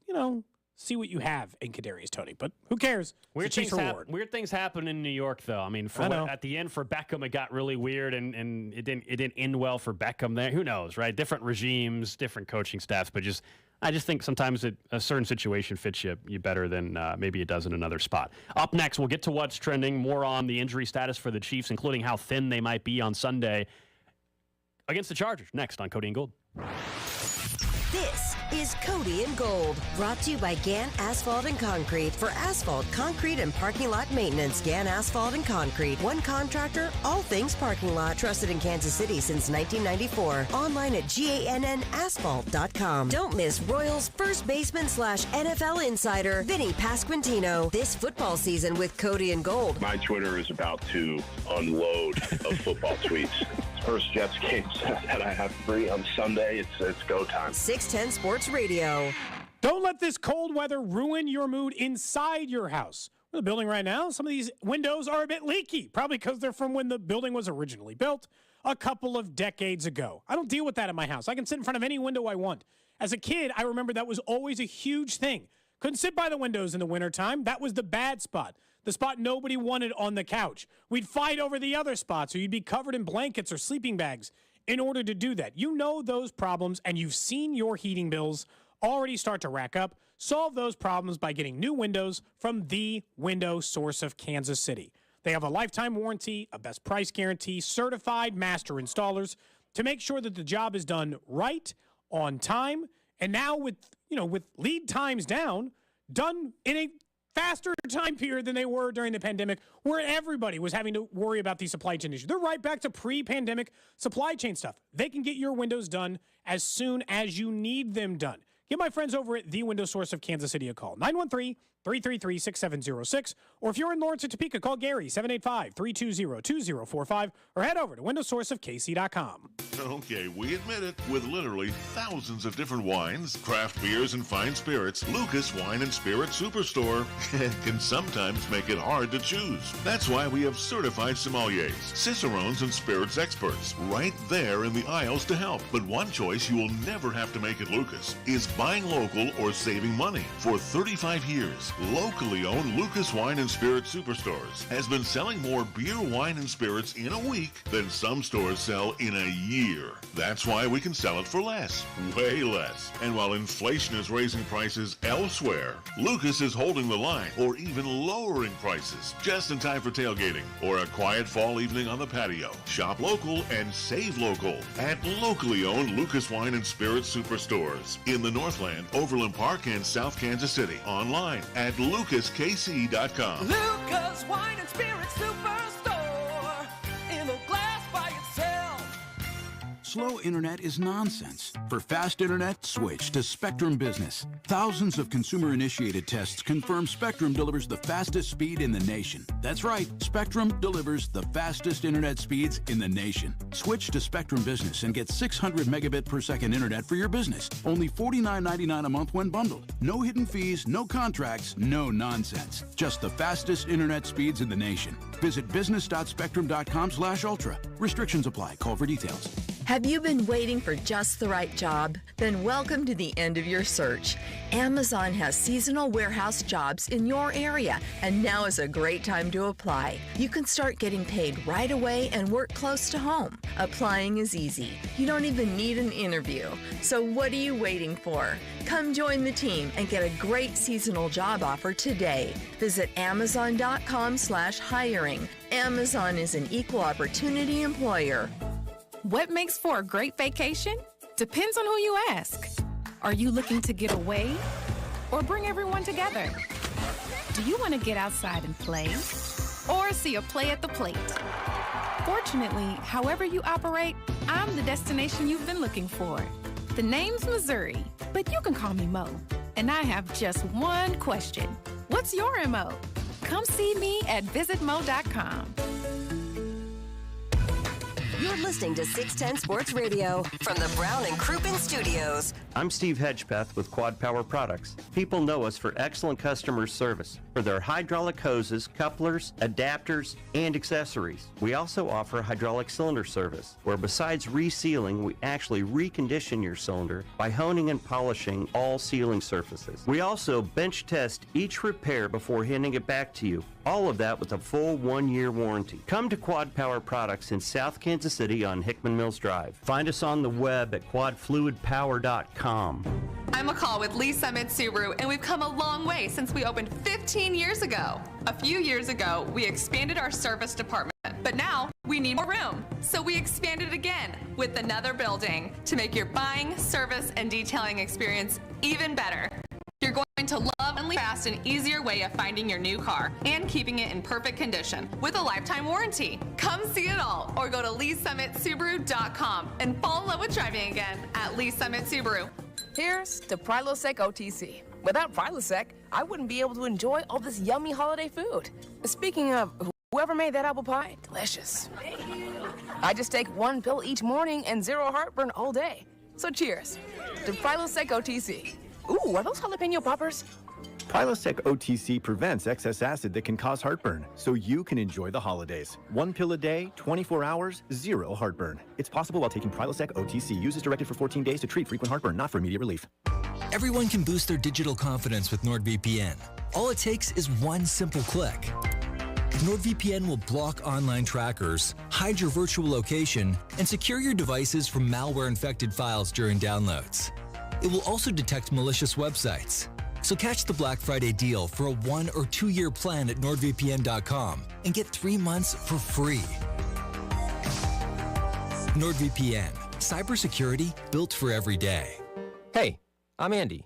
[SPEAKER 7] see what you have in Kadarius Toney, but who cares?
[SPEAKER 6] Weird things happen in New York, though. I mean, at the end for Beckham, it got really weird, and it didn't end well for Beckham there. Who knows, right? Different regimes, different coaching staffs, but I just think sometimes a certain situation fits you better than maybe it does in another spot. Up next, we'll get to what's trending, more on the injury status for the Chiefs, including how thin they might be on Sunday against the Chargers. Next on Cody and Gold.
[SPEAKER 3] This is Cody and Gold, brought to you by Gann Asphalt and Concrete. For asphalt, concrete, and parking lot maintenance, Gann Asphalt and Concrete. One contractor, all things parking lot. Trusted in Kansas City since 1994. Online at GANNasphalt.com. Don't miss Royals first baseman / NFL insider, Vinny Pasquantino, this football season with Cody and Gold.
[SPEAKER 5] My Twitter is about to unload of football tweets. First Jets game that I have free on Sunday. It's go time.
[SPEAKER 3] 610 Sports Radio.
[SPEAKER 7] Don't let this cold weather ruin your mood inside your house. We're in the building right now. Some of these windows are a bit leaky, probably because they're from when the building was originally built a couple of decades ago. I don't deal with that in my house. I can sit in front of any window I want. As a kid, I remember that was always a huge thing. Couldn't sit by the windows in the wintertime. That was the bad spot. The spot nobody wanted on the couch. We'd fight over the other spots, or you'd be covered in blankets or sleeping bags in order to do that. You know those problems, and you've seen your heating bills already start to rack up. Solve those problems by getting new windows from The Window Source of Kansas City. They have a lifetime warranty, a best price guarantee, certified master installers to make sure that the job is done right, on time, and now with lead times down, done in a faster time period than they were during the pandemic, where everybody was having to worry about these supply chain issues. They're right back to pre-pandemic supply chain stuff. They can get your windows done as soon as you need them done. Give my friends over at The Window Source of Kansas City a call. 785-333-6706. Or if you're in Lawrence or Topeka, call Gary, 785-320-2045, or head over to windowsourceofkc.com.
[SPEAKER 8] Okay, we admit it. With literally thousands of different wines, craft beers, and fine spirits, Lucas Wine and Spirit Superstore can sometimes make it hard to choose. That's why we have certified sommeliers, cicerones, and spirits experts right there in the aisles to help. But one choice you will never have to make at Lucas is buying local or saving money. For 35 years, locally owned Lucas Wine and Spirit Superstores has been selling more beer, wine, and spirits in a week than some stores sell in a year. That's why we can sell it for less, way less. And while inflation is raising prices elsewhere, Lucas is holding the line or even lowering prices just in time for tailgating or a quiet fall evening on the patio. Shop local and save local at locally owned Lucas Wine and Spirit Superstores in the Northland, Overland Park, and South Kansas City. Online at lucaskc.com.
[SPEAKER 9] Lucas Wine and Spirit Superstore in a glass by itself.
[SPEAKER 12] Slow internet is nonsense. For fast internet, switch to Spectrum Business. Thousands of consumer-initiated tests confirm Spectrum delivers the fastest speed in the nation. That's right, Spectrum delivers the fastest internet speeds in the nation. Switch to Spectrum Business and get 600 megabit per second internet for your business. Only $49.99 a month when bundled. No hidden fees, no contracts, no nonsense. Just the fastest internet speeds in the nation. Visit business.spectrum.com/ultra. Restrictions apply. Call for details.
[SPEAKER 13] Have you been waiting for just the right job? Then welcome to the end of your search. Amazon has seasonal warehouse jobs in your area, and now is a great time to apply. You can start getting paid right away and work close to home. Applying is easy. You don't even need an interview. So what are you waiting for? Come join the team and get a great seasonal job offer today. Visit Amazon.com/hiring. Amazon is an equal opportunity employer.
[SPEAKER 14] What makes for a great vacation? Depends on who you ask. Are you looking to get away or bring everyone together? Do you want to get outside and play or see a play at the plate? Fortunately, however you operate, I'm the destination you've been looking for. The name's Missouri, but you can call me Mo. And I have just one question. What's your MO? Come see me at visitmo.com.
[SPEAKER 3] You're listening to 610 Sports Radio from the Brown and Crouppen Studios.
[SPEAKER 15] I'm Steve Hedgepeth with Quad Power Products. People know us for excellent customer service for their hydraulic hoses, couplers, adapters, and accessories. We also offer hydraulic cylinder service, where besides resealing, we actually recondition your cylinder by honing and polishing all sealing surfaces. We also bench test each repair before handing it back to you. All of that with a full 1-year warranty. Come to Quad Power Products in South Kansas City on Hickman Mills Drive. Find us on the web at quadfluidpower.com.
[SPEAKER 16] I'm McCall with Lee Summit Subaru, and we've come a long way since we opened 15 years ago. A few years ago, we expanded our service department, but now we need more room. So we expanded again with another building to make your buying, service, and detailing experience even better. You're going to love and fast and easier way of finding your new car and keeping it in perfect condition with a lifetime warranty. Come see it all or go to LeeSummitSubaru.com and fall in love with driving again at Lee Summit Subaru.
[SPEAKER 17] Here's to Prilosec OTC. Without Prilosec, I wouldn't be able to enjoy all this yummy holiday food. Speaking of, whoever made that apple pie, delicious. I just take one pill each morning and zero heartburn all day. So cheers to Prilosec OTC. Ooh, are those jalapeno poppers?
[SPEAKER 19] Prilosec OTC prevents excess acid that can cause heartburn, so you can enjoy the holidays. 1 pill a day, 24 hours, zero heartburn. It's possible while taking Prilosec OTC. Use as directed for 14 days to treat frequent heartburn, not for immediate relief.
[SPEAKER 26] Everyone can boost their digital confidence with NordVPN. All it takes is one simple click. NordVPN will block online trackers, hide your virtual location, and secure your devices from malware-infected files during downloads. It will also detect malicious websites. So catch the Black Friday deal for a 1 or 2 year plan at NordVPN.com and get 3 months for free. NordVPN, cybersecurity built for every day.
[SPEAKER 27] Hey, I'm Andy.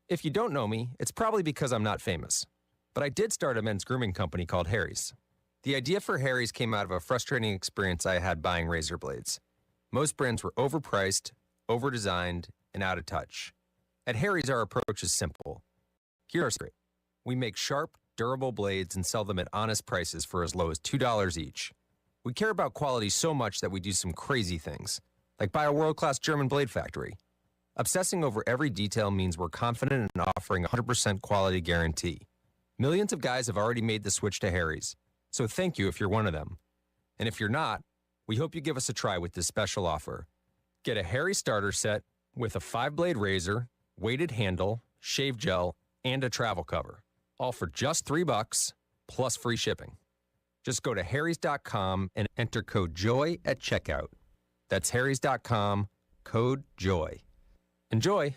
[SPEAKER 27] If you don't know me, it's probably because I'm not famous. But I did start a men's grooming company called Harry's. The idea for Harry's came out of a frustrating experience I had buying razor blades. Most brands were overpriced, overdesigned, and out of touch. At Harry's, our approach is simple. Here's our secret. We make sharp, durable blades and sell them at honest prices for as low as $2 each. We care about quality so much that we do some crazy things, like buy a world-class German blade factory. Obsessing over every detail means we're confident in offering a 100% quality guarantee. Millions of guys have already made the switch to Harry's, so thank you if you're one of them. And if you're not, we hope you give us a try with this special offer. Get a Harry starter set with a 5-blade razor, weighted handle, shave gel, and a travel cover. All for just $3 plus free shipping. Just go to harrys.com and enter code JOY at checkout. That's harrys.com, code JOY. Enjoy.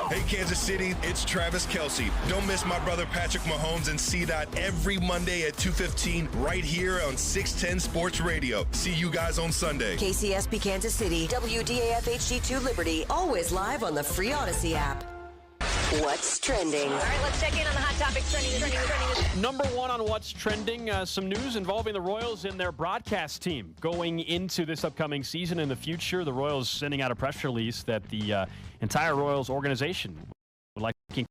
[SPEAKER 18] Hey, Kansas City, it's Travis Kelce. Don't miss my brother Patrick Mahomes and C-Dot every Monday at 2:15 right here on 610 Sports Radio. See you guys on Sunday.
[SPEAKER 3] KCSP Kansas City, WDAF HD2 Liberty, always live on the free Odyssey app. What's trending?
[SPEAKER 4] All right, let's check in on the hot topics trending.
[SPEAKER 6] Number one on what's trending, some news involving the Royals and their broadcast team going into this upcoming season in the future. The Royals sending out a press release that the entire Royals organization would like to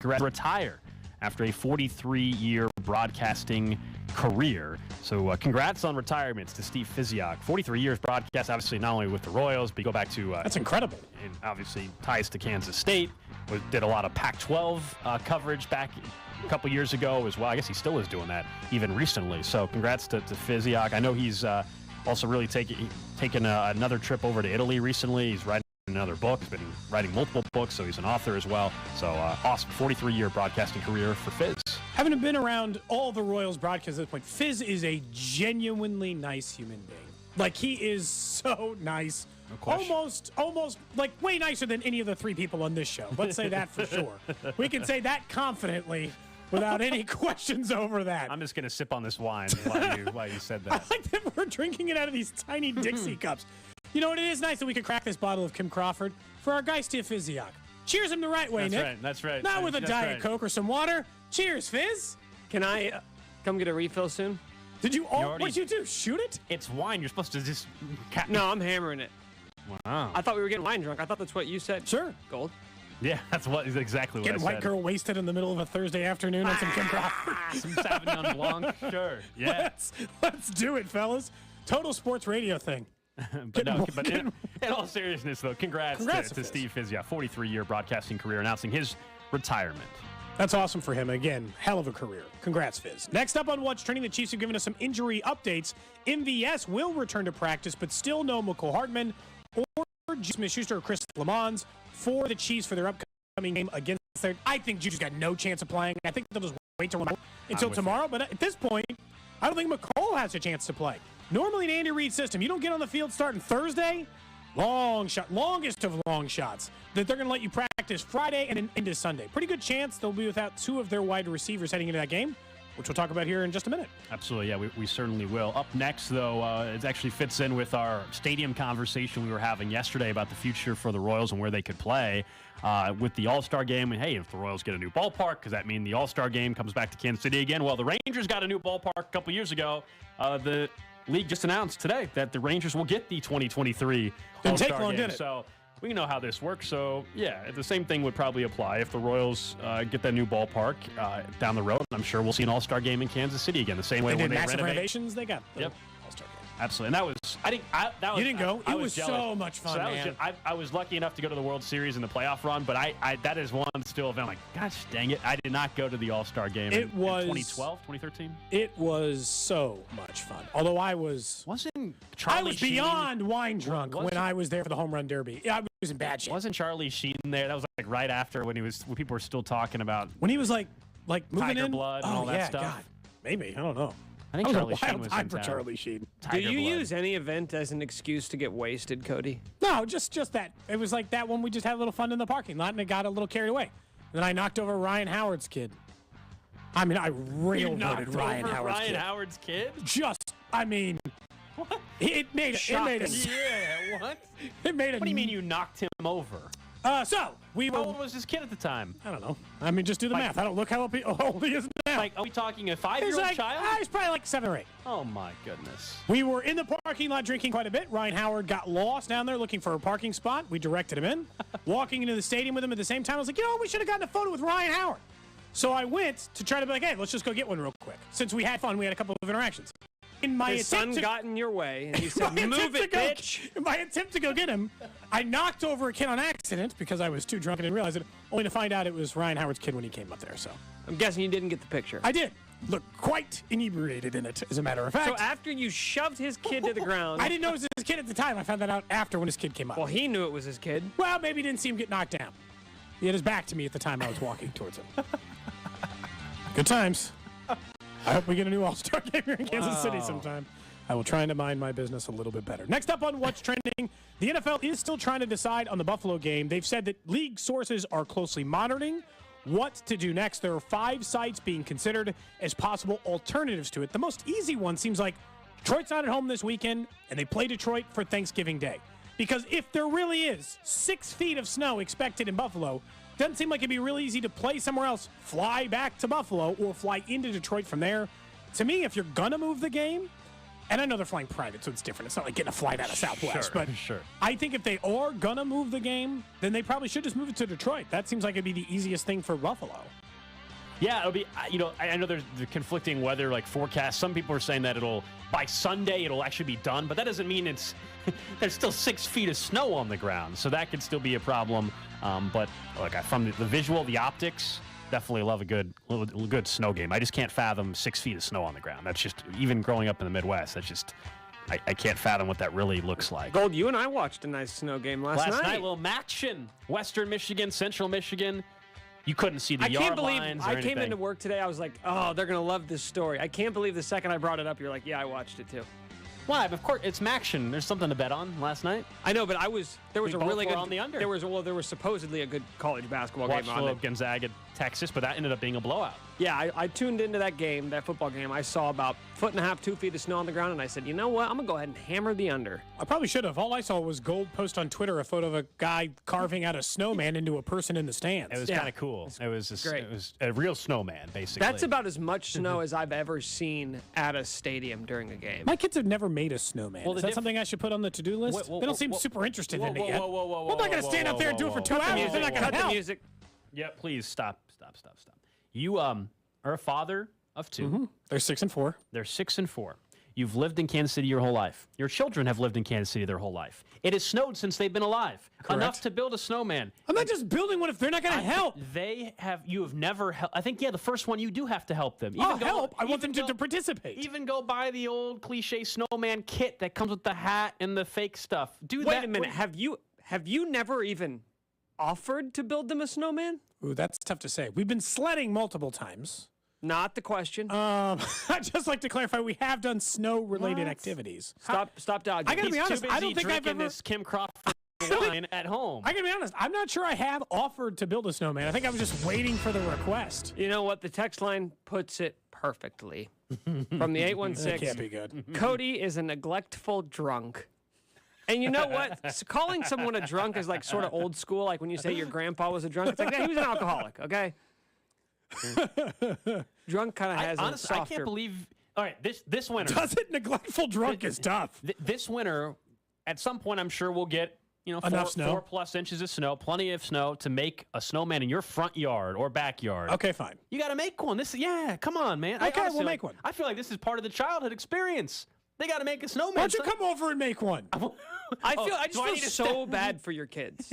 [SPEAKER 6] retire after a 43-year broadcasting career. So congrats on retirements to Steve Physiak. 43 years broadcast, obviously not only with the Royals, but you go back to...
[SPEAKER 7] That's incredible.
[SPEAKER 6] And obviously ties to Kansas State. Did a lot of Pac-12 coverage back a couple years ago as well. I guess he still is doing that even recently. So congrats to Physiak. I know he's also really taken another trip over to Italy recently. He's writing another book. He's been writing multiple books, so he's an author as well. So awesome 43-year broadcasting career for Fizz.
[SPEAKER 7] Having been around all the Royals broadcasts at this point, Fizz is a genuinely nice human being. Like, he is so nice.
[SPEAKER 6] No question.
[SPEAKER 7] Almost like way nicer than any of the three people on this show. Let's say that for sure. We can say that confidently without any questions over that.
[SPEAKER 6] I'm just going to sip on this wine while you said that.
[SPEAKER 7] I like that we're drinking it out of these tiny Dixie cups. You know what? It is nice that we could crack this bottle of Kim Crawford for our guy, Steve Physiak. Cheers him the right way, Nick.
[SPEAKER 6] That's right.
[SPEAKER 7] Not with a Diet Coke or some water. Cheers, Fizz.
[SPEAKER 1] Can I come get a refill soon?
[SPEAKER 7] Did you? What did you do? Shoot it?
[SPEAKER 6] It's wine. You're supposed to just...
[SPEAKER 1] No, I'm hammering it.
[SPEAKER 6] Wow.
[SPEAKER 1] I thought we were getting wine drunk. I thought that's what you said.
[SPEAKER 7] Sure.
[SPEAKER 1] Gold.
[SPEAKER 6] Yeah, that's exactly what I said.
[SPEAKER 7] Getting white girl wasted in the middle of a Thursday afternoon on some Kim Crawford.
[SPEAKER 6] Some Sauvignon Blanc. Sure. Yeah.
[SPEAKER 7] Let's do it, fellas. Total sports radio thing.
[SPEAKER 6] but in all seriousness, though, congrats to Steve Physiak, 43-year broadcasting career, announcing his retirement.
[SPEAKER 7] That's awesome for him. Again, hell of a career. Congrats, Fizz. Next up on What's Trending, the Chiefs have given us some injury updates. MVS will return to practice, but still no McCole Hardman or Smith-Schuster or Chris Lamons for the Chiefs for their upcoming game against their... I think Juju's got no chance of playing. I think they'll just wait until tomorrow. But at this point, I don't think McCole has a chance to play. Normally in Andy Reid's system, you don't get on the field starting Thursday. Longest of long shots that they're going to let you practice Friday and then into Sunday. Pretty good chance they'll be without two of their wide receivers heading into that game, which we'll talk about here in just a minute.
[SPEAKER 6] Absolutely, yeah, we certainly will. Up next, though, it actually fits in with our stadium conversation we were having yesterday about the future for the Royals and where they could play with the All-Star game. And, hey, if the Royals get a new ballpark, does that mean the All-Star game comes back to Kansas City again? Well, the Rangers got a new ballpark a couple years ago. The league just announced today that the Rangers will get the 2023 All-Star game. So we know how this works. So, yeah, the same thing would probably apply if the Royals get that new ballpark down the road. I'm sure we'll see an All-Star game in Kansas City again, the same way when they
[SPEAKER 7] massive
[SPEAKER 6] renovate.
[SPEAKER 7] renovations. They got the All-Star game.
[SPEAKER 6] Absolutely. And that was,
[SPEAKER 7] you didn't go?
[SPEAKER 6] I
[SPEAKER 7] it was
[SPEAKER 6] jealous.
[SPEAKER 7] so much fun, man.
[SPEAKER 6] I was lucky enough to go to the World Series in the playoff run, but that is one still event. I'm like, gosh dang it, I did not go to the All-Star game in 2012, 2013.
[SPEAKER 7] It was so much fun. Although I was beyond wine drunk when I was there for the home run derby. I was in bad shape.
[SPEAKER 6] Wasn't Charlie Sheen there? That was like right after when people were still talking about
[SPEAKER 7] when he was like moving
[SPEAKER 6] Tiger
[SPEAKER 7] in
[SPEAKER 6] blood and all that stuff.
[SPEAKER 7] God. Maybe, I don't know.
[SPEAKER 6] I think Charlie Sheen was in
[SPEAKER 7] for
[SPEAKER 6] town.
[SPEAKER 7] Charlie Sheen.
[SPEAKER 1] Do you use any event as an excuse to get wasted, Cody?
[SPEAKER 7] No, just that. It was like that when we just had a little fun in the parking lot and it got a little carried away. Then I knocked over Ryan Howard's kid. I mean, I railroaded Ryan
[SPEAKER 6] Howard's kid.
[SPEAKER 7] What? It made it.
[SPEAKER 6] Yeah, what?
[SPEAKER 7] It made it.
[SPEAKER 6] What do you mean you knocked him over?
[SPEAKER 7] So we were.
[SPEAKER 6] How old was this kid at the time?
[SPEAKER 7] I don't know. I mean, just do the math. I don't look how old he is now.
[SPEAKER 6] Like, are we talking a 5-year-old child?
[SPEAKER 7] He's probably like 7 or 8.
[SPEAKER 6] Oh my goodness.
[SPEAKER 7] We were in the parking lot drinking quite a bit. Ryan Howard got lost down there looking for a parking spot. We directed him in. Walking into the stadium with him at the same time, I was like, we should have gotten a photo with Ryan Howard. So I went to try to be like, hey, let's just go get one real quick. Since we had fun, we had a couple of interactions. In my
[SPEAKER 1] His son got in your way, and you said, move it, bitch.
[SPEAKER 7] In my attempt to go get him, I knocked over a kid on accident because I was too drunk and didn't realize it, only to find out it was Ryan Howard's kid when he came up there. So
[SPEAKER 1] I'm guessing you didn't get the picture.
[SPEAKER 7] I did. Look quite inebriated in it, as a matter of fact.
[SPEAKER 1] So after you shoved his kid to the ground.
[SPEAKER 7] I didn't know it was his kid at the time. I found that out after when his kid came up.
[SPEAKER 1] Well, he knew it was his kid.
[SPEAKER 7] Well, maybe he didn't see him get knocked down. He had his back to me at the time I was walking towards him. Good times. I hope we get a new All-Star game here in Kansas City sometime. I will try to mind my business a little bit better. Next up on What's Trending, the NFL is still trying to decide on the Buffalo game. They've said that league sources are closely monitoring what to do next. There are 5 sites being considered as possible alternatives to it. The most easy one seems like Detroit's not at home this weekend, and they play Detroit for Thanksgiving Day. Because if there really is 6 feet of snow expected in Buffalo, doesn't seem like it'd be really easy to play somewhere else, fly back to Buffalo, or fly into Detroit from there. To me, if you're going to move the game, and I know they're flying private, so it's different. It's not like getting a flight out of Southwest. But I think if they are going to move the game, then they probably should just move it to Detroit. That seems like it'd be the easiest thing for Buffalo.
[SPEAKER 6] Yeah, it'll be, I know there's the conflicting weather like forecasts. Some people are saying that by Sunday, it'll actually be done, but that doesn't mean there's still 6 feet of snow on the ground. So that could still be a problem. But look, from the visual, the optics, definitely love a good snow game. I just can't fathom 6 feet of snow on the ground. That's just, even growing up in the Midwest, that's just, I can't fathom what that really looks like.
[SPEAKER 1] Gold, you and I watched a nice snow game last night.
[SPEAKER 6] Last night, a little action. Western Michigan, Central Michigan. You couldn't see the yard lines or
[SPEAKER 1] I came into work today, I was like, oh, they're going to love this story. I can't believe the second I brought it up, you're like, yeah, I watched it too.
[SPEAKER 6] Why? Of course, it's Maction. There's something to bet on last night.
[SPEAKER 1] I know, but there was a really good
[SPEAKER 6] on the under.
[SPEAKER 1] There was supposedly a good college basketball
[SPEAKER 6] Watched
[SPEAKER 1] game on it.
[SPEAKER 6] Gonzaga, Texas, but that ended up being a blowout.
[SPEAKER 1] Yeah, I tuned into that game, that football game. I saw about 1.5 to 2 feet of snow on the ground, and I said, you know what? I'm going to go ahead and hammer the under.
[SPEAKER 7] I probably should have. All I saw was Gold post on Twitter a photo of a guy carving out a snowman into a person in the stands.
[SPEAKER 6] It was kind of cool. It was a real snowman, basically.
[SPEAKER 1] That's about as much snow as I've ever seen at a stadium during a game.
[SPEAKER 7] My kids have never made a snowman. Is that something I should put on the to-do list? They don't seem super interested in it yet. I'm not going to stand out there and do it for 2 hours. They're not going to help.
[SPEAKER 1] The music.
[SPEAKER 6] Yeah, please stop. You are a father of 2.
[SPEAKER 7] Mm-hmm. They're 6 and 4.
[SPEAKER 6] They're 6 and 4. You've lived in Kansas City your whole life. Your children have lived in Kansas City their whole life. It has snowed since they've been alive.
[SPEAKER 7] Correct.
[SPEAKER 6] Enough to build a snowman.
[SPEAKER 7] I'm not just building one if they're not going to help.
[SPEAKER 6] You have never helped. I think, the first one you do have to help them.
[SPEAKER 7] Help. I want them to participate.
[SPEAKER 6] Even go buy the old cliche snowman kit that comes with the hat and the fake stuff.
[SPEAKER 1] Wait a minute. Have you never even offered to build them a snowman?
[SPEAKER 7] Ooh, that's tough to say. We've been sledding multiple times.
[SPEAKER 1] Not the question.
[SPEAKER 7] I'd just like to clarify, we have done snow-related activities.
[SPEAKER 1] Stop dodging.
[SPEAKER 7] I got to be honest, I don't think I've ever...
[SPEAKER 6] this Kim Crawford wine at home.
[SPEAKER 7] I got to be honest, I'm not sure I have offered to build a snowman. I think I was just waiting for the request.
[SPEAKER 1] You know what? The text line puts it perfectly. From the 816.
[SPEAKER 7] That can't be good.
[SPEAKER 1] Cody is a neglectful drunk. And you know what? Calling someone a drunk is like sort of old school. Like when you say your grandpa was a drunk, it's like, yeah, he was an alcoholic, okay? Drunk kind of has a softer...
[SPEAKER 6] I can't believe... All right, this winter...
[SPEAKER 7] Does it? Neglectful drunk is tough.
[SPEAKER 6] This winter, at some point, I'm sure we'll get,
[SPEAKER 7] enough snow.
[SPEAKER 6] 4+ inches of snow, plenty of snow to make a snowman in your front yard or backyard.
[SPEAKER 7] Okay, fine.
[SPEAKER 6] You got to make one. Come on, man.
[SPEAKER 7] Okay, we'll make one.
[SPEAKER 6] I feel like this is part of the childhood experience. They got to make a snowman.
[SPEAKER 7] Why don't you come over and make one?
[SPEAKER 1] I just feel so bad for your kids.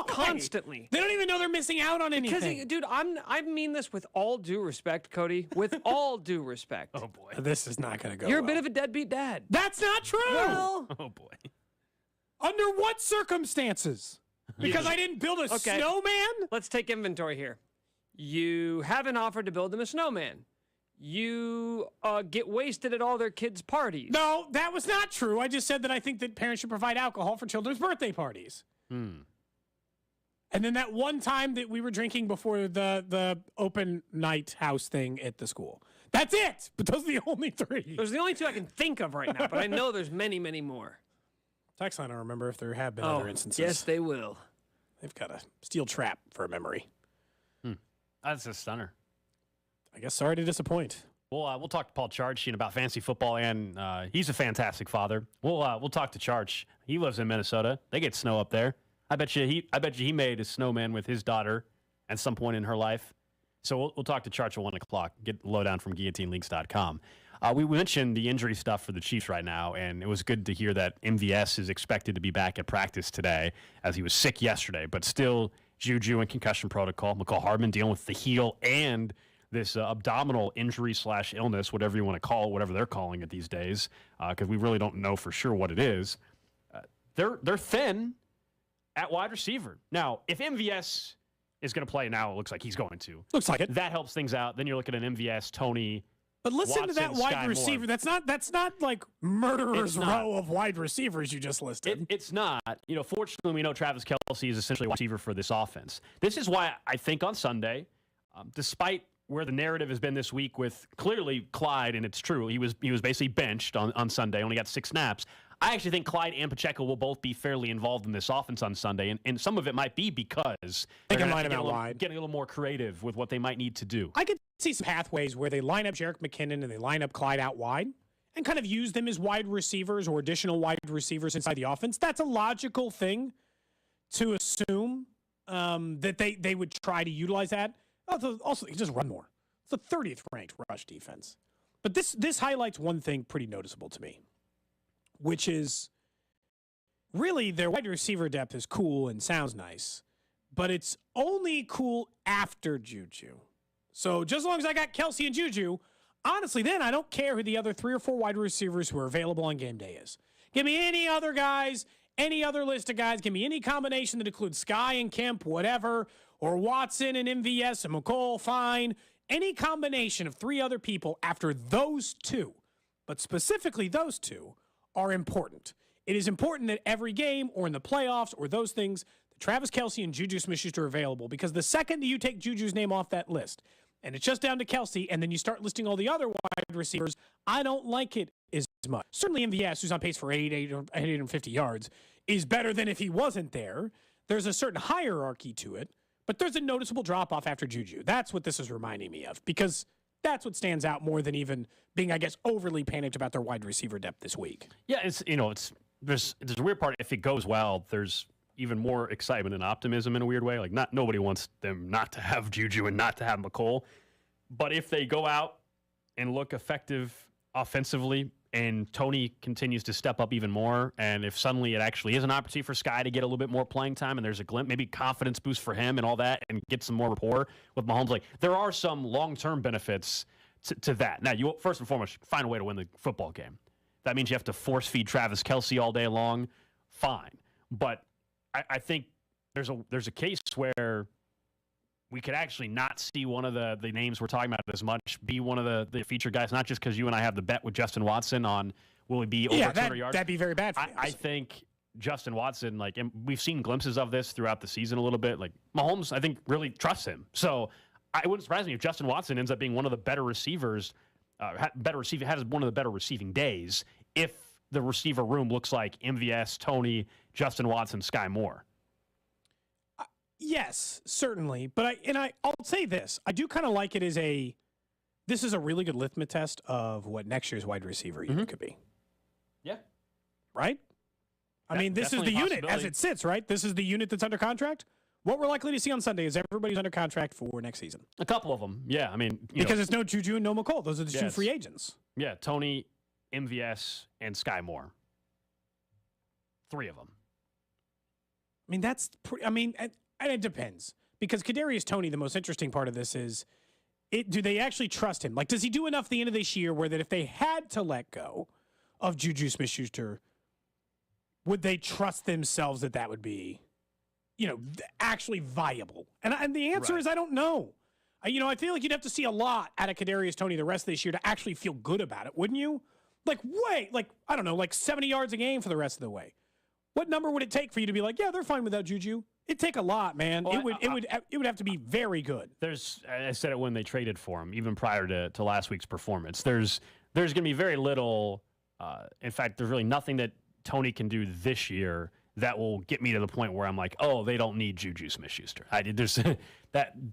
[SPEAKER 1] Constantly.
[SPEAKER 7] They don't even know they're missing out on anything.
[SPEAKER 1] Because, dude, I mean this with all due respect, Cody. With all due respect.
[SPEAKER 6] Oh, boy.
[SPEAKER 7] This is not going to go
[SPEAKER 1] You're a bit of a deadbeat dad.
[SPEAKER 7] That's not true.
[SPEAKER 1] Well,
[SPEAKER 6] oh, boy.
[SPEAKER 7] Under what circumstances? Because I didn't build a snowman?
[SPEAKER 1] Let's take inventory here. You haven't offered to build them a snowman. You get wasted at all their kids' parties.
[SPEAKER 7] No, that was not true. I just said that I think that parents should provide alcohol for children's birthday parties.
[SPEAKER 6] Hmm.
[SPEAKER 7] And then that one time that we were drinking before the open night house thing at the school. That's it. But those are the only 3.
[SPEAKER 1] Those are the only 2 I can think of right now, but I know there's many, many more.
[SPEAKER 7] Text line, I remember if there have been other instances.
[SPEAKER 1] Yes, they will.
[SPEAKER 7] They've got a steel trap for a memory.
[SPEAKER 6] That's a stunner.
[SPEAKER 7] I guess sorry to disappoint.
[SPEAKER 6] We'll talk to Paul Charchine about fantasy football, and he's a fantastic father. We'll talk to Charch. He lives in Minnesota. They get snow up there. I bet you he made a snowman with his daughter at some point in her life. So we'll talk to Charts at 1 o'clock, get the lowdown from GuillotineLeaks.com. We mentioned the injury stuff for the Chiefs right now, and it was good to hear that MVS is expected to be back at practice today, as he was sick yesterday, but still Juju and concussion protocol. McCall Hardman dealing with the heel and this abdominal injury / illness, whatever you want to call it, whatever they're calling it these days, because we really don't know for sure what it is. They're thin at wide receiver. Now, if MVS is going to play now, it looks like he's going to.
[SPEAKER 7] Looks like it.
[SPEAKER 6] That helps things out. Then you're looking at MVS, Tony.
[SPEAKER 7] But listen
[SPEAKER 6] Watson,
[SPEAKER 7] to that wide
[SPEAKER 6] Sky
[SPEAKER 7] receiver.
[SPEAKER 6] Moore.
[SPEAKER 7] That's not like murderer's row of wide receivers you just listed.
[SPEAKER 6] It's not. Fortunately, we know Travis Kelce is essentially a wide receiver for this offense. This is why I think on Sunday, despite where the narrative has been this week with clearly Clyde, and it's true, he was basically benched on Sunday, only got 6 snaps. I actually think Clyde and Pacheco will both be fairly involved in this offense on Sunday, and some of it might be because
[SPEAKER 7] they
[SPEAKER 6] they're
[SPEAKER 7] can line him out
[SPEAKER 6] wide, getting a little more creative with what they might need to do.
[SPEAKER 7] I could see some pathways where they line up Jerick McKinnon and they line up Clyde out wide and kind of use them as wide receivers or additional wide receivers inside the offense. That's a logical thing to assume that they would try to utilize that. Also, just run more. It's the 30th ranked rush defense. But this highlights one thing pretty noticeable to me, which is really their wide receiver depth is cool and sounds nice, but it's only cool after Juju. So just as long as I got Kelce and Juju, honestly, then I don't care who the other 3 or 4 wide receivers who are available on game day is. Give me any other guys, any other list of guys. Give me any combination that includes Sky and Kemp, whatever, or Watson and MVS and McCall, fine. Any combination of 3 other people after those 2, but specifically those 2, are important. It is important that every game or in the playoffs or those things, that Travis Kelce and Juju Smith-Schuster are available, because the second that you take Juju's name off that list and it's just down to Kelce and then you start listing all the other wide receivers, I don't like it as much. Certainly MVS, who's on pace for 850 yards, is better than if he wasn't there. There's a certain hierarchy to it, but there's a noticeable drop-off after Juju. That's what this is reminding me of, because that's what stands out more than even being, I guess, overly panicked about their wide receiver depth this week.
[SPEAKER 6] Yeah, there's a weird part. If it goes well, there's even more excitement and optimism in a weird way. Like, nobody wants them not to have Juju and not to have McCall. But if they go out and look effective offensively and Tony continues to step up even more, and if suddenly it actually is an opportunity for Sky to get a little bit more playing time and there's a glimpse, maybe confidence boost for him and all that, and get some more rapport with Mahomes, like, there are some long-term benefits to that. Now, you first and foremost find a way to win the football game. That means you have to force-feed Travis Kelce all day long. Fine. But I think there's a case where we could actually not see one of the names we're talking about as much be one of the featured guys, not just because you and I have the bet with Justin Watson on will he be over 200 yards.
[SPEAKER 7] That'd be very bad for
[SPEAKER 6] I think Justin Watson, and we've seen glimpses of this throughout the season a little bit, Mahomes, I think, really trusts him. So it wouldn't surprise me if Justin Watson ends up being one of the better receivers, has one of the better receiving days if the receiver room looks like MVS, Tony, Justin Watson, Sky Moore.
[SPEAKER 7] Yes, certainly. But I'll say this. I do kind of like it as this is a really good litmus test of what next year's wide receiver unit could be.
[SPEAKER 6] Yeah.
[SPEAKER 7] Right? I mean, this is the unit as it sits, right? This is the unit that's under contract. What we're likely to see on Sunday is everybody's under contract for next season.
[SPEAKER 6] A couple of them, yeah. I mean,
[SPEAKER 7] because it's no Juju and no McCall. Those are the 2 free agents.
[SPEAKER 6] Yeah, Tony, MVS, and Sky Moore. 3 of them.
[SPEAKER 7] I mean, that's pretty. I mean, and it depends, because Kadarius Toney, the most interesting part of this is, do they actually trust him? Like, does he do enough at the end of this year where that if they had to let go of Juju Smith-Schuster, would they trust themselves that would be, actually viable? And the answer is I don't know. I feel like you'd have to see a lot out of Kadarius Toney the rest of this year to actually feel good about it, wouldn't you? I don't know, like 70 yards a game for the rest of the way. What number would it take for you to be like, yeah, they're fine without Juju? It'd take a lot, man.
[SPEAKER 6] Well,
[SPEAKER 7] it would have to be very good.
[SPEAKER 6] I said it when they traded for him, even prior to last week's performance. There's going to be very little. In fact, there's really nothing that Toney can do this year that will get me to the point where I'm like, oh, they don't need Juju Smith-Schuster.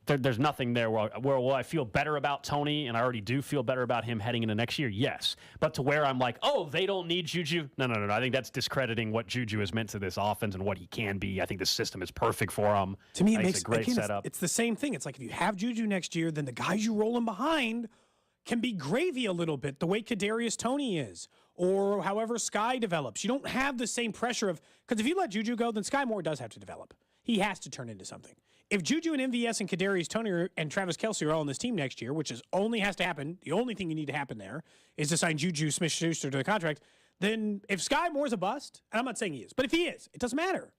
[SPEAKER 6] There's nothing there where will I feel better about Tony, and I already do feel better about him heading into next year? Yes. But to where I'm like, oh, they don't need Juju? No. I think that's discrediting what Juju has meant to this offense and what he can be. I think the system is perfect for him.
[SPEAKER 7] To me, it makes
[SPEAKER 6] a great setup.
[SPEAKER 7] It's the same thing. It's like if you have Juju next year, then the guys you roll in behind can be gravy a little bit, the way Kadarius Toney is, or however Sky develops. You don't have the same pressure of, because if you let Juju go, then Sky Moore does have to develop. He has to turn into something. If Juju and MVS and Kadarius Toney and Travis Kelce are all on this team next year, which only has to happen, the only thing you need to happen there is to sign Juju Smith-Schuster to the contract, then if Sky Moore's a bust, and I'm not saying he is, but if he is, it doesn't matter.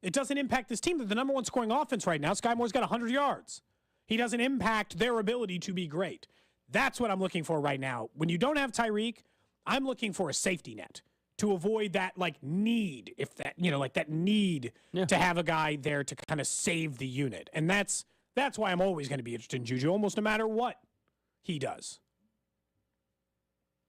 [SPEAKER 7] It doesn't impact this team. They're the number one scoring offense right now. Sky Moore's got 100 yards. He doesn't impact their ability to be great. That's what I'm looking for right now. When you don't have Tyreek, I'm looking for a safety net to avoid that need, if that, that need to have a guy there to kind of save the unit. And that's why I'm always going to be interested in Juju, almost no matter what he does.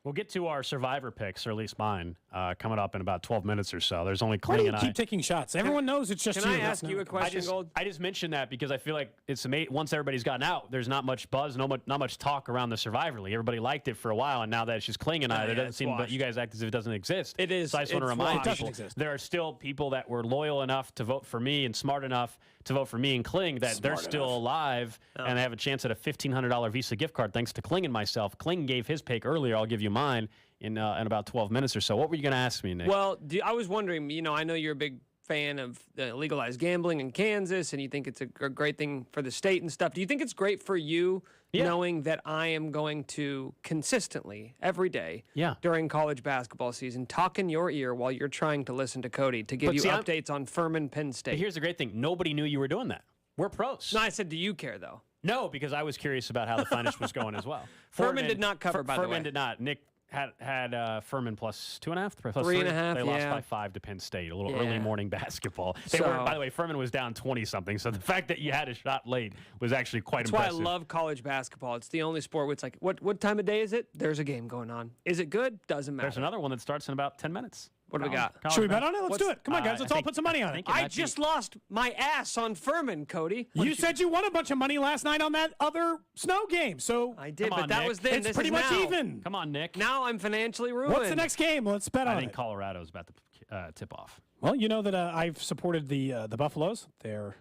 [SPEAKER 6] We'll get to our survivor picks, or at least mine, coming up in about 12 minutes or so. There's only Kling and I.
[SPEAKER 7] Keep taking shots. Everyone knows it's just you.
[SPEAKER 1] Can I ask you a question, Gold?
[SPEAKER 6] I just mentioned that because I feel like it's once everybody's gotten out, there's not much buzz, not much talk around the Survivor League. Everybody liked it for a while, and now that it's just Kling and I, there doesn't seem, but you guys act as if it doesn't exist.
[SPEAKER 1] It is.
[SPEAKER 6] So I just want to remind people, there are still people that were loyal enough to vote for me and smart enough to vote for me and Kling that they're still alive, and they have a chance at a $1,500 Visa gift card thanks to Kling and myself. Kling gave his pick earlier. I'll give you mine in about 12 minutes or so. What were you going to ask me, Nick?
[SPEAKER 1] Well, I was wondering, I know you're a big fan of legalized gambling in Kansas, and you think it's a great thing for the state and stuff. Do you think it's great for you knowing that I am going to consistently, every day, during college basketball season, talk in your ear while you're trying to listen to Cody to give you updates on Furman, Penn State?
[SPEAKER 6] But here's the great thing. Nobody knew you were doing that. We're pros.
[SPEAKER 1] No, I said, do you care, though?
[SPEAKER 6] No, because I was curious about how the finish was going as well.
[SPEAKER 1] Furman did not cover, by the way.
[SPEAKER 6] Furman did not. Nick had Furman plus 2.5, plus
[SPEAKER 1] 3.5.
[SPEAKER 6] They lost by 5 to Penn State. A little early morning basketball. By the way, Furman was down 20-something. So the fact that you had a shot late was actually quite impressive.
[SPEAKER 1] That's why I love college basketball. It's the only sport where it's like, what time of day is it? There's a game going on. Is it good? Doesn't matter.
[SPEAKER 6] There's another one that starts in about 10 minutes.
[SPEAKER 1] What do we got?
[SPEAKER 7] Should we bet on it? Let's do it. Come on, guys. Let's all put some money on it.
[SPEAKER 1] I just lost my ass on Furman, Cody.
[SPEAKER 7] You said you won a bunch of money last night on that other snow game. So
[SPEAKER 1] I did, but that was then.
[SPEAKER 7] It's pretty much even.
[SPEAKER 6] Come on, Nick.
[SPEAKER 1] Now I'm financially ruined.
[SPEAKER 7] What's the next game? Let's bet on it.
[SPEAKER 6] I think Colorado's about to tip off.
[SPEAKER 7] Well, you know that I've supported the Buffaloes. They're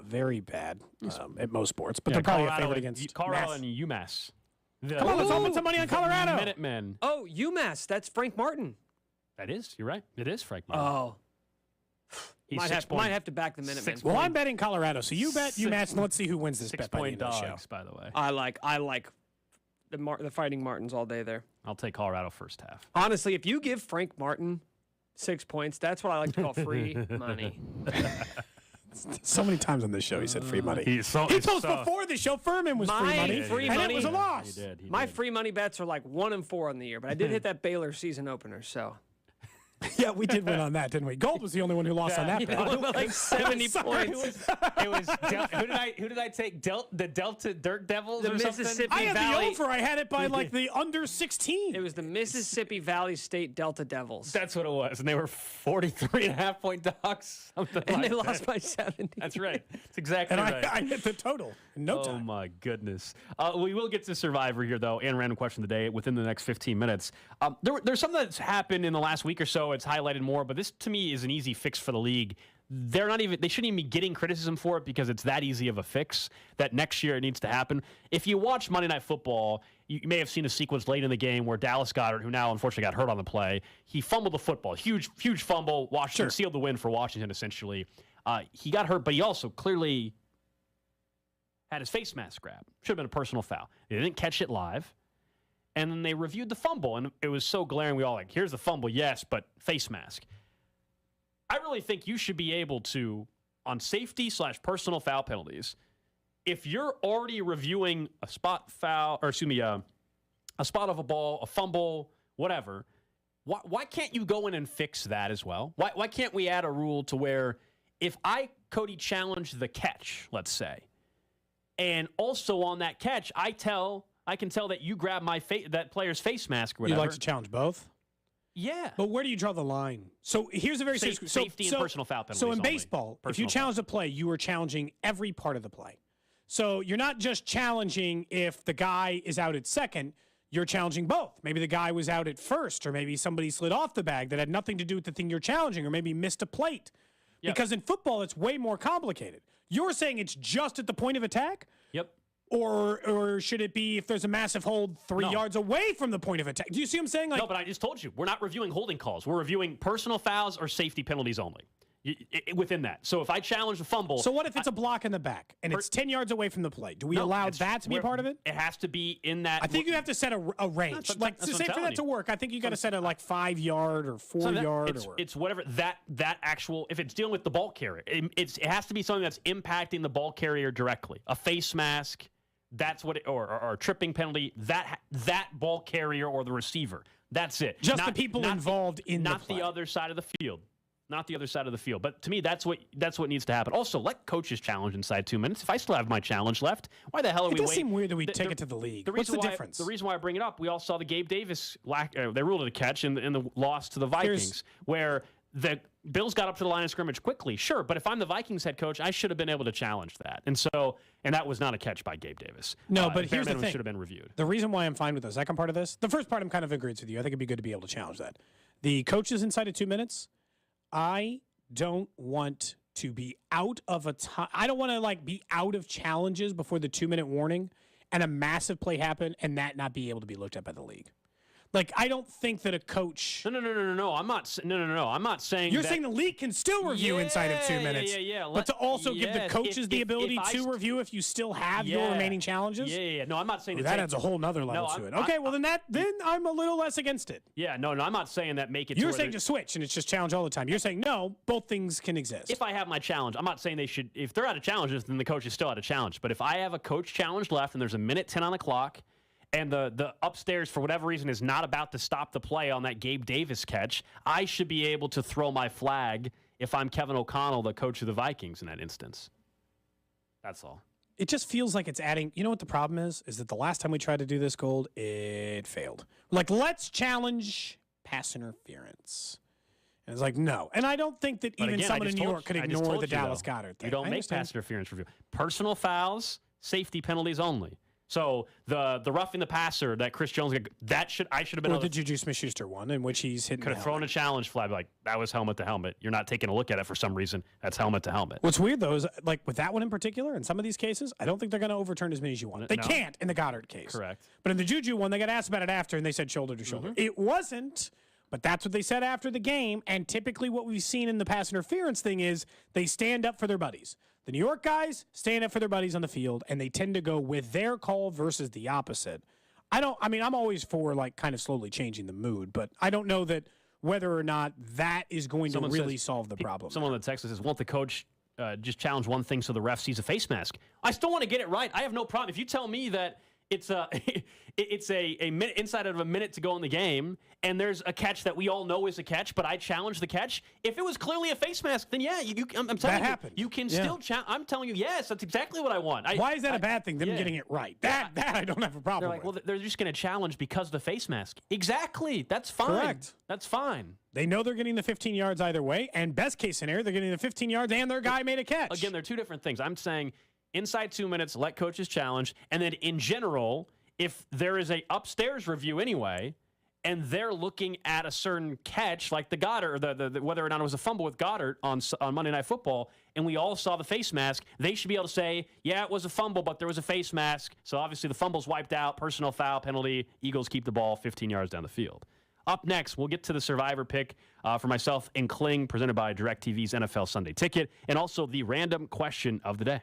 [SPEAKER 7] very bad at most sports, but they're probably a favorite against
[SPEAKER 6] Colorado and UMass.
[SPEAKER 7] Come on, let's all put some money on Colorado.
[SPEAKER 6] Minutemen.
[SPEAKER 1] Oh, UMass. That's Frank Martin.
[SPEAKER 6] That is. You're right. It is Frank Martin.
[SPEAKER 1] Oh. Might have to back the Minutemen.
[SPEAKER 7] Well, I'm betting Colorado, so you bet UMass, and let's see who wins this bet by the end of the show.
[SPEAKER 6] By the way.
[SPEAKER 1] I like the Fighting Martins all day there.
[SPEAKER 6] I'll take Colorado first half.
[SPEAKER 1] Honestly, if you give Frank Martin 6 points, that's what I like to call free money.
[SPEAKER 7] So many times on this show he said free money. He told us before the show Furman was free money, and it was a loss.
[SPEAKER 1] My free money bets are like 1-4 on the year, but I did hit that Baylor seson opener, so.
[SPEAKER 7] Yeah, we did win on that, didn't we? Gold was the only one who lost on that bet.
[SPEAKER 1] We went like 70 points.
[SPEAKER 6] It was who did I take? The Delta Dirt Devils
[SPEAKER 1] the
[SPEAKER 6] or
[SPEAKER 1] Mississippi
[SPEAKER 6] something?
[SPEAKER 7] I had
[SPEAKER 1] Valley.
[SPEAKER 7] the over. I had it by like the under 16.
[SPEAKER 1] It was the Mississippi Valley State Delta Devils.
[SPEAKER 6] That's what it was, and they were 43.5-point dogs.
[SPEAKER 1] And they lost by 70.
[SPEAKER 6] That's right. That's exactly right.
[SPEAKER 7] I hit the total in no time.
[SPEAKER 6] Oh my goodness. We will get to Survivor here though, and random question of the day within the next 15 minutes. There's something that's happened in the last week or so. It's highlighted more, but this to me is an easy fix for the league. They shouldn't even be getting criticism for it because it's that easy of a fix that next year it needs to happen. If you watch Monday Night Football, you may have seen a sequence late in the game where Dallas Goedert, who now unfortunately got hurt on the play, he fumbled the football. Huge fumble. Washington sealed the win for Washington, essentially. He got hurt, but he also clearly had his face mask grabbed. Should have been a personal foul. They didn't catch it live. And then they reviewed the fumble, and it was so glaring. We all like, here's the fumble, yes, but face mask. I really think you should be able to, on safety/personal foul penalties, if you're already reviewing a spot foul, or a spot of a ball, a fumble, whatever, why can't you go in and fix that as well? Why can't we add a rule to where if I, Cody, challenge the catch, let's say, and also on that catch, I can tell that you grab that player's face mask or whatever.
[SPEAKER 7] You'd like to challenge both?
[SPEAKER 6] Yeah.
[SPEAKER 7] But where do you draw the line? So here's a very serious
[SPEAKER 6] safety and personal foul penalties.
[SPEAKER 7] So in
[SPEAKER 6] only.
[SPEAKER 7] baseball, if
[SPEAKER 6] Personal
[SPEAKER 7] you challenge the play, you are challenging every part of the play. So you're not just challenging if the guy is out at second. You're challenging both. Maybe the guy was out at first, or maybe somebody slid off the bag that had nothing to do with the thing you're challenging, or maybe missed a plate. Yep. Because in football, it's way more complicated. You're saying it's just at the point of attack?
[SPEAKER 6] Yep.
[SPEAKER 7] Or should it be if there's a massive hold 3 yards away from the point of attack? Do you see what I'm saying?
[SPEAKER 6] No, but I just told you, we're not reviewing holding calls. We're reviewing personal fouls or safety penalties only. Within that. So if I challenge a fumble...
[SPEAKER 7] So what if it's a block in the back and it's 10 yards away from the play? Do we allow that to be a part of it?
[SPEAKER 6] It has to be in that...
[SPEAKER 7] I think you have to set a range. To say for that to work, I think you got to set a 5 yard or 4 yard.
[SPEAKER 6] It's whatever that actual... If it's dealing with the ball carrier, it has to be something that's impacting the ball carrier directly. A face mask, that's what or a tripping penalty, that ball carrier or the receiver. That's it.
[SPEAKER 7] Just the people involved in the play.
[SPEAKER 6] Not the other side of the field. Not the other side of the field. But to me, that's what needs to happen. Also, let coaches challenge inside 2 minutes. If I still have my challenge left, why the hell are we waiting?
[SPEAKER 7] It does seem weird that we take it to the league. What's the difference?
[SPEAKER 6] The reason why I bring it up, we all saw the Gabe Davis, they ruled it a catch in the loss to the Vikings, where the Bills got up to the line of scrimmage quickly. Sure, but if I'm the Vikings head coach, I should have been able to challenge that. And that was not a catch by Gabe Davis.
[SPEAKER 7] No, but here's the thing.
[SPEAKER 6] Should have been reviewed.
[SPEAKER 7] The reason why I'm fine with the second part of this, the first part I'm kind of agreeing with you. I think it'd be good to be able to challenge that. The coaches inside of 2 minutes, I don't want to be out of I don't want to be out of challenges before the 2 minute warning and a massive play happen and that not be able to be looked at by the league. I don't think that a coach.
[SPEAKER 6] No. I'm not. No. I'm not saying.
[SPEAKER 7] You're saying the league can still review inside of 2 minutes.
[SPEAKER 6] Yeah.
[SPEAKER 7] But to also give the coaches the ability to review if you still have your remaining challenges.
[SPEAKER 6] Yeah. No, I'm not saying
[SPEAKER 7] that adds a whole nother level to it. Okay, then I'm a little less against it.
[SPEAKER 6] Yeah. No. I'm not saying that. Make it.
[SPEAKER 7] You're saying to switch and it's just challenge all the time. You're saying no. Both things can exist.
[SPEAKER 6] If I have my challenge, I'm not saying they should. If they're out of challenges, then the coach is still out of challenge. But if I have a coach challenge left and there's a minute 10 on the clock, and the upstairs, for whatever reason, is not about to stop the play on that Gabe Davis catch, I should be able to throw my flag if I'm Kevin O'Connell, the coach of the Vikings in that instance. That's all.
[SPEAKER 7] It just feels like it's adding. You know what the problem is? Is that the last time we tried to do this, Gold, it failed. Let's challenge pass interference. And it's no. And I don't think that even someone in New York could ignore the Dallas Goedert thing.
[SPEAKER 6] You don't make pass interference review. Personal fouls, safety penalties only. So the roughing the passer that Chris Jones I should have been.
[SPEAKER 7] Or the Juju Smith-Schuster one in which he's hitting.
[SPEAKER 6] Could have thrown a challenge flag that was helmet to helmet. You're not taking a look at it for some reason. That's helmet to helmet.
[SPEAKER 7] What's weird though is with that one in particular, in some of these cases, I don't think they're going to overturn as many as you want. They can't in the Goddard case.
[SPEAKER 6] Correct.
[SPEAKER 7] But in the Juju one, they got asked about it after, and they said shoulder to shoulder. It wasn't. But that's what they said after the game. And typically what we've seen in the pass interference thing is they stand up for their buddies. The New York guys stand up for their buddies on the field, and they tend to go with their call versus the opposite. I'm always for kind of slowly changing the mood, but I don't know that whether or not that is going to really solve the problem.
[SPEAKER 6] Someone in Texas says, won't the coach just challenge one thing so the ref sees a face mask? I still want to get it right. I have no problem. If you tell me that it's a minute inside of a minute to go in the game, and there's a catch that we all know is a catch, but I challenge the catch. If it was clearly a face mask, then I'm telling you, you can still challenge. I'm telling you, yes, that's exactly what I want.
[SPEAKER 7] Why is that a bad thing? Them getting it right. That I don't have a problem with.
[SPEAKER 6] Well, they're just going to challenge because of the face mask. Exactly. That's fine.
[SPEAKER 7] Correct.
[SPEAKER 6] That's fine.
[SPEAKER 7] They know they're getting the 15 yards either way, and best case scenario, they're getting the 15 yards and their guy made a catch.
[SPEAKER 6] Again, they're two different things. I'm saying inside 2 minutes, let coaches challenge, and then in general, if there is a upstairs review anyway, and they're looking at a certain catch, like the Goddard, or whether or not it was a fumble with Goddard on Monday Night Football, and we all saw the face mask, they should be able to say, yeah, it was a fumble, but there was a face mask, so obviously the fumble's wiped out, personal foul penalty, Eagles keep the ball 15 yards down the field. Up next, we'll get to the Survivor pick for myself and Kling, presented by DirecTV's NFL Sunday Ticket, and also the random question of the day.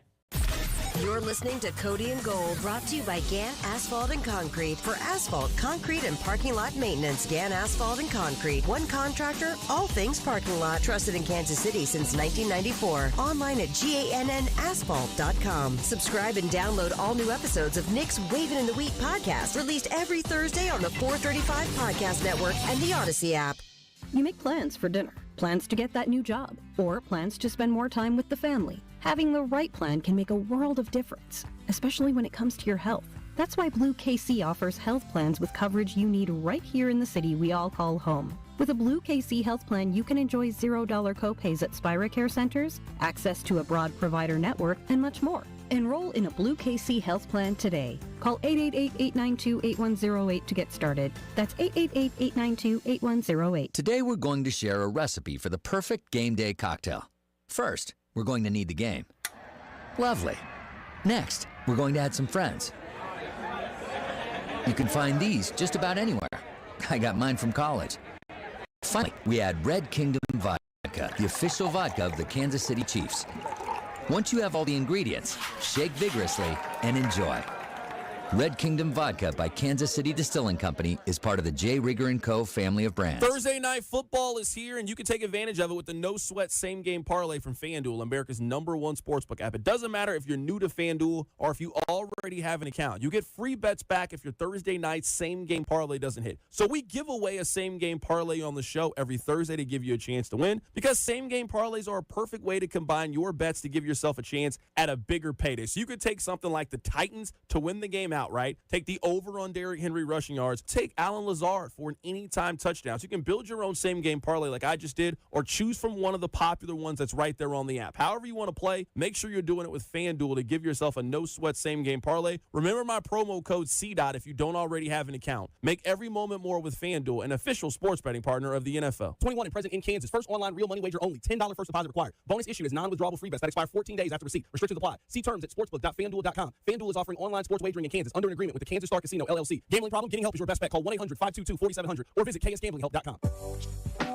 [SPEAKER 3] You're listening to Cody and Gold, brought to you by Gant Asphalt and Concrete. For asphalt, concrete, and parking lot maintenance, Gant Asphalt and Concrete. One contractor, all things parking lot. Trusted in Kansas City since 1994. Online at GANNasphalt.com. Subscribe and download all new episodes of Nick's Wavin' in the Wheat podcast, released every Thursday on the 435 Podcast Network and the Odyssey app.
[SPEAKER 10] You make plans for dinner, plans to get that new job, or plans to spend more time with the family. Having the right plan can make a world of difference, especially when it comes to your health. That's why Blue KC offers health plans with coverage you need right here in the city we all call home. With a Blue KC health plan, you can enjoy $0 copays at Spira Care centers, access to a broad provider network, and much more. Enroll in a Blue KC health plan today. Call 888-892-8108 to get started. That's 888-892-8108.
[SPEAKER 11] Today we're going to share a recipe for the perfect game day cocktail. First, we're going to need the game. Lovely. Next, we're going to add some friends. You can find these just about anywhere. I got mine from college. Finally, we add Red Kingdom Vodka, the official vodka of the Kansas City Chiefs. Once you have all the ingredients, shake vigorously and enjoy. Red Kingdom Vodka by Kansas City Distilling Company is part of the J. Rigger & Co. family of brands.
[SPEAKER 20] Thursday Night Football is here, and you can take advantage of it with the no-sweat same-game parlay from FanDuel, America's #1 sportsbook app. It doesn't matter if you're new to FanDuel or if you already have an account. You get free bets back if your Thursday night same-game parlay doesn't hit. So we give away a same-game parlay on the show every Thursday to give you a chance to win, because same-game parlays are a perfect way to combine your bets to give yourself a chance at a bigger payday. So you could take something like the Titans to win the game outright, take the over on Derrick Henry rushing yards, take Allen Lazard for an anytime touchdown. So you can build your own same-game parlay like I just did, or choose from one of the popular ones that's right there on the app. However you want to play, make sure you're doing it with FanDuel to give yourself a no-sweat same-game parlay. Remember my promo code CDOT if you don't already have an account. Make every moment more with FanDuel, an official sports betting partner of the NFL.
[SPEAKER 21] 21 and present in Kansas. First online real money wager only. $10 first deposit required. Bonus issue is non-withdrawable free bets that expire 14 days after receipt. Restrictions apply. See terms at sportsbook.fanduel.com. FanDuel is offering online sports wagering in Kansas under an agreement with the Kansas Star Casino, LLC. Gambling problem? Getting help is your best bet. Call 1-800-522-4700 or visit ksgamblinghelp.com.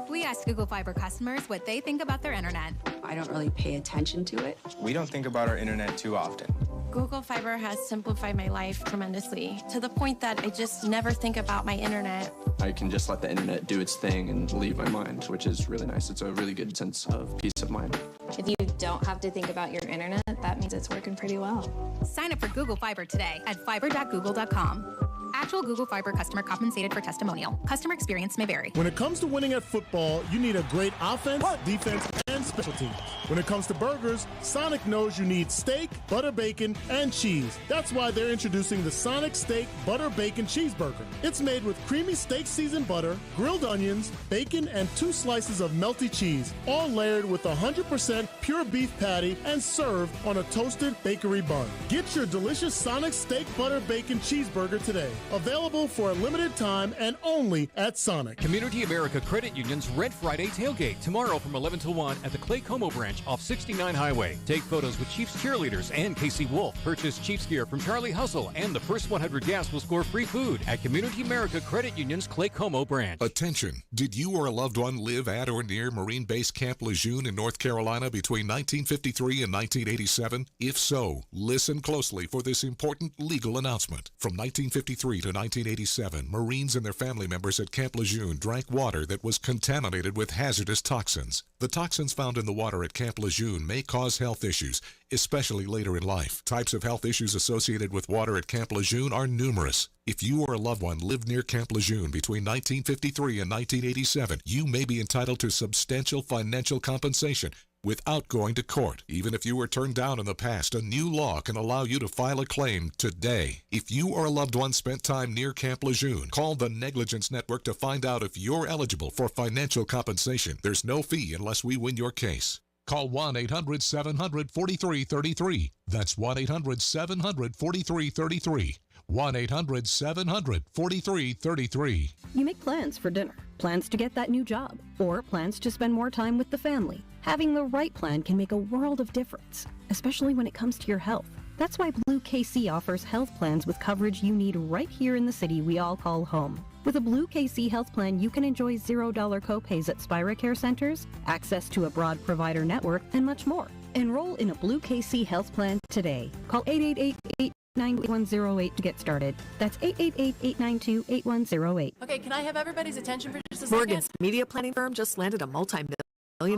[SPEAKER 14] We asked Google Fiber customers what they think about their internet.
[SPEAKER 22] I don't really pay attention to it.
[SPEAKER 23] We don't think about our internet too often.
[SPEAKER 24] Google Fiber has simplified my life tremendously, to the point that I just never think about my internet.
[SPEAKER 23] I can just let the internet do its thing and leave my mind, which is really nice. It's a really good sense of peace of mind.
[SPEAKER 25] If you don't have to think about your internet, that means it's working pretty well.
[SPEAKER 14] Sign up for Google Fiber today at fiber.google.com. Actual Google Fiber customer compensated for testimonial. Customer experience may vary.
[SPEAKER 28] When it comes to winning at football, you need a great offense, defense, and special teams. When it comes to burgers, Sonic knows you need steak, butter bacon, and cheese. That's why they're introducing the Sonic Steak Butter Bacon Cheeseburger. It's made with creamy steak seasoned butter, grilled onions, bacon, and 2 slices of melty cheese, all layered with 100% pure beef patty and served on a toasted bakery bun. Get your delicious Sonic Steak Butter Bacon Cheeseburger today. Available for a limited time and only at Sonic.
[SPEAKER 29] Community America Credit Union's Red Friday tailgate tomorrow from 11 to 1 at the Clay Como branch off 69 Highway. Take photos with Chiefs cheerleaders and Casey Wolf. Purchase Chiefs gear from Charlie Hustle, and the first 100 gas will score free food at Community America Credit Union's Clay Como branch.
[SPEAKER 8] Attention! Did you or a loved one live at or near Marine Base Camp Lejeune in North Carolina between 1953 and 1987? If so, listen closely for this important legal announcement. From 1953 to 1987, Marines and their family members at Camp Lejeune drank water that was contaminated with hazardous toxins. The toxins found in the water at Camp Lejeune may cause health issues, especially later in life. Types of health issues associated with water at Camp Lejeune are numerous. If you or a loved one lived near Camp Lejeune between 1953 and 1987, you may be entitled to substantial financial compensation without going to court. Even if you were turned down in the past, a new law can allow you to file a claim today. If you or a loved one spent time near Camp Lejeune, call the Negligence Network to find out if you're eligible for financial compensation. There's no fee unless we win your case. Call 1-800-700-4333. That's 1-800-700-4333. 1-800-700-4333.
[SPEAKER 10] You make plans for dinner, plans to get that new job, or plans to spend more time with the family. Having the right plan can make a world of difference, especially when it comes to your health. That's why Blue KC offers health plans with coverage you need right here in the city we all call home. With a Blue KC health plan, you can enjoy $0 copays at Spira Care centers, access to a broad provider network, and much more. Enroll in a Blue KC health plan today. Call 888-892-8108 to get started. That's 888-892-8108.
[SPEAKER 30] Okay, can I have everybody's attention for just a
[SPEAKER 31] Morgan's
[SPEAKER 30] second?
[SPEAKER 31] media planning firm just landed a multi-million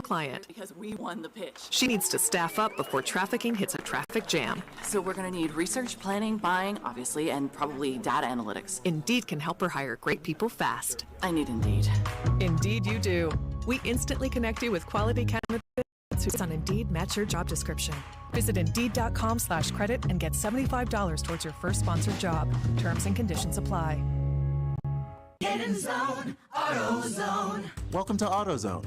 [SPEAKER 31] client.
[SPEAKER 30] Because we won the pitch.
[SPEAKER 31] She needs to staff up before trafficking hits a traffic jam.
[SPEAKER 30] So we're going to need research, planning, buying, obviously, and probably data analytics.
[SPEAKER 31] Indeed can help her hire great people fast.
[SPEAKER 30] I need Indeed.
[SPEAKER 31] Indeed you do. We instantly connect you with quality candidates
[SPEAKER 2] who's on Indeed match your job description. Visit Indeed.com/credit and get $75 towards your first sponsored job. Terms and conditions apply.
[SPEAKER 5] Get in zone, AutoZone.
[SPEAKER 9] Welcome to AutoZone.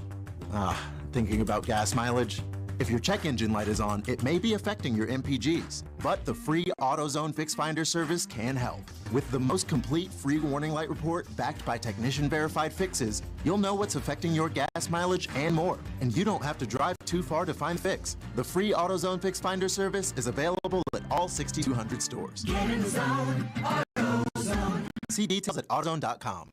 [SPEAKER 9] Thinking about gas mileage? If your check engine light is on, it may be affecting your MPGs, but the free AutoZone Fix Finder service can help. With the most complete free warning light report backed by technician-verified fixes, you'll know what's affecting your gas mileage and more, and you don't have to drive too far to find a fix. The free AutoZone Fix Finder service is available at all 6,200 stores.
[SPEAKER 5] Get in zone, AutoZone.
[SPEAKER 9] See details at AutoZone.com.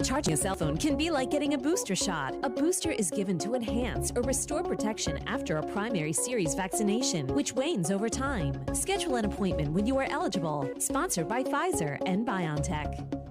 [SPEAKER 12] Charging a cell phone can be like getting a booster shot. A booster is given to enhance or restore protection after a primary series vaccination, which wanes over time. Schedule an appointment when you are eligible. Sponsored by Pfizer and BioNTech.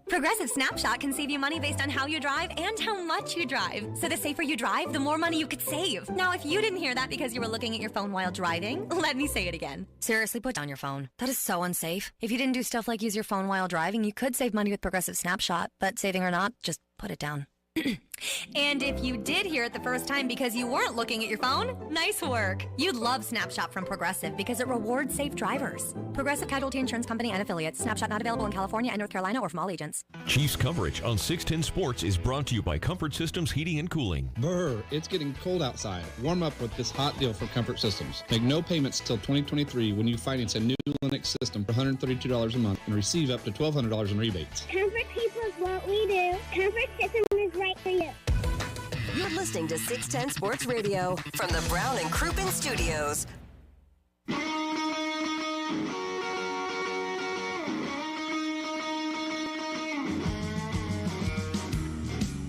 [SPEAKER 13] Progressive Snapshot can save you money based on how you drive and how much you drive. So the safer you drive, the more money you could save. Now, if you didn't hear that because you were looking at your phone while driving, let me say it again. Seriously, put down your phone. That is so unsafe. If you didn't do stuff like use your phone while driving, you could save money with Progressive Snapshot. But saving or not, just put it down. And if you did hear it the first time because you weren't looking at your phone, nice work. You'd love Snapshot from Progressive because it rewards safe drivers. Progressive Casualty Insurance Company and Affiliates. Snapshot not available in California and North Carolina or from all agents.
[SPEAKER 15] Chiefs coverage on 610 Sports is brought to you by Comfort Systems Heating and Cooling.
[SPEAKER 16] Brr, it's getting cold outside. Warm up with this hot deal from Comfort Systems. Make no payments till 2023 when you finance a new Linux system for $132 a month and receive up to $1,200 in rebates.
[SPEAKER 17] Comfort people is what we do. Comfort Systems is right for you.
[SPEAKER 3] You're listening to 610 Sports Radio from the Brown and Crouppen Studios.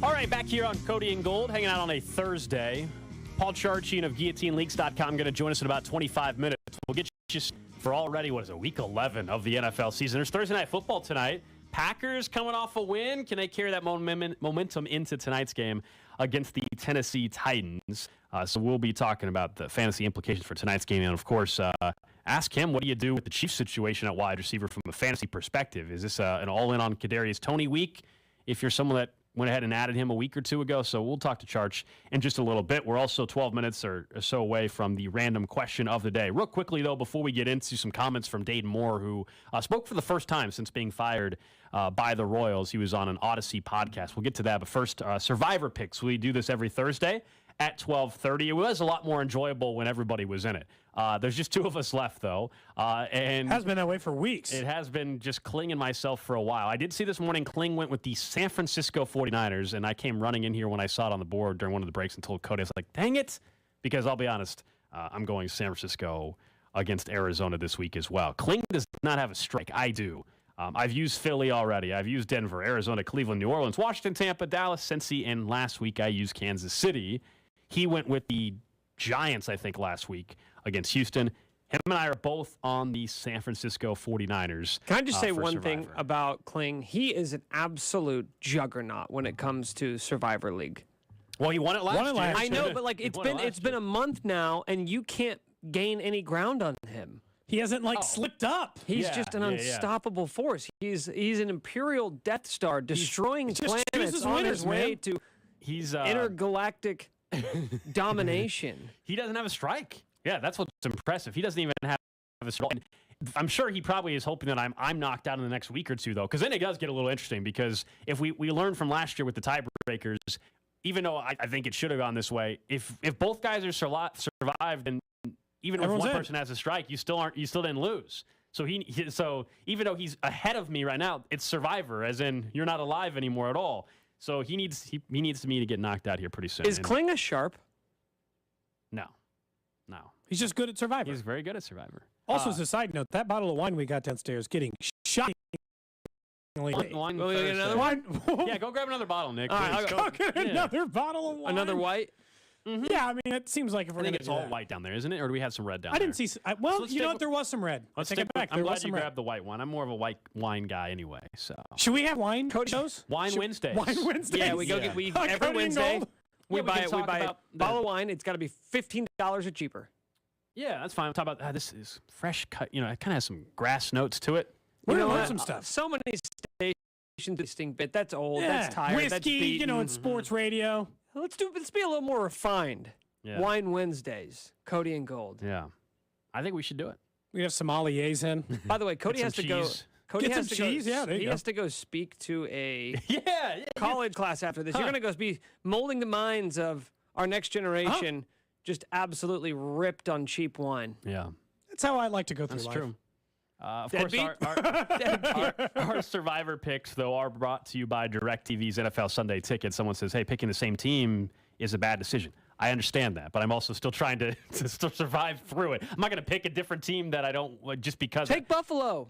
[SPEAKER 6] All right, back here on Cody and Gold, hanging out on a Thursday. Paul Charchian of GuillotineLeaks.com going to join us in about 25 minutes. We'll get you for already, week 11 of the NFL season. There's Thursday Night Football tonight. Packers coming off a win. Can they carry that momentum into tonight's game against the Tennessee Titans? So we'll be talking about the fantasy implications for tonight's game. And, of course, ask him, what do you do with the Chiefs situation at wide receiver from a fantasy perspective? Is this an all-in on Kadarius Toney week if you're someone that went ahead and added him a week or two ago? So we'll talk to Charch in just a little bit. We're also 12 minutes or so away from the random question of the day. Real quickly, though, before we get into some comments from Dayton Moore, who spoke for the first time since being fired by the Royals. He was on an Odyssey podcast. We'll get to that. But first, Survivor Picks. We do this every Thursday at 12:30. It was a lot more enjoyable when everybody was in it. There's just two of us left, though. And
[SPEAKER 7] has been that way for weeks.
[SPEAKER 6] It has been just Kling and myself for a while. I did see this morning Kling went with the San Francisco 49ers, and I came running in here when I saw it on the board during one of the breaks and told Cody, I was like, dang it. Because I'll be honest, I'm going San Francisco against Arizona this week as well. Kling does not have a strike. I do. I've used Philly already. I've used Denver, Arizona, Cleveland, New Orleans, Washington, Tampa, Dallas, Cincy, and last week I used Kansas City. He went with the Giants, I think, last week against Houston. Him and I are both on the San Francisco 49ers.
[SPEAKER 1] Can I just say one
[SPEAKER 6] Survivor.
[SPEAKER 1] thing about Kling? He is an absolute juggernaut when it comes to Survivor League.
[SPEAKER 6] Well, he won it last year.
[SPEAKER 1] I know, but like it's been a month now, and you can't gain any ground on him.
[SPEAKER 7] He hasn't slipped up.
[SPEAKER 1] He's just an unstoppable force. He's an Imperial Death Star destroying planets on his way to intergalactic domination.
[SPEAKER 6] He doesn't have a strike. Yeah, that's what's impressive. He doesn't even have a strike. I'm sure he probably is hoping that I'm knocked out in the next week or two, though, because then it does get a little interesting. Because if we learned from last year with the tiebreakers, even though I think it should have gone this way, if both guys are survived, then even if one person has a strike, you still didn't lose. So so even though he's ahead of me right now, it's Survivor, as in you're not alive anymore at all. So he needs me to get knocked out here pretty soon.
[SPEAKER 1] Is Kling a sharp?
[SPEAKER 6] No.
[SPEAKER 7] He's just good at Survivor.
[SPEAKER 6] He's very good at Survivor.
[SPEAKER 7] Also, as a side note, that bottle of wine we got downstairs getting shockingly late.
[SPEAKER 6] Wine.
[SPEAKER 1] Another one?
[SPEAKER 6] Yeah, go grab another bottle, Nick.
[SPEAKER 1] All right,
[SPEAKER 7] go get another bottle of wine.
[SPEAKER 1] Another white?
[SPEAKER 7] Mm-hmm. Yeah, I mean, it seems like if we're
[SPEAKER 6] I think
[SPEAKER 7] going
[SPEAKER 6] it's all white down there, isn't it? Or do we have some red down there?
[SPEAKER 7] I didn't see. Well, you know what? There was some red.
[SPEAKER 6] Let's
[SPEAKER 7] take it back.
[SPEAKER 6] I'm glad you grabbed the white one. I'm more of a white wine guy anyway. So
[SPEAKER 7] should we have wine shows?
[SPEAKER 6] Wine Wednesdays.
[SPEAKER 7] Wine Wednesdays.
[SPEAKER 1] Yeah, we go get every Wednesday. We buy a bottle of wine. It's got to be $15 or cheaper.
[SPEAKER 6] Yeah, that's fine. I'm talking about this is fresh cut. You know, it kind of has some grass notes to it.
[SPEAKER 7] We're gonna learn some stuff.
[SPEAKER 1] So many stations distinct bit. That's old.
[SPEAKER 7] Yeah.
[SPEAKER 1] That's tired.
[SPEAKER 7] Whiskey.
[SPEAKER 1] That's beaten.
[SPEAKER 7] It's sports radio.
[SPEAKER 1] Let's be a little more refined.
[SPEAKER 6] Yeah.
[SPEAKER 1] Wine Wednesdays, Cody and Gold.
[SPEAKER 6] Yeah. I think we should do it.
[SPEAKER 7] We have sommeliers in.
[SPEAKER 1] By the way, Cody has to go. Cody
[SPEAKER 7] Get
[SPEAKER 1] has
[SPEAKER 7] some
[SPEAKER 1] to
[SPEAKER 7] cheese.
[SPEAKER 1] go.
[SPEAKER 7] Yeah, there you
[SPEAKER 1] he
[SPEAKER 7] go.
[SPEAKER 1] has to go speak to a
[SPEAKER 6] yeah,
[SPEAKER 1] college class after this. You're going to go be molding the minds of our next generation. Just absolutely ripped on cheap wine.
[SPEAKER 6] Yeah.
[SPEAKER 7] That's how I like to go through
[SPEAKER 6] That's
[SPEAKER 7] life.
[SPEAKER 6] true. Of
[SPEAKER 1] Deadbeat?
[SPEAKER 6] course, our Survivor picks, though, are brought to you by DirecTV's NFL Sunday Ticket. Someone says, hey, picking the same team is a bad decision. I understand that, but I'm also still trying to still survive through it. I'm not going to pick a different team that I don't just because.
[SPEAKER 1] Take Buffalo.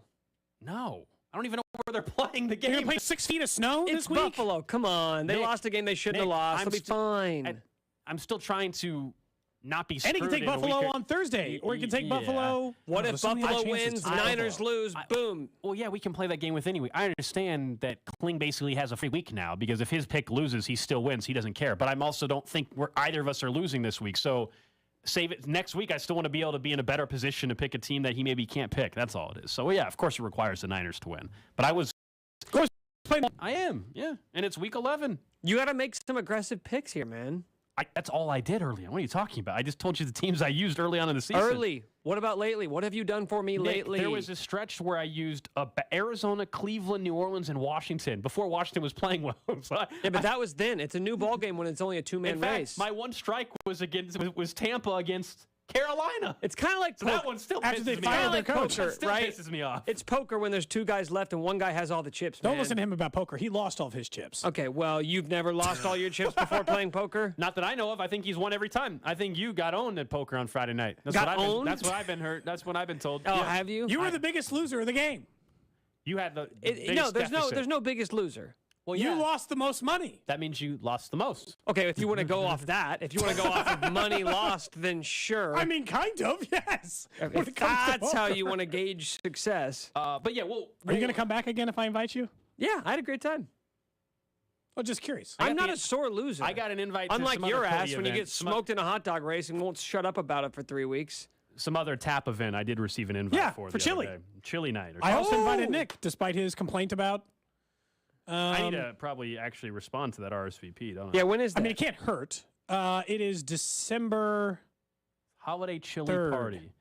[SPEAKER 6] No. I don't even know where they're playing the game.
[SPEAKER 7] You're going to play 6 feet of snow
[SPEAKER 1] It's
[SPEAKER 7] this week?
[SPEAKER 1] Buffalo. Come on. They
[SPEAKER 6] Nick,
[SPEAKER 1] lost a game they shouldn't have lost. They'll be fine.
[SPEAKER 6] I'm still trying to not be
[SPEAKER 7] And
[SPEAKER 6] screwed.
[SPEAKER 7] he can take
[SPEAKER 6] in a
[SPEAKER 7] Buffalo
[SPEAKER 6] week
[SPEAKER 7] on Thursday, or he can take
[SPEAKER 6] Yeah.
[SPEAKER 7] Buffalo.
[SPEAKER 1] What
[SPEAKER 7] Oh,
[SPEAKER 1] if
[SPEAKER 7] there's so many
[SPEAKER 1] Buffalo
[SPEAKER 7] high chances
[SPEAKER 1] wins,
[SPEAKER 7] to take
[SPEAKER 1] Niners
[SPEAKER 7] Buffalo.
[SPEAKER 1] lose, boom.
[SPEAKER 6] Well, yeah, we can play that game with anyway. I understand that Kling basically has a free week now because if his pick loses, he still wins. He doesn't care. But I'm also don't think either of us are losing this week. So save it next week. I still want to be able to be in a better position to pick a team that he maybe can't pick. That's all it is. So yeah, of course it requires the Niners to win. But I am, yeah. And it's week 11.
[SPEAKER 1] You got to make some aggressive picks here, man.
[SPEAKER 6] That's all I did early on. What are you talking about? I just told you the teams I used early on in the season.
[SPEAKER 1] Early. What about lately? What have you done for me
[SPEAKER 6] Nick,
[SPEAKER 1] lately?
[SPEAKER 6] there was a stretch where I used Arizona, Cleveland, New Orleans, and Washington before Washington was playing well.
[SPEAKER 1] Yeah, but that was then. It's a new ball game when it's only a two-man
[SPEAKER 6] in fact,
[SPEAKER 1] race.
[SPEAKER 6] my one strike was Tampa against Carolina.
[SPEAKER 1] It's kind of like
[SPEAKER 6] so that one still
[SPEAKER 7] After
[SPEAKER 6] pisses
[SPEAKER 7] they
[SPEAKER 6] me
[SPEAKER 7] fired
[SPEAKER 6] off.
[SPEAKER 7] their coach,
[SPEAKER 6] That still
[SPEAKER 1] right?
[SPEAKER 6] pisses me off.
[SPEAKER 1] It's poker when there's two guys left and one guy has all the chips,
[SPEAKER 7] Don't
[SPEAKER 1] man.
[SPEAKER 7] listen to him about poker. He lost all of his chips.
[SPEAKER 1] Okay, well, you've never lost all your chips before playing poker?
[SPEAKER 6] Not that I know of. I think he's won every time. I think you got owned at poker on Friday night. That's
[SPEAKER 1] Got
[SPEAKER 6] what I've been,
[SPEAKER 1] owned?
[SPEAKER 6] That's what I've been heard. That's what I've been told.
[SPEAKER 1] Oh,
[SPEAKER 6] Yeah.
[SPEAKER 1] have you?
[SPEAKER 7] You were the biggest loser of the game.
[SPEAKER 6] You had the
[SPEAKER 1] No,
[SPEAKER 6] biggest
[SPEAKER 1] there's
[SPEAKER 6] deficit.
[SPEAKER 1] no biggest loser.
[SPEAKER 6] Well,
[SPEAKER 7] You
[SPEAKER 6] yeah.
[SPEAKER 7] lost the most money.
[SPEAKER 6] That means you lost the most.
[SPEAKER 1] Okay, if you want to go off that, if you want to go off of money lost, then sure.
[SPEAKER 7] I mean, kind of, yes. When
[SPEAKER 1] if
[SPEAKER 7] it comes to
[SPEAKER 1] that's how
[SPEAKER 7] poker.
[SPEAKER 1] you want to gauge success.
[SPEAKER 6] But yeah, well,
[SPEAKER 7] Are you going to come back again if I invite you?
[SPEAKER 1] Yeah, I had a great time.
[SPEAKER 7] Oh, just curious.
[SPEAKER 1] I'm not a sore loser.
[SPEAKER 6] I got an invite.
[SPEAKER 1] Unlike
[SPEAKER 6] to some
[SPEAKER 1] your
[SPEAKER 6] other
[SPEAKER 1] ass
[SPEAKER 6] Cody
[SPEAKER 1] when you
[SPEAKER 6] event.
[SPEAKER 1] get smoked in a hot dog race and won't shut up about it for 3 weeks.
[SPEAKER 6] Some other tap event I did receive an invite
[SPEAKER 7] Yeah,
[SPEAKER 6] for
[SPEAKER 7] for
[SPEAKER 6] the
[SPEAKER 7] chili.
[SPEAKER 6] other day. Chili night. Or
[SPEAKER 7] I also
[SPEAKER 1] Oh!
[SPEAKER 7] invited Nick, despite his complaint about.
[SPEAKER 6] I need to probably actually respond to that RSVP, don't I?
[SPEAKER 1] Yeah, when is that?
[SPEAKER 7] I mean, it can't hurt. It is December.
[SPEAKER 6] Holiday chili
[SPEAKER 7] 3rd.
[SPEAKER 6] party.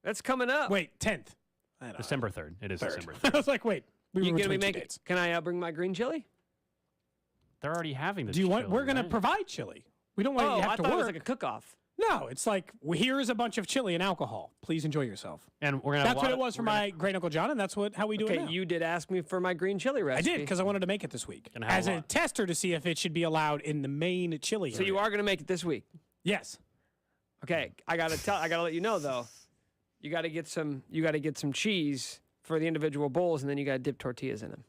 [SPEAKER 1] That's coming up.
[SPEAKER 7] Wait, 10th. I don't know.
[SPEAKER 6] December 3rd. It is
[SPEAKER 7] 3rd.
[SPEAKER 6] December
[SPEAKER 7] I
[SPEAKER 6] 3rd.
[SPEAKER 7] was like, wait. We
[SPEAKER 1] You
[SPEAKER 7] were
[SPEAKER 1] gonna be
[SPEAKER 7] between two
[SPEAKER 1] making?
[SPEAKER 7] dates.
[SPEAKER 1] Can I bring my green chili?
[SPEAKER 6] They're already having the
[SPEAKER 7] Do you want?
[SPEAKER 6] chili,
[SPEAKER 7] We're going to
[SPEAKER 6] right?
[SPEAKER 7] provide chili. We don't want
[SPEAKER 1] Oh,
[SPEAKER 7] you to
[SPEAKER 1] I
[SPEAKER 7] have to
[SPEAKER 1] thought
[SPEAKER 7] work.
[SPEAKER 1] it was like a cook-off.
[SPEAKER 7] No, it's like, well, here is a bunch of chili and alcohol. Please enjoy yourself.
[SPEAKER 6] And we're gonna.
[SPEAKER 7] That's what it was for my great uncle John, and that's how we do it
[SPEAKER 1] Okay,
[SPEAKER 7] now.
[SPEAKER 1] you did ask me for my green chili
[SPEAKER 7] I
[SPEAKER 1] recipe.
[SPEAKER 7] did because I wanted to make it this week
[SPEAKER 6] And how
[SPEAKER 7] as a
[SPEAKER 6] long?
[SPEAKER 7] tester to see if it should be allowed in the main chili.
[SPEAKER 1] So you are going to make it this week.
[SPEAKER 7] Yes.
[SPEAKER 1] Okay, I gotta let you know though. You gotta get some cheese for the individual bowls, and then you gotta dip tortillas in them.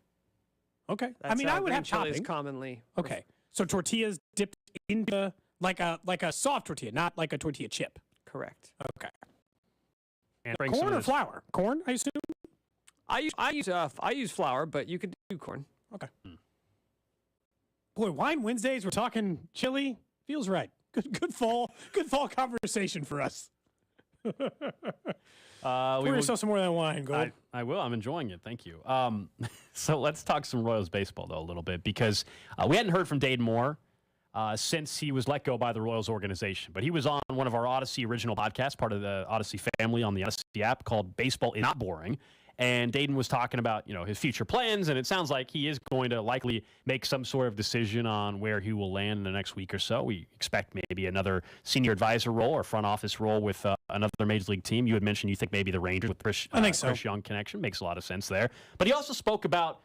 [SPEAKER 7] Okay.
[SPEAKER 1] That's
[SPEAKER 7] I mean,
[SPEAKER 1] how
[SPEAKER 7] I would
[SPEAKER 1] green
[SPEAKER 7] have
[SPEAKER 1] chili is
[SPEAKER 7] topping.
[SPEAKER 1] commonly.
[SPEAKER 7] Okay. So tortillas dipped into like a soft tortilla, not like a tortilla chip.
[SPEAKER 1] Correct.
[SPEAKER 7] Okay.
[SPEAKER 6] And bring some
[SPEAKER 7] Corn
[SPEAKER 6] of
[SPEAKER 7] or
[SPEAKER 6] this-
[SPEAKER 7] flour? Corn, I assume.
[SPEAKER 1] I use flour, but you could do corn.
[SPEAKER 7] Okay. Boy, Wine Wednesdays. We're talking chili. Feels right. Good fall conversation for us. Pour yourself some more of that wine, Gold.
[SPEAKER 6] I will. I'm enjoying it. Thank you. So let's talk some Royals baseball, though, a little bit, because we hadn't heard from Dade Moore since he was let go by the Royals organization. But he was on one of our Odyssey original podcasts, part of the Odyssey family on the Odyssey app, called Baseball is Not Boring. And Dayton was talking about, his future plans, and it sounds like he is going to likely make some sort of decision on where he will land in the next week or so. We expect maybe another senior advisor role or front office role with another major league team. You had mentioned you think maybe the Rangers with Chris Young connection makes a lot of sense there. But he also spoke about,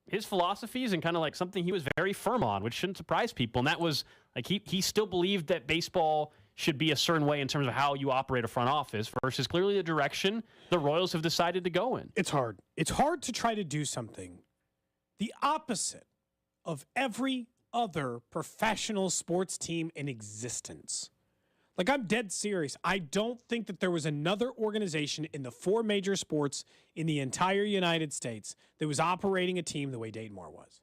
[SPEAKER 6] his philosophies and kind of like something he was very firm on, which shouldn't surprise people. And that was like he still believed that baseball should be a certain way in terms of how you operate a front office versus clearly the direction the Royals have decided to go in.
[SPEAKER 7] It's hard. It's hard to try to do something the opposite of every other professional sports team in existence. Like, I'm dead serious. I don't think that there was another organization in the four major sports in the entire United States that was operating a team the way Dade Moore was,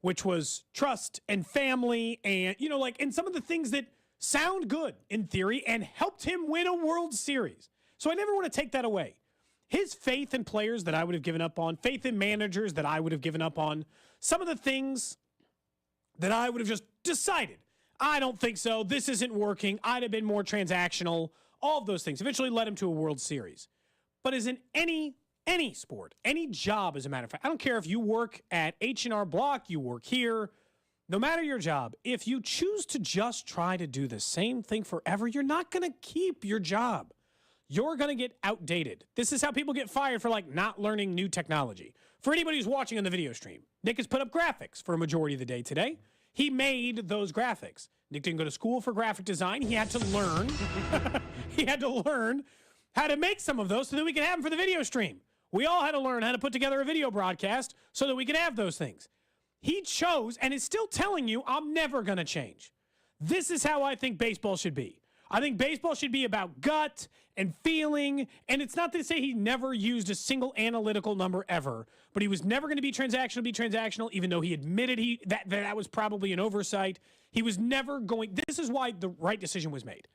[SPEAKER 7] which was trust and family and, and some of the things that sound good in theory and helped him win a World Series. So I never want to take that away. His faith in players that I would have given up on, faith in managers that I would have given up on, some of the things that I would have just decided I don't think so. This isn't working. I'd have been more transactional. All of those things eventually led him to a World Series. But as in any sport, any job, as a matter of fact, I don't care if you work at H&R Block, you work here, no matter your job, if you choose to just try to do the same thing forever, you're not going to keep your job. You're going to get outdated. This is how people get fired for not learning new technology. For anybody who's watching on the video stream, Nick has put up graphics for a majority of the day today. He made those graphics. Nick didn't go to school for graphic design. He had to learn. He had to learn how to make some of those so that we could have them for the video stream. We all had to learn how to put together a video broadcast so that we could have those things. He chose and is still telling you, I'm never going to change. This is how I think baseball should be. I think baseball should be about gut and feeling, and it's not to say he never used a single analytical number ever, but he was never going to be transactional, even though he admitted that was probably an oversight. He was never going. This is why the right decision was made.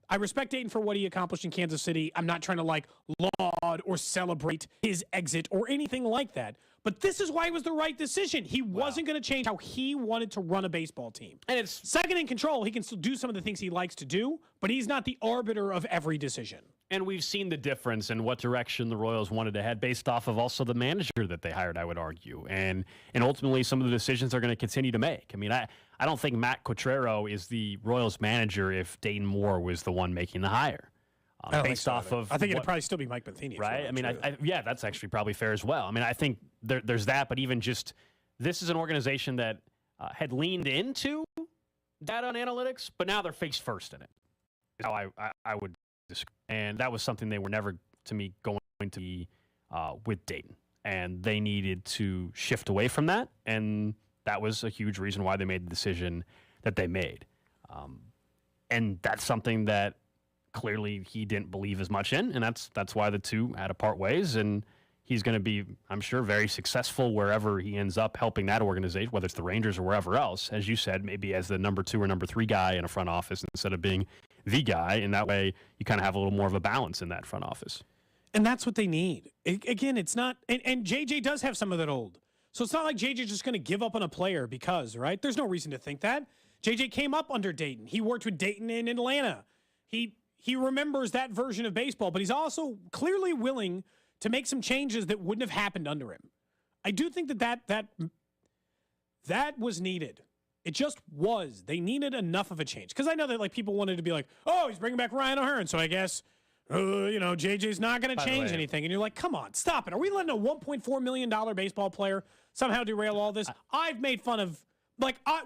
[SPEAKER 7] I respect Dayton for what he accomplished in Kansas City. I'm not trying to laud or celebrate his exit or anything like that. But this is why it was the right decision. He wasn't going to change how he wanted to run a baseball team. And it's second in control. He can still do some of the things he likes to do, but he's not the arbiter of every decision.
[SPEAKER 6] And we've seen the difference in what direction the Royals wanted to head based off of also the manager that they hired, I would argue. And ultimately, some of the decisions they're going to continue to make. I mean, I don't think Matt Quatrero is the Royals manager if Dayton Moore was the one making the hire. Based off of,
[SPEAKER 7] I think it'd probably still be Mike Matheny.
[SPEAKER 6] Right? I mean, yeah, that's actually probably fair as well. I mean, I think there's that, but even just this is an organization that had leaned into data and analytics, but now they're face first in it. Is how I would describe. And that was something they were never, to me, going to be with Dayton. And they needed to shift away from that, and that was a huge reason why they made the decision that they made. And that's something that clearly he didn't believe as much in, and that's why the two had to part ways. And he's going to be, I'm sure, very successful wherever he ends up helping that organization, whether it's the Rangers or wherever else. As you said, maybe as the number 2 or number 3 guy in a front office instead of being the guy. And that way you kind of have a little more of a balance in that front office.
[SPEAKER 7] And that's what they need. Again, it's not, and JJ does have some of that old. So it's not like JJ's just going to give up on a player because, right? There's no reason to think that. JJ came up under Dayton. He worked with Dayton in Atlanta. He remembers that version of baseball, but he's also clearly willing to make some changes that wouldn't have happened under him. I do think that was needed. It just was. They needed enough of a change. Because I know that people wanted to be like, oh, he's bringing back Ryan O'Hearn, so I guess, JJ's not going to change anything. And you're like, come on, stop it. Are we letting a $1.4 million baseball player somehow derail all this? I've made fun of,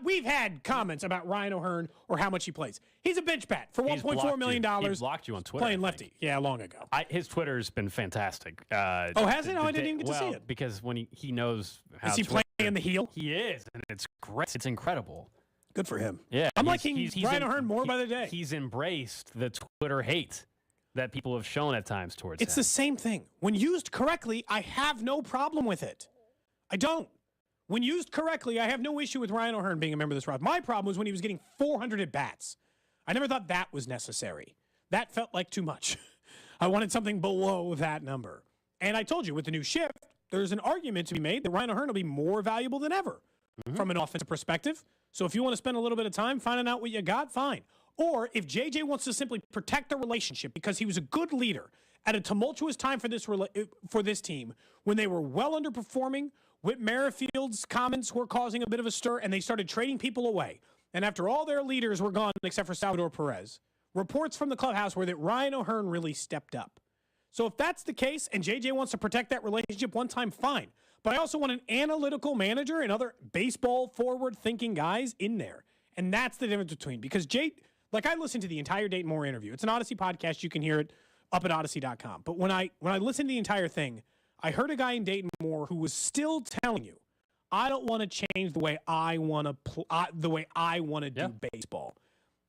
[SPEAKER 7] we've had comments about Ryan O'Hearn or how much he plays. He's a bench bat for $1.4 million.
[SPEAKER 6] He blocked you on Twitter.
[SPEAKER 7] Playing lefty. Yeah, long ago.
[SPEAKER 6] His Twitter's been fantastic.
[SPEAKER 7] Has it? I didn't even get to see it.
[SPEAKER 6] Because when he knows how
[SPEAKER 7] is he playing the heel?
[SPEAKER 6] He is, and it's great. It's incredible.
[SPEAKER 7] Good for him.
[SPEAKER 6] Yeah.
[SPEAKER 7] I'm liking Ryan O'Hearn more by the day.
[SPEAKER 6] He's embraced the Twitter hate that people have shown at times towards him.
[SPEAKER 7] It's the same thing. When used correctly, I have no problem with it. I don't. When used correctly, I have no issue with Ryan O'Hearn being a member of this roster. My problem was when he was getting 400 at-bats. I never thought that was necessary. That felt like too much. I wanted something below that number. And I told you, with the new shift, there's an argument to be made that Ryan O'Hearn will be more valuable than ever from an offensive perspective. So if you want to spend a little bit of time finding out what you got, fine. Or if JJ wants to simply protect the relationship because he was a good leader at a tumultuous time for this team when they were well underperforming, Whit Merrifield's comments were causing a bit of a stir, and they started trading people away. And after all their leaders were gone, except for Salvador Perez, reports from the clubhouse were that Ryan O'Hearn really stepped up. So if that's the case, and JJ wants to protect that relationship one time, fine. But I also want an analytical manager and other baseball forward-thinking guys in there. And that's the difference between, because I listened to the entire Dayton Moore interview. It's an Odyssey podcast. You can hear it up at Odyssey.com. But when I listened to the entire thing, I heard a guy in Dayton Moore who was still telling you, I don't want to change the way I want to do baseball.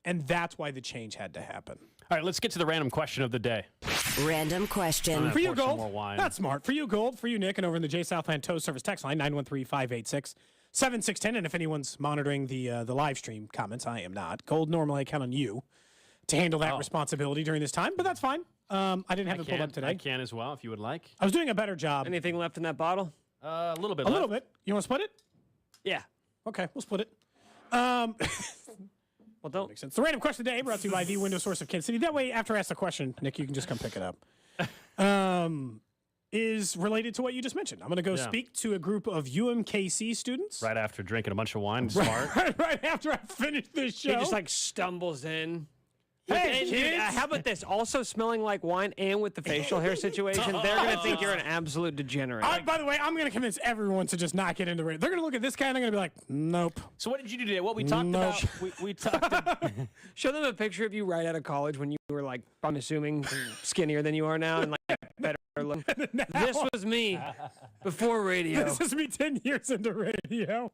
[SPEAKER 7] And that's why the change had to happen.
[SPEAKER 6] All right, let's get to the random question of the day.
[SPEAKER 3] Random question.
[SPEAKER 7] For you, Gold. That's smart. For you, Gold. For you, Nick. And over in the J Southland Tow Service text line, 913-586-7610. And if anyone's monitoring the live stream comments, I am not. Gold, normally I count on you to handle that responsibility during this time, but that's fine. I didn't have it pulled up today.
[SPEAKER 6] I can as well, if you would like.
[SPEAKER 7] I was doing a better job.
[SPEAKER 1] Anything left in that bottle?
[SPEAKER 6] A little bit.
[SPEAKER 7] A little bit. You want to split it?
[SPEAKER 1] Yeah.
[SPEAKER 7] Okay, we'll split it.
[SPEAKER 1] Well, don't.
[SPEAKER 7] Makes sense. The random question today brought to you by the Window Source of Kansas City. That way, after I ask the question, Nick, you can just come pick it up. Is related to what you just mentioned. I'm going to go speak to a group of UMKC students.
[SPEAKER 6] Right after drinking a bunch of wine. Smart.
[SPEAKER 7] Right after I finish this show.
[SPEAKER 1] He just like stumbles in.
[SPEAKER 7] Hey,
[SPEAKER 1] and,
[SPEAKER 7] kids.
[SPEAKER 1] how about this? Also smelling like wine and with the facial hair situation, they're going to think you're an absolute degenerate.
[SPEAKER 7] By the way, I'm going to convince everyone to just not get into radio. They're going to look at this guy and they're going to be like, nope.
[SPEAKER 6] So what did you do today? What we talked about? We talked.
[SPEAKER 1] Show them a picture of you right out of college when you were like, I'm assuming, skinnier than you are now and like better looking. This was me before radio.
[SPEAKER 7] This is me 10 years into radio.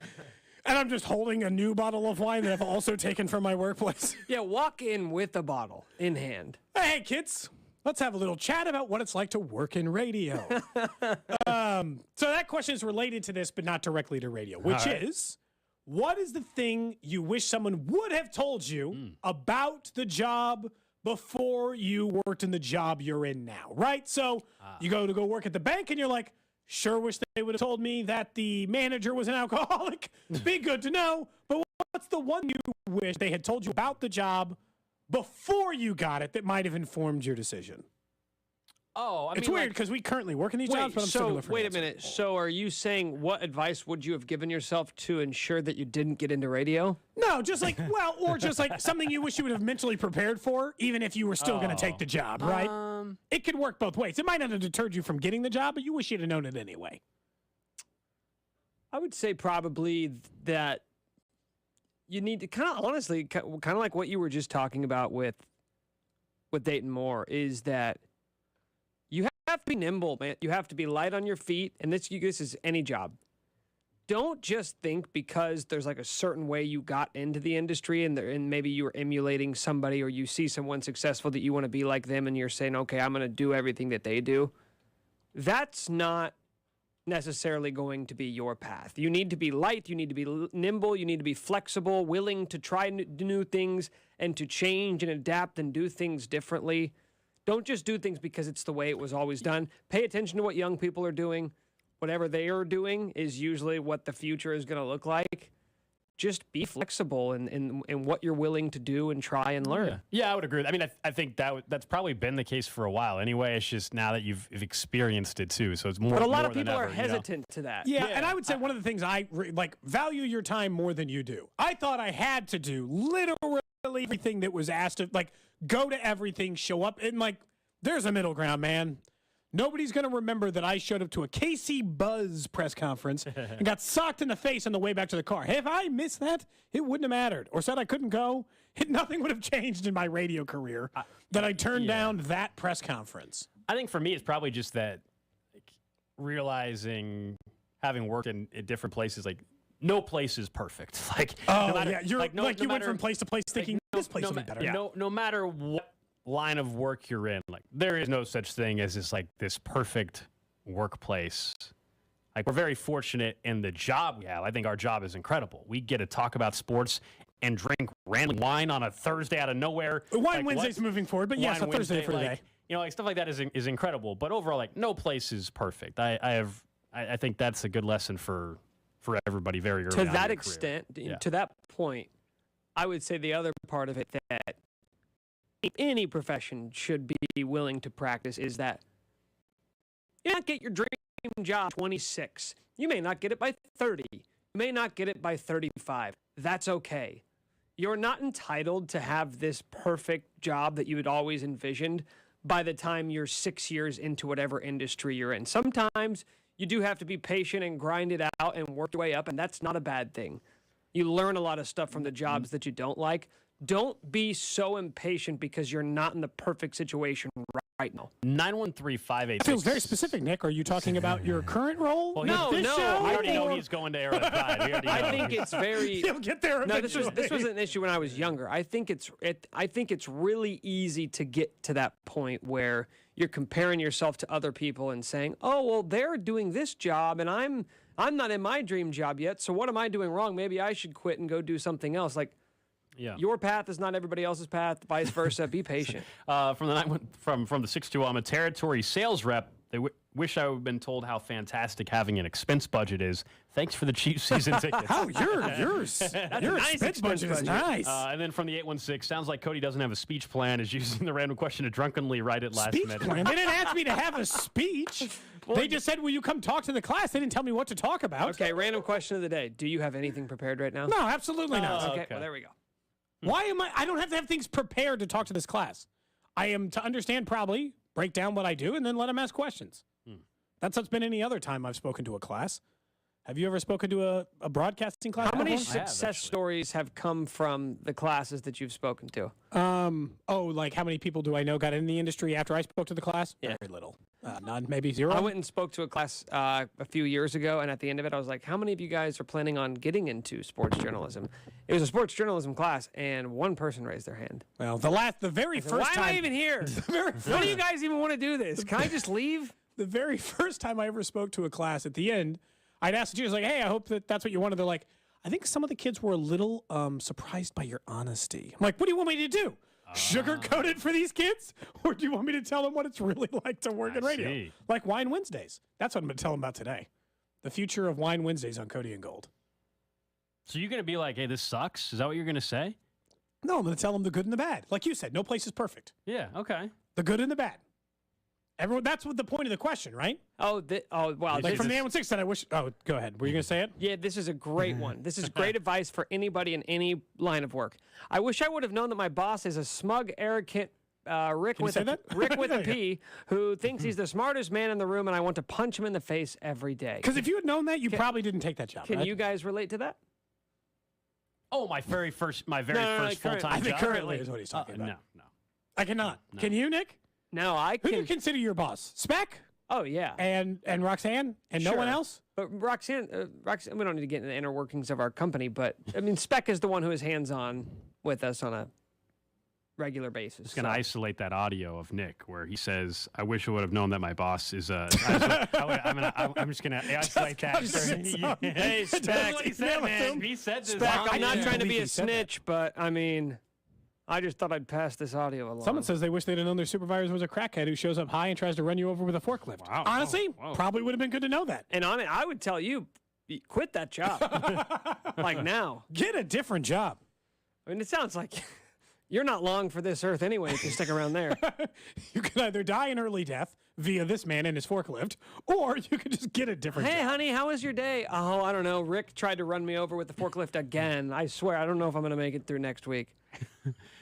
[SPEAKER 7] And I'm just holding a new bottle of wine that I've also taken from my workplace.
[SPEAKER 1] Yeah, walk in with a bottle in hand.
[SPEAKER 7] Hey, kids, let's have a little chat about what it's like to work in radio. So that question is related to this, but not directly to radio, which is, what is the thing you wish someone would have told you about the job before you worked in the job you're in now, right? So you go work at the bank and you're like, sure wish they would have told me that the manager was an alcoholic. Be good to know. But what's the one you wish they had told you about the job before you got it that might have informed your decision?
[SPEAKER 6] Oh,
[SPEAKER 7] it's weird because we currently work in these jobs, but I'm still looking for
[SPEAKER 1] wait a minute. So are you saying what advice would you have given yourself to ensure that you didn't get into radio?
[SPEAKER 7] No, just like, or just like something you wish you would have mentally prepared for, even if you were still going to take the job, right? It could work both ways. It might not have deterred you from getting the job, but you wish you'd have known it anyway.
[SPEAKER 1] I would say probably that you need to kind of honestly, kind of like what you were just talking about with Dayton Moore, is that you have to be nimble, man. You have to be light on your feet, and this is any job. Don't just think because there's like a certain way you got into the industry and maybe you were emulating somebody or you see someone successful that you want to be like them and you're saying, okay, I'm going to do everything that they do. That's not necessarily going to be your path. You need to be light. You need to be nimble. You need to be flexible, willing to try new things and to change and adapt and do things differently. Don't just do things because it's the way it was always done. Pay attention to what young people are doing. Whatever they are doing is usually what the future is going to look like. Just be flexible in what you're willing to do and try and learn.
[SPEAKER 6] Yeah, I would agree. I mean, I think that's probably been the case for a while anyway. It's just now that you've experienced it too, so it's more.
[SPEAKER 1] But a lot of
[SPEAKER 6] more than
[SPEAKER 1] people are
[SPEAKER 6] ever,
[SPEAKER 1] hesitant to that.
[SPEAKER 7] Yeah, and I would say one of the things I value your time more than you do. I thought I had to do literally everything that was asked of, like go to everything, show up, and like there's a middle ground, man. Nobody's going to remember that I showed up to a KC Buzz press conference and got socked in the face on the way back to the car. Hey, if I missed that, it wouldn't have mattered. Or said I couldn't go, nothing would have changed in my radio career that I turned down that press conference.
[SPEAKER 6] I think for me, it's probably just that realizing, having worked in different places, like no place is perfect. Like,
[SPEAKER 7] you went from place to place thinking this place will be better.
[SPEAKER 6] No matter what line of work you're in, like there is no such thing as this perfect workplace. Like we're very fortunate in the job we have. I think our job is incredible. We get to talk about sports and drink random wine on a Thursday out of nowhere.
[SPEAKER 7] Wine Wednesday's moving forward, but yes, a Thursday for the day.
[SPEAKER 6] You know, like stuff like that is incredible. But overall, like no place is perfect. I think that's a good lesson for everybody very early
[SPEAKER 1] to
[SPEAKER 6] on
[SPEAKER 1] that
[SPEAKER 6] in their
[SPEAKER 1] extent,
[SPEAKER 6] career.
[SPEAKER 1] to that point, I would say the other part of it that any profession should be willing to practice is that you not get your dream job at 26. You may not get it by 30. You may not get it by 35. That's okay. You're not entitled to have this perfect job that you had always envisioned by the time you're 6 years into whatever industry you're in. Sometimes you do have to be patient and grind it out and work your way up, and that's not a bad thing. You learn a lot of stuff from the jobs that you don't like. Don't be so impatient because you're not in the perfect situation right now.
[SPEAKER 6] 913-586.
[SPEAKER 7] It feels very specific, Nick. Are you talking about your current role?
[SPEAKER 6] Well,
[SPEAKER 1] no.
[SPEAKER 6] We already know he's going to Arrowhead Pride. We already know.
[SPEAKER 1] I think it's very.
[SPEAKER 7] He'll get there eventually.
[SPEAKER 1] No, this was an issue when I was younger. I think it's really easy to get to that point where you're comparing yourself to other people and saying, "Oh, well, they're doing this job, and I'm not in my dream job yet. So what am I doing wrong? Maybe I should quit and go do something else." Like.
[SPEAKER 6] Yeah.
[SPEAKER 1] Your path is not everybody else's path, vice versa. Be patient.
[SPEAKER 6] From the 621, I'm a territory sales rep They wish I would have been told how fantastic having an expense budget is. Thanks for the Chiefs season tickets.
[SPEAKER 7] Oh, your
[SPEAKER 1] nice
[SPEAKER 7] expense budget is nice.
[SPEAKER 6] And then from the 816, sounds like Cody doesn't have a speech plan, is using the random question to drunkenly write it last minute.
[SPEAKER 7] Plan? They didn't ask me to have a speech. They just said, will you come talk to the class? They didn't tell me what to talk about.
[SPEAKER 1] Okay, random question of the day. Do you have anything prepared right now?
[SPEAKER 7] No, absolutely not.
[SPEAKER 1] Okay, well, there we go.
[SPEAKER 7] Why am I don't have to have things prepared to talk to this class. I am to understand probably, break down what I do, and then let them ask questions. That's what's been any other time I've spoken to a class. Have you ever spoken to a broadcasting class?
[SPEAKER 1] How many success stories have come from the classes that you've spoken to?
[SPEAKER 7] Like how many people do I know got in the industry after I spoke to the class?
[SPEAKER 1] Yeah.
[SPEAKER 7] Very little. None, maybe zero.
[SPEAKER 1] I went and spoke to a class a few years ago, and at the end of it, I was like, how many of you guys are planning on getting into sports journalism? It was a sports journalism class, and one person raised their hand.
[SPEAKER 7] Well, the very first
[SPEAKER 1] why
[SPEAKER 7] time.
[SPEAKER 1] Why am I even here? Why do you guys even want to do this? Can I just leave?
[SPEAKER 7] The very first time I ever spoke to a class, at the end, I'd ask the teachers, like, hey, I hope that's what you wanted. They're like, I think some of the kids were a little surprised by your honesty. I'm like, what do you want me to do? Sugarcoat it for these kids? Or do you want me to tell them what it's really like to work in radio?
[SPEAKER 6] See.
[SPEAKER 7] Like Wine Wednesdays. That's what I'm going to tell them about today. The future of Wine Wednesdays on Cody and Gold.
[SPEAKER 6] So you're going to be like, hey, this sucks? Is that what you're going to say?
[SPEAKER 7] No, I'm going to tell them the good and the bad. Like you said, no place is perfect.
[SPEAKER 6] Yeah, okay.
[SPEAKER 7] The good and the bad. Everyone, that's what the point of the question, right?
[SPEAKER 1] Wow.
[SPEAKER 7] Like from the 816 that I wish. Oh, go ahead. Were you going to say it?
[SPEAKER 1] Yeah, this is a great one. This is great advice for anybody in any line of work. I wish I would have known that my boss is a smug, arrogant Rick with a P who thinks he's the smartest man in the room, and I want to punch him in the face every day.
[SPEAKER 7] Because if you had known that, you probably didn't take that job.
[SPEAKER 1] Can
[SPEAKER 7] right?
[SPEAKER 1] you guys relate to that?
[SPEAKER 6] Oh, my very first full-time job?
[SPEAKER 7] I think currently is what he's talking about.
[SPEAKER 6] No.
[SPEAKER 7] I cannot. No. Can you, Nick?
[SPEAKER 1] No, I can.
[SPEAKER 7] Who do you consider your boss? Spec?
[SPEAKER 1] Oh, yeah.
[SPEAKER 7] And Roxanne? And no one else?
[SPEAKER 1] But Roxanne, we don't need to get into the inner workings of our company, but, I mean, Spec is the one who is hands-on with us on a regular basis.
[SPEAKER 6] Just going to isolate that audio of Nick where he says, I wish I would have known that my boss is I'm just going to isolate that.
[SPEAKER 1] Hey, Spec.
[SPEAKER 6] He said, man. He said this.
[SPEAKER 1] Spec, I'm not trying to be a snitch, but, I mean... I just thought I'd pass this audio along.
[SPEAKER 7] Someone says they wish they'd have known their supervisor was a crackhead who shows up high and tries to run you over with a forklift.
[SPEAKER 6] Wow.
[SPEAKER 7] Honestly, probably would have been good to know that.
[SPEAKER 1] And on it, I would tell you, quit that job. Like now.
[SPEAKER 7] Get a different job.
[SPEAKER 1] I mean, it sounds like you're not long for this earth anyway if you stick around there.
[SPEAKER 7] You can either die an early death via this man and his forklift, or you could just get a different job.
[SPEAKER 1] Hey, honey, how was your day? Oh, I don't know. Rick tried to run me over with the forklift again. I swear, I don't know if I'm going to make it through next week.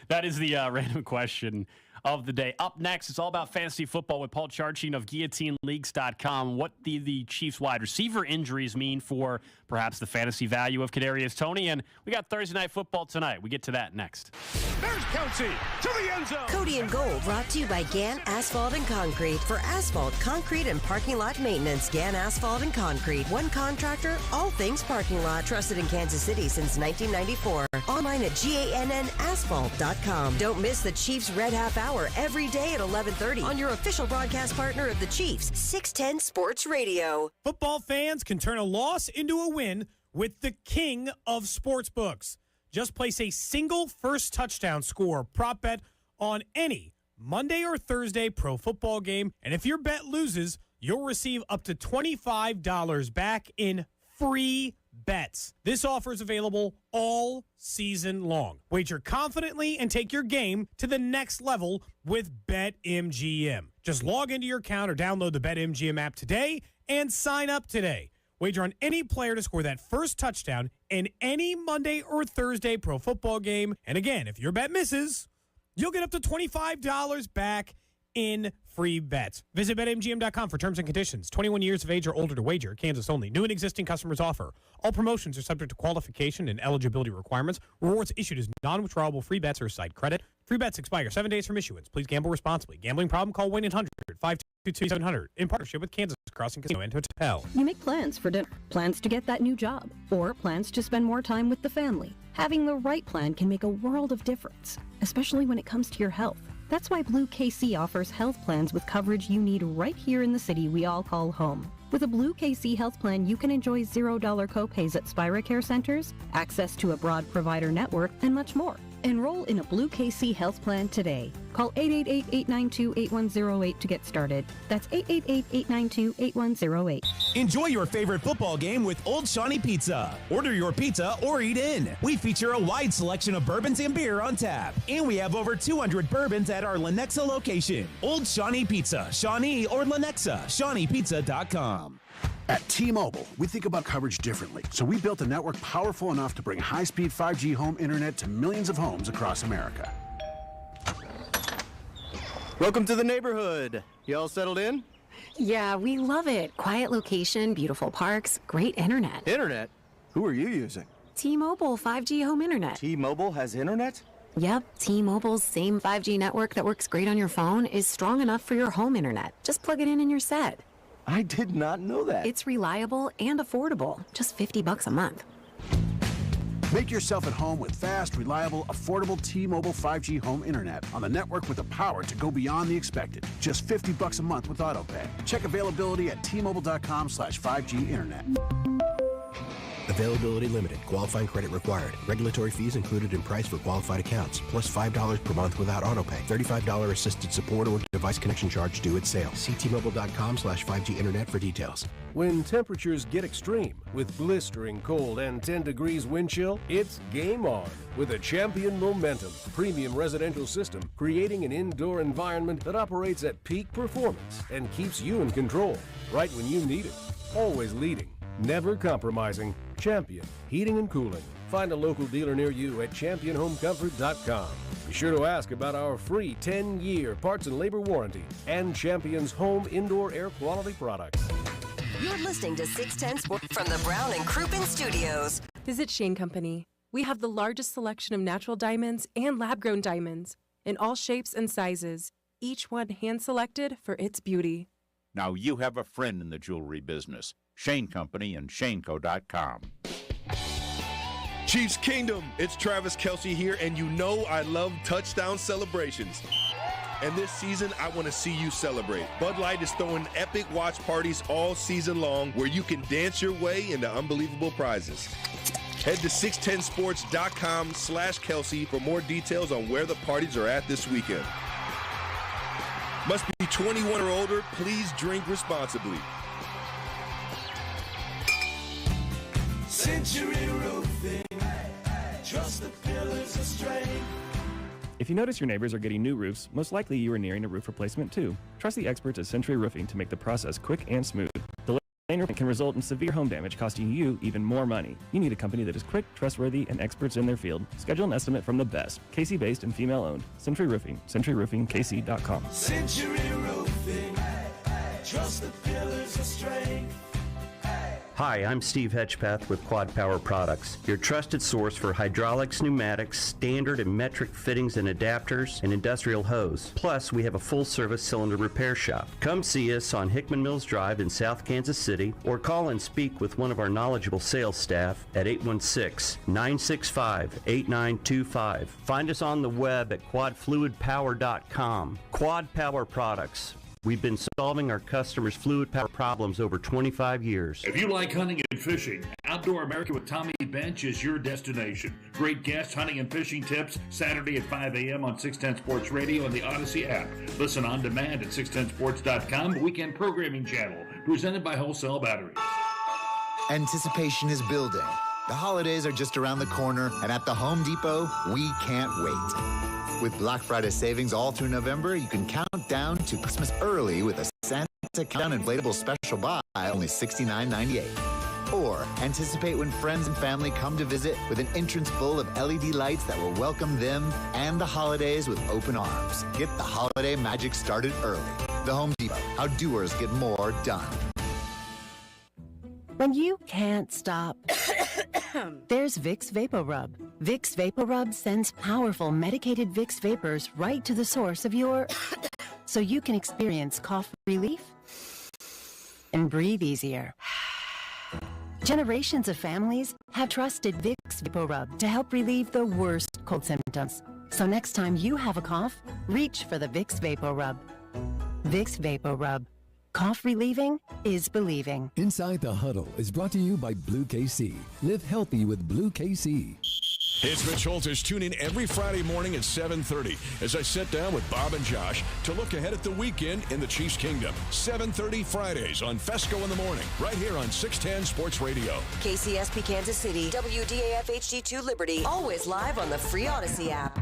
[SPEAKER 6] That is the random question of the day. Up next, it's all about fantasy football with Paul Charchin of GuillotineLeagues.com. What the Chiefs wide receiver injuries mean for perhaps the fantasy value of Kadarius Toney. And we got Thursday Night Football tonight. We get to that next.
[SPEAKER 5] There's Kelsey to the end zone.
[SPEAKER 3] Cody and Gold brought to you by Gann Asphalt and Concrete. For asphalt, concrete, and parking lot maintenance, Gann Asphalt and Concrete. One contractor, all things parking lot. Trusted in Kansas City since 1994. Online at GANNasphalt.com. Don't miss the Chiefs Red Half Hour every day at 11:30 on your official broadcast partner of the Chiefs, 610 Sports Radio.
[SPEAKER 7] Football fans can turn a loss into a win with the king of sportsbooks. Just place a single first touchdown score prop bet on any Monday or Thursday pro football game, and if your bet loses, you'll receive up to $25 back in free bets. This offer is available all season long. Wager confidently and take your game to the next level with BetMGM. Just log into your account or download the BetMGM app today and sign up today. Wager on any player to score that first touchdown in any Monday or Thursday pro football game. And again, if your bet misses, you'll get up to $25 back in free bets. Visit BetMGM.com for terms and conditions. 21 years of age or older to wager. Kansas only. New and existing customers offer. All promotions are subject to qualification and eligibility requirements. Rewards issued as non-withdrawable free bets or site credit. Free bets expire 7 days from issuance. Please gamble responsibly. Gambling problem? Call 1-800-522-700 in partnership with Kansas Crossing Casino and Hotel.
[SPEAKER 10] You make plans for dinner, plans to get that new job, or plans to spend more time with the family. Having the right plan can make a world of difference, especially when it comes to your health. That's why Blue KC offers health plans with coverage you need right here in the city we all call home. With a Blue KC health plan, you can enjoy $0 copays at Spira Care Centers, access to a broad provider network, and much more. Enroll in a Blue KC health plan today. Call 888-892-8108 to get started. That's 888-892-8108.
[SPEAKER 4] Enjoy your favorite football game with Old Shawnee Pizza. Order your pizza or eat in. We feature a wide selection of bourbons and beer on tap. And we have over 200 bourbons at our Lenexa location. Old Shawnee Pizza, Shawnee or Lenexa, ShawneePizza.com.
[SPEAKER 11] At T-Mobile, we think about coverage differently, so we built a network powerful enough to bring high-speed 5G home internet to millions of homes across America.
[SPEAKER 18] Welcome to the neighborhood. You all settled in?
[SPEAKER 30] Yeah, we love it. Quiet location, beautiful parks, great internet.
[SPEAKER 18] Internet? Who are you using?
[SPEAKER 30] T-Mobile 5G home internet.
[SPEAKER 18] T-Mobile has internet?
[SPEAKER 30] Yep, T-Mobile's same 5G network that works great on your phone is strong enough for your home internet. Just plug it in your set.
[SPEAKER 18] I did not know that.
[SPEAKER 30] It's reliable and affordable. Just $50 a month.
[SPEAKER 11] Make yourself at home with fast, reliable, affordable T-Mobile 5G home internet on the network with the power to go beyond the expected. Just $50 a month with AutoPay. Check availability at T-Mobile.com/5G internet.
[SPEAKER 19] Availability limited. Qualifying credit required. Regulatory fees included in price for qualified accounts, plus $5 per month without autopay. $35 assisted support or device connection charge due at sale. See T-Mobile.com/5G internet for details.
[SPEAKER 20] When temperatures get extreme, with blistering cold and 10 degrees wind chill, it's game on with a Champion Momentum premium residential system, creating an indoor environment that operates at peak performance and keeps you in control right when you need it. Always leading, never compromising. Champion Heating and Cooling. Find a local dealer near you at championhomecomfort.com. Be sure to ask about our free 10-year parts and labor warranty and Champion's home indoor air quality products.
[SPEAKER 3] You're listening to 610 Sports from the Brown and Crouppen Studios.
[SPEAKER 21] Visit Shane Company. We have the largest selection of natural diamonds and lab-grown diamonds in all shapes and sizes, each one hand-selected for its beauty.
[SPEAKER 22] Now you have a friend in the jewelry business. Shane Company and ShaneCo.com.
[SPEAKER 23] Chiefs Kingdom, it's Travis Kelce here, and you know I love touchdown celebrations. And this season, I want to see you celebrate. Bud Light is throwing epic watch parties all season long where you can dance your way into unbelievable prizes. Head to 610sports.com/Kelce for more details on where the parties are at this weekend. Must be 21 or older. Please drink responsibly.
[SPEAKER 24] Century Roofing, trust the pillars of strength.
[SPEAKER 26] If you notice your neighbors are getting new roofs, most likely you are nearing a roof replacement too. Trust the experts at Century Roofing to make the process quick and smooth. Delayed roofing can result in severe home damage, costing you even more money. You need a company that is quick, trustworthy, and experts in their field. Schedule an estimate from the best. KC-based and female-owned. Century Roofing. CenturyRoofingKC.com.
[SPEAKER 24] Century Roofing, trust the pillars of strength.
[SPEAKER 27] Hi, I'm Steve Hedgepeth with Quad Power Products, your trusted source for hydraulics, pneumatics, standard and metric fittings and adapters, and industrial hose. Plus, we have a full-service cylinder repair shop. Come see us on Hickman Mills Drive in South Kansas City, or call and speak with one of our knowledgeable sales staff at 816-965-8925. Find us on the web at quadfluidpower.com. Quad Power Products. We've been solving our customers' fluid power problems over 25 years.
[SPEAKER 32] If you like hunting and fishing, Outdoor America with Tommy Bench is your destination. Great guest hunting and fishing tips Saturday at 5 a.m. on 610 Sports Radio and the Odyssey app. Listen on demand at 610sports.com, weekend programming channel, presented by Wholesale Battery.
[SPEAKER 33] Anticipation is building. The holidays are just around the corner, and at the Home Depot, we can't wait. With Black Friday savings all through November, you can count down to Christmas early with a Santa Countdown inflatable special buy, only $69.98. Or anticipate when friends and family come to visit with an entrance full of LED lights that will welcome them and the holidays with open arms. Get the holiday magic started early. The Home Depot, how doers get more done.
[SPEAKER 34] When you can't stop, there's Vicks VapoRub. Vicks VapoRub sends powerful medicated Vicks vapors right to the source of your... so you can experience cough relief and breathe easier. Generations of families have trusted Vicks VapoRub to help relieve the worst cold symptoms. So next time you have a cough, reach for the Vicks VapoRub. Vicks VapoRub. Cough relieving is believing.
[SPEAKER 35] Inside the Huddle is brought to you by Blue KC. Live healthy with Blue KC.
[SPEAKER 1] It's Mitch Holtis. Tune in every Friday morning at 7:30 as I sit down with Bob and Josh to look ahead at the weekend in the Chiefs Kingdom. 7:30 Fridays on Fesco in the Morning, right here on 610 Sports Radio.
[SPEAKER 3] KCSP Kansas City, WDAF HD2 Liberty, always live on the free Odyssey app.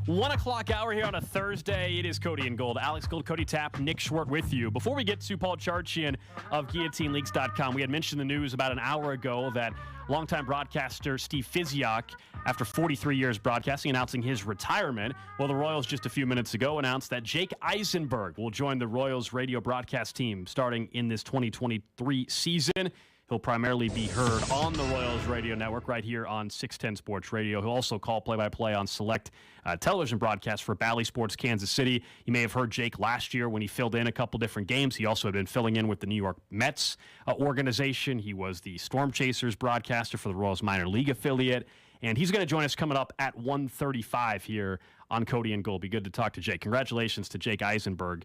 [SPEAKER 6] 1 o'clock hour here on a Thursday. It is Cody and Gold. Alex Gold, Cody Tapp, Nick Schwartz with you. Before we get to Paul Charchian of GuillotineLeaks.com, we had mentioned the news about an hour ago that longtime broadcaster Steve Fizziak, after 43 years broadcasting, announcing his retirement. Well, the Royals just a few minutes ago announced that Jake Eisenberg will join the Royals radio broadcast team starting in this 2023 season. He'll primarily be heard on the Royals radio network right here on 610 Sports Radio. He'll also call play-by-play on select television broadcasts for Bally Sports Kansas City. You may have heard Jake last year when he filled in a couple different games. He also had been filling in with the New York Mets organization. He was the Storm Chasers broadcaster for the Royals minor league affiliate. And he's going to join us coming up at 1:35 here on Cody and Gold. Be good to talk to Jake. Congratulations to Jake Eisenberg.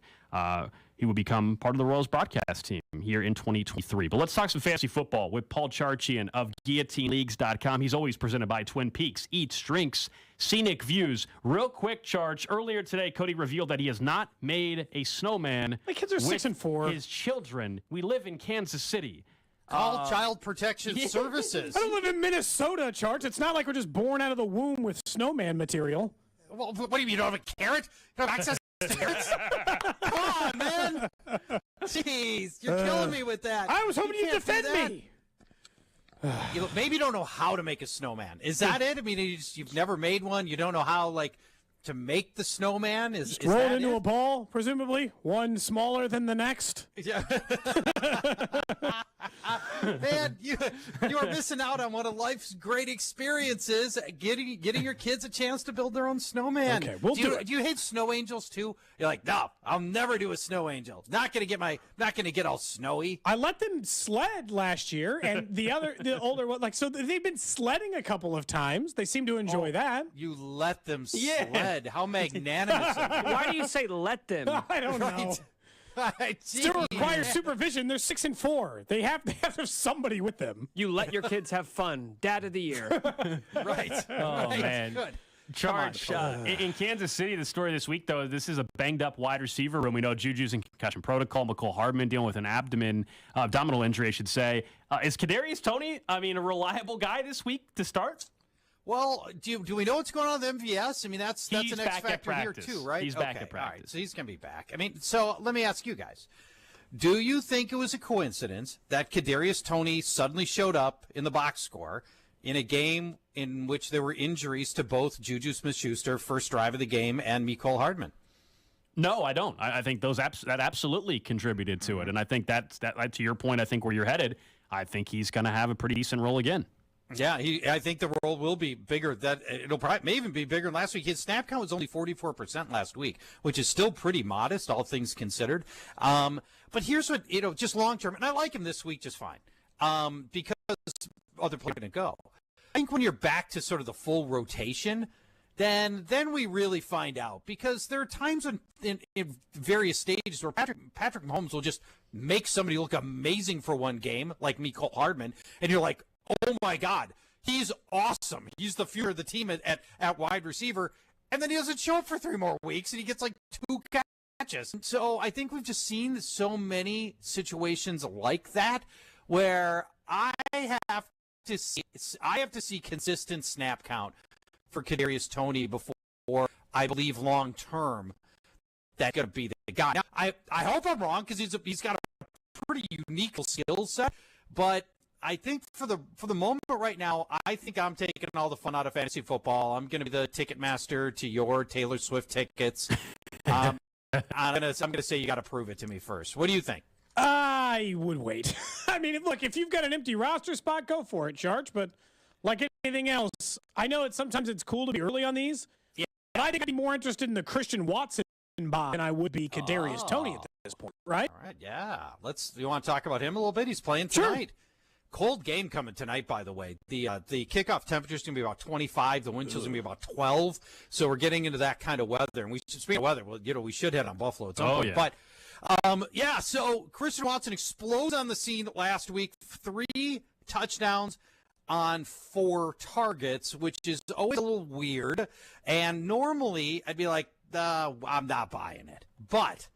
[SPEAKER 6] He will become part of the Royals broadcast team here in 2023. But let's talk some fantasy football with Paul Charchian of GuillotineLeaks.com. He's always presented by Twin Peaks. Eats, drinks, scenic views. Real quick, Charge. Earlier today, Cody revealed that he has not made a snowman.
[SPEAKER 7] My kids are 6 and 4.
[SPEAKER 6] His children. We live in Kansas City.
[SPEAKER 2] Call Child Protection Services.
[SPEAKER 7] I don't live in Minnesota, Charge. It's not like we're just born out of the womb with snowman material.
[SPEAKER 2] Well, what do you mean? You don't have a carrot? You don't have access to carrots? Come on, man. Jeez, you're killing me with that.
[SPEAKER 7] I was hoping you'd defend me.
[SPEAKER 2] Maybe you don't know how to make a snowman. Is that it? I mean, you've never made one. You don't know how, to make the snowman. Is
[SPEAKER 7] rolled
[SPEAKER 2] that
[SPEAKER 7] into
[SPEAKER 2] it?
[SPEAKER 7] a ball, presumably. One smaller than the next.
[SPEAKER 2] Yeah. Man, you are missing out on one of life's great experiences, getting your kids a chance to build their own snowman.
[SPEAKER 7] Okay, we'll do it.
[SPEAKER 2] Do you hate snow angels too? You're like, no, I'll never do a snow angel. Not gonna get all snowy.
[SPEAKER 7] I let them sled last year, and the older one, so they've been sledding a couple of times. They seem to enjoy that.
[SPEAKER 2] You let them sled. How magnanimous of you.
[SPEAKER 8] Why do you say let them?
[SPEAKER 7] I don't know. Still requires supervision. They're 6 and 4. They have to have somebody with them.
[SPEAKER 8] You let your kids have fun. Dad of the year.
[SPEAKER 2] Right.
[SPEAKER 6] Oh,
[SPEAKER 2] right.
[SPEAKER 6] man.
[SPEAKER 2] Good.
[SPEAKER 6] Charge. In Kansas City, the story this week, though, this is a banged-up wide receiver room. We know Juju's in concussion protocol. McCole Hardman dealing with an abdominal injury, I should say. Is Kadarius Toney, a reliable guy this week to start?
[SPEAKER 2] Well, do we know what's going on with MVS? I mean, that's an X factor here too, right?
[SPEAKER 6] He's back at practice.
[SPEAKER 2] All right, so he's going to be back. I mean, so let me ask you guys. Do you think it was a coincidence that Kadarius Toney suddenly showed up in the box score in a game in which there were injuries to both Juju Smith-Schuster, first drive of the game, and McCole Hardman?
[SPEAKER 6] No, I don't. I think that absolutely contributed to it. And I think that to your point, I think where you're headed, I think he's going to have a pretty decent role again.
[SPEAKER 2] Yeah, I think the role will be bigger. That may even be bigger than last week. His snap count was only 44% last week, which is still pretty modest, all things considered. But here's what, just long term, and I like him this week just fine, because other players are going to go. I think when you're back to sort of the full rotation, then we really find out, because there are times in various stages where Patrick Mahomes will just make somebody look amazing for one game, like McCole Hardman, and you're like, oh my God, he's awesome. He's the future of the team at wide receiver. And then he doesn't show up for 3 more weeks, and he gets 2 catches. So I think we've just seen so many situations like that where I have to see consistent snap count for Kadarius Toney before I believe long term that's going to be the guy. Now, I hope I'm wrong, because he's got a pretty unique skill set, but I think for the moment right now, I think I'm taking all the fun out of fantasy football. I'm going to be the ticket master to your Taylor Swift tickets. I'm going to say you got to prove it to me first. What do you think?
[SPEAKER 7] I would wait. I mean, look, if you've got an empty roster spot, go for it, Charge. But like anything else, I know sometimes it's cool to be early on these. Yeah. But I think I'd be more interested in the Christian Watson buy than I would be Kadarius Toney at this point, right?
[SPEAKER 2] All right, yeah. You want to talk about him a little bit? He's playing tonight. Sure. Cold game coming tonight, by the way. The kickoff temperature is going to be about 25. The wind chill is going to be about 12. So we're getting into that kind of weather. And speaking of weather, we should hit on Buffalo at some point.
[SPEAKER 6] Yeah.
[SPEAKER 2] But, so Christian Watson explodes on the scene last week. 3 touchdowns on 4 targets, which is always a little weird. And normally I'd be like, I'm not buying it. But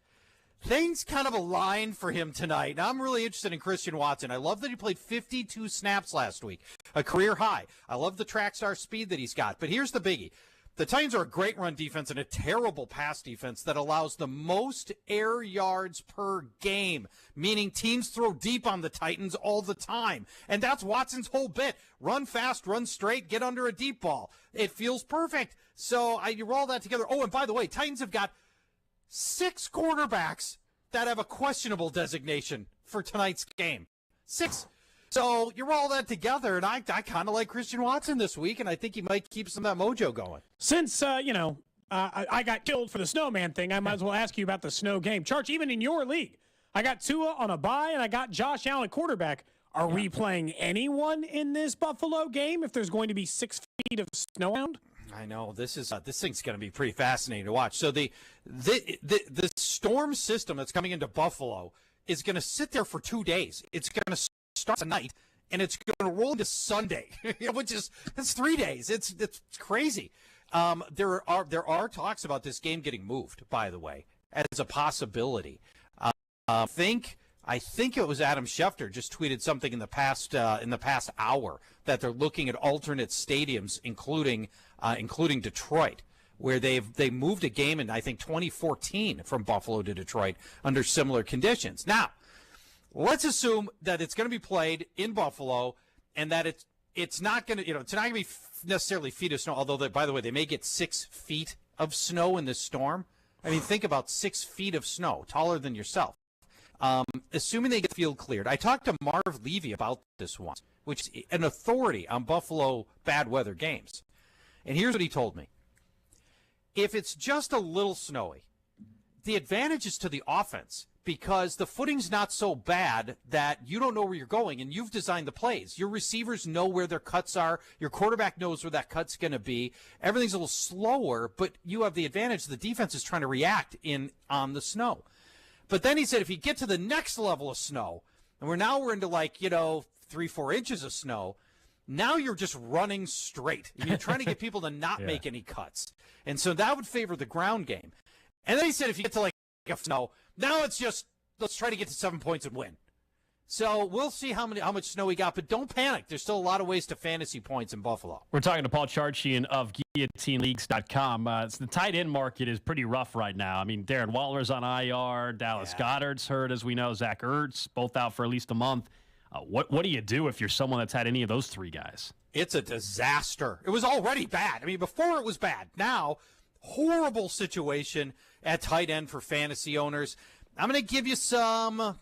[SPEAKER 2] things kind of aligned for him tonight. Now, I'm really interested in Christian Watson. I love that he played 52 snaps last week, a career high. I love the track star speed that he's got. But here's the biggie. The Titans are a great run defense and a terrible pass defense that allows the most air yards per game, meaning teams throw deep on the Titans all the time. And that's Watson's whole bit. Run fast, run straight, get under a deep ball. It feels perfect. So you roll that together. Oh, and by the way, Titans have got 6 quarterbacks that have a questionable designation for tonight's game. 6. So you roll that together, and I kind of like Christian Watson this week, and I think he might keep some of that mojo going.
[SPEAKER 7] Since, I got killed for the snowman thing, I might as well ask you about the snow game. Charge, even in your league, I got Tua on a bye, and I got Josh Allen quarterback. Are we playing anyone in this Buffalo game if there's going to be 6 feet of snow around?
[SPEAKER 2] I know this thing's going to be pretty fascinating to watch. So the storm system that's coming into Buffalo is going to sit there for 2 days. It's going to start tonight, and it's going to roll into Sunday, which is that's 3 days. It's crazy. There are talks about this game getting moved, by the way, as a possibility. I think it was Adam Schefter just tweeted something in the past hour that they're looking at alternate stadiums, including Detroit, where they moved a game in I think 2014 from Buffalo to Detroit under similar conditions. Now, let's assume that it's going to be played in Buffalo and that it's not going to it's not going to be necessarily feet of snow. Although by the way, they may get 6 feet of snow in this storm. I mean, think about 6 feet of snow, taller than yourself. Assuming they get the field cleared. I talked to Marv Levy about this once, which is an authority on Buffalo bad weather games. And here's what he told me. If it's just a little snowy, the advantage is to the offense because the footing's not so bad that you don't know where you're going, and you've designed the plays. Your receivers know where their cuts are. Your quarterback knows where that cut's going to be. Everything's a little slower, but you have the advantage. The defense is trying to react on the snow. But then he said if you get to the next level of snow, and we're into 3-4 inches of snow, now you're just running straight. You're trying to get people to not make any cuts. And so that would favor the ground game. And then he said if you get to snow, now it's just let's try to get to 7 points and win. So we'll see how much snow we got, but don't panic. There's still a lot of ways to fantasy points in Buffalo.
[SPEAKER 6] We're talking to Paul Charchian of GuillotineLeagues.com. The tight end market is pretty rough right now. I mean, Darren Waller's on IR, Dallas Goedert's hurt, as we know, Zach Ertz, both out for at least a month. What do you do if you're someone that's had any of those 3 guys?
[SPEAKER 2] It's a disaster. It was already bad. I mean, before it was bad. Now, horrible situation at tight end for fantasy owners. I'm going to give you some...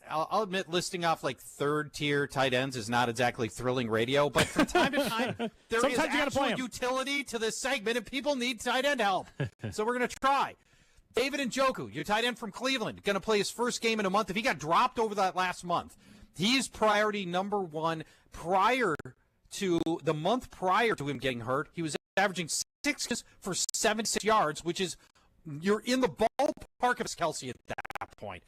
[SPEAKER 2] I'll admit listing off 3rd-tier tight ends is not exactly thrilling radio, but from time to time, there is actual utility to this segment, and people need tight end help. So we're going to try. David Njoku, your tight end from Cleveland, going to play his first game in a month. If he got dropped over that last month, he's priority number 1 prior to the month prior to him getting hurt. He was averaging 6 for 76 yards, which is you're in the ballpark of Kelsey at that point.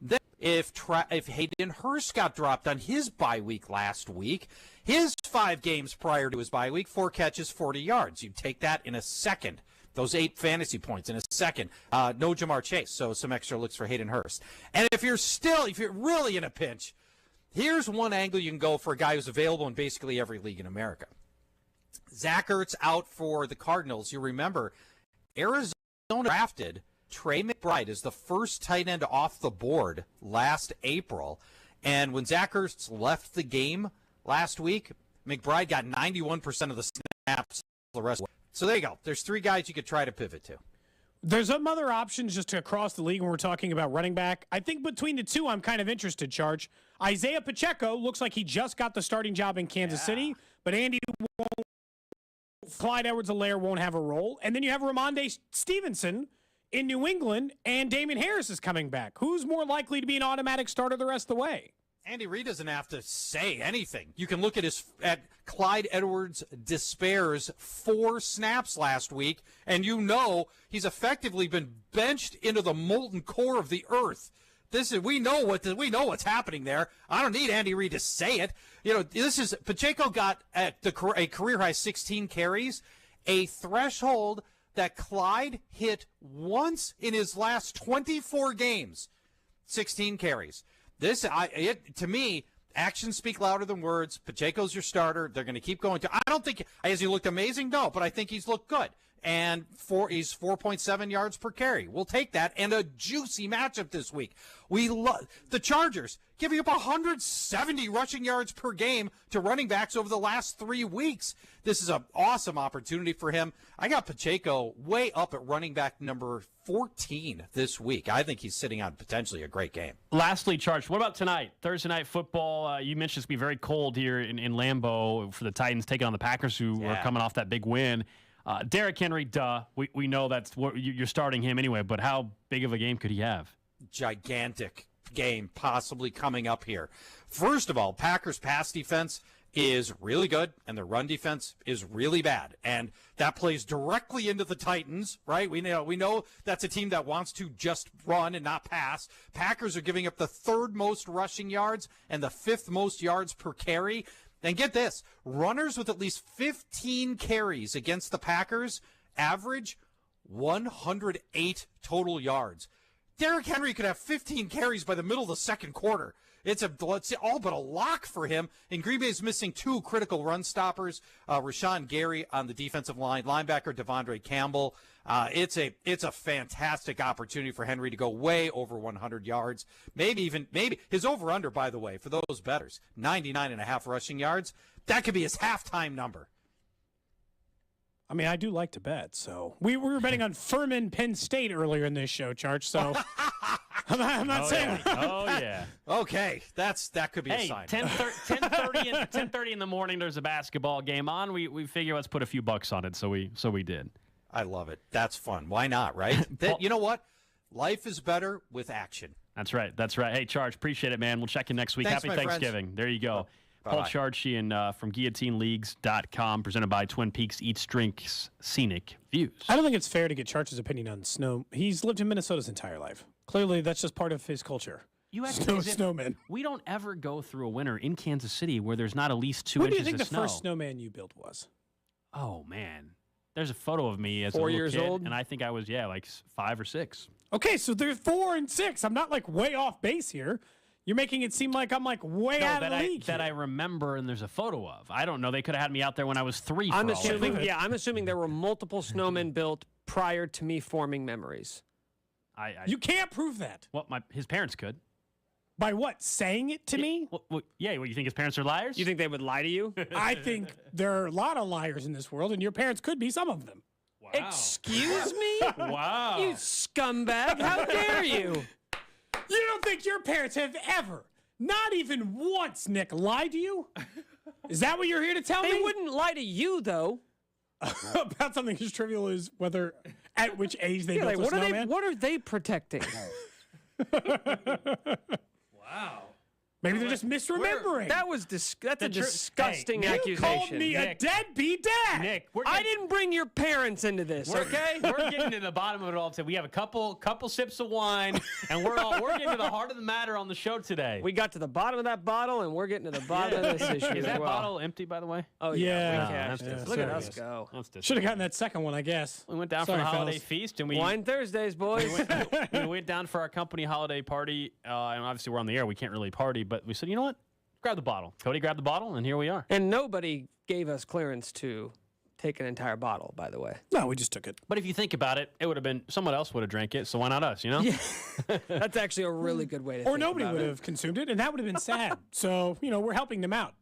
[SPEAKER 2] Then if Hayden Hurst got dropped on his bye week last week, his 5 games prior to his bye week, 4 catches, 40 yards. You take that in a second. Those 8 fantasy points in a second. No Jamar Chase, so some extra looks for Hayden Hurst. And if you're really in a pinch, here's one angle you can go for a guy who's available in basically every league in America. Zach Ertz out for the Cardinals. You remember, Arizona drafted Trey McBride is the first tight end off the board last April. And when Zach Ertz left the game last week, McBride got 91% of the snaps the rest of the way. So there you go. There's 3 guys you could try to pivot to.
[SPEAKER 7] There's some other options just across the league when we're talking about running back. I think between the 2, I'm kind of interested, Charge. Isaiah Pacheco looks like he just got the starting job in Kansas City, but Clyde Edwards-Helaire won't have a role. And then you have Ramondre Stevenson in New England, and Damian Harris is coming back. Who's more likely to be an automatic starter the rest of the way?
[SPEAKER 2] Andy Reid doesn't have to say anything. You can look at Clyde Edwards-Despair's 4 snaps last week, and he's effectively been benched into the molten core of the earth We know what's happening there. I don't need Andy Reid to say it. Pacheco got a career high 16 carries, a threshold that Clyde hit once in his last 24 games. 16 carries. To me, actions speak louder than words. Pacheco's your starter. They're going to keep going. I don't think has he looked amazing? No, but I think he's looked good. And he's 4.7 yards per carry. We'll take that. And a juicy matchup this week. We love the Chargers giving up 170 rushing yards per game to running backs over the last 3 weeks. This is an awesome opportunity for him. I got Pacheco way up at running back number 14 this week. I think he's sitting on potentially a great game.
[SPEAKER 6] Lastly, Charge, what about tonight? Thursday night football. You mentioned it's going to be very cold here in Lambeau for the Titans taking on the Packers, who are coming off that big win. Derrick Henry, duh. We know that's what you're starting him anyway, but how big of a game could he have?
[SPEAKER 2] Gigantic game possibly coming up here. First of all, Packers pass defense is really good, and their run defense is really bad. And that plays directly into the Titans, right? We know that's a team that wants to just run and not pass. Packers are giving up the 3rd most rushing yards and the 5th most yards per carry. And get this, runners with at least 15 carries against the Packers average 108 total yards. Derrick Henry could have 15 carries by the middle of the second quarter. It's all but a lock for him. And Green Bay is missing 2 critical run stoppers, Rashawn Gary on the defensive line, linebacker Devondre Campbell. It's a fantastic opportunity for Henry to go way over 100 yards. Maybe his over-under, by the way, for those bettors, 99.5 rushing yards. That could be his halftime number.
[SPEAKER 7] I mean, I do like to bet, so we were betting on Furman Penn State earlier in this show, Charge. So I'm not saying.
[SPEAKER 6] Yeah. Oh yeah.
[SPEAKER 2] Okay, that could be a sign.
[SPEAKER 6] 10:30 in the morning. There's a basketball game on. We figure let's put a few bucks on it. So we did.
[SPEAKER 2] I love it. That's fun. Why not? Right? You know what? Life is better with action.
[SPEAKER 6] That's right. Hey, Charge, appreciate it, man. We'll check you next week.
[SPEAKER 2] Thanks,
[SPEAKER 6] Happy Thanksgiving.
[SPEAKER 2] Friends.
[SPEAKER 6] There you go.
[SPEAKER 2] Bye-bye.
[SPEAKER 6] Paul Charchian from GuillotineLeagues.com, presented by Twin Peaks Eats, Drinks, Scenic Views.
[SPEAKER 7] I don't think it's fair to get Charch's opinion on snow. He's lived in Minnesota his entire life. Clearly, that's just part of his culture.
[SPEAKER 6] You
[SPEAKER 7] snowmen.
[SPEAKER 6] We don't ever go through a winter in Kansas City where there's not at least 2
[SPEAKER 7] What do
[SPEAKER 6] inches
[SPEAKER 7] you think
[SPEAKER 6] of
[SPEAKER 7] the
[SPEAKER 6] snow.
[SPEAKER 7] first snowman you built was?
[SPEAKER 6] Oh, man. There's a photo of me as
[SPEAKER 8] 4
[SPEAKER 6] a little
[SPEAKER 8] years
[SPEAKER 6] kid,
[SPEAKER 8] old?
[SPEAKER 6] and I think I was, like 5 or 6.
[SPEAKER 7] Okay, so they're 4 and 6. I'm not like way off base here. You're making it seem like I'm like way out of the league.
[SPEAKER 6] That I remember and there's a photo of. I don't know. They could have had me out there when I was 3.
[SPEAKER 8] I'm assuming there were multiple snowmen built prior to me forming memories.
[SPEAKER 7] You can't prove that.
[SPEAKER 6] Well, his parents could.
[SPEAKER 7] By what? Saying it to me?
[SPEAKER 6] Well, you think his parents are liars?
[SPEAKER 8] You think they would lie to you?
[SPEAKER 7] I think there are a lot of liars in this world, and your parents could be some of them.
[SPEAKER 6] Wow.
[SPEAKER 8] Excuse me?
[SPEAKER 6] Wow.
[SPEAKER 8] You scumbag. How dare you?
[SPEAKER 7] You don't think your parents have ever, not even once, Nick, lied to you? Is that what you're here to tell me?
[SPEAKER 8] They wouldn't lie to you, though.
[SPEAKER 7] About something as trivial as at which age they built a snowman?
[SPEAKER 8] What are they protecting?
[SPEAKER 6] Wow.
[SPEAKER 7] Maybe they're just misremembering.
[SPEAKER 8] That's a disgusting accusation.
[SPEAKER 7] You called me a deadbeat dad.
[SPEAKER 6] Nick,
[SPEAKER 8] I didn't bring your parents into this, okay?
[SPEAKER 6] We're getting to the bottom of it all today. We have a couple sips of wine, and we're getting to the heart of the matter on the show today.
[SPEAKER 8] We got to the bottom of that bottle, and we're getting to the bottom of this issue.
[SPEAKER 6] Is that bottle empty, by the way?
[SPEAKER 8] Oh
[SPEAKER 7] yeah.
[SPEAKER 8] Look at us go.
[SPEAKER 7] Should have gotten that second one, I guess.
[SPEAKER 6] We went down for the holiday feast, and
[SPEAKER 8] Wine Thursdays, boys.
[SPEAKER 6] we went down for our company holiday party, and obviously we're on the air. We can't really party, but we said, you know what? Grab the bottle. Cody grabbed the bottle, and here we are.
[SPEAKER 8] And nobody gave us clearance to take an entire bottle, by the way.
[SPEAKER 7] No, we just took it.
[SPEAKER 6] But if you think about it, it would have been someone else would have drank it, so why not us, you know?
[SPEAKER 8] Yeah. That's actually a really good way to think
[SPEAKER 7] Or nobody
[SPEAKER 8] about
[SPEAKER 7] would
[SPEAKER 8] it.
[SPEAKER 7] have consumed it, and that would have been sad. So, we're helping them out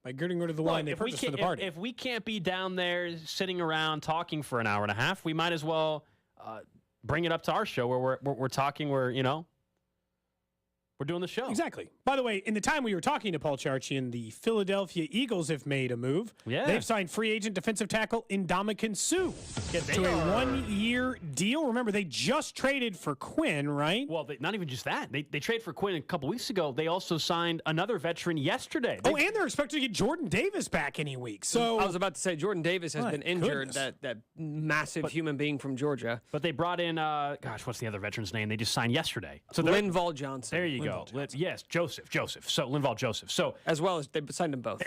[SPEAKER 7] by getting rid of the wine they purchased for the party.
[SPEAKER 6] If we can't be down there sitting around talking for an hour and a half, we might as well bring it up to our show where we're talking, We're doing the show.
[SPEAKER 7] Exactly. By the way, in the time we were talking to Paul Charchian, the Philadelphia Eagles have made a move.
[SPEAKER 6] Yeah.
[SPEAKER 7] They've signed free agent defensive tackle Ndamukong Suh to a 1-year deal. Remember, they just traded for Quinn, right?
[SPEAKER 6] Well, not even just that. They traded for Quinn a couple weeks ago. They also signed another veteran yesterday.
[SPEAKER 7] And they're expected to get Jordan Davis back any week. So
[SPEAKER 8] I was about to say Jordan Davis has been injured, that massive human being from Georgia.
[SPEAKER 6] But they brought in, what's the other veteran's name? They just signed yesterday. So
[SPEAKER 8] Linval Johnson.
[SPEAKER 6] There you go. Yes, Joseph. So Linval Joseph. So
[SPEAKER 8] as well as they signed them both.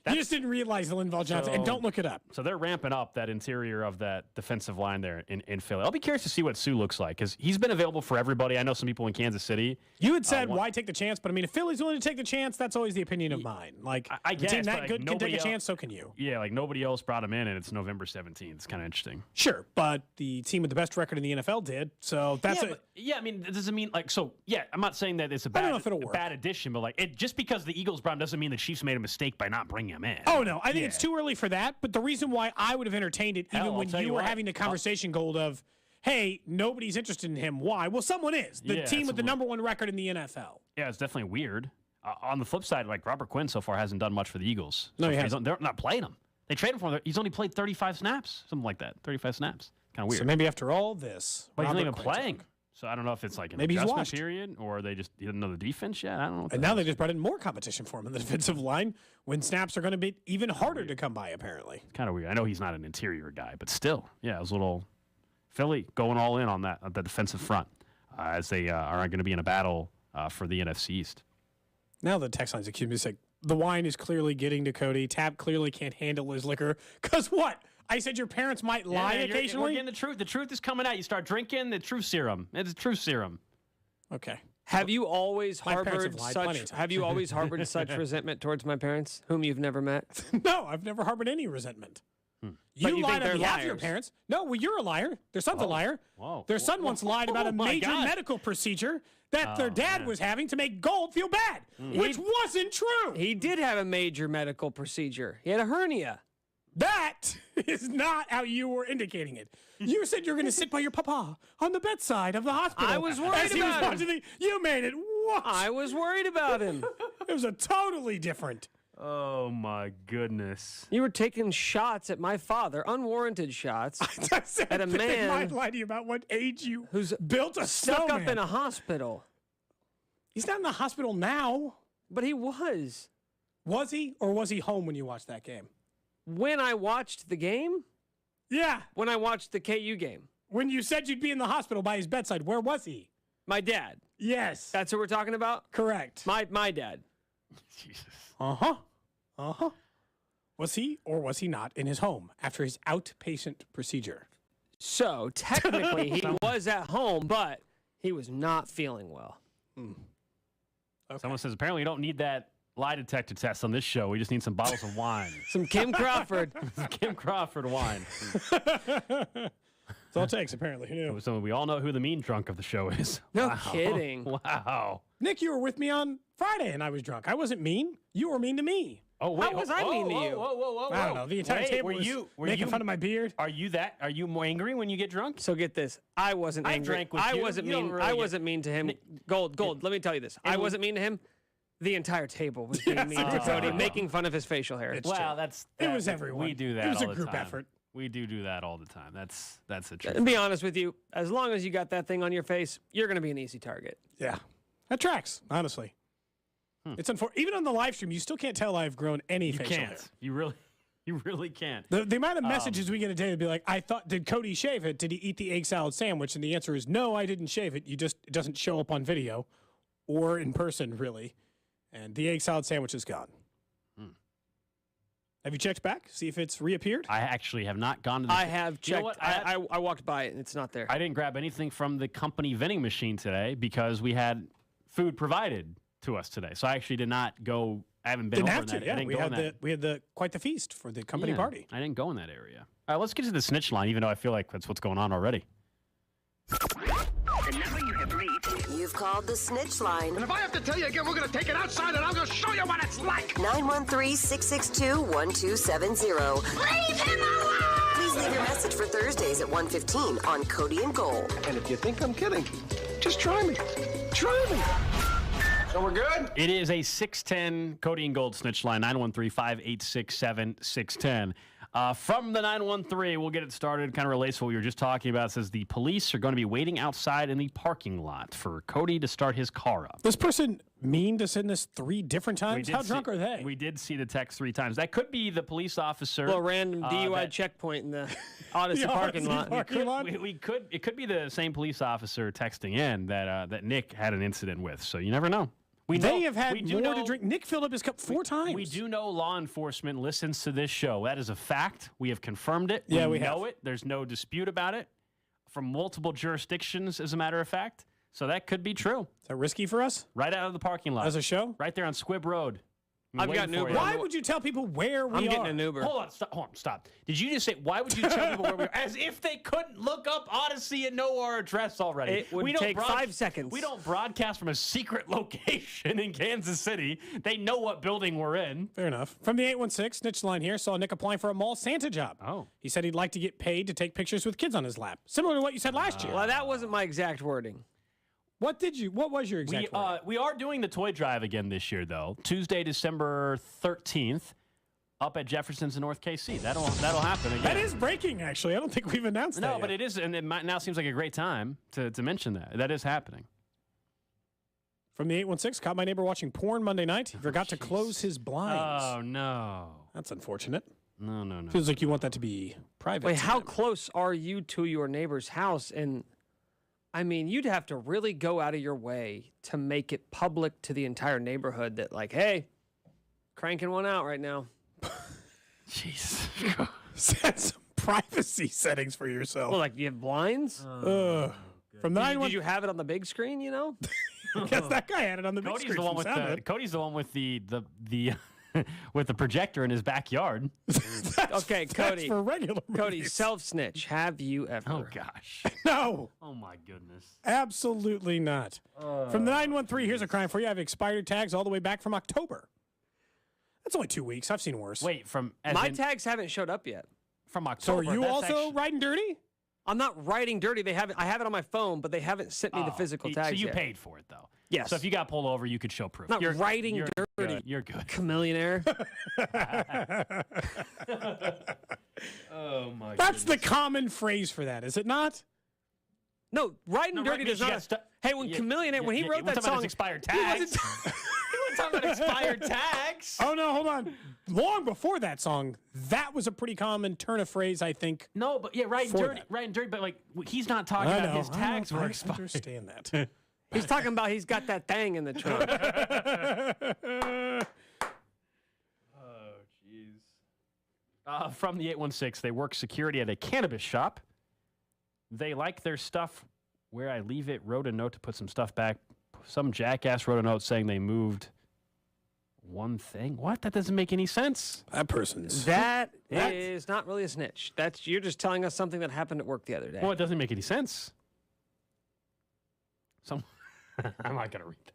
[SPEAKER 7] You just didn't realize the Linval Johnson, and don't look it up.
[SPEAKER 6] So they're ramping up that interior of that defensive line there in Philly. I'll be curious to see what Suh looks like because he's been available for everybody. I know some people in Kansas City.
[SPEAKER 7] You had said, why take the chance? But I mean, if Philly's willing to take the chance, that's always the opinion of mine. Like,
[SPEAKER 6] I guess,
[SPEAKER 7] a team that
[SPEAKER 6] like,
[SPEAKER 7] good can take a chance, so can you.
[SPEAKER 6] Yeah, like nobody else brought him in, and it's November 17th. It's kind of interesting.
[SPEAKER 7] Sure, but the team with the best record in the NFL did, so that's
[SPEAKER 6] I mean, it doesn't mean like so. Yeah, I'm not saying that it's a bad addition, but like just because the Eagles brought him doesn't mean the Chiefs made a mistake by not bringing him in.
[SPEAKER 7] Oh no, I think it's too early for that. But the reason why I would have entertained it, even when you were having the conversation, Gold, of hey, nobody's interested in him. Why? Well, someone is. The team with the number 1 record in the NFL.
[SPEAKER 6] Yeah, it's definitely weird. On the flip side, like Robert Quinn so far hasn't done much for the Eagles.
[SPEAKER 7] No,
[SPEAKER 6] they're not playing him. They traded for him. He's only played 35 snaps, something like that. 35 snaps. Kind of weird.
[SPEAKER 7] So maybe after all this,
[SPEAKER 6] but he's not even playing. So I don't know if it's like an adjustment period or he didn't know the defense yet. I don't know.
[SPEAKER 7] And now they just brought in more competition for him in the defensive line when snaps are going to be even harder to come by, apparently.
[SPEAKER 6] It's kind of weird. I know he's not an interior guy, but still, yeah, it was a little Philly going all in on that the defensive front as they are going to be in a battle for the NFC East.
[SPEAKER 7] Now the text line's accusing me of saying the wine is clearly getting to Cody. Tab clearly can't handle his liquor. Because what? I said your parents might lie occasionally?
[SPEAKER 6] We're getting the truth. The truth is coming out. You start drinking the truth serum. It's truth serum.
[SPEAKER 7] Okay.
[SPEAKER 8] Have you always harbored such resentment towards my parents, whom you've never met?
[SPEAKER 7] No, I've never harbored any resentment. You lied on behalf of your parents. No, well, you're a liar. Their son's a liar.
[SPEAKER 6] Whoa.
[SPEAKER 7] Their son once lied about a major medical procedure that their dad was having to make Gold feel bad, which wasn't true.
[SPEAKER 8] He did have a major medical procedure. He had a hernia.
[SPEAKER 7] That is not how you were indicating it. You said you're going to sit by your papa on the bedside of the hospital.
[SPEAKER 8] I was worried about him.
[SPEAKER 7] You made it worse.
[SPEAKER 8] I was worried about him.
[SPEAKER 7] It was a totally different.
[SPEAKER 6] Oh, my goodness.
[SPEAKER 8] You were taking shots at my father, unwarranted shots, at a man.
[SPEAKER 7] They might lie to you about what age you who's built a
[SPEAKER 8] stuck
[SPEAKER 7] snowman.
[SPEAKER 8] up in a hospital.
[SPEAKER 7] He's not in the hospital now.
[SPEAKER 8] But he was.
[SPEAKER 7] Was he? Or was he home when you watched that game?
[SPEAKER 8] When I watched the game?
[SPEAKER 7] Yeah.
[SPEAKER 8] When I watched the KU game.
[SPEAKER 7] When you said you'd be in the hospital by his bedside, where was he?
[SPEAKER 8] My dad.
[SPEAKER 7] Yes.
[SPEAKER 8] That's who we're talking about?
[SPEAKER 7] Correct.
[SPEAKER 8] My dad.
[SPEAKER 6] Jesus.
[SPEAKER 7] Uh-huh. Uh-huh. Was he or was he not in his home after his outpatient procedure?
[SPEAKER 8] So, technically, he was at home, but he was not feeling well.
[SPEAKER 7] Okay.
[SPEAKER 6] Someone says, apparently you don't need that lie detector test on this show. We just need some bottles of wine.
[SPEAKER 8] Some Kim Crawford.
[SPEAKER 6] Some Kim Crawford wine.
[SPEAKER 7] That's all it takes, apparently. Who knew?
[SPEAKER 6] So we all know who the mean drunk of the show is.
[SPEAKER 8] No kidding.
[SPEAKER 6] Wow.
[SPEAKER 7] Nick, you were with me on Friday, and I was drunk. I wasn't mean. You were mean to me.
[SPEAKER 6] Oh, wait.
[SPEAKER 8] How was I mean to you?
[SPEAKER 6] Whoa.
[SPEAKER 7] I don't know. The entire table was making fun of my beard.
[SPEAKER 6] Are you more angry when you get drunk?
[SPEAKER 8] So get this. I wasn't angry.
[SPEAKER 6] drank with
[SPEAKER 8] I
[SPEAKER 6] you.
[SPEAKER 8] wasn't
[SPEAKER 6] You
[SPEAKER 8] mean.
[SPEAKER 6] don't really
[SPEAKER 8] I wasn't mean to him. Gold. Let me tell you this. I wasn't mean to him. The entire table was being mean to Cody, making fun of his facial hair.
[SPEAKER 6] Wow,
[SPEAKER 7] it was everyone.
[SPEAKER 6] We do that.
[SPEAKER 7] It was
[SPEAKER 6] all
[SPEAKER 7] a group
[SPEAKER 6] the time.
[SPEAKER 7] effort.
[SPEAKER 6] We do that all the time. That's the truth.
[SPEAKER 8] And be honest with you, as long as you got that thing on your face, you're going to be an easy target.
[SPEAKER 7] Yeah, that tracks. Honestly, it's unfortunate. Even on the live stream, you still can't tell I've grown any facial hair.
[SPEAKER 6] You really can't.
[SPEAKER 7] The amount of messages we get a day would be like, I thought, did Cody shave it? Did he eat the egg salad sandwich? And the answer is no, I didn't shave it. It doesn't show up on video or in person, really. And the egg salad sandwich is gone. Have you checked back? See if it's reappeared?
[SPEAKER 6] I actually have not gone to the...
[SPEAKER 8] I have checked.
[SPEAKER 6] You know what?
[SPEAKER 8] I walked by it, and it's not there.
[SPEAKER 6] I didn't grab anything from the company vending machine today because we had food provided to us today. So I actually did not go... I haven't been
[SPEAKER 7] Didn't
[SPEAKER 6] over
[SPEAKER 7] have to.
[SPEAKER 6] that.
[SPEAKER 7] Yeah, we had quite the feast for the company party.
[SPEAKER 6] I didn't go in that area. All right, let's get to the snitch line, even though I feel like that's what's going on already.
[SPEAKER 3] The number you have reached. You've called the snitch line.
[SPEAKER 4] And if I have to tell you again, we're going to take it outside and I'm going to show you what it's like.
[SPEAKER 3] 913-662-1270.
[SPEAKER 4] Leave him alone!
[SPEAKER 3] Please leave your message for Thursdays at 1:15 on Cody and Gold.
[SPEAKER 4] And if you think I'm kidding, just try me. Try me. So we're good?
[SPEAKER 6] It is a 610 Cody and Gold snitch line, 913-586-7610. From the 913, we'll get it started. Kind of relates to what we were just talking about. It says the police are going to be waiting outside in the parking lot for Cody to start his car up.
[SPEAKER 7] This person mean to send this 3 different times? How drunk are they?
[SPEAKER 6] We did see the text 3 times. That could be the police officer.
[SPEAKER 8] Well, random DUI checkpoint in the Odyssey parking lot.
[SPEAKER 6] It could be the same police officer texting in that Nick had an incident with. So you never know.
[SPEAKER 7] They have had more to drink. Nick filled up his cup 4 times.
[SPEAKER 6] We do know law enforcement listens to this show. That is a fact. We have confirmed it.
[SPEAKER 7] Yeah,
[SPEAKER 6] we know it. There's no dispute about it. From multiple jurisdictions, as a matter of fact. So that could be true.
[SPEAKER 7] Is that risky for us?
[SPEAKER 6] Right out of the parking lot.
[SPEAKER 7] As a show?
[SPEAKER 6] Right there on Squibb Road.
[SPEAKER 8] I've got an Uber.
[SPEAKER 7] Why would you tell people where we are?
[SPEAKER 8] I'm getting an Uber.
[SPEAKER 6] Hold on, stop. Did you just say, why would you tell people where we are? As if they couldn't look up Odyssey and know our address already.
[SPEAKER 8] It would take 5 seconds.
[SPEAKER 6] We don't broadcast from a secret location in Kansas City. They know what building we're in.
[SPEAKER 7] Fair enough. From the 816, snitch line here, saw Nick applying for a mall Santa job.
[SPEAKER 6] Oh.
[SPEAKER 7] He said he'd like to get paid to take pictures with kids on his lap. Similar to what you said last year.
[SPEAKER 8] Well, that wasn't my exact wording.
[SPEAKER 7] What was your exact wording?
[SPEAKER 6] We are doing the toy drive again this year, though. Tuesday, December 13th, up at Jefferson's in North KC. That'll happen again.
[SPEAKER 7] That is breaking, actually. I don't think we've announced that
[SPEAKER 6] No,
[SPEAKER 7] yet.
[SPEAKER 6] but it is, and it now seems like a great time to mention that. That is happening.
[SPEAKER 7] From the 816, caught my neighbor watching porn Monday night. He forgot to close his blinds.
[SPEAKER 6] Oh, no.
[SPEAKER 7] That's unfortunate.
[SPEAKER 6] No.
[SPEAKER 7] Feels like you want that to be private.
[SPEAKER 8] Wait, how close are you to your neighbor's house? And I mean, you'd have to really go out of your way to make it public to the entire neighborhood that, like, hey, cranking one out right now.
[SPEAKER 6] Jeez.
[SPEAKER 7] Set some privacy settings for yourself.
[SPEAKER 8] Well, like, you have blinds?
[SPEAKER 7] From
[SPEAKER 8] did you have it on the big screen, you know?
[SPEAKER 7] Because that guy had it on the big screen.
[SPEAKER 6] Cody's the one with the with the projector in his backyard.
[SPEAKER 8] Okay, Cody.
[SPEAKER 7] For regular movies.
[SPEAKER 8] Cody, self-snitch. Have you ever?
[SPEAKER 6] Oh, gosh.
[SPEAKER 7] No.
[SPEAKER 6] Oh, my goodness.
[SPEAKER 7] Absolutely not. From the 913, here's a crime for you. I have expired tags all the way back from October. That's only 2 weeks. I've seen worse.
[SPEAKER 6] Wait,
[SPEAKER 8] my tags haven't showed up yet.
[SPEAKER 6] From
[SPEAKER 7] So
[SPEAKER 6] October.
[SPEAKER 7] are you also riding dirty?
[SPEAKER 8] I'm not writing dirty. I have it on my phone, but they haven't sent me the physical tags
[SPEAKER 6] So you
[SPEAKER 8] yet.
[SPEAKER 6] paid for it, though.
[SPEAKER 8] Yes.
[SPEAKER 6] So if you got pulled over, you could show proof.
[SPEAKER 8] Not writing
[SPEAKER 6] you're
[SPEAKER 8] dirty.
[SPEAKER 6] Good. You're good.
[SPEAKER 8] Chameleonaire.
[SPEAKER 6] Oh, my
[SPEAKER 7] That's the common phrase for that, is it not?
[SPEAKER 8] No, writing dirty does not. Hey, when Chameleonaire, when he wrote that song,
[SPEAKER 6] expired tags. He wasn't talking about expired tags.
[SPEAKER 7] Oh, no, hold on. Long before that song, that was a pretty common turn of phrase, I think.
[SPEAKER 6] No, but yeah, writing dirty, but like he's not talking about his tags were expired.
[SPEAKER 7] I understand that.
[SPEAKER 8] He's talking about he's got that thing in the trunk.
[SPEAKER 6] Oh, jeez. From the 816, they work security at a cannabis shop. They like their stuff where I leave it, wrote a note to put some stuff back. Some jackass wrote a note saying they moved one thing. What? That doesn't make any sense.
[SPEAKER 7] That person's...
[SPEAKER 8] That is not really a snitch. You're just telling us something that happened at work the other day.
[SPEAKER 6] Well, it doesn't make any sense. I'm not going to read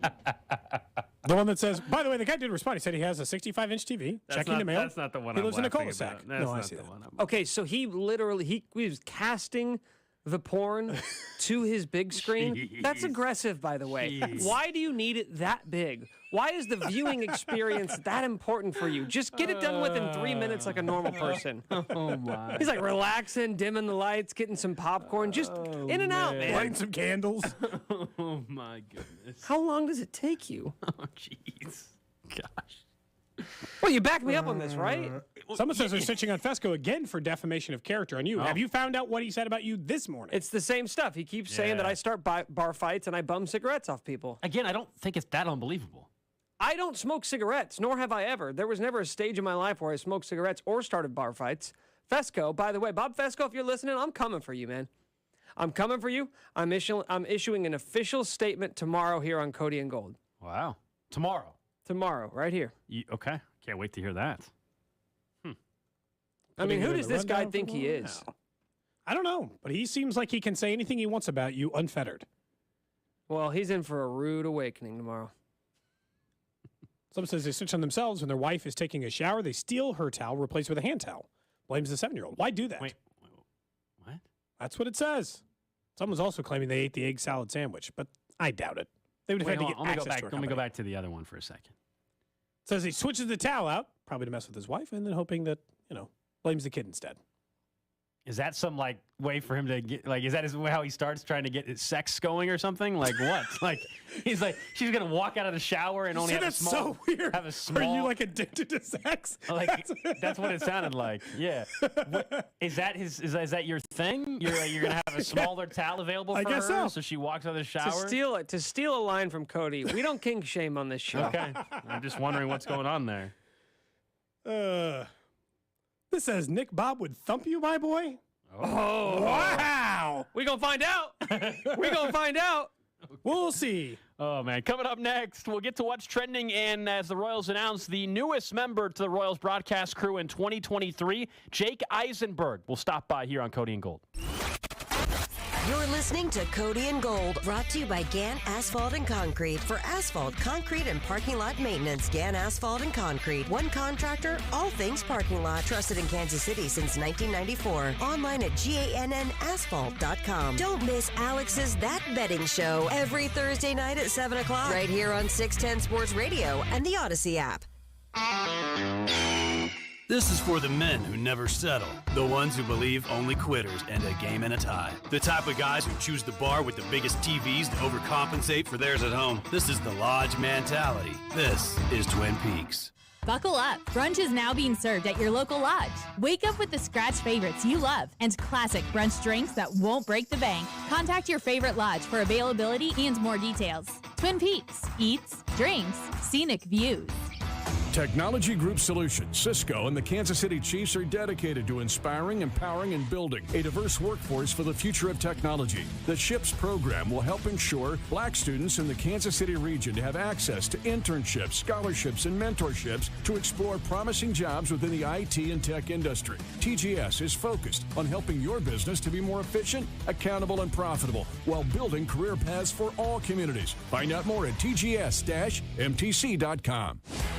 [SPEAKER 6] that.
[SPEAKER 7] The one that says, by the way, the guy did respond. He said he has a 65-inch TV, checking the mail.
[SPEAKER 6] That's not the one
[SPEAKER 7] he
[SPEAKER 6] I'm
[SPEAKER 7] lives in a
[SPEAKER 6] laughing
[SPEAKER 7] cul-de-sac.
[SPEAKER 6] about. That's
[SPEAKER 7] I
[SPEAKER 6] not
[SPEAKER 7] see
[SPEAKER 6] the
[SPEAKER 7] that.
[SPEAKER 6] one
[SPEAKER 8] Okay, so he was casting the porn to his big screen.
[SPEAKER 6] Jeez.
[SPEAKER 8] That's aggressive, by the way.
[SPEAKER 6] Jeez.
[SPEAKER 8] Why do you need it that big? Why is the viewing experience that important for you? Just get it done within 3 minutes like a normal person.
[SPEAKER 6] Oh, my.
[SPEAKER 8] He's like relaxing, dimming the lights, getting some popcorn, just in and out, man.
[SPEAKER 7] Lighting some candles.
[SPEAKER 6] Oh, my goodness.
[SPEAKER 8] How long does it take you?
[SPEAKER 6] Oh, jeez. Gosh.
[SPEAKER 8] Well, you backed me up on this, right?
[SPEAKER 7] Someone says they're snitching on Fesco again for defamation of character on you.
[SPEAKER 6] Oh.
[SPEAKER 7] Have you found out what he said about you this morning?
[SPEAKER 8] It's the same stuff. He keeps saying that I start bar fights and I bum cigarettes off people.
[SPEAKER 6] Again, I don't think it's that unbelievable.
[SPEAKER 8] I don't smoke cigarettes, nor have I ever. There was never a stage in my life where I smoked cigarettes or started bar fights. Fesco, by the way, Bob Fesco, if you're listening, I'm coming for you, man. I'm coming for you. I'm issuing an official statement tomorrow here on Cody and Gold.
[SPEAKER 6] Wow. Tomorrow,
[SPEAKER 8] right here.
[SPEAKER 6] Okay. Can't wait to hear that.
[SPEAKER 8] I mean, who does this guy think he is?
[SPEAKER 7] I don't know, but he seems like he can say anything he wants about you unfettered.
[SPEAKER 8] Well, he's in for a rude awakening tomorrow.
[SPEAKER 7] Someone says they snitch on themselves when their wife is taking a shower. They steal her towel, replace with a hand towel. Blames the 7-year-old. Why do that?
[SPEAKER 6] Wait, what?
[SPEAKER 7] That's what it says. Someone's also claiming they ate the egg salad sandwich, but I doubt it. They would have had to get
[SPEAKER 5] Let me
[SPEAKER 7] access
[SPEAKER 5] go back.
[SPEAKER 7] to her
[SPEAKER 5] Let me go
[SPEAKER 7] company.
[SPEAKER 5] back to the other one for a second.
[SPEAKER 7] Says he switches the towel out, probably to mess with his wife, and then hoping that, blames the kid instead.
[SPEAKER 5] Is that some way for him to get is that how he starts trying to get his sex going or something? Like what? He's like she's gonna walk out of the shower and only have a small.
[SPEAKER 7] So weird.
[SPEAKER 5] Have a small.
[SPEAKER 7] Are you addicted to sex?
[SPEAKER 5] That's what it sounded like. Yeah. Is that is that your thing? You're gonna have a smaller towel available for
[SPEAKER 7] I guess
[SPEAKER 5] her,
[SPEAKER 7] so.
[SPEAKER 5] she walks out of the shower.
[SPEAKER 8] To steal a line from Cody, we don't kink shame on this show.
[SPEAKER 5] Okay. I'm just wondering what's going on there.
[SPEAKER 7] This says Nick Bob would thump you, my boy.
[SPEAKER 5] Oh,
[SPEAKER 7] wow!
[SPEAKER 8] We gonna find out. We gonna find out.
[SPEAKER 7] We'll see.
[SPEAKER 6] Oh, man. Coming up next, we'll get to what's trending. And as the Royals announce the newest member to the Royals broadcast crew in 2023, Jake Eisenberg will stop by here on Cody and Gold.
[SPEAKER 3] You're listening to Cody and Gold, brought to you by Gant Asphalt and Concrete. For asphalt, concrete, and parking lot maintenance, Gant Asphalt and Concrete. One contractor, all things parking lot. Trusted in Kansas City since 1994. Online at GANNasphalt.com. Don't miss Alex's That Betting Show every Thursday night at 7 o'clock. Right here on 610 Sports Radio and the Odyssey app.
[SPEAKER 9] This is for the men who never settle, the ones who believe only quitters end a game in a tie, the type of guys who choose the bar with the biggest TVs to overcompensate for theirs at home. This is the Lodge mentality. This is Twin Peaks.
[SPEAKER 10] Buckle up. Brunch is now being served at your local lodge. Wake up with the scratch favorites you love and classic brunch drinks that won't break the bank. Contact your favorite lodge for availability and more details. Twin Peaks. Eats, drinks, scenic views.
[SPEAKER 1] Technology Group Solutions, Cisco, and the Kansas City Chiefs are dedicated to inspiring, empowering, and building a diverse workforce for the future of technology. The SHIPS program will help ensure Black students in the Kansas City region have access to internships, scholarships, and mentorships to explore promising jobs within the IT and tech industry. TGS is focused on helping your business to be more efficient, accountable, and profitable while building career paths for all communities. Find out more at tgs-mtc.com.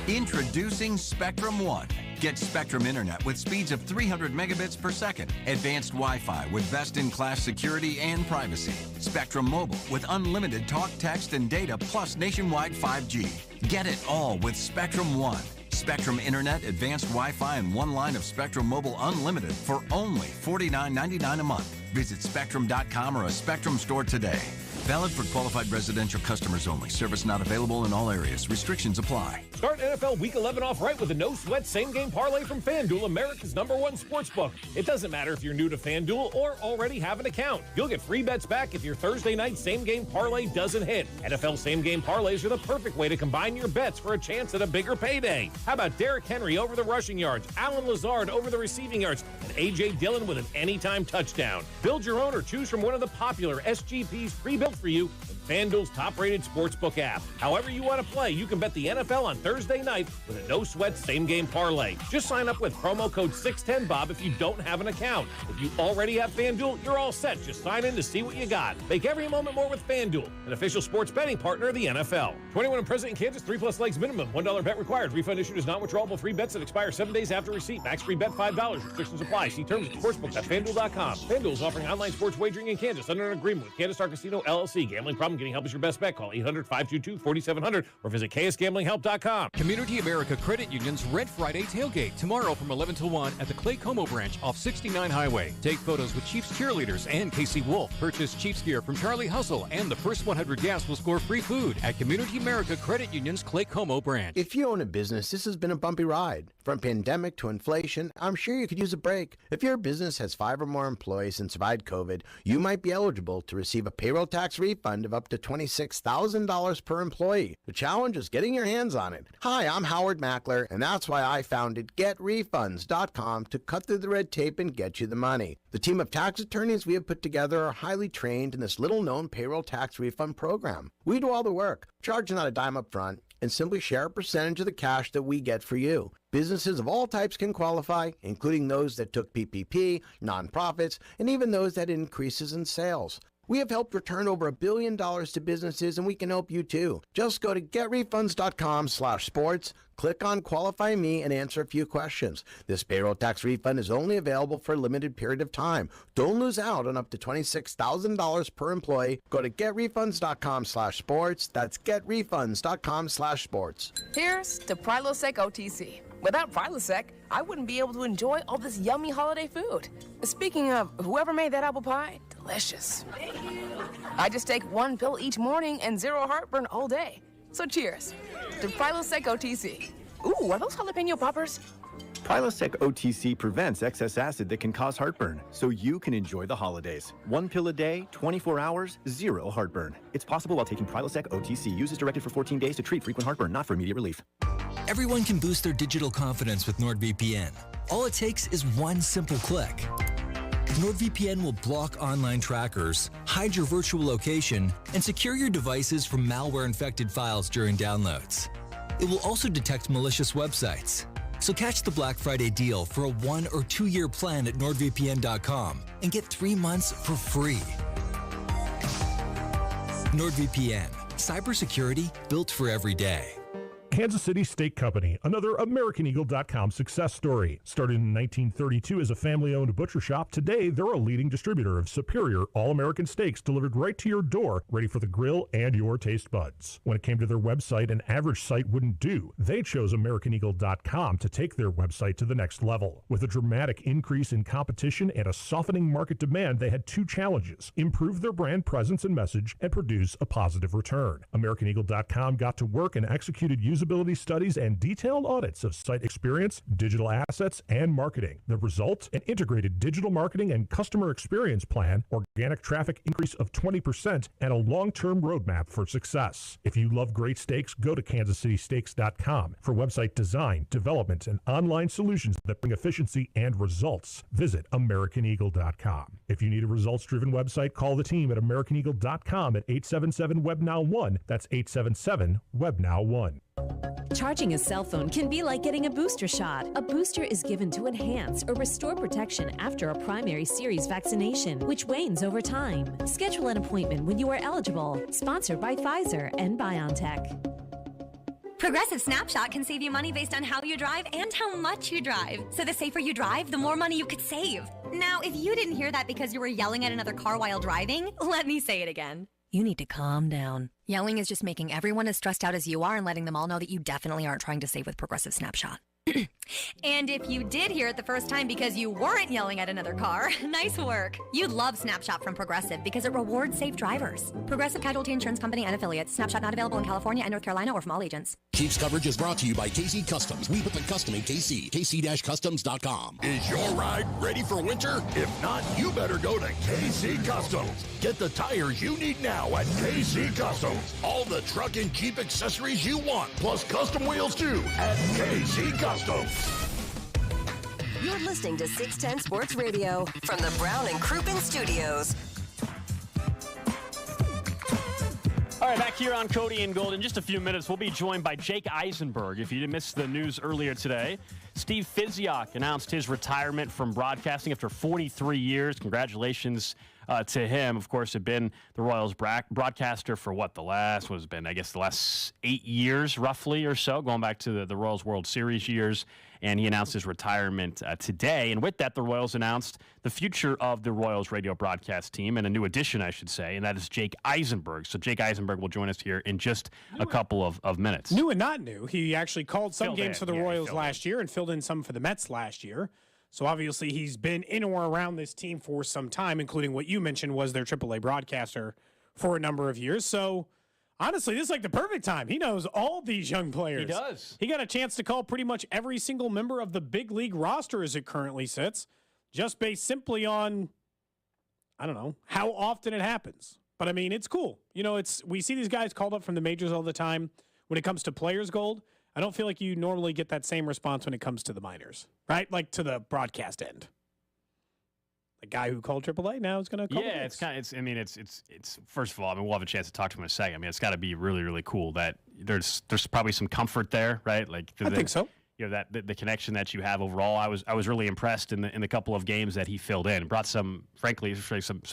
[SPEAKER 12] Introducing Spectrum One. Get Spectrum Internet with speeds of 300 megabits per second, advanced Wi-Fi with best-in-class security and privacy, Spectrum Mobile with unlimited talk, text, and data plus nationwide 5G. Get it all with Spectrum One. Spectrum Internet, advanced Wi-Fi, and one line of Spectrum Mobile Unlimited for only $49.99 a month. Visit Spectrum.com or a Spectrum store today. Valid for qualified residential customers only. Service not available in all areas. Restrictions apply.
[SPEAKER 13] Start NFL Week 11 off right with a no-sweat same-game parlay from FanDuel, America's #1 sportsbook. It doesn't matter if you're new to FanDuel or already have an account. You'll get free bets back if your Thursday night same-game parlay doesn't hit. NFL same-game parlays are the perfect way to combine your bets for a chance at a bigger payday. How about Derrick Henry over the rushing yards, Alan Lazard over the receiving yards, and A.J. Dillon with an anytime touchdown? Build your own or choose from one of the popular SGPs pre-built for you in FanDuel's top-rated sportsbook app. However you want to play, you can bet the NFL on Thursday night with a no-sweat same-game parlay. Just sign up with promo code 610BOB if you don't have an account. If you already have FanDuel, you're all set. Just sign in to see what you got. Make every moment more with FanDuel, an official sports betting partner of the NFL. 21 and present in Kansas, 3+ legs minimum, $1 bet required. Refund issued as non-withdrawable free bets that expire 7 days after receipt. Max free bet $5. Restrictions apply. See terms at sportsbook.fanduel.com. FanDuel is offering online sports wagering in Kansas under an agreement with Kansas Star Casino, LLC. Gambling problem? Getting help is your best bet. Call 800-522-4700 or visit ksgamblinghelp.com.
[SPEAKER 14] Community America Credit Union's Red Friday tailgate tomorrow from 11 to 1 at the Clay Como branch off 69 Highway. Take photos with Chiefs cheerleaders and Casey Wolf. Purchase Chiefs gear from Charlie Hustle, and the first 100 gas will score free food at Community America Credit Union's Clay Como branch.
[SPEAKER 19] If you own a business, this has been a bumpy ride. From pandemic to inflation, I'm sure you could use a break. If your business has 5 or more employees and survived COVID, you might be eligible to receive a payroll tax refund of up to $26,000 per employee. The challenge is getting your hands on it. Hi, I'm Howard Mackler, and that's why I founded GetRefunds.com to cut through the red tape and get you the money. The team of tax attorneys we have put together are highly trained in this little-known payroll tax refund program. We do all the work, charge not a dime up front, and simply share a percentage of the cash that we get for you. Businesses of all types can qualify, including those that took PPP, nonprofits, and even those that had increases in sales. We have helped return over $1 billion to businesses, and we can help you too. Just go to getrefunds.com/sports,
[SPEAKER 11] Click on Qualify Me and answer a few questions. This payroll tax refund is only available for a limited period of time. Don't lose out on up to $26,000 per employee. Go to getrefunds.com/sports. That's getrefunds.com/sports.
[SPEAKER 15] Here's to Prilosec OTC. Without Prilosec, I wouldn't be able to enjoy all this yummy holiday food. Speaking of, whoever made that apple pie, delicious. I just take one pill each morning and zero heartburn all day. So cheers to Prilosec OTC. Ooh, are those jalapeno poppers?
[SPEAKER 16] Prilosec OTC prevents excess acid that can cause heartburn, so you can enjoy the holidays. 1 pill a day, 24 hours, zero heartburn. It's possible while taking Prilosec OTC. Use as directed for 14 days to treat frequent heartburn, not for immediate relief.
[SPEAKER 17] Everyone can boost their digital confidence with NordVPN. All it takes is one simple click. NordVPN will block online trackers, hide your virtual location, and secure your devices from malware-infected files during downloads. It will also detect malicious websites. So catch the Black Friday deal for a 1 or 2 year plan at NordVPN.com and get 3 months for free. NordVPN, cybersecurity built for every day.
[SPEAKER 18] Kansas City Steak Company, another AmericanEagle.com success story. Started in 1932 as a family-owned butcher shop, today they're a leading distributor of superior all-American steaks delivered right to your door, ready for the grill and your taste buds. When it came to their website, an average site wouldn't do. They chose AmericanEagle.com to take their website to the next level. With a dramatic increase in competition and a softening market demand, they had two challenges: improve their brand presence and message, and produce a positive return. AmericanEagle.com got to work and executed usability studies and detailed audits of site experience, digital assets, and marketing. The result? An integrated digital marketing and customer experience plan, organic traffic increase of 20%, and a long-term roadmap for success. If you love great steaks, go to kansascitysteaks.com for website design, development, and online solutions that bring efficiency and results. Visit AmericanEagle.com. If you need a results-driven website, call the team at AmericanEagle.com at 877-WEBNOW1. That's 877-WEBNOW1.
[SPEAKER 20] Charging a cell phone can be like getting a booster shot. A booster is given to enhance or restore protection after a primary series vaccination, which wanes over time. Schedule an appointment when you are eligible. Sponsored by Pfizer and BioNTech.
[SPEAKER 21] Progressive Snapshot can save you money based on how you drive and how much you drive. So the safer you drive, the more money you could save. Now, if you didn't hear that because you were yelling at another car while driving, let me say it again.
[SPEAKER 20] You need to calm down.
[SPEAKER 21] Yelling is just making everyone as stressed out as you are and letting them all know that you definitely aren't trying to save with Progressive Snapshot. And if you did hear it the first time because you weren't yelling at another car, nice work. You'd love Snapshot from Progressive because it rewards safe drivers. Progressive Casualty Insurance Company and affiliates. Snapshot not available in California and North Carolina or from all agents.
[SPEAKER 22] Chiefs coverage is brought to you by KC Customs. We put the custom in KC. KC-Customs.com. Is your ride ready for winter? If not, you better go to KC Customs. Get the tires you need now at KC Customs. All the truck and Jeep accessories you want, plus custom wheels too at KC Customs.
[SPEAKER 3] You're listening to 610 Sports Radio from the Brown and Crouppen Studios.
[SPEAKER 6] All right, back here on Cody and Gold. In just a few minutes, we'll be joined by Jake Eisenberg. If you missed the news earlier today, Steve Fizziak announced his retirement from broadcasting after 43 years. Congratulations to him. Of course, had been the Royals broadcaster for the last 8 years, roughly, or so, going back to the Royals World Series years. And he announced his retirement today. And with that, the Royals announced the future of the Royals radio broadcast team, and a new addition, I should say, and that is Jake Eisenberg. So Jake Eisenberg will join us here in just a couple of minutes.
[SPEAKER 7] New and not new. He actually called some games for the Royals last year and filled in some for the Mets last year. So obviously he's been in or around this team for some time, including what you mentioned was their AAA broadcaster for a number of years. So honestly, this is like the perfect time. He knows all these young players.
[SPEAKER 6] He does.
[SPEAKER 7] He got a chance to call pretty much every single member of the big league roster as it currently sits, just based simply on, I don't know, how often it happens. But I mean, it's cool. You know, we see these guys called up from the majors all the time. When it comes to Players Gold, I don't feel like you normally get that same response when it comes to the minors, right? Like to the broadcast end. The guy who called AAA now is going to call.
[SPEAKER 6] Yeah, it's first of all, we'll have a chance to talk to him in a second. I mean, it's got to be really, really cool that there's probably some comfort there, right? Like
[SPEAKER 7] I think so.
[SPEAKER 6] You know, that the connection that you have overall. I was really impressed in the couple of games that he filled in. Brought some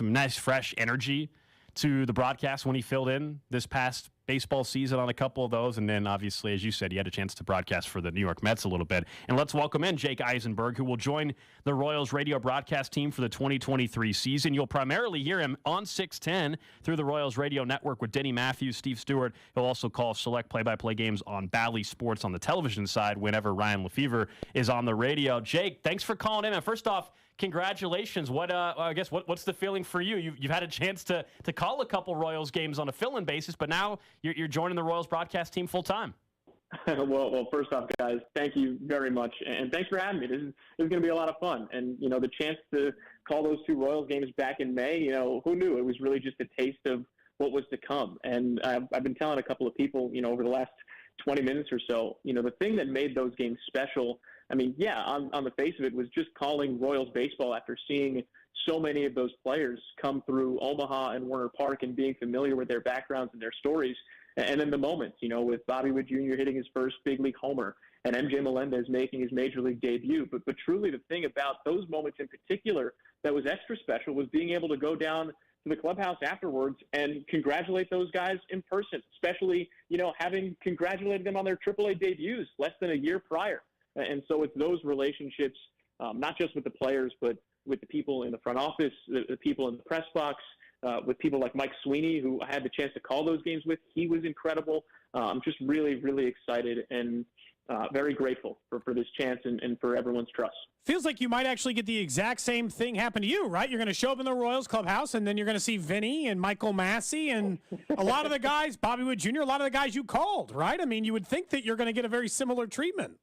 [SPEAKER 6] nice fresh energy to the broadcast when he filled in this past baseball season on a couple of those. And then, obviously, as you said, you had a chance to broadcast for the New York Mets a little bit. And let's welcome in Jake Eisenberg, who will join the Royals radio broadcast team for the 2023 season. You'll primarily hear him on 610 through the Royals radio network with Denny Matthews, Steve Stewart. He'll also call select play-by-play games on Bally Sports on the television side whenever Ryan Lefevre is on the radio. Jake, thanks for calling in. And first off, congratulations. What's the feeling for you? You've had a chance to call a couple Royals games on a fill-in basis, but now you're joining the Royals broadcast team full time.
[SPEAKER 2] Well, first off, guys, thank you very much, and thanks for having me. This is going to be a lot of fun, and the chance to call those two Royals games back in May. Who knew? It was really just a taste of what was to come. And I've been telling a couple of people, over the last 20 minutes or so, the thing that made those games special. I mean, yeah, on the face of it was just calling Royals baseball after seeing so many of those players come through Omaha and Warner Park and being familiar with their backgrounds and their stories. And then the moments, with Bobby Witt Jr. hitting his first big league homer and MJ Melendez making his major league debut. But truly the thing about those moments in particular that was extra special was being able to go down to the clubhouse afterwards and congratulate those guys in person, especially, having congratulated them on their AAA debuts less than a year prior. And so it's those relationships, not just with the players, but with the people in the front office, the people in the press box, with people like Mike Sweeney, who I had the chance to call those games with. He was incredible. I'm just really, really excited and very grateful for this chance and for everyone's trust.
[SPEAKER 7] Feels like you might actually get the exact same thing happen to you, right? You're going to show up in the Royals clubhouse, and then you're going to see Vinny and Michael Massey and a lot of the guys, Bobby Witt Jr., a lot of the guys you called, right? I mean, you would think that you're going to get a very similar treatment.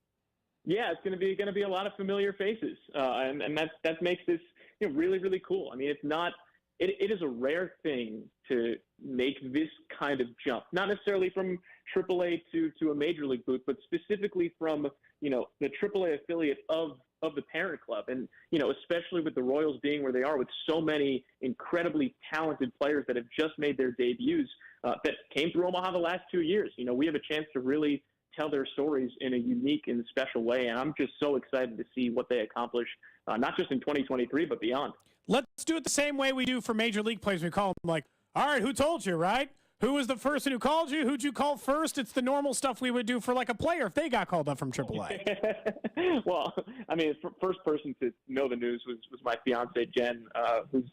[SPEAKER 2] Yeah, it's going to be a lot of familiar faces, and that makes this really, really cool. I mean, it's not. It is a rare thing to make this kind of jump, not necessarily from AAA to a major league boot, but specifically from the AAA affiliate of the parent club, and especially with the Royals being where they are, with so many incredibly talented players that have just made their debuts that came through Omaha the last 2 years. We have a chance to really tell their stories in a unique and special way, and I'm just so excited to see what they accomplish, not just in 2023 but beyond.
[SPEAKER 7] Let's do it the same way we do for major league players. We call them like, all right, who told you, right? Who was the person who called you? Who'd you call first? It's the normal stuff we would do for like a player if they got called up from AAA.
[SPEAKER 2] Well, I mean, the first person to know the news was my fiance Jen, who's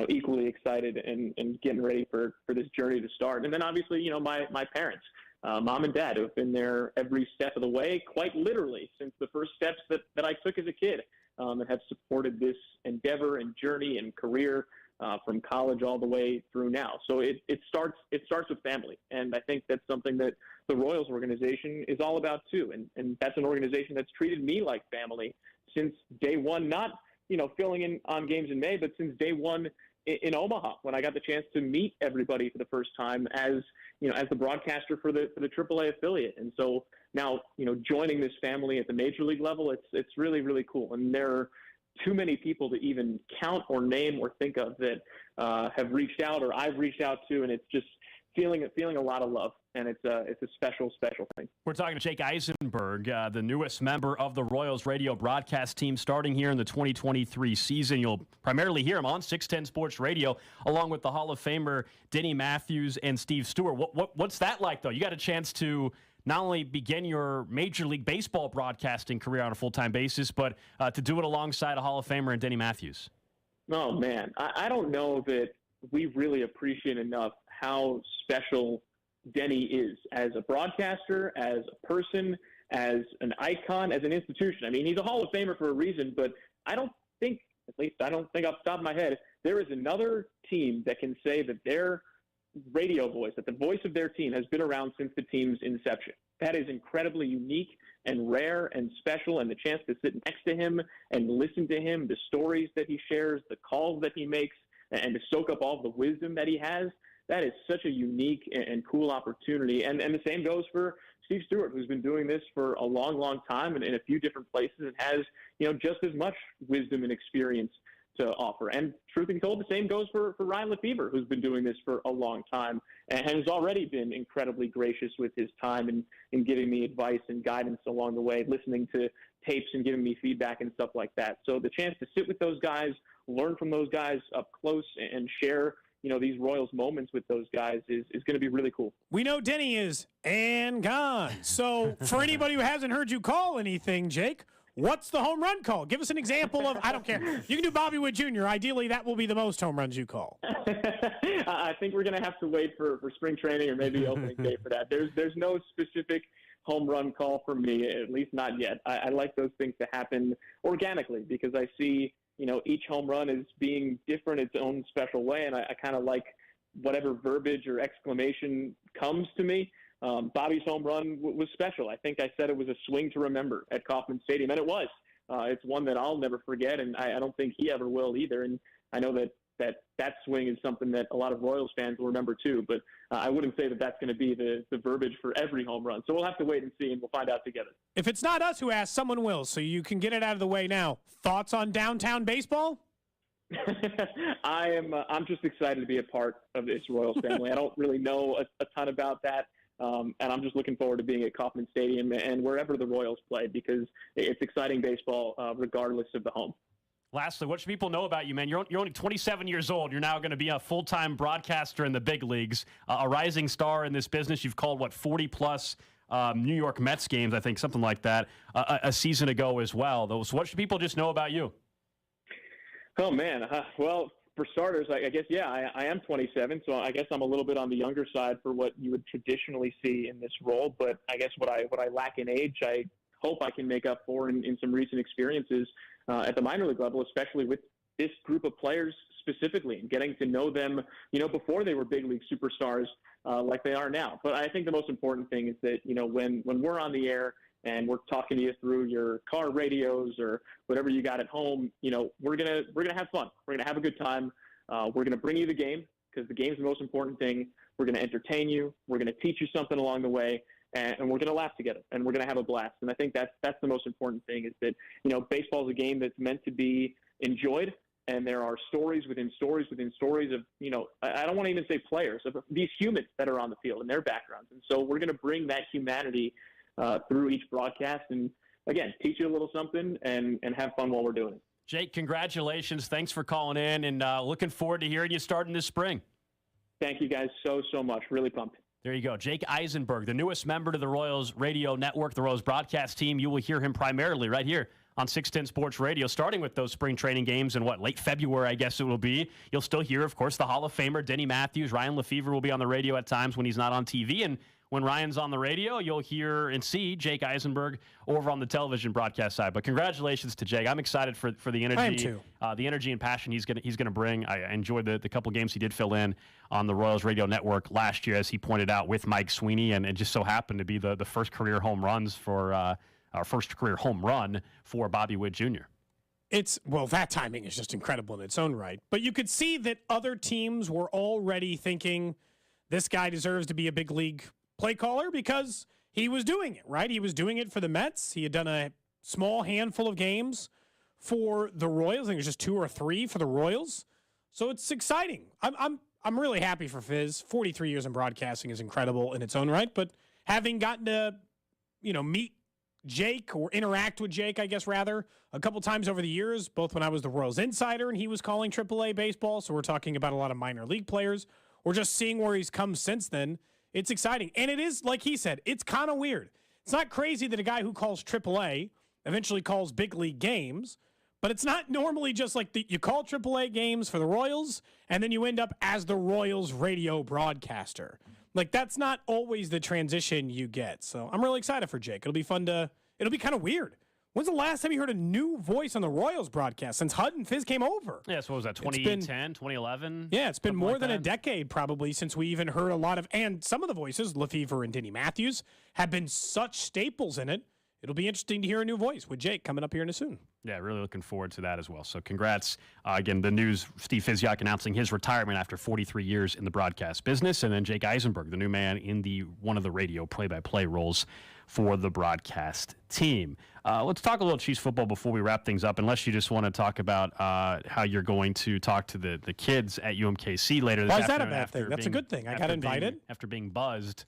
[SPEAKER 2] equally excited and getting ready for this journey to start. And then obviously my parents, mom and dad, who have been there every step of the way, quite literally since the first steps that I took as a kid, and have supported this endeavor and journey and career from college all the way through now. So it starts with family, and I think that's something that the Royals organization is all about too. And that's an organization that's treated me like family since day one. Not filling in on games in May, but since day one in Omaha, when I got the chance to meet everybody for the first time as the broadcaster for the AAA affiliate. And so now, joining this family at the major league level, it's really, really cool. And there are too many people to even count or name or think of that have reached out or I've reached out to, and it's just feeling a lot of love. And it's a special, special thing.
[SPEAKER 6] We're talking to Jake Eisenberg, the newest member of the Royals radio broadcast team, starting here in the 2023 season. You'll primarily hear him on 610 Sports Radio, along with the Hall of Famer Denny Matthews and Steve Stewart. What's that like, though? You got a chance to not only begin your Major League Baseball broadcasting career on a full-time basis, but to do it alongside a Hall of Famer and Denny Matthews.
[SPEAKER 2] Oh, man. I don't know that we really appreciate enough how special Denny is as a broadcaster, as a person, as an icon, as an institution. I mean, he's a Hall of Famer for a reason, but I don't think off the top of my head, there is another team that can say that their radio voice, that the voice of their team has been around since the team's inception. That is incredibly unique and rare and special, and the chance to sit next to him and listen to him, the stories that he shares, the calls that he makes, and to soak up all the wisdom that he has, that is such a unique and cool opportunity. And the same goes for Steve Stewart, who's been doing this for a long, long time and in a few different places and has, just as much wisdom and experience to offer. And truth be told, the same goes for Ryan Lefevre, who's been doing this for a long time and has already been incredibly gracious with his time and giving me advice and guidance along the way, listening to tapes and giving me feedback and stuff like that. So the chance to sit with those guys, learn from those guys up close and share, these Royals moments with those guys is going to be really cool.
[SPEAKER 7] We know Denny is and gone. So for anybody who hasn't heard you call anything, Jake, what's the home run call? Give us an example of, I don't care. You can do Bobby Wood Jr. Ideally, that will be the most home runs you call.
[SPEAKER 2] I think we're going to have to wait for spring training or maybe opening day for that. There's no specific home run call for me, at least not yet. I like those things to happen organically because I see, each home run is being different its own special way, and I kind of like whatever verbiage or exclamation comes to me. Bobby's home run was special. I think I said it was a swing to remember at Kauffman Stadium, and it was. It's one that I'll never forget, and I don't think he ever will either. And I know that swing is something that a lot of Royals fans will remember too, but I wouldn't say that that's going to be the verbiage for every home run. So we'll have to wait and see, and we'll find out together.
[SPEAKER 7] If it's not us who asks, someone will, so you can get it out of the way now. Thoughts on downtown baseball?
[SPEAKER 2] I'm just excited to be a part of this Royals family. I don't really know a ton about that. And I'm just looking forward to being at Kauffman Stadium and wherever the Royals play because it's exciting baseball regardless of the home.
[SPEAKER 6] Lastly, what should people know about you, man? You're only 27 years old. You're now going to be a full-time broadcaster in the big leagues, a rising star in this business. You've called, 40-plus New York Mets games, I think, something like that, a season ago as well. So what should people just know about you?
[SPEAKER 2] Oh, man. Well, for starters, I guess, I am 27, so I guess I'm a little bit on the younger side for what you would traditionally see in this role. But I guess what I lack in age, I hope I can make up for in some recent experiences at the minor league level, especially with this group of players specifically, and getting to know them, before they were big league superstars like they are now. But I think the most important thing is that, when we're on the air and we're talking to you through your car radios or whatever you got at home, we're gonna have fun. We're gonna have a good time. We're gonna bring you the game because the game's the most important thing. We're gonna entertain you. We're gonna teach you something along the way. And we're going to laugh together, and we're going to have a blast. And I think that's the most important thing is that, baseball is a game that's meant to be enjoyed, and there are stories within stories within stories of, I don't want to even say players, of these humans that are on the field and their backgrounds. And so we're going to bring that humanity through each broadcast and, again, teach you a little something and have fun while we're doing it.
[SPEAKER 6] Jake, congratulations. Thanks for calling in, and looking forward to hearing you starting this spring.
[SPEAKER 2] Thank you guys so much. Really pumped.
[SPEAKER 6] There you go. Jake Eisenberg, the newest member to the Royals radio network, the Royals broadcast team. You will hear him primarily right here on 610 Sports Radio, starting with those spring training games in late February, I guess it will be. You'll still hear, of course, the Hall of Famer, Denny Matthews. Ryan Lefevre will be on the radio at times when he's not on TV. And when Ryan's on the radio, you'll hear and see Jake Eisenberg over on the television broadcast side. But congratulations to Jake. I'm excited for the energy.
[SPEAKER 7] I am too.
[SPEAKER 6] The energy and passion he's gonna bring. I enjoyed the couple games he did fill in on the Royals radio network last year, as he pointed out, with Mike Sweeney, and it just so happened to be the first career home runs for our first career home run for Bobby Witt Jr.
[SPEAKER 7] That timing is just incredible in its own right. But you could see that other teams were already thinking this guy deserves to be a big league play caller because he was doing it, right? He was doing it for the Mets. He had done a small handful of games for the Royals. I think it was just 2 or 3 for the Royals. So it's exciting. I'm really happy for Fizz. 43 years in broadcasting is incredible in its own right, but having gotten to, meet Jake or interact with Jake, I guess, rather, a couple times over the years, both when I was the Royals insider and he was calling AAA baseball, so we're talking about a lot of minor league players, or just seeing where he's come since then, it's exciting. And it is, like he said, it's kind of weird. It's not crazy that a guy who calls AAA eventually calls big league games, but it's not normally just like you call AAA games for the Royals, and then you end up as the Royals radio broadcaster. Like, that's not always the transition you get. So I'm really excited for Jake. It'll be kind of weird. When's the last time you heard a new voice on the Royals broadcast? Since Hud and Fizz came over.
[SPEAKER 6] Yeah, so what was that, 2010, 2011?
[SPEAKER 7] Yeah, it's been more than a decade probably since we even heard a lot of, and some of the voices, Lefevre and Denny Matthews, have been such staples in it. It'll be interesting to hear a new voice with Jake coming up here in a soon.
[SPEAKER 6] Yeah, really looking forward to that as well. So congrats. Again, the news, Steve Fizziak announcing his retirement after 43 years in the broadcast business, and then Jake Eisenberg, the new man in one of the radio play-by-play roles for the broadcast team. Let's talk a little Chiefs football before we wrap things up, unless you just want to talk about how you're going to talk to the kids at UMKC later this afternoon.
[SPEAKER 7] Why is that a bad thing? That's a good thing. I got invited.
[SPEAKER 6] After being buzzed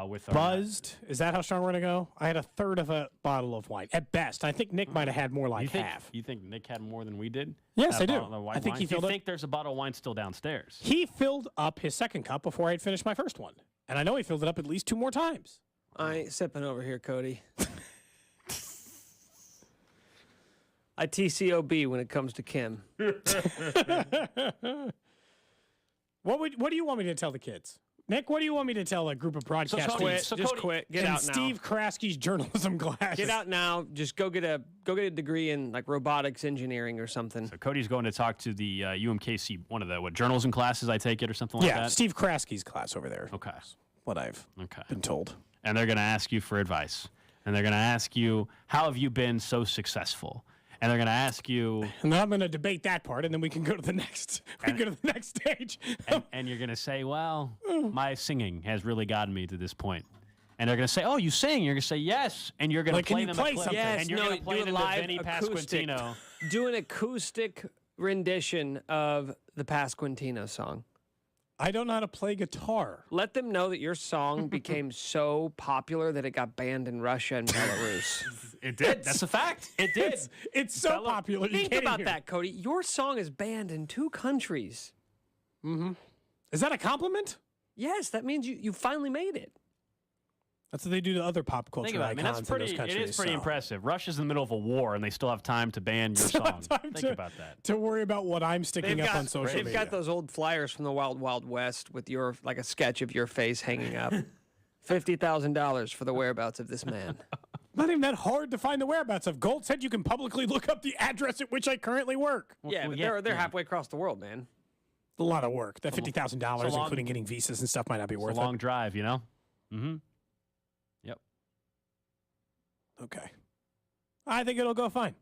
[SPEAKER 6] with our
[SPEAKER 7] Buzzed. Is that how strong we're going to go? I had a third of a bottle of wine at best. I think Nick might have had more like half.
[SPEAKER 6] You think Nick had more than we did?
[SPEAKER 7] Yes, I do.
[SPEAKER 6] I think he filled up. I think there's a bottle of wine still downstairs.
[SPEAKER 7] He filled up his second cup before I had finished my first one. And I know he filled it up at least 2 more times.
[SPEAKER 8] I ain't sipping over here, Cody. I TCOB when it comes to Kim.
[SPEAKER 7] What do you want me to tell the kids? Nick, what do you want me to tell a group of broadcasters?
[SPEAKER 8] Just quit. Get out now.
[SPEAKER 7] Steve Kraski's journalism class.
[SPEAKER 8] Get out now. Just go get a degree in like robotics engineering or something.
[SPEAKER 6] So Cody's going to talk to the UMKC, one of the journalism classes, I take it, or something like that?
[SPEAKER 7] Yeah, Steve Kraski's class over there.
[SPEAKER 6] Okay.
[SPEAKER 7] What I've been told.
[SPEAKER 6] And they're going to ask you for advice. And they're going to ask you, how have you been so successful? And they're going to ask you...
[SPEAKER 7] And I'm going to debate that part, and then we can go to the next stage.
[SPEAKER 6] and you're going to say, well, my singing has really gotten me to this point. And they're going to say, oh, you sing? You're going to say, yes. And you're going to play them a clip.
[SPEAKER 8] Yes,
[SPEAKER 6] and you're going to play them the Vinny Pasquantino.
[SPEAKER 8] Do an acoustic rendition of the Pasquantino song.
[SPEAKER 7] I don't know how to play guitar.
[SPEAKER 8] Let them know that your song became so popular that it got banned in Russia and Belarus.
[SPEAKER 6] It did. That's a fact. It did.
[SPEAKER 7] It's so popular.
[SPEAKER 8] Think about that, Cody. Your song is banned in 2 countries.
[SPEAKER 7] Mm-hmm. Is that a compliment?
[SPEAKER 8] Yes, that means you finally made it.
[SPEAKER 7] That's what they do to other pop culture
[SPEAKER 6] Think about it. I mean,
[SPEAKER 7] icons in those countries.
[SPEAKER 6] It is pretty impressive. Russia's in the middle of a war, and they still have time to ban your song. Think about that.
[SPEAKER 7] To worry about what I'm sticking up on social media.
[SPEAKER 8] They've got those old flyers from the Wild Wild West with like a sketch of your face hanging up. $50,000 for the whereabouts of this man.
[SPEAKER 7] Not even that hard to find the whereabouts of. Gold said you can publicly look up the address at which I currently work.
[SPEAKER 8] Yeah, but they're halfway across the world, man.
[SPEAKER 7] A lot of work. That $50,000, including getting visas and stuff, might not be worth it.
[SPEAKER 6] It's a long drive, you know? Mm-hmm. Yep.
[SPEAKER 7] Okay. I think it'll go fine.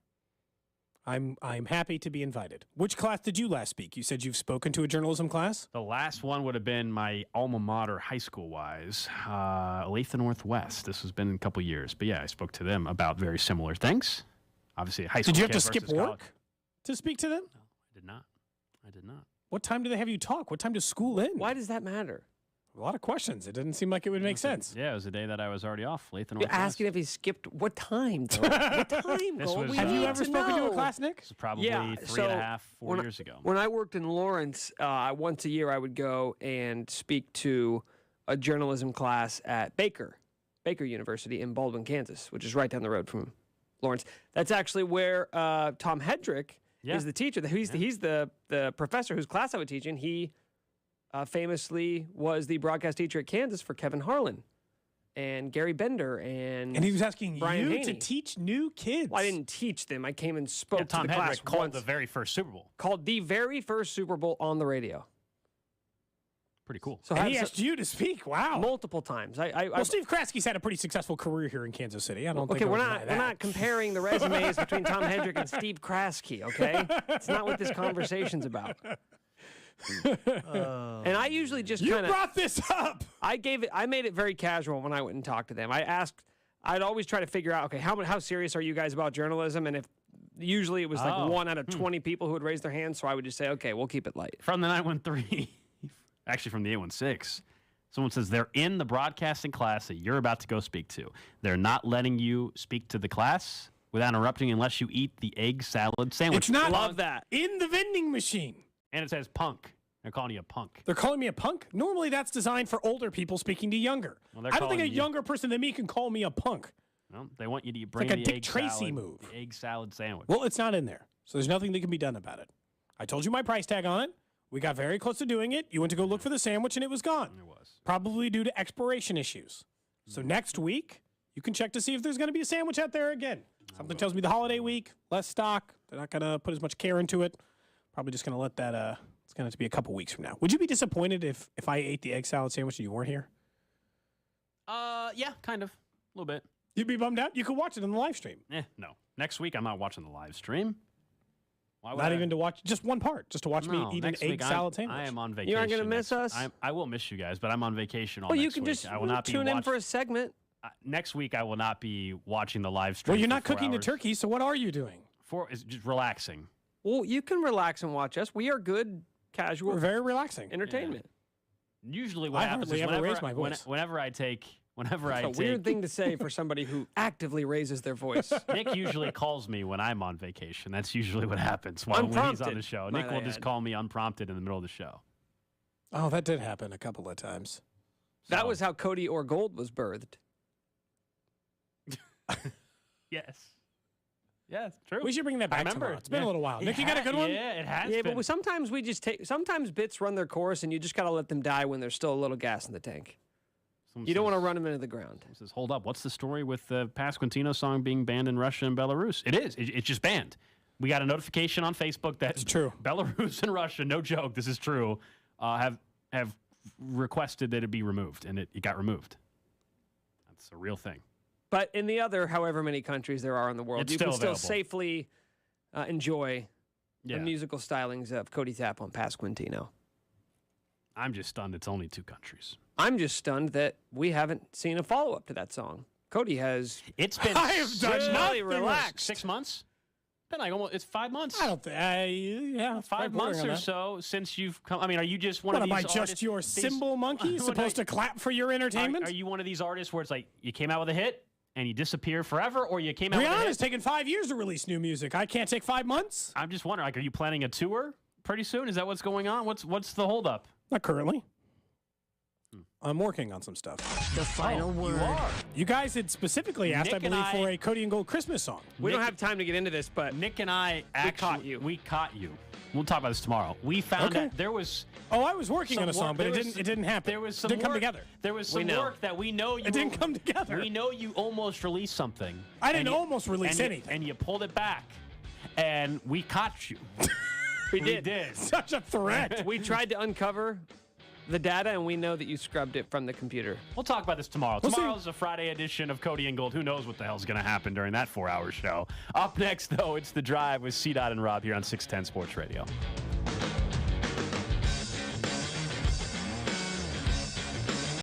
[SPEAKER 7] I'm happy to be invited. Which class did you last speak? You said you've spoken to a journalism class?
[SPEAKER 6] The last one would have been my alma mater high school-wise, Olathe Northwest. This has been a couple years. But, yeah, I spoke to them about very similar things. Obviously, high school.
[SPEAKER 7] Did you have to
[SPEAKER 6] kid
[SPEAKER 7] skip
[SPEAKER 6] versus
[SPEAKER 7] work
[SPEAKER 6] college.
[SPEAKER 7] to speak to them?
[SPEAKER 6] No, I did not. I did not.
[SPEAKER 7] What time do they have you talk? What time does school end?
[SPEAKER 8] Why does that matter?
[SPEAKER 7] A lot of questions. It didn't seem like it would make sense.
[SPEAKER 6] Yeah, it was the day that I was already off. Olathe
[SPEAKER 8] You're
[SPEAKER 6] Northwest.
[SPEAKER 8] asking if he skipped what time, though? What time, Gold?
[SPEAKER 6] was,
[SPEAKER 7] Have you ever spoken to a class, Nick?
[SPEAKER 6] This is probably 3.5, 4 years ago.
[SPEAKER 8] When I worked in Lawrence, once a year I would go and speak to a journalism class at Baker University in Baldwin, Kansas, which is right down the road from Lawrence. That's actually where Tom Hedrick is the teacher. He's the professor whose class I would teach in. He famously was the broadcast teacher at Kansas for Kevin Harlan and Gary Bender and
[SPEAKER 7] he was asking
[SPEAKER 8] Brian
[SPEAKER 7] you
[SPEAKER 8] Haney.
[SPEAKER 7] to teach new kids.
[SPEAKER 8] Well, I didn't teach them. I came and spoke to
[SPEAKER 6] Tom
[SPEAKER 8] the class
[SPEAKER 6] Hedrick called
[SPEAKER 8] once.
[SPEAKER 6] the very first Super Bowl.
[SPEAKER 8] Called the very first Super Bowl on the radio.
[SPEAKER 6] Pretty cool.
[SPEAKER 7] So he asked you to speak. Wow.
[SPEAKER 8] Multiple times.
[SPEAKER 7] Well, Steve Kraski's had a pretty successful career here in Kansas City. I don't think
[SPEAKER 8] we're not comparing the resumes between Tom Hedrick and Steve Kraski, okay? It's not what this conversation's about. And I usually just
[SPEAKER 7] You brought this up.
[SPEAKER 8] I made it very casual when I went and talked to them. I'd always try to figure out, okay, how serious are you guys about journalism? And if usually it was like 1 out of 20 people who would raise their hands, so I would just say, okay, we'll keep it light.
[SPEAKER 6] From the 913, actually from the 816, someone says they're in the broadcasting class that you're about to go speak to. They're not letting you speak to the class without interrupting unless you eat the egg salad sandwich.
[SPEAKER 7] It's not
[SPEAKER 8] Love that.
[SPEAKER 7] in the vending machine.
[SPEAKER 6] And it says punk. They're calling you a punk.
[SPEAKER 7] They're calling me a punk? Normally that's designed for older people speaking to younger.
[SPEAKER 6] Well, they're
[SPEAKER 7] I don't think a
[SPEAKER 6] calling you-
[SPEAKER 7] younger person than me can call me a punk.
[SPEAKER 6] Well, they want you to bring
[SPEAKER 7] like a
[SPEAKER 6] the
[SPEAKER 7] Dick
[SPEAKER 6] egg
[SPEAKER 7] Tracy
[SPEAKER 6] salad,
[SPEAKER 7] move.
[SPEAKER 6] The egg salad sandwich.
[SPEAKER 7] Well, it's not in there. So there's nothing that can be done about it. I told you my price tag on it. We got very close to doing it. You went to go look for the sandwich and it was gone.
[SPEAKER 6] It was.
[SPEAKER 7] Probably due to expiration issues. So next week, you can check to see if there's going to be a sandwich out there again. Something tells me the holiday week, less stock. They're not going to put as much care into it. Probably just going to let that, it's going to have to be a couple weeks from now. Would you be disappointed if I ate the egg salad sandwich and you weren't here?
[SPEAKER 6] Yeah, kind of. A little bit.
[SPEAKER 7] You'd be bummed out? You could watch it on the live stream.
[SPEAKER 6] No. Next week, I'm not watching the live stream. Why would
[SPEAKER 7] Not
[SPEAKER 6] I?
[SPEAKER 7] even to watch, just one part, just to watch me eat an
[SPEAKER 6] next
[SPEAKER 7] egg
[SPEAKER 6] week
[SPEAKER 7] salad sandwich.
[SPEAKER 6] I am on vacation.
[SPEAKER 8] You aren't going to miss us?
[SPEAKER 6] I will miss you guys, but I'm on vacation all
[SPEAKER 8] Well,
[SPEAKER 6] next
[SPEAKER 8] you can
[SPEAKER 6] week.
[SPEAKER 8] just
[SPEAKER 6] I will not be
[SPEAKER 8] tune in for a segment.
[SPEAKER 6] next week, I will not be watching the live stream.
[SPEAKER 7] Well, you're
[SPEAKER 6] for
[SPEAKER 7] not
[SPEAKER 6] 4
[SPEAKER 7] cooking the
[SPEAKER 6] hours.
[SPEAKER 7] turkey, so what are you doing?
[SPEAKER 6] It's just relaxing.
[SPEAKER 8] Well, you can relax and watch us. We are good, casual
[SPEAKER 7] We're very relaxing.
[SPEAKER 8] entertainment.
[SPEAKER 6] Usually what happens is whenever I take
[SPEAKER 8] It's a weird thing to say for somebody who actively raises their voice.
[SPEAKER 6] Nick usually calls me when I'm on vacation. That's usually what happens when he's on the show. Nick will just call me unprompted in the middle of the show.
[SPEAKER 7] Oh, that did happen a couple of times.
[SPEAKER 8] That was how Cody or Gold was birthed.
[SPEAKER 6] Yes. Yeah, it's true.
[SPEAKER 7] We should bring that back tomorrow. It's been a little while. Nick, you got a good one?
[SPEAKER 6] Yeah, it has
[SPEAKER 8] been.
[SPEAKER 6] been.
[SPEAKER 8] But sometimes we just sometimes bits run their course, and you just got to let them die when there's still a little gas in the tank. You don't want to run them into the ground.
[SPEAKER 6] Says, hold up. What's the story with the Pasquantino song being banned in Russia and Belarus? It is. It's just banned. We got a notification on Facebook that
[SPEAKER 7] it's true.
[SPEAKER 6] Belarus and Russia, no joke, this is true, have requested that it be removed, and it got removed. That's a real thing.
[SPEAKER 8] But in the other however many countries there are in the world, you can still safely enjoy the musical stylings of Cody Tapp on Pasquantino.
[SPEAKER 6] I'm just stunned it's only 2 countries.
[SPEAKER 8] I'm just stunned that we haven't seen a follow-up to that song. Cody has.
[SPEAKER 6] It's been
[SPEAKER 8] really relaxed.
[SPEAKER 6] 6 months? Been like almost. It's 5 months.
[SPEAKER 7] I don't think.
[SPEAKER 6] 5 months or so since you've come. I mean, are you just one of these?
[SPEAKER 7] What am I, just your cymbal monkey supposed to clap for your entertainment?
[SPEAKER 6] Are you one of these artists where it's like you came out with a hit and you disappear forever, or you came out with a hit?
[SPEAKER 7] Rihanna's taken 5 years to release new music. I can't take 5 months.
[SPEAKER 6] I'm just wondering, like, are you planning a tour pretty soon? Is that what's going on? What's the holdup?
[SPEAKER 7] Not currently. I'm working on some stuff.
[SPEAKER 3] The final word.
[SPEAKER 7] You guys had specifically asked,
[SPEAKER 6] Nick
[SPEAKER 7] I believe, for a Cody and Gold Christmas song.
[SPEAKER 8] We don't have time to get into this, but
[SPEAKER 6] Nick and I actually
[SPEAKER 8] we caught you.
[SPEAKER 6] We'll talk about this tomorrow. We found that there was.
[SPEAKER 7] Oh, I was working on a song, but it didn't happen.
[SPEAKER 6] There was some
[SPEAKER 7] didn't come
[SPEAKER 6] work,
[SPEAKER 7] together.
[SPEAKER 6] There was some work that we know you.
[SPEAKER 7] It didn't come together.
[SPEAKER 6] We know you almost released something.
[SPEAKER 7] I didn't almost release anything.
[SPEAKER 6] And you pulled it back, and we caught you.
[SPEAKER 8] We did.
[SPEAKER 7] Such a threat.
[SPEAKER 8] We tried to uncover the data, and we know that you scrubbed it from the computer.
[SPEAKER 6] We'll talk about this tomorrow. Tomorrow's a Friday edition of Cody and Gold. Who knows what the hell's going to happen during that 4-hour show. Up next, though, it's The Drive with C-Dot and Rob here on 610 Sports Radio.